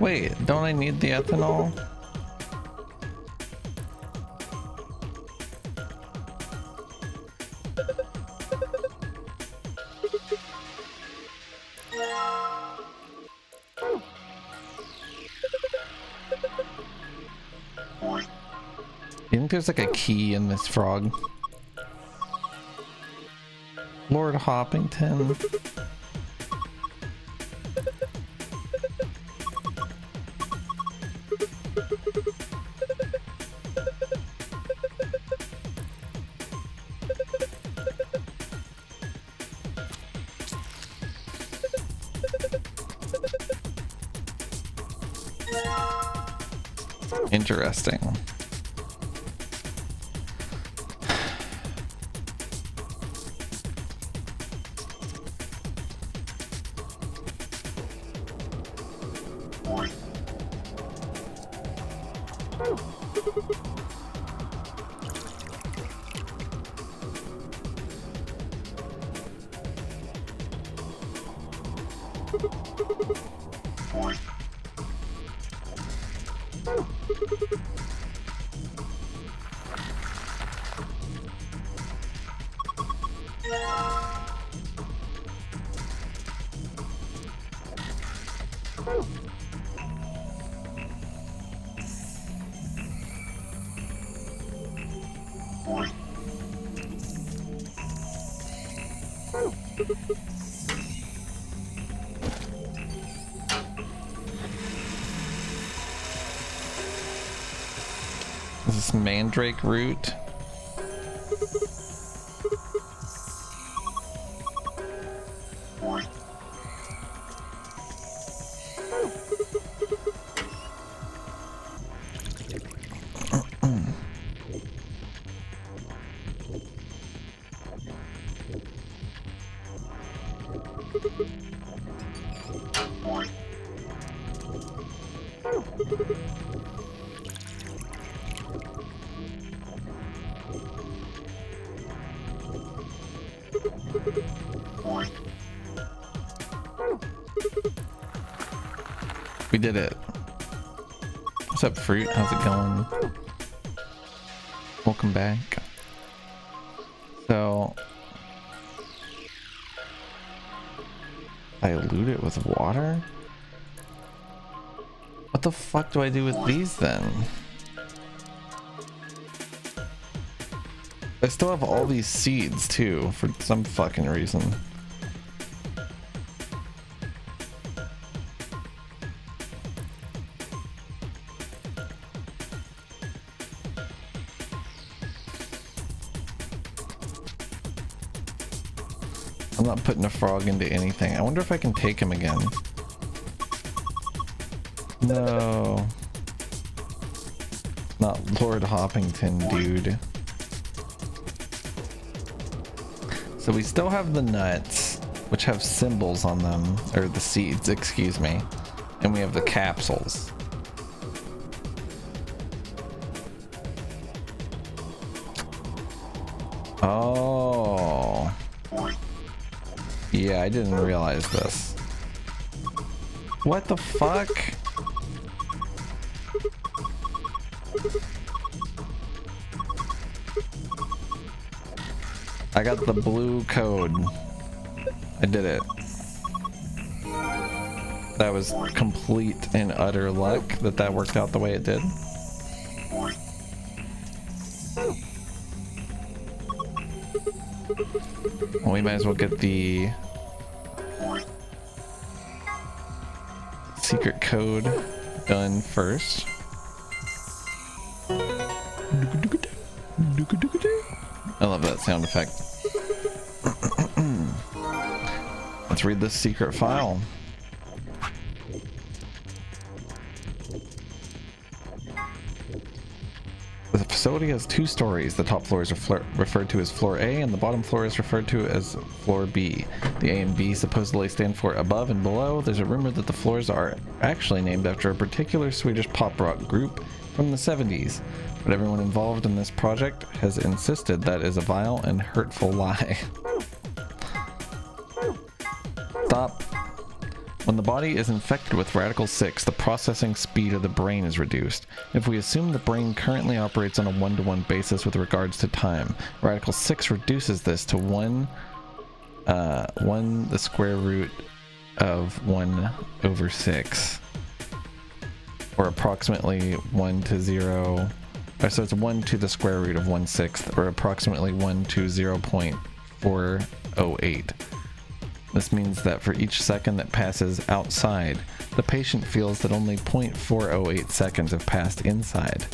Wait, don't I need the ethanol? You think there's like a key in this frog? Lord Hoppington. Interesting. Is this mandrake root? We did it. What's up, Fruit? How's it going? Welcome back. So dilute it with water? What the fuck do I do with these then? I still have all these seeds too, for some fucking reason. I'm not putting a frog into anything. I wonder if I can take him again. No. Not Lord Hoppington, dude. So we still have the nuts, which have symbols on them, or the seeds, excuse me. And we have the capsules. Oh. Yeah, I didn't realize this. What the fuck? I got the blue code. I did it. That was complete and utter luck that worked out the way it did. Well, we might as well get the secret code done first. I love that sound effect. Let's Let's read this secret file. The facility has 2 stories. The top floor is referred to as Floor A, and the bottom floor is referred to as Floor B. The A and B supposedly stand for above and below. There's a rumor that the floors are actually named after a particular Swedish pop rock group from the 70s, but everyone involved in this project has insisted that is a vile and hurtful lie. Stop. When the body is infected with Radical 6, the processing speed of the brain is reduced. If we assume the brain currently operates on a 1-to-1 basis with regards to time, Radical 6 reduces this to 1 the square root of 1/6, or approximately 1 to 0. So it's 1 to the square root of 1/6, or approximately 1 to 0.408. This means that for each second that passes outside, the patient feels that only 0.408 seconds have passed inside.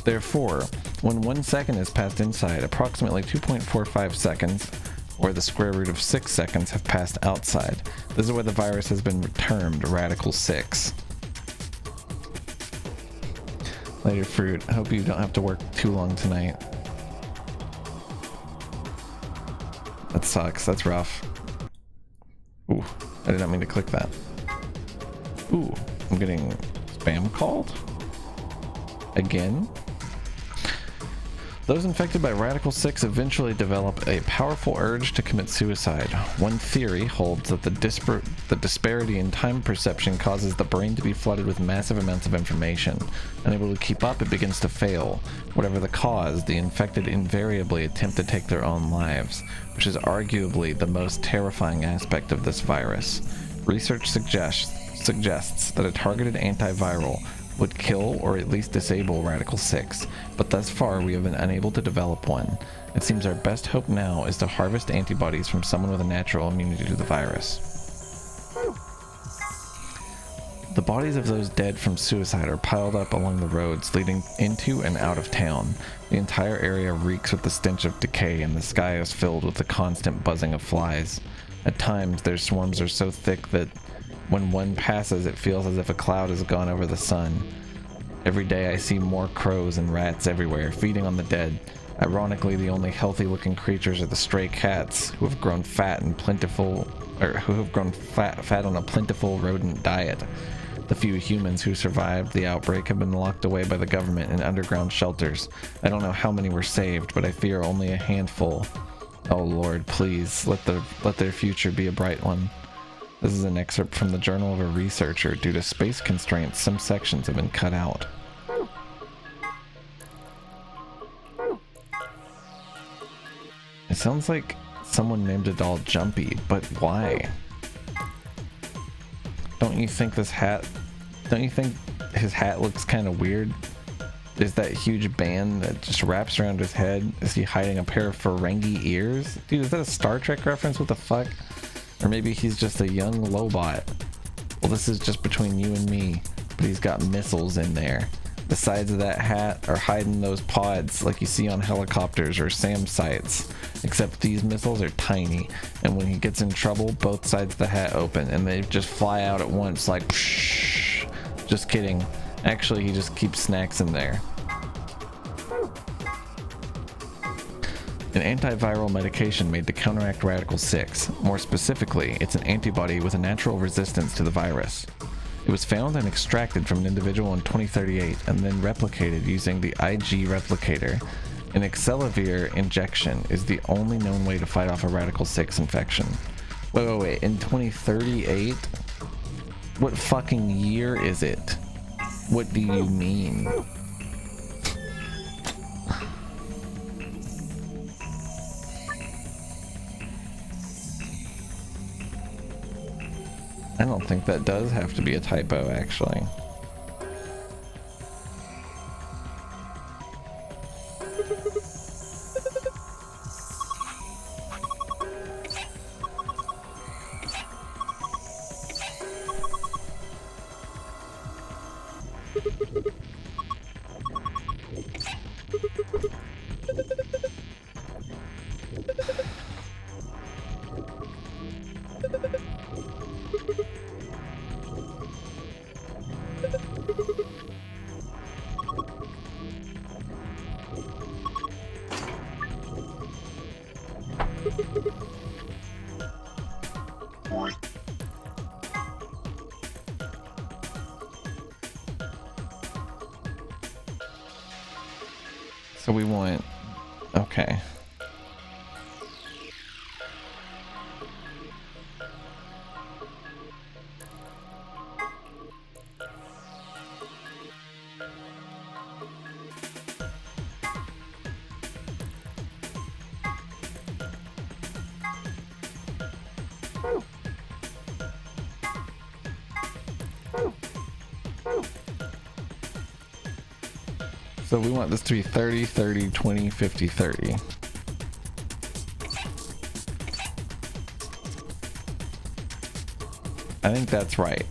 Therefore, when 1 second has passed inside, approximately 2.45 seconds, or the square root of 6 seconds, have passed outside. This is why the virus has been termed Radical 6. Later, Fruit. I hope you don't have to work too long tonight. That sucks. That's rough. Ooh, I did not mean to click that. Ooh, I'm getting spam called? Again? Those infected by Radical 6 eventually develop a powerful urge to commit suicide. One theory holds that the disparity in time perception causes the brain to be flooded with massive amounts of information. Unable to keep up, it begins to fail. Whatever the cause, the infected invariably attempt to take their own lives, which is arguably the most terrifying aspect of this virus. Research suggests that a targeted antiviral would kill or at least disable Radical 6, but thus far we have been unable to develop one. It seems our best hope now is to harvest antibodies from someone with a natural immunity to the virus. The bodies of those dead from suicide are piled up along the roads leading into and out of town. The entire area reeks with the stench of decay, and the sky is filled with the constant buzzing of flies. At times, their swarms are so thick that when one passes, it feels as if a cloud has gone over the sun. Every day I see more crows and rats everywhere, feeding on the dead. Ironically, the only healthy-looking creatures are the stray cats, who have grown fat and plentiful, or who have grown fat on a plentiful rodent diet. The few humans who survived the outbreak have been locked away by the government in underground shelters. I don't know how many were saved, but I fear only a handful. Oh Lord, please, let their future be a bright one. This is an excerpt from the journal of a researcher. Due to space constraints, some sections have been cut out. It sounds like someone named a doll Jumpy, but why? Don't you think his hat looks kind of weird? Is that huge band that just wraps around his head? Is he hiding a pair of Ferengi ears? Dude, is that a Star Trek reference? What the fuck? Or maybe he's just a young Lobot. Well, this is just between you and me, but he's got missiles in there. The sides of that hat are hiding those pods like you see on helicopters or SAM sites, except these missiles are tiny, and when he gets in trouble, both sides of the hat open, and they just fly out at once like pshh. Just kidding. Actually, he just keeps snacks in there. An antiviral medication made to counteract Radical 6. More specifically, it's an antibody with a natural resistance to the virus. It was found and extracted from an individual in 2038 and then replicated using the IG replicator. An Excelavir injection is the only known way to fight off a Radical 6 infection. Wait, in 2038? What fucking year is it? What do you mean? I don't think that does have to be a typo, actually. So we want, okay. So we want this to be 30, 30, 20, 50, 30. I think that's right.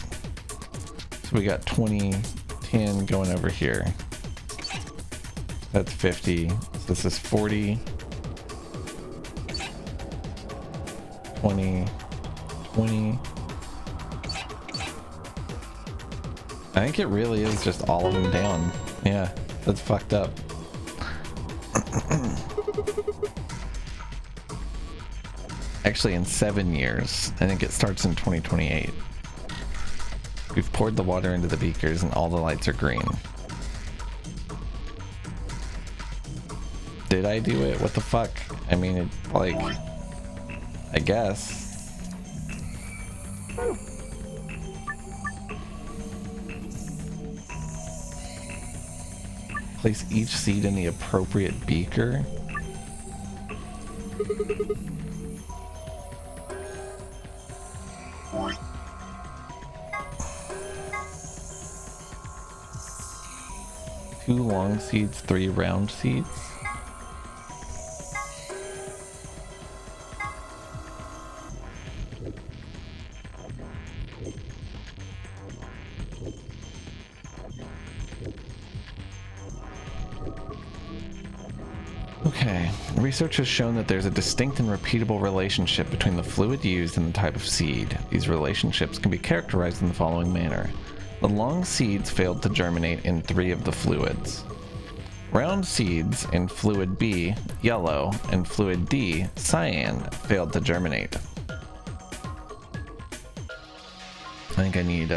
So we got 20, 10 going over here. That's 50. So this is 40, 20, 20. I think it really is just all of them down. Yeah. That's fucked up. Actually, in 7 years, I think it starts in 2028. We've poured the water into the beakers and all the lights are green. Did I do it? What the fuck? I mean, it, like, I guess. Place each seed in the appropriate beaker. Two long seeds, 3 round seeds. Okay, research has shown that there's a distinct and repeatable relationship between the fluid used and the type of seed. These relationships can be characterized in the following manner. The long seeds failed to germinate in 3 of the fluids. Round seeds in fluid B, yellow, and fluid D, cyan, failed to germinate. I think I need,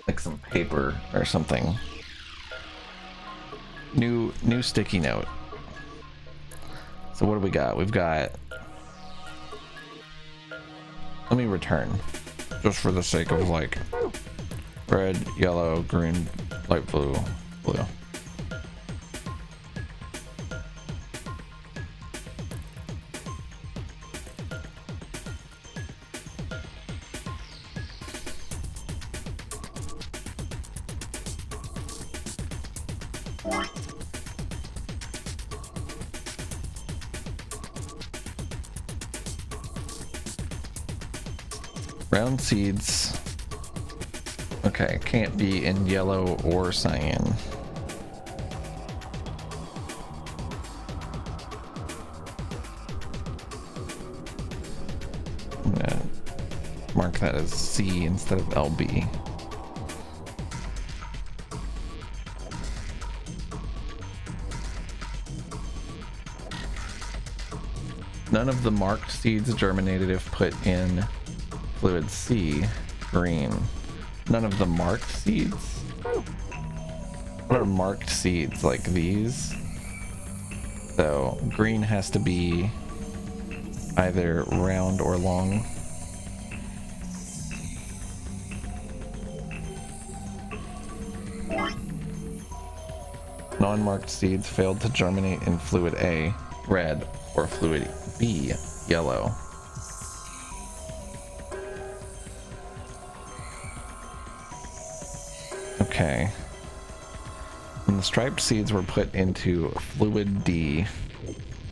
like some paper or something. New sticky note. So what do we got? We've got, let me return just for the sake of like red, yellow, green, light blue, blue. Round seeds. Okay, can't be in yellow or cyan. I'm gonna mark that as C instead of LB. None of the marked seeds germinated if put in fluid C, green. None of the marked seeds? What are marked seeds? Like these? So green has to be either round or long. Non-marked seeds failed to germinate in fluid A, red, or fluid B, yellow. Okay. When the striped seeds were put into fluid D,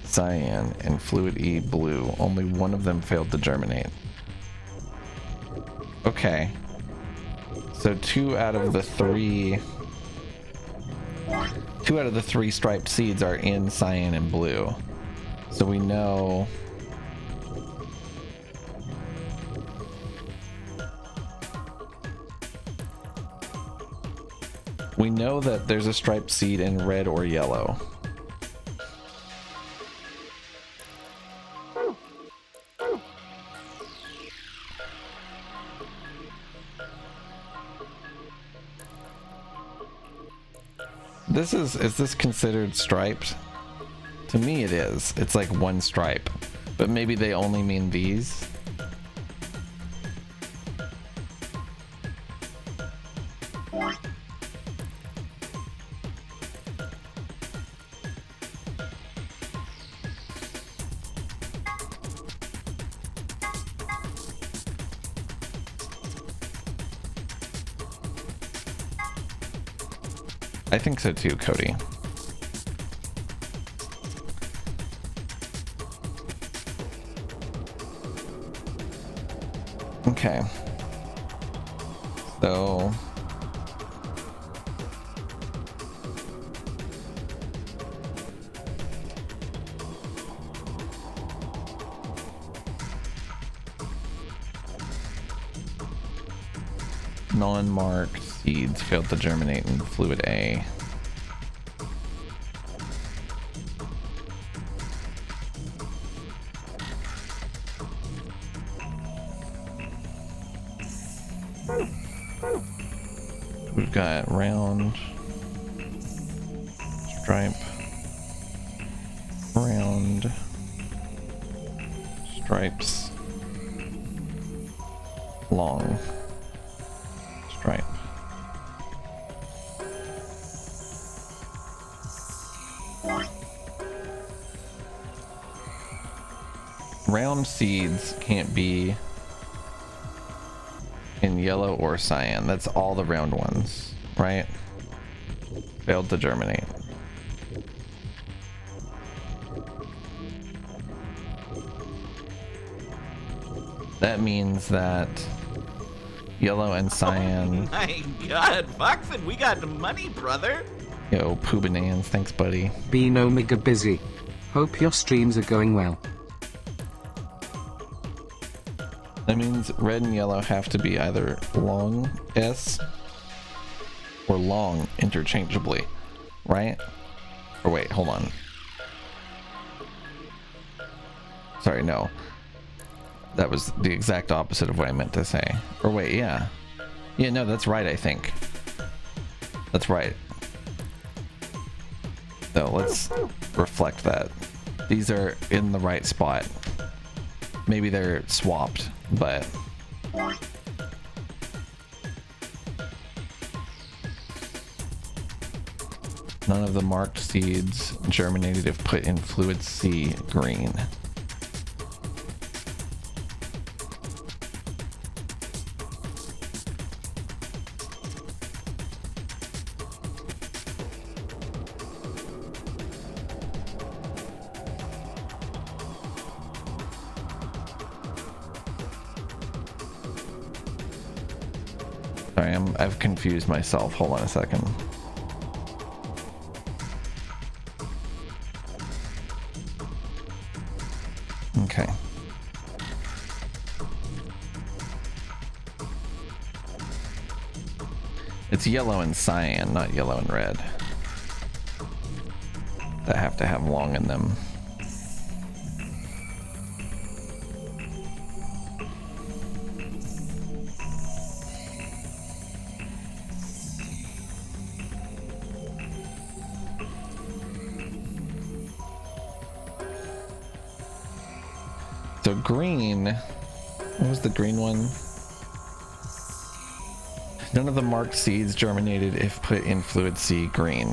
cyan, and fluid E, blue, only one of them failed to germinate. Okay. So 2 out of the 3 striped seeds are in cyan and blue. So we know We know that there's a striped seed in red or yellow. Is this considered striped? To me it is. It's like one stripe. But maybe they only mean these. I think so too, Cody. Okay. So non-marked seeds failed to germinate in fluid A. We've got round, stripe, round, stripes, long, stripe. Round seeds can't be in yellow or cyan. That's all the round ones, right? Failed to germinate. That means that yellow and cyan. Oh my god, Foxen, we got the money, brother. Yo, Poobanans, thanks, buddy. Being omega busy. Hope your streams are going well. That means red and yellow have to be either long S or long interchangeably, right? Or wait, hold on. Sorry, no. That was the exact opposite of what I meant to say. Or wait, yeah. Yeah, no, that's right, I think. That's right. So let's reflect that. These are in the right spot. Maybe they're swapped, but none of the marked seeds germinated if put in fluid C green. Sorry, I've confused myself. Hold on a second. Okay. It's yellow and cyan, not yellow and red, that have to have long in them. So green, what was the green one? None of the marked seeds germinated if put in fluid C green.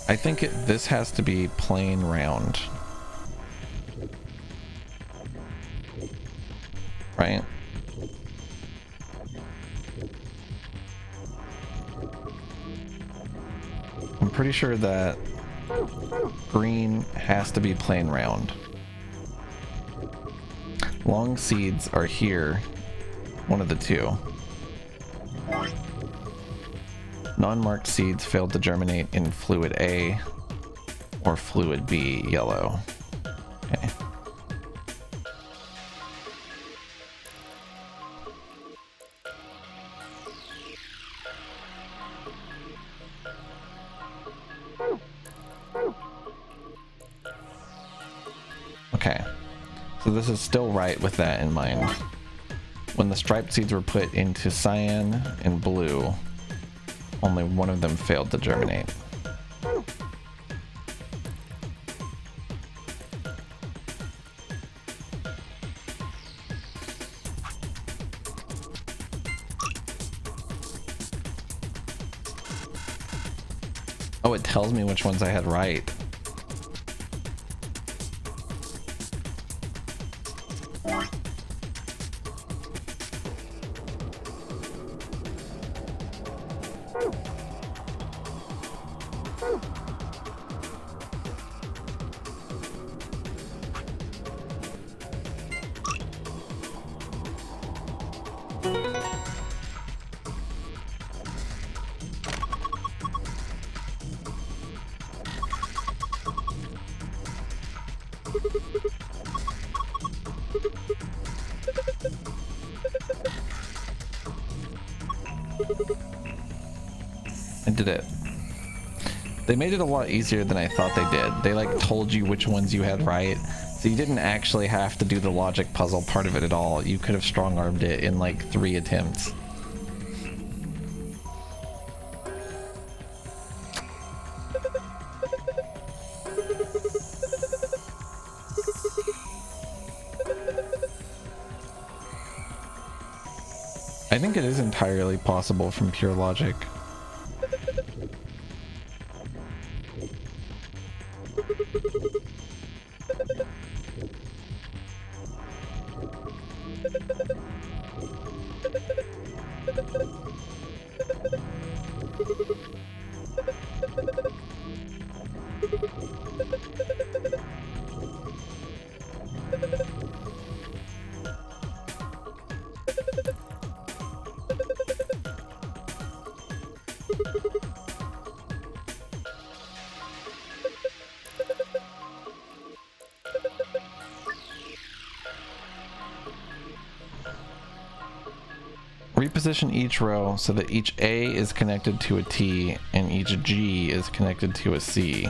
I think this has to be plain round. Right? I'm pretty sure that green has to be plain round. Long seeds are here, one of the two. Non-marked seeds failed to germinate in fluid A or fluid B, yellow. Okay. Okay. So this is still right with that in mind. When the striped seeds were put into cyan and blue, only one of them failed to germinate. Oh, it tells me which ones I had right. I did it. They made it a lot easier than I thought they did. They like told you which ones you had right, so you didn't actually have to do the logic puzzle part of it at all. You could have strong-armed it in like 3 attempts. I think it is entirely possible from pure logic. Reposition each row so that each A is connected to a T and each G is connected to a C.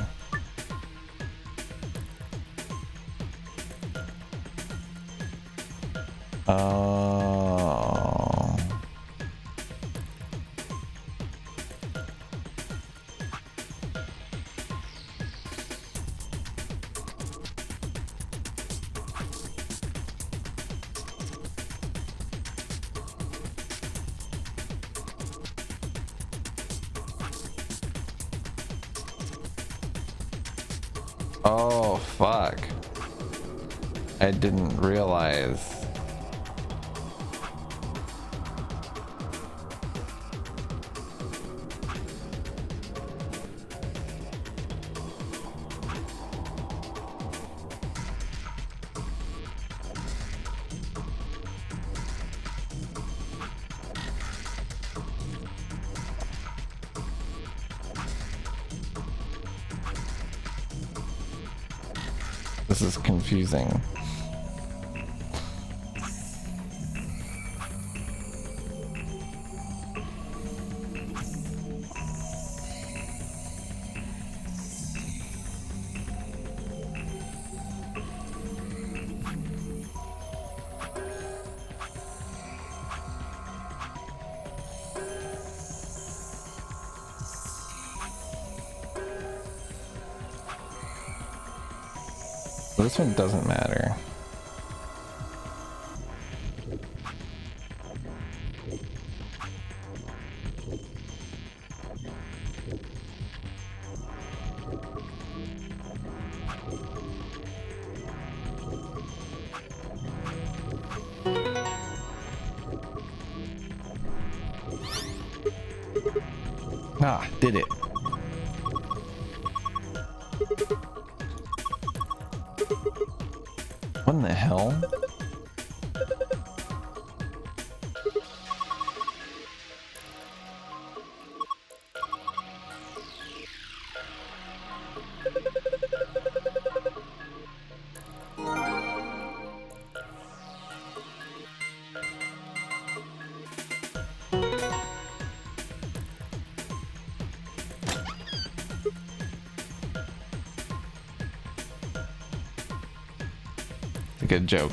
Oh, fuck. I didn't realize. This is confusing. This one doesn't matter. Ah, did it. What in the hell? Like a joke.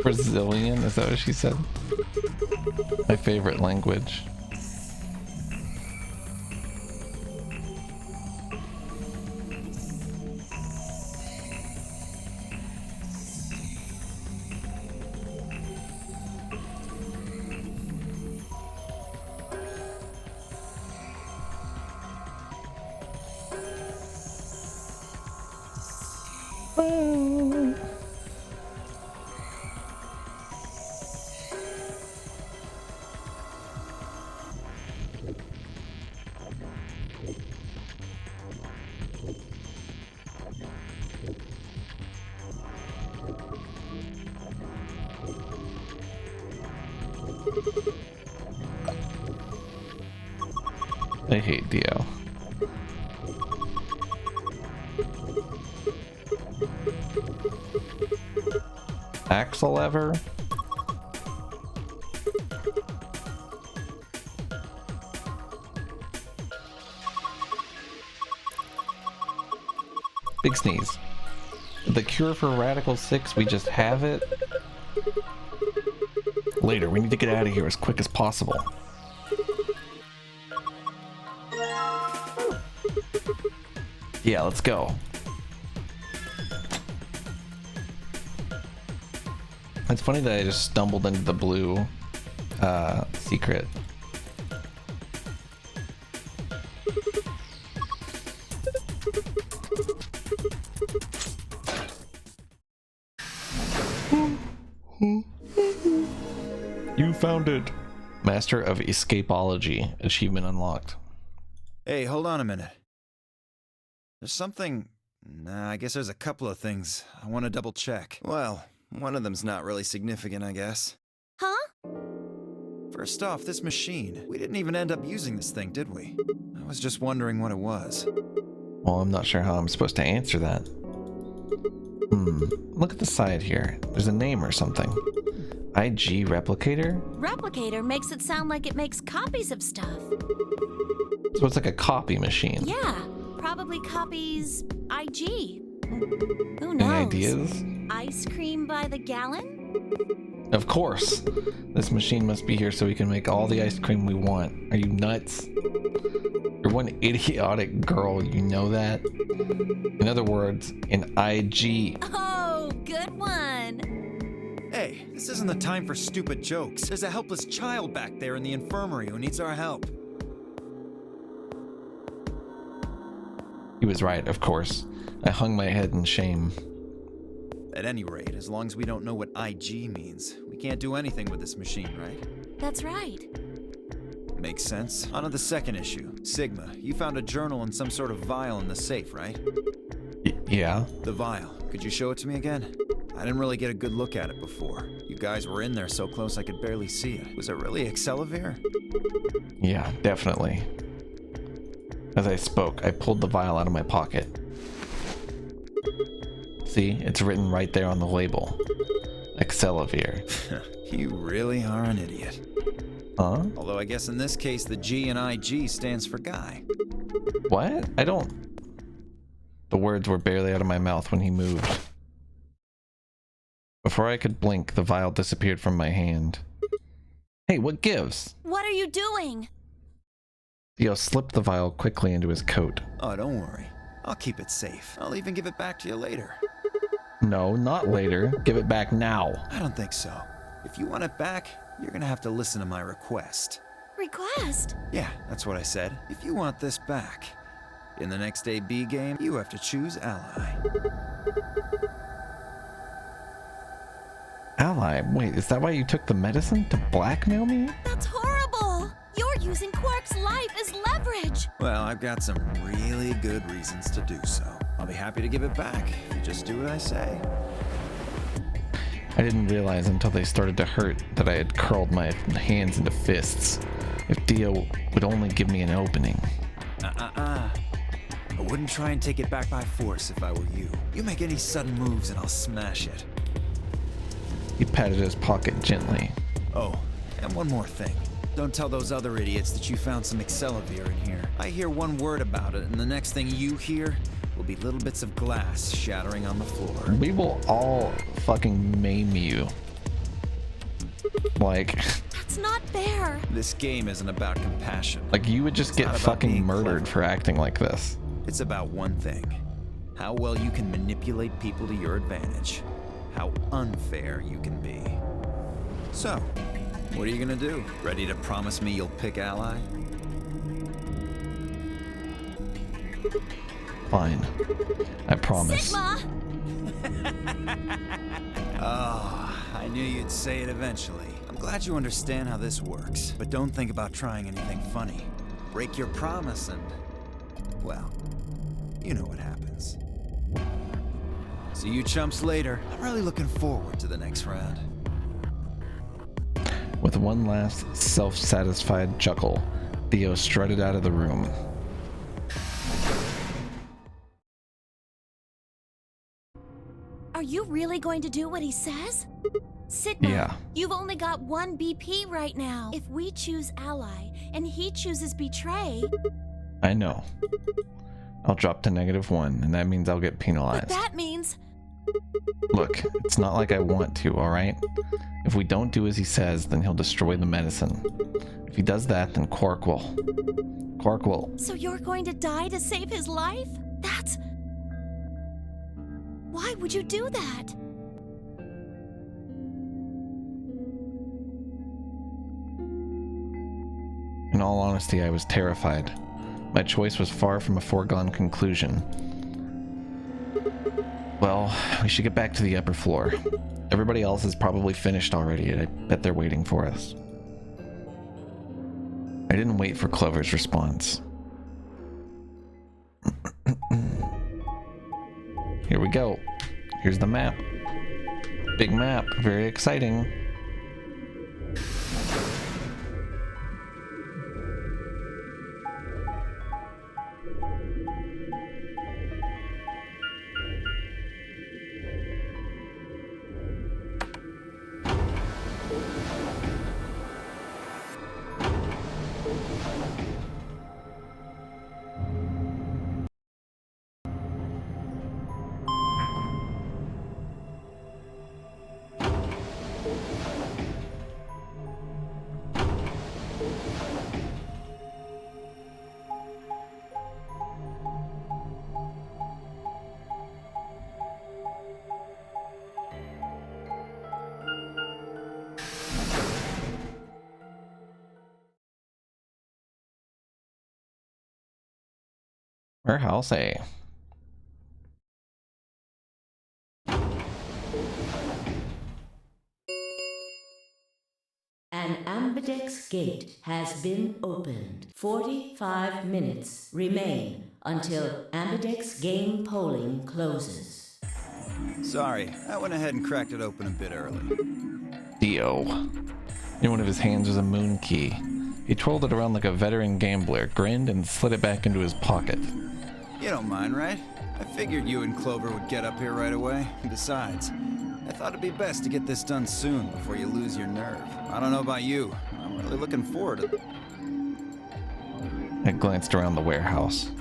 Brazilian, is that what she said? My favorite language. I hate Dio. Axel ever? Big sneeze. The cure for Radical 6, we just have it? Later, we need to get out of here as quick as possible. Yeah, let's go. It's funny that I just stumbled into the blue secret. You found it. Master of Escapology. Achievement unlocked. Hey, hold on a minute. There's something... Nah, I guess there's a couple of things I want to double check. Well, one of them's not really significant, I guess. Huh? First off, this machine. We didn't even end up using this thing, did we? I was just wondering what it was. Well, I'm not sure how I'm supposed to answer that. Look at the side here. There's a name or something. IG Replicator? Replicator makes it sound like it makes copies of stuff. So it's like a copy machine. Yeah, probably copies IG. Who knows? Any ideas? Ice cream by the gallon? Of course. This machine must be here so we can make all the ice cream we want. Are you nuts? You're one idiotic girl, you know that? In other words, an IG. Oh, good one. Hey, this isn't the time for stupid jokes. There's a helpless child back there in the infirmary who needs our help. He was right, of course. I hung my head in shame. At any rate, as long as we don't know what IG means, we can't do anything with this machine, right? That's right. Makes sense. On to the second issue. Sigma, you found a journal and some sort of vial in the safe, right? Yeah. The vial. Could you show it to me again? I didn't really get a good look at it before. You guys were in there so close I could barely see it. Was it really Accelavir? Yeah, definitely. As I spoke, I pulled the vial out of my pocket. See, it's written right there on the label. Accelavir. You really are an idiot. Huh? Although I guess in this case the G in IG stands for guy. What? I don't... The words were barely out of my mouth when he moved. Before I could blink, the vial disappeared from my hand. Hey, what gives? What are you doing? Theo slipped the vial quickly into his coat. Oh, don't worry. I'll keep it safe. I'll even give it back to you later. No, not later. Give it back now. I don't think so. If you want it back, you're gonna have to listen to my request. Request? Yeah, that's what I said. If you want this back, In the next AB game, you have to choose ally. Ally? Wait, is that why you took the medicine? To blackmail me? That's horrible! You're using Quark's life as leverage! Well, I've got some really good reasons to do so. I'll be happy to give it back if you just do what I say. I didn't realize until they started to hurt that I had curled my hands into fists. If Dio would only give me an opening. I wouldn't try and take it back by force if I were you. You make any sudden moves and I'll smash it. He patted his pocket gently. Oh, and one more thing. Don't tell those other idiots that you found some Excelavir in here. I hear one word about it, and the next thing you hear will be little bits of glass shattering on the floor. We will all fucking maim you. Like... That's not fair. This game isn't about compassion. Like, you would just get fucking murdered for acting like this. It's about one thing. How well you can manipulate people to your advantage. How unfair you can be. So, what are you gonna do? Ready to promise me you'll pick ally? Fine. I promise. Sigma! Oh, I knew you'd say it eventually. I'm glad you understand how this works, but don't think about trying anything funny. Break your promise and, well, you know what happens. See you chumps later. I'm really looking forward to the next round. With one last self-satisfied chuckle, Theo strutted out of the room. Are you really going to do what he says? Sigma, Yeah. You've only got one BP right now. If we choose ally and he chooses betray... I know. I'll drop to -1, and that means I'll get penalized. But that means... Look, it's not like I want to, alright? If we don't do as he says, then he'll destroy the medicine. If he does that, then Quark will. So you're going to die to save his life? That's... Why would you do that? In all honesty, I was terrified. My choice was far from a foregone conclusion. Well, we should get back to the upper floor. Everybody else is probably finished already, and I bet they're waiting for us. I didn't wait for Clover's response. Here we go. Here's the map. Big map, very exciting. Warehouse A. An ambidex gate has been opened. 45 minutes remain until ambidex game polling closes. Sorry, I went ahead and cracked it open a bit early. Dio. In one of his hands was a moon key. He twirled it around like a veteran gambler, grinned, and slid it back into his pocket. You don't mind, right? I figured you and Clover would get up here right away. Besides, I thought it'd be best to get this done soon before you lose your nerve. I don't know about you. I'm really looking forward to it. I glanced around the warehouse.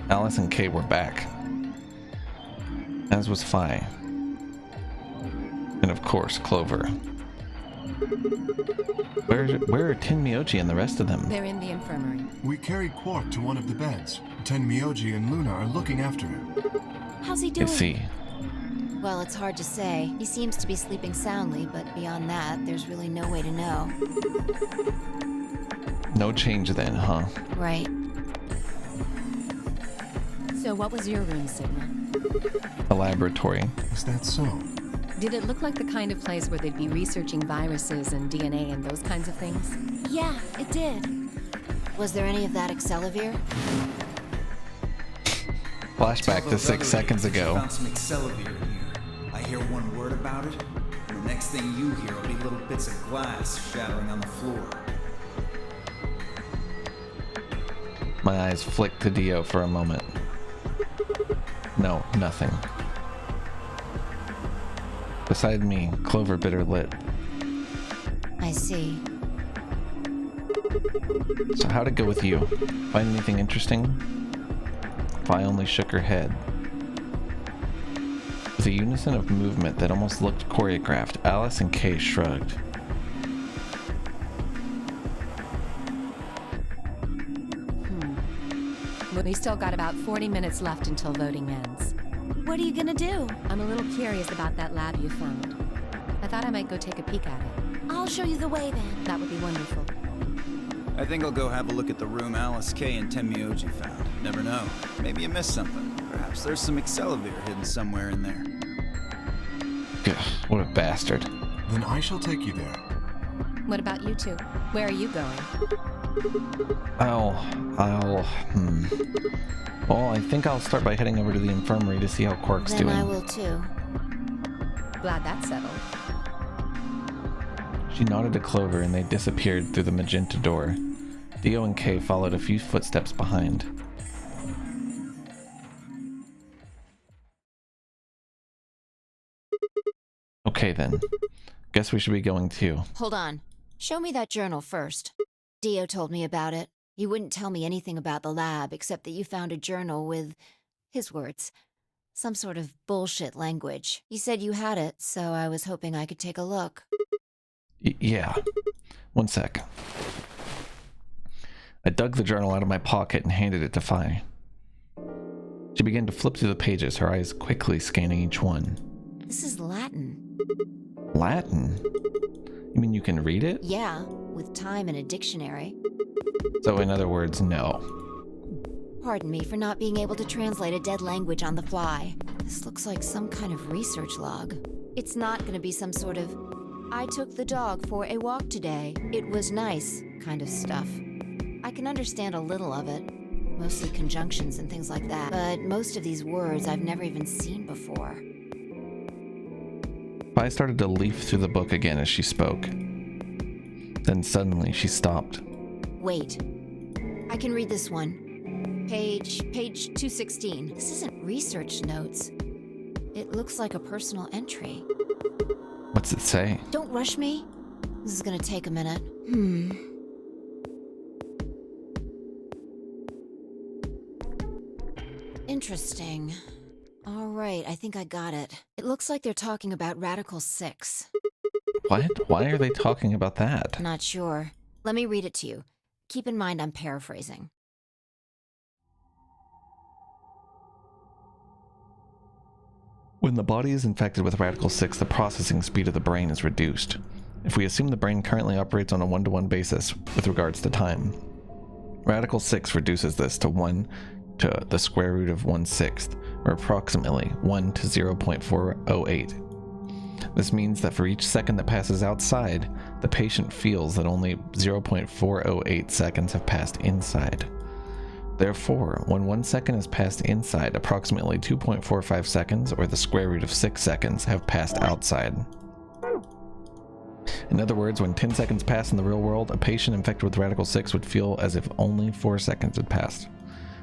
Alice and Kate were back. As was Phi. And of course, Clover. Where are Tenmyoji and the rest of them? They're in the infirmary. We carried Quark to one of the beds. Tenmyoji and Luna are looking after him. How's he doing? I see. Well, it's hard to say. He seems to be sleeping soundly, but beyond that, there's really no way to know. No change then, huh? Right. So what was your room, Sigma? A laboratory. Is that so? Did it look like the kind of place where they'd be researching viruses and DNA and those kinds of things? Yeah, it did. Was there any of that Excelivir? Flashback to 6 seconds ago. Found some Excelivir in here. I hear one word about it, and the next thing you hear will be little bits of glass shattering on the floor. My eyes flicked to Dio for a moment. No, nothing. Beside me, Clover bit her lip. I see. So how'd it go with you? Find anything interesting? Vi only shook her head. With a unison of movement that almost looked choreographed, Alice and Kay shrugged. We still got about 40 minutes left until voting ends. What are you gonna do? I'm a little curious about that lab you found. I thought I might go take a peek at it. I'll show you the way then. That would be wonderful. I think I'll go have a look at the room Alice, Kay, and Tenmyoji found. Never know. Maybe you missed something. Perhaps there's some Excelivir hidden somewhere in there. Ugh, what a bastard. Then I shall take you there. What about you two? Where are you going? Well, I think I'll start by heading over to the infirmary to see how Quark's Then doing. I will too. Glad that's settled. She nodded to Clover and they disappeared through the magenta door. Dio and Kay followed a few footsteps behind. Okay then. Guess we should be going too. Hold on. Show me that journal first. Dio told me about it. He wouldn't tell me anything about the lab except that you found a journal with, his words, some sort of bullshit language. He said you had it, so I was hoping I could take a look. Yeah. One sec. I dug the journal out of my pocket and handed it to Fi. She began to flip through the pages, her eyes quickly scanning each one. This is Latin. Latin? You mean you can read it? Yeah, with time and a dictionary. So in other words, no. Pardon me for not being able to translate a dead language on the fly. This looks like some kind of research log. It's not going to be some sort of, I took the dog for a walk today. It was nice kind of stuff. I can understand a little of it, mostly conjunctions and things like that, but most of these words I've never even seen before. Fi started to leaf through the book again as she spoke. Then suddenly she stopped. Wait. I can read this one. Page 216. This isn't research notes. It looks like a personal entry. What's it say? Don't rush me. This is gonna take a minute. Interesting. All right, I think I got it. It looks like they're talking about Radical 6. What? Why are they talking about that? Not sure. Let me read it to you. Keep in mind I'm paraphrasing. When the body is infected with Radical 6, the processing speed of the brain is reduced. If we assume the brain currently operates on a 1-to-1 basis with regards to time, Radical 6 reduces this to 1 to the square root of 1/6, or approximately 1 to 0.408. This means that for each second that passes outside, the patient feels that only 0.408 seconds have passed inside. Therefore, when 1 second has passed inside, approximately 2.45 seconds, or the square root of 6 seconds, have passed outside. In other words, when 10 seconds pass in the real world, a patient infected with Radical 6 would feel as if only 4 seconds had passed.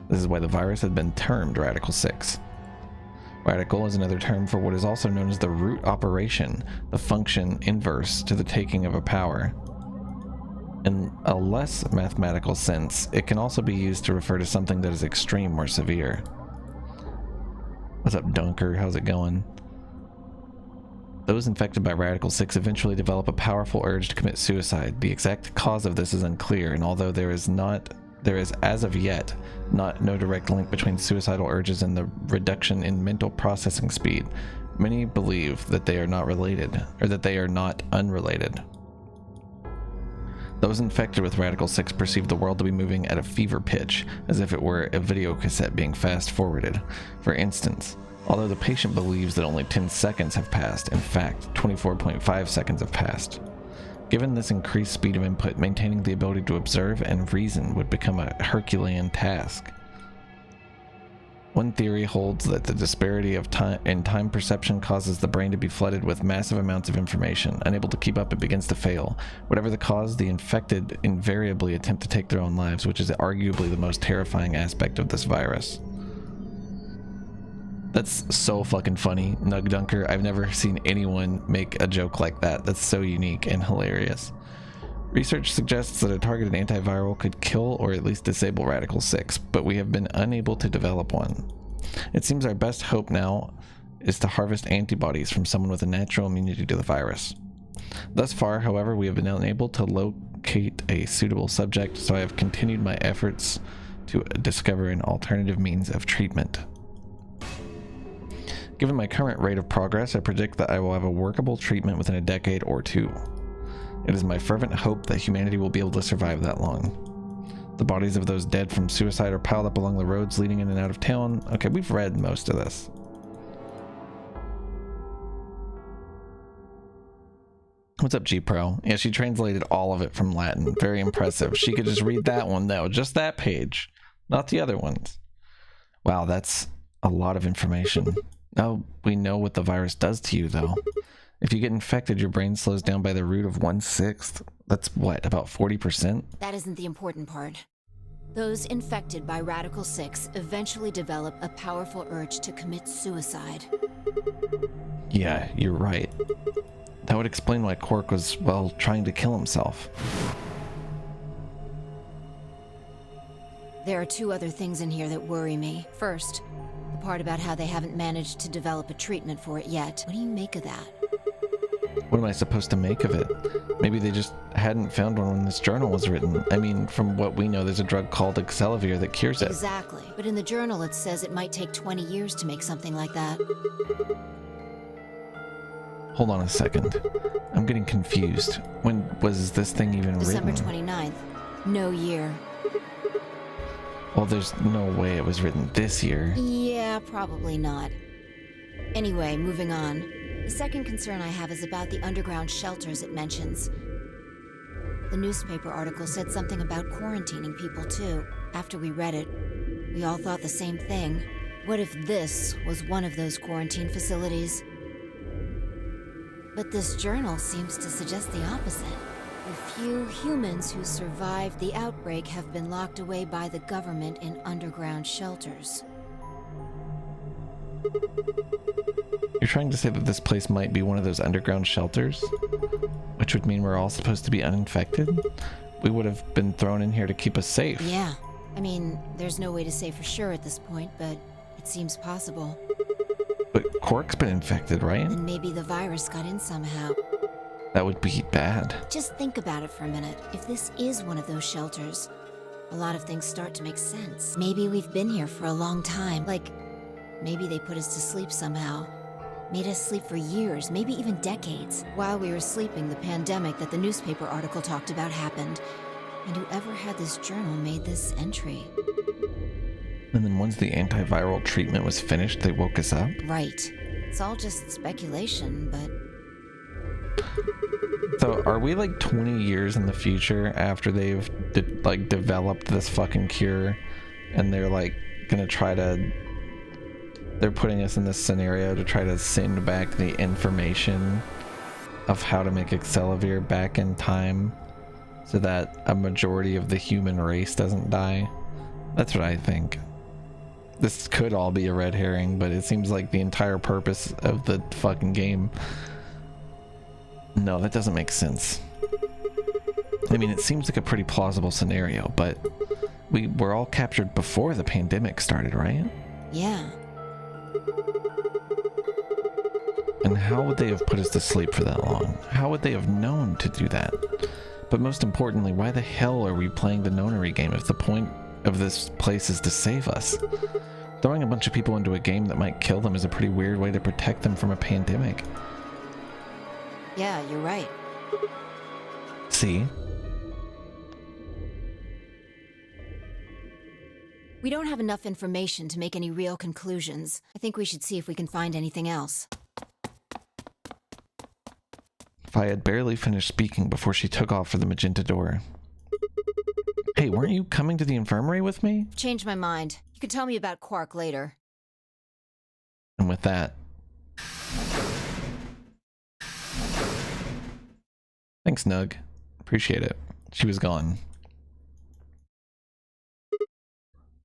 This is why the virus has been termed Radical 6. Radical is another term for what is also known as the root operation, the function inverse to the taking of a power. In a less mathematical sense, it can also be used to refer to something that is extreme or severe. What's up, Dunker? How's it going? Those infected by Radical 6 eventually develop a powerful urge to commit suicide. The exact cause of this is unclear, and although there is as of yet no direct link between suicidal urges and the reduction in mental processing speed, many believe that they are not related, or that they are not unrelated. Those infected with Radical 6 perceive the world to be moving at a fever pitch, as if it were a video cassette being fast-forwarded. For instance, although the patient believes that only 10 seconds have passed, in fact, 24.5 seconds have passed. Given this increased speed of input, maintaining the ability to observe and reason would become a Herculean task. One theory holds that the disparity of time perception causes the brain to be flooded with massive amounts of information. Unable to keep up, it begins to fail. Whatever the cause, the infected invariably attempt to take their own lives, which is arguably the most terrifying aspect of this virus. That's so fucking funny, Nug Dunker. I've never seen anyone make a joke like that. That's so unique and hilarious. Research suggests that a targeted antiviral could kill or at least disable Radical 6, but we have been unable to develop one. It seems our best hope now is to harvest antibodies from someone with a natural immunity to the virus. Thus far, however, we have been unable to locate a suitable subject, so I have continued my efforts to discover an alternative means of treatment. Given my current rate of progress, I predict that I will have a workable treatment within a decade or two. It is my fervent hope that humanity will be able to survive that long. The bodies of those dead from suicide are piled up along the roads leading in and out of town. Okay, we've read most of this. What's up, G-Pro? Yeah, she translated all of it from Latin. Very impressive. She could just read that one, though. Just that page. Not the other ones. Wow, that's a lot of information. Now we know what the virus does to you, though. If you get infected, your brain slows down by the root of 1/6. That's what, about 40%? That isn't the important part. Those infected by Radical 6 eventually develop a powerful urge to commit suicide. Yeah, you're right. That would explain why Quark was, well, trying to kill himself. There are two other things in here that worry me. First, the part about how they haven't managed to develop a treatment for it yet. What do you make of that? What am I supposed to make of it? Maybe they just hadn't found one when this journal was written. I mean, from what we know, there's a drug called Excelivir that cures it. Exactly. But in the journal it says it might take 20 years to make something like that. Hold on a second. I'm getting confused. When was this thing even December written? 29th. No year. Well, there's no way it was written this year. Yeah, probably not. Anyway, moving on. The second concern I have is about the underground shelters it mentions. The newspaper article said something about quarantining people too. After we read it, we all thought the same thing. What if this was one of those quarantine facilities? But this journal seems to suggest the opposite. The few humans who survived the outbreak have been locked away by the government in underground shelters. You're trying to say that this place might be one of those underground shelters? Which would mean we're all supposed to be uninfected? We would have been thrown in here to keep us safe. Yeah. I mean, there's no way to say for sure at this point, but it seems possible. But Quark's been infected, right? And maybe the virus got in somehow. That would be bad. Just think about it for a minute. If this is one of those shelters, a lot of things start to make sense. Maybe we've been here for a long time. Like, maybe they put us to sleep somehow. Made us sleep for years, maybe even decades. While we were sleeping, the pandemic that the newspaper article talked about happened. And whoever had this journal made this entry. And then once the antiviral treatment was finished, they woke us up? Right. It's all just speculation, but... So are we like 20 years in the future after they've developed this fucking cure, and they're like gonna try to... They're putting us in this scenario to try to send back the information of how to make Excelivir back in time so that a majority of the human race doesn't die? That's what I think. This could all be a red herring, but it seems like the entire purpose of the fucking game. No, that doesn't make sense. I mean, it seems like a pretty plausible scenario, but we were all captured before the pandemic started, right? Yeah. And how would they have put us to sleep for that long? How would they have known to do that? But most importantly, why the hell are we playing the nonary game if the point of this place is to save us? Throwing a bunch of people into a game that might kill them is a pretty weird way to protect them from a pandemic. Yeah, you're right. See? We don't have enough information to make any real conclusions. I think we should see if we can find anything else. I had barely finished speaking before she took off for the magenta door. Hey, weren't you coming to the infirmary with me? Changed my mind. You can tell me about Quark later. And with that... Thanks, Nug. Appreciate it. She was gone.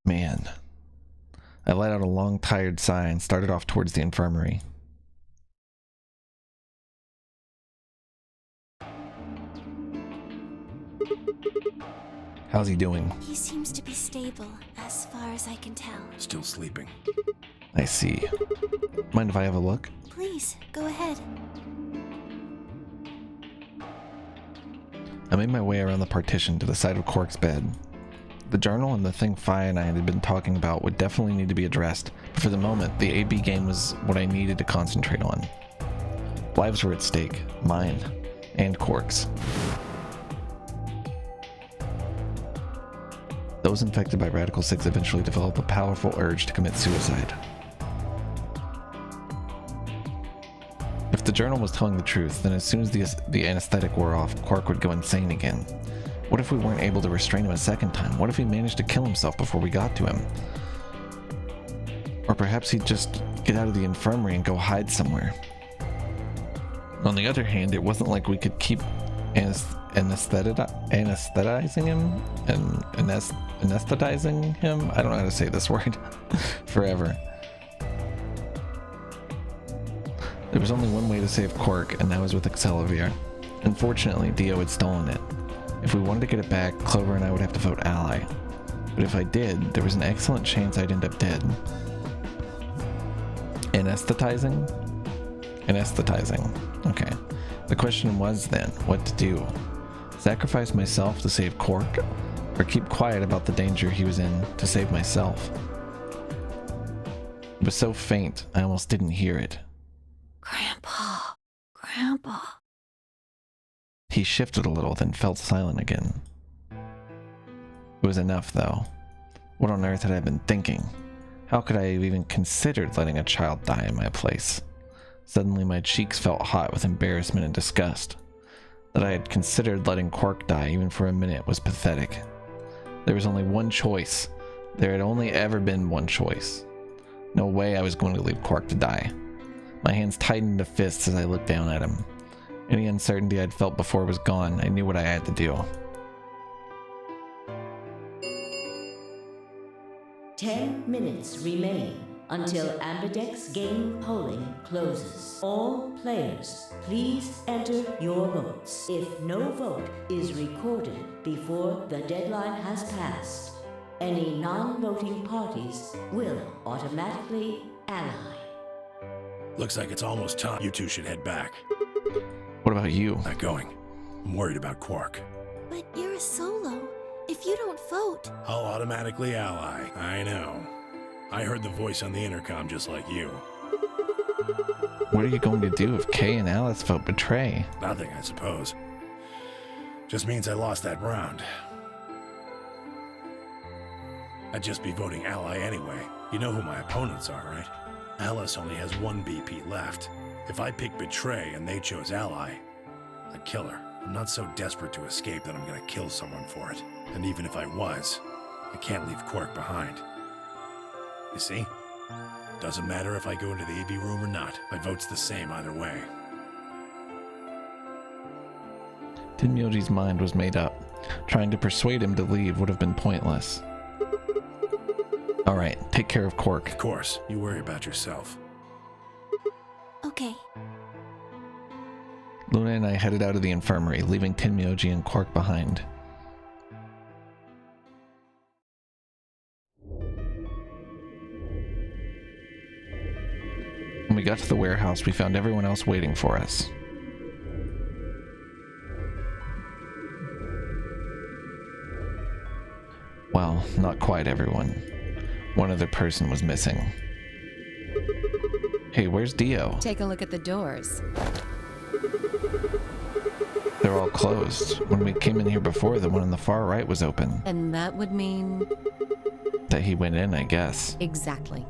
Man. I let out a long, tired sigh and started off towards the infirmary. How's he doing? He seems to be stable, as far as I can tell. Still sleeping. I see. Mind if I have a look? Please, go ahead. I made my way around the partition to the side of Quark's bed. The journal and the thing Fi and I had been talking about would definitely need to be addressed, but for the moment, the AB game was what I needed to concentrate on. Lives were at stake, mine, and Quark's. Those infected by Radical 6 eventually develop a powerful urge to commit suicide. If the journal was telling the truth, then as soon as the anesthetic wore off, Quark would go insane again. What if we weren't able to restrain him a second time? What if he managed to kill himself before we got to him? Or perhaps he'd just get out of the infirmary and go hide somewhere. On the other hand, it wasn't like we could keep anesthetizing him and anesthetizing him. I don't know how to say this word. Forever. There was only one way to save Quark, and that was with Accelavir. Unfortunately, Dio had stolen it. If we wanted to get it back, Clover and I would have to vote ally. But if I did, there was an excellent chance I'd end up dead. Anesthetizing? Anesthetizing. Okay. The question was then, what to do? Sacrifice myself to save Quark? Or keep quiet about the danger he was in to save myself? It was so faint, I almost didn't hear it. Grandpa. He shifted a little, then fell silent again. It was enough, though. What on earth had I been thinking? How could I have even considered letting a child die in my place? Suddenly my cheeks felt hot with embarrassment and disgust. That I had considered letting Quark die even for a minute was pathetic. There was only one choice. There had only ever been one choice. No way I was going to leave Quark to die. My hands tightened to fists as I looked down at him. Any uncertainty I'd felt before was gone. I knew what I had to do. 10 minutes remain until Ambidex game polling closes. All players, please enter your votes. If no vote is recorded before the deadline has passed, any non-voting parties will automatically ally. Looks like it's almost time. You two should head back. What about you? Not going. I'm worried about Quark. But you're a solo. If you don't vote... I'll automatically ally. I know. I heard the voice on the intercom just like you. What are you going to do if Kay and Alice vote betray? Nothing, I suppose. Just means I lost that round. I'd just be voting ally anyway. You know who my opponents are, right? Alice only has one BP left. If I pick betray and they chose ally, I'd kill her. I'm not so desperate to escape that I'm gonna kill someone for it. And even if I was, I can't leave Quark behind. You see? Doesn't matter if I go into the AB room or not. My vote's the same either way. Tenmyoji's mind was made up. Trying to persuade him to leave would have been pointless. Alright, take care of Quark. Of course. You worry about yourself. Okay. Luna and I headed out of the infirmary, leaving Tenmyoji and Quark behind. When we got to the warehouse, we found everyone else waiting for us. Well, not quite everyone. One other person was missing. Hey, where's Dio? Take a look at the doors. They're all closed. When we came in here before, the one on the far right was open. And that would mean... That that he went in, I guess. Exactly.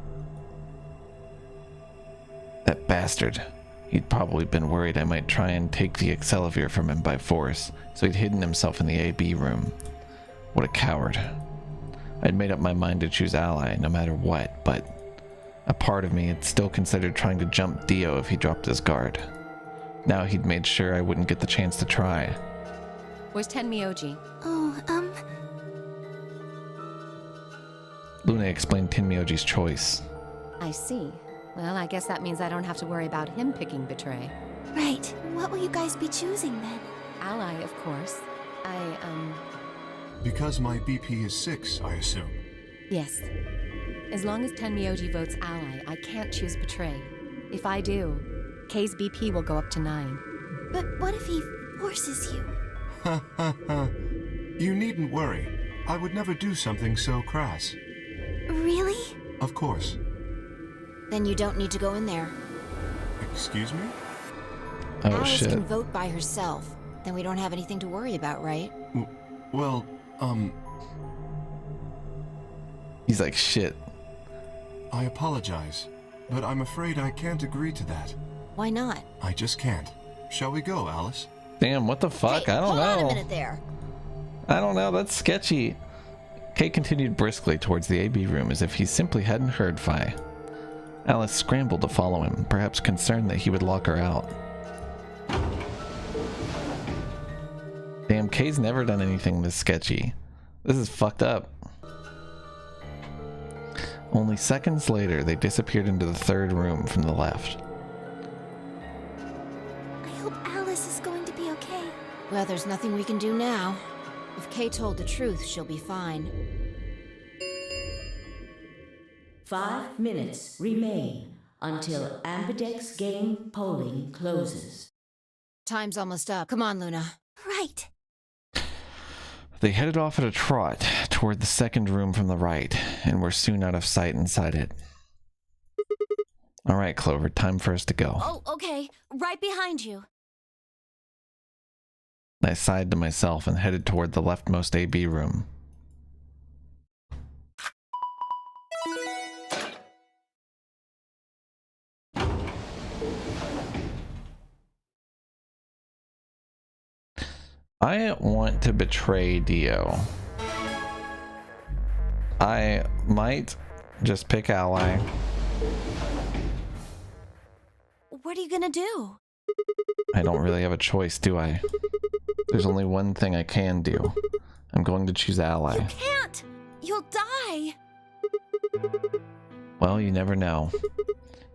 That bastard. He'd probably been worried I might try and take the Excelsior from him by force, so he'd hidden himself in the AB room. What a coward. I'd made up my mind to choose Ally, no matter what, but a part of me had still considered trying to jump Dio if he dropped his guard. Now he'd made sure I wouldn't get the chance to try. Where's Tenmyoji? Oh, Luna explained Tenmyoji's choice. I see. Well, I guess that means I don't have to worry about him picking Betray. Right. What will you guys be choosing then? Ally, of course. Because my BP is 6, I assume. Yes. As long as Tenmyoji votes Ally, I can't choose Betray. If I do, K's BP will go up to 9. But what if he forces you? Ha ha ha. You needn't worry. I would never do something so crass. Really? Of course. Then you don't need to go in there. Excuse me? Oh, Alice shit. can vote by herself. Then we don't have anything to worry about, right? Well, He's like, shit. I apologize, but I'm afraid I can't agree to that. Why not? I just can't. Shall we go, Alice? Damn, what the fuck? Hey, I don't hold know. on a minute there. I don't know, that's sketchy. Kay continued briskly towards the AB room as if he simply hadn't heard Phi. Alice scrambled to follow him, perhaps concerned that he would lock her out. Damn, Kay's never done anything this sketchy. This is fucked up. Only seconds later, they disappeared into the third room from the left. I hope Alice is going to be okay. Well, there's nothing we can do now. If Kay told the truth, she'll be fine. 5 minutes remain until Ambidex game polling closes. Time's almost up. Come on, Luna. Right. They headed off at a trot toward the second room from the right, and were soon out of sight inside it. All right, Clover, time for us to go. Oh, okay. Right behind you. I sighed to myself and headed toward the leftmost AB room. I want to betray Dio. I might just pick Ally. What are you gonna do? I don't really have a choice, do I? There's only one thing I can do. I'm going to choose Ally. You can't! You'll die! Well, you never know.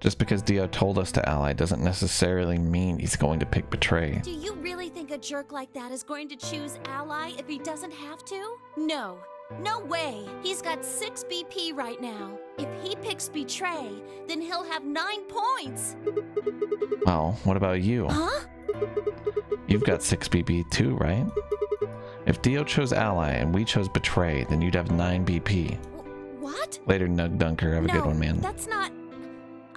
Just because Dio told us to ally doesn't necessarily mean he's going to pick Betray. Do you really think a jerk like that is going to choose Ally if he doesn't have to? No. No way! He's got 6 BP right now. If he picks Betray, then he'll have 9 points! Well, what about you? Huh? You've got 6 BP too, right? If Dio chose Ally and we chose Betray, then you'd have 9 BP. What? Later, Nug Dunker. Have a good one, man. That's not...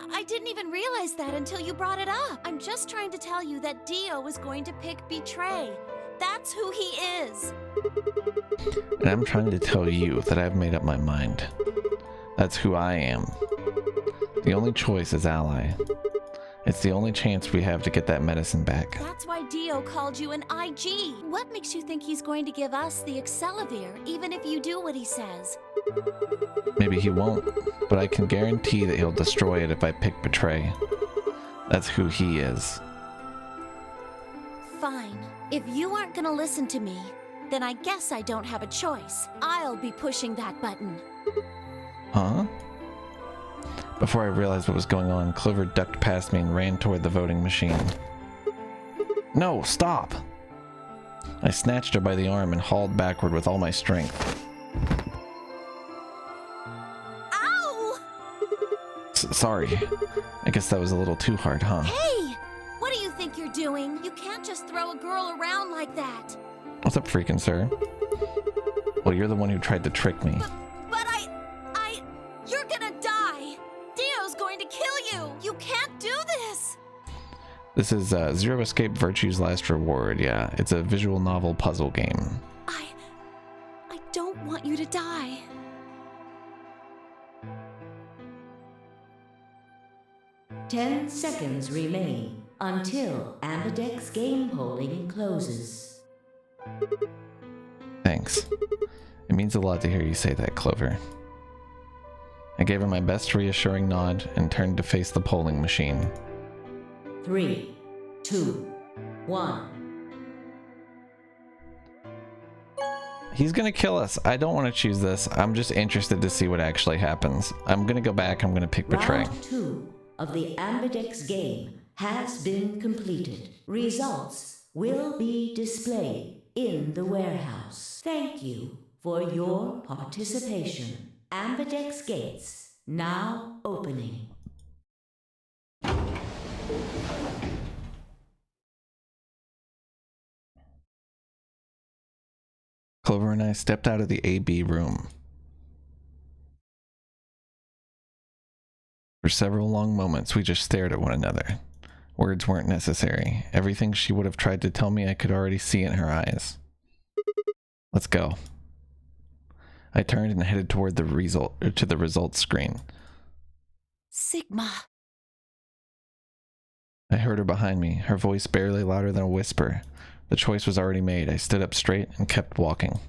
I didn't even realize that until you brought it up. I'm just trying to tell you that Dio is going to pick Betray. That's who he is. And I'm trying to tell you that I've made up my mind. That's who I am. The only choice is Ally. It's the only chance we have to get that medicine back. That's why Dio called you an IG. What makes you think he's going to give us the Excelsior, even if you do what he says? Maybe he won't, but I can guarantee that he'll destroy it if I pick Betray. That's who he is. Fine. If you aren't gonna listen to me, then I guess I don't have a choice. I'll be pushing that button. Huh? Before I realized what was going on, Clover ducked past me and ran toward the voting machine. No, stop! I snatched her by the arm and hauled backward with all my strength. Ow! Sorry. I guess that was a little too hard, huh? Hey! What do you think you're doing? You can't just throw a girl around like that. What's up, freaking sir? Well, you're the one who tried to trick me. But you're gonna die! Dio's going to kill you! You can't do this! This is Zero Escape Virtue's Last Reward. Yeah, it's a visual novel puzzle game. I don't want you to die. 10 seconds remain until Ambidex game polling closes. Thanks. It means a lot to hear you say that, Clover. I gave her my best reassuring nod and turned to face the polling machine. 3, 2, 1. He's gonna kill us. I don't want to choose this. I'm just interested to see what actually happens. I'm gonna go back. I'm gonna pick Betray. Round 2 of the Ambidex game has been completed. Results will be displayed in the warehouse. Thank you for your participation. Ambidex gates now opening. Clover and I stepped out of the AB room. For several long moments, we just stared at one another. Words weren't necessary. Everything she would have tried to tell me, I could already see in her eyes. Let's go. I turned and headed toward the results screen. Sigma. I heard her behind me, her voice barely louder than a whisper. The choice was already made. I stood up straight and kept walking.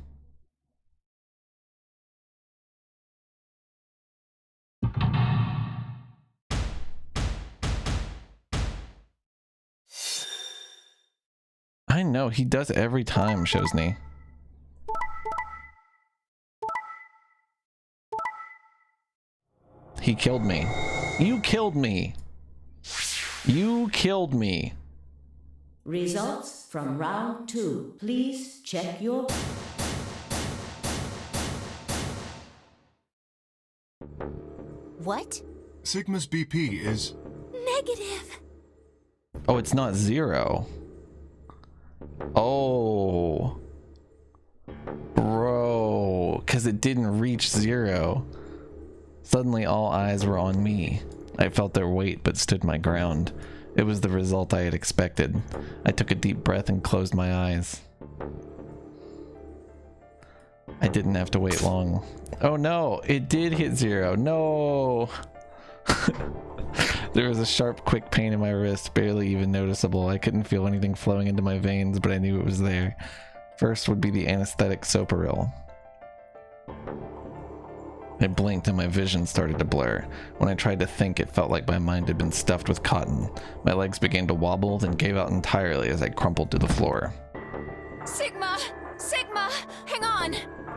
I know, he does every time, Shosny. He killed me. You killed me. You killed me. Results from round 2. Please check your... What? Sigma's BP is... Negative. Oh, it's not 0. Oh. Bro. Because it didn't reach 0. Suddenly all eyes were on me. I felt their weight but stood my ground. It was the result I had expected. I took a deep breath and closed my eyes. I didn't have to wait long. Oh no, it did hit 0. No. There was a sharp, quick pain in my wrist, barely even noticeable. I couldn't feel anything flowing into my veins, but I knew it was there. First would be the anesthetic Soparil. I blinked and my vision started to blur. When I tried to think, it felt like my mind had been stuffed with cotton. My legs began to wobble, then gave out entirely as I crumpled to the floor. Sigma! Sigma! Hang on!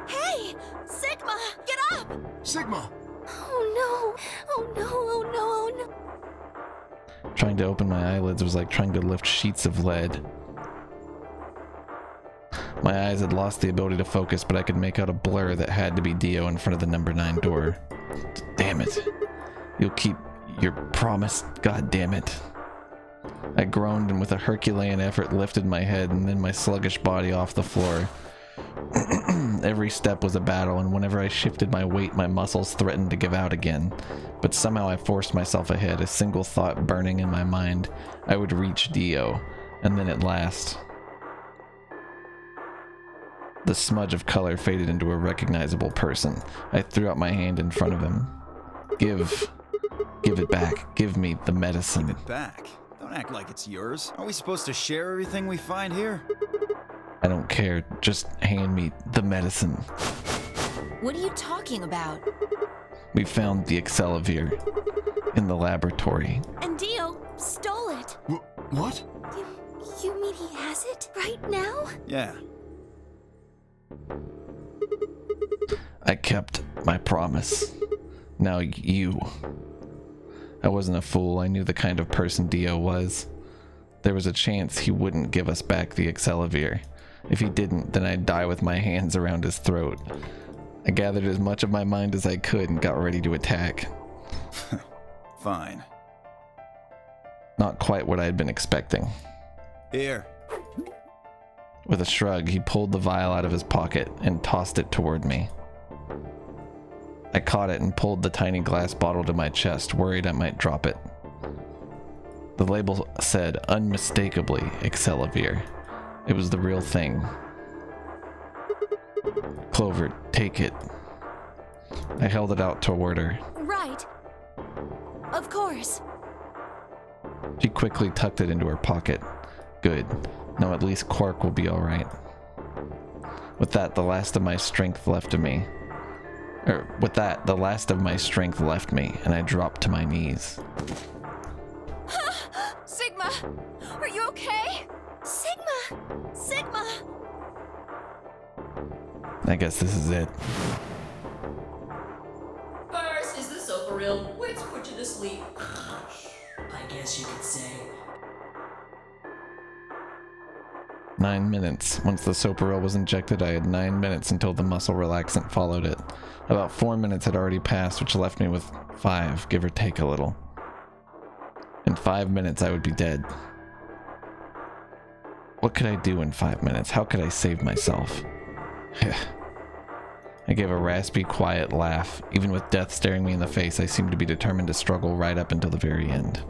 Hey! Sigma! Get up! Sigma! Oh no! Oh no! Oh no! Oh no! Trying to open my eyelids was like trying to lift sheets of lead. My eyes had lost the ability to focus, but I could make out a blur that had to be Dio in front of the number 9 door. Damn it. You'll keep your promise, god damn it. I groaned and with a Herculean effort lifted my head and then my sluggish body off the floor. Every step was a battle, and whenever I shifted my weight, my muscles threatened to give out again. But somehow I forced myself ahead, a single thought burning in my mind. I would reach Dio, and then at last... The smudge of color faded into a recognizable person. I threw out my hand in front of him. Give it back. Give me the medicine. Give it back? Don't act like it's yours. Are we supposed to share everything we find here? I don't care. Just hand me the medicine. What are you talking about? We found the Excelavir in the laboratory. And Dio stole it. What? You mean he has it right now? Yeah. I kept my promise. Now you. I wasn't a fool. I knew the kind of person Dio was. There was a chance he wouldn't give us back the Excelavir. If he didn't, then I'd die with my hands around his throat. I gathered as much of my mind as I could and got ready to attack. Fine. Not quite what I had been expecting. Here. With a shrug, he pulled the vial out of his pocket and tossed it toward me. I caught it and pulled the tiny glass bottle to my chest, worried I might drop it. The label said unmistakably Excelavir. It was the real thing. Clover, take it. I held it out toward her. Right. Of course. She quickly tucked it into her pocket. Good. Now at least Quark will be alright. With that, the last of my strength left me, and I dropped to my knees. Sigma! Are you okay? Sigma! Sigma! I guess this is it. First, is the sofa real? Let's put you to sleep. I guess you could say. 9 minutes. Once the Soparil was injected, I had 9 minutes until the muscle relaxant followed it. About 4 minutes had already passed, which left me with 5, give or take a little. In 5 minutes, I would be dead. What could I do in 5 minutes? How could I save myself? I gave a raspy, quiet laugh. Even with death staring me in the face, I seemed to be determined to struggle right up until the very end.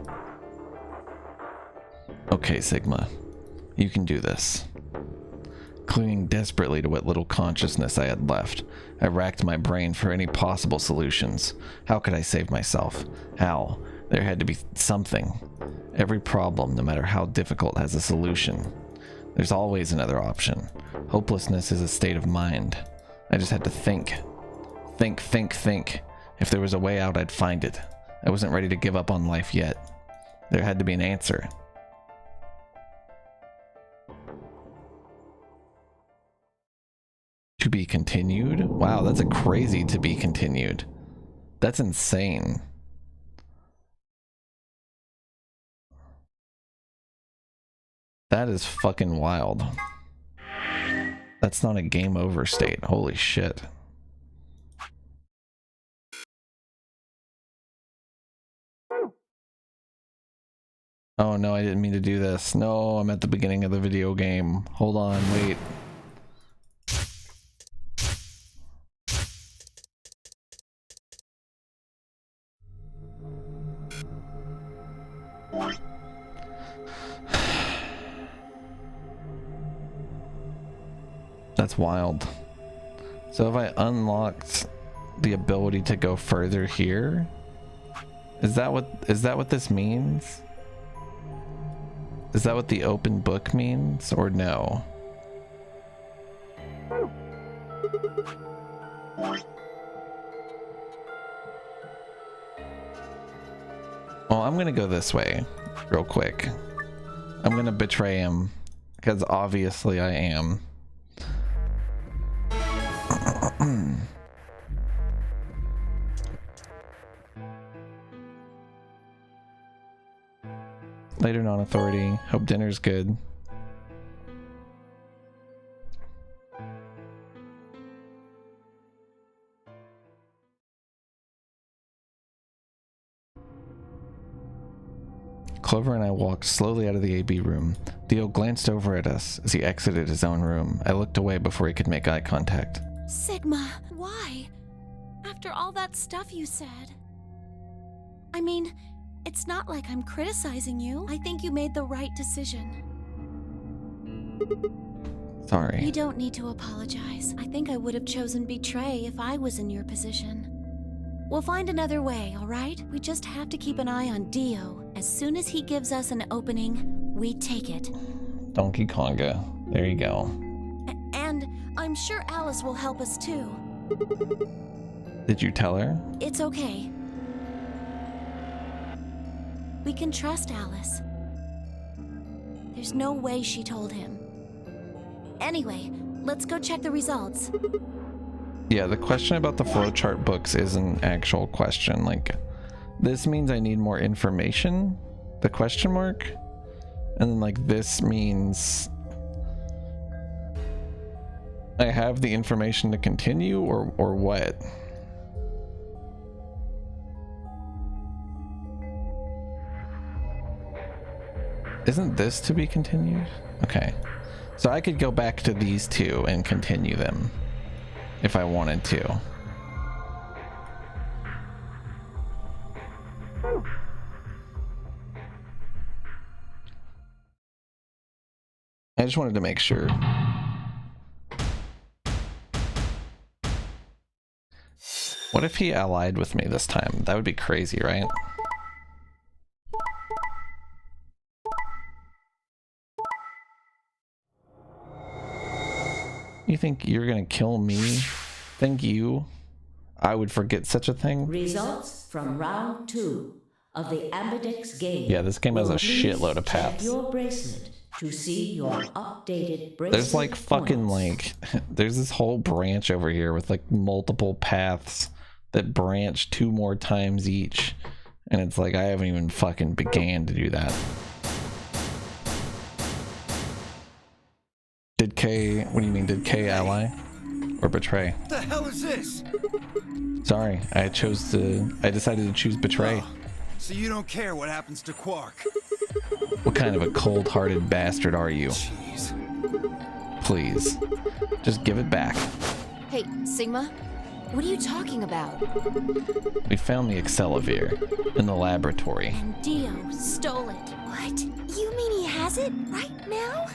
Okay, Sigma. You can do this. Clinging desperately to what little consciousness I had left, I racked my brain for any possible solutions. How could I save myself? How? There had to be something. Every problem, no matter how difficult, has a solution. There's always another option. Hopelessness is a state of mind. I just had to think. Think. If there was a way out, I'd find it. I wasn't ready to give up on life yet. There had to be an answer. To be continued? Wow, that's a crazy to be continued. That's insane. That is fucking wild. That's not a game over state. Holy shit. Oh no, I didn't mean to do this. No, I'm at the beginning of the video game. Hold on, wait. That's wild. So if I unlocked the ability to go further here, is that what this means? Is that what the open book means, or no? Well, I'm gonna go this way real quick. I'm gonna betray him because obviously I am. Later, non-authority. Hope dinner's good. Clover and I walked slowly out of the AB room. Dio glanced over at us as he exited his own room. I looked away before he could make eye contact. Sigma, why? After all that stuff you said. I mean, it's not like I'm criticizing you. I think you made the right decision. Sorry. You don't need to apologize. I think I would have chosen betray if I was in your position. We'll find another way, all right? We just have to keep an eye on Dio. As soon as he gives us an opening, we take it. Donkey Konga. There you go. And I'm sure Alice will help us too. Did you tell her? It's okay. We can trust Alice. There's no way she told him. Anyway, let's go check the results. Yeah, the question about the flowchart books is an actual question. Like, this means I need more information? The question mark? And then like this means I have the information to continue, or what? Isn't this to be continued? Okay. So I could go back to these two and continue them if I wanted to. I just wanted to make sure. What if he allied with me this time? That would be crazy, right? You think you're gonna kill me? Think you? I would forget such a thing? Results from round 2 of the Ambidex game. Yeah, this game has a Will please shitload of check paths. your bracelet to see your updated bracelet. There's like fucking like, there's this whole branch over here with like multiple paths that branch 2 more times each. And it's like, I haven't even fucking began to do that. Did K, what do you mean, did K ally? Or betray? What the hell is this? Sorry, I decided to choose betray. Oh, so you don't care what happens to Quark? What kind of a cold-hearted bastard are you? Jeez. Please, just give it back. Hey, Sigma, what are you talking about? We found the Accelavir in the laboratory. And Dio stole it. What? You mean he has it right now?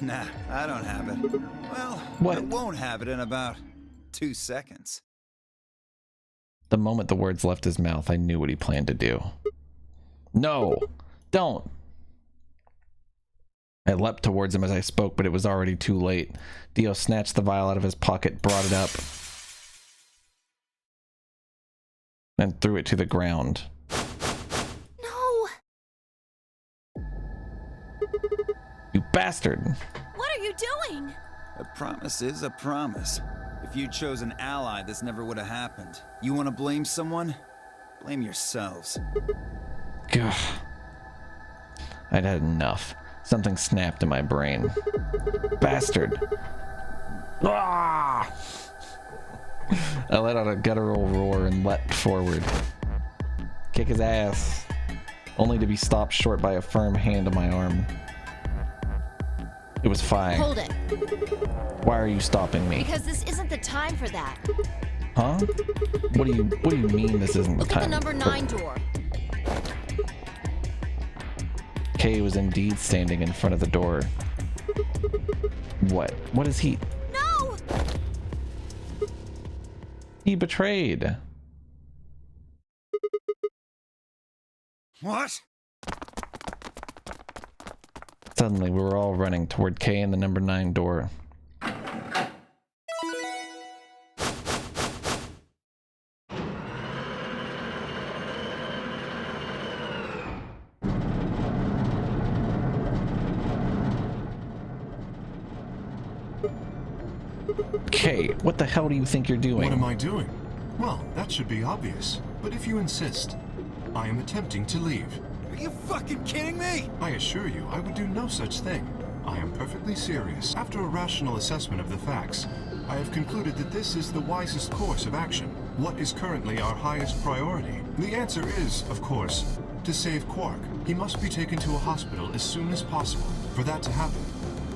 Nah, I don't have it. Well, what? I won't have it in about 2 seconds. The moment the words left his mouth, I knew what he planned to do. No! Don't! I leapt towards him as I spoke, but it was already too late. Dio snatched the vial out of his pocket, brought it up, and threw it to the ground. No! You bastard! What are you doing? A promise is a promise. If you'd chosen ally, this never would have happened. You want to blame someone? Blame yourselves. Gah. I'd had enough. Something snapped in my brain. Bastard! Ah! I let out a guttural roar and leapt forward. Kick his ass. Only to be stopped short by a firm hand on my arm. It was Phi. Hold it. Why are you stopping me? Because this isn't the time for that. Huh? What do you mean this isn't the Look at time? the number 9 door. Kay was indeed standing in front of the door. What? What is he? No! He betrayed. What? Suddenly, we were all running toward Kay and the number 9 door. Kay, what the hell do you think you're doing? What am I doing? Well, that should be obvious. But if you insist, I am attempting to leave. Are you fucking kidding me? I assure you, I would do no such thing. I am perfectly serious. After a rational assessment of the facts, I have concluded that this is the wisest course of action. What is currently our highest priority? The answer is, of course, to save Quark. He must be taken to a hospital as soon as possible. For that to happen,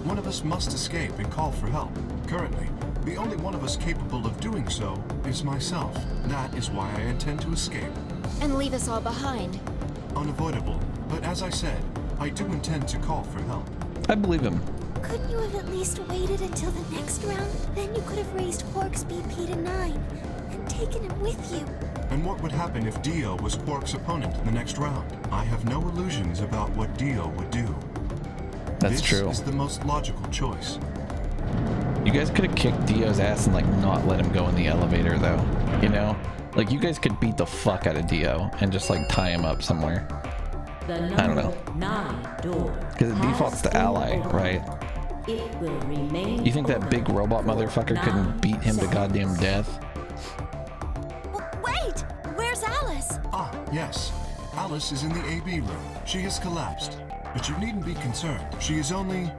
one of us must escape and call for help. Currently, the only one of us capable of doing so is myself. That is why I intend to escape. And leave us all behind. Unavoidable. But as I said, I do intend to call for help. I believe him. Couldn't you have at least waited until the next round? Then you could have raised Quark's BP to 9 and taken him with you. And what would happen if Dio was Quark's opponent in the next round? I have no illusions about what Dio would do. That's true. This is the most logical choice. You guys could have kicked Dio's ass and like not let him go in the elevator though. You know? Like you guys could beat the fuck out of Dio and just like tie him up somewhere. I don't know. 9 door. Because it defaults to ally, right? It will remain. You think that big robot motherfucker couldn't beat him to goddamn death? Wait! Where's Alice? Ah, yes. Alice is in the AB room. She has collapsed. But you needn't be concerned. She is only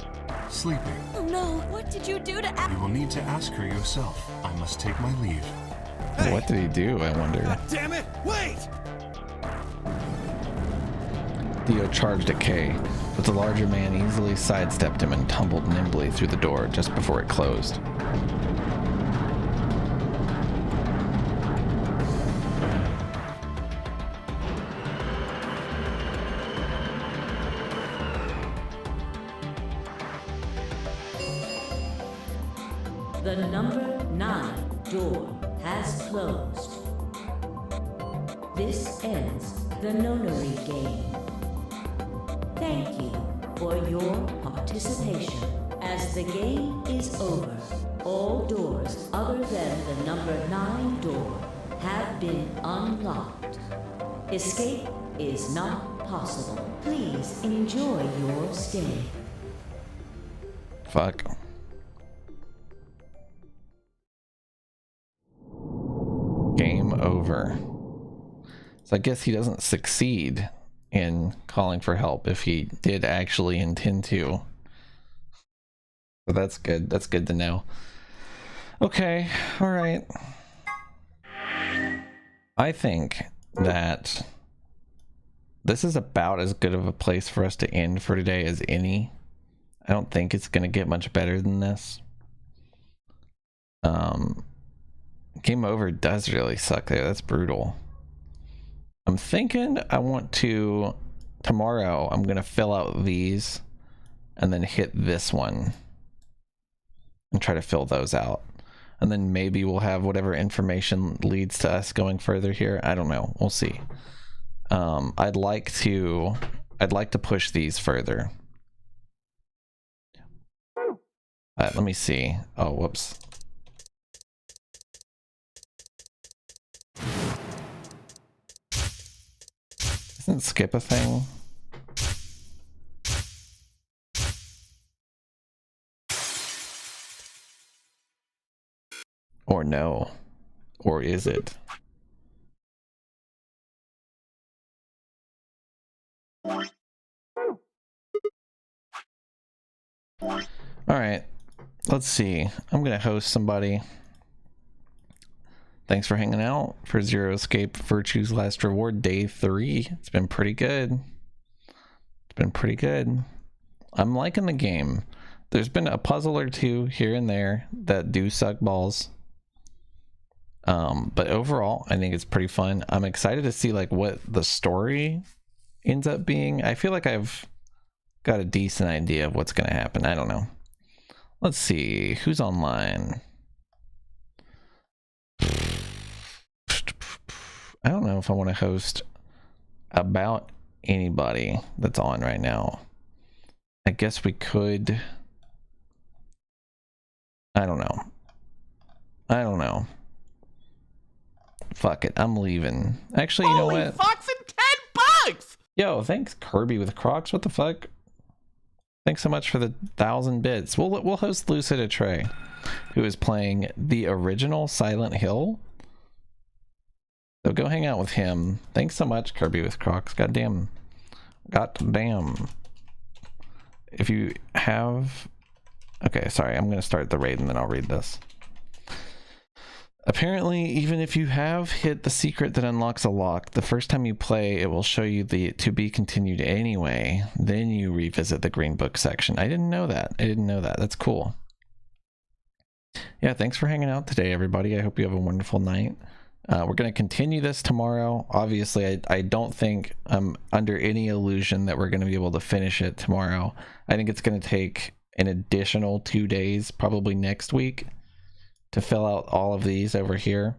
sleeping. Oh no, what did you do to Alice? You will need to ask her yourself. I must take my leave. Hey. What did he do, I wonder? God damn it! Wait! Dio charged at Kay, but the larger man easily sidestepped him and tumbled nimbly through the door just before it closed. The number 9 door has closed. This ends the nonary game. Thank you for your participation. As As the game is over, all doors other than the number 9 door have been unlocked. Escape is not possible. Please enjoy your stay. Fuck. Game over. So I guess he doesn't succeed in calling for help if he did actually intend to. So that's good. That's good to know. Okay. All right. I think that this is about as good of a place for us to end for today as any. I don't think it's going to get much better than this. Game over does really suck there. That's brutal. I'm thinking I want to, tomorrow, I'm going to fill out these and then hit this one and try to fill those out. And then maybe we'll have whatever information leads to us going further here. I don't know. We'll see. I'd like to push these further. Let me see. Oh, whoops. Isn't skip a thing? Or no? Or is it? Alright, let's see. I'm gonna host somebody. Thanks for hanging out for Zero Escape Virtue's Last Reward, Day 3. It's been pretty good. It's been pretty good. I'm liking the game. There's been a puzzle or two here and there that do suck balls. But overall, I think it's pretty fun. I'm excited to see like what the story ends up being. I feel like I've got a decent idea of what's going to happen. I don't know. Let's see. Who's online? I don't know if I want to host about anybody that's on right now. I guess we could. I don't know. I don't know. Fuck it. I'm leaving. Actually, you know what? Fox and $10! Yo, thanks Kirby with Crocs. What the fuck? Thanks so much for the 1,000 bits. We'll host Lucid Atray, who is playing the original Silent Hill. So go hang out with him. Thanks so much, Kirby with Crocs. Goddamn. Goddamn. If you have... Okay, sorry. I'm going to start the raid and then I'll read this. Apparently, even if you have hit the secret that unlocks a lock, the first time you play, it will show you the to be continued anyway. Then you revisit the green book section. I didn't know that. I didn't know that. That's cool. Yeah, thanks for hanging out today, everybody. I hope you have a wonderful night. We're going to continue this tomorrow. Obviously, I don't think I'm under any illusion that we're going to be able to finish it tomorrow. I think it's going to take an additional 2 days, probably next week, to fill out all of these over here.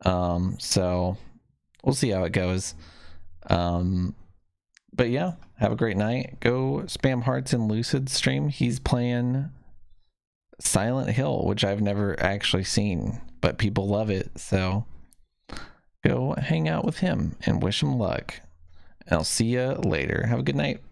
So we'll see how it goes. But yeah, have a great night. Go spam hearts in Lucid stream. He's playing Silent Hill, which I've never actually seen, but people love it. So go hang out with him and wish him luck. And I'll see you later. Have a good night.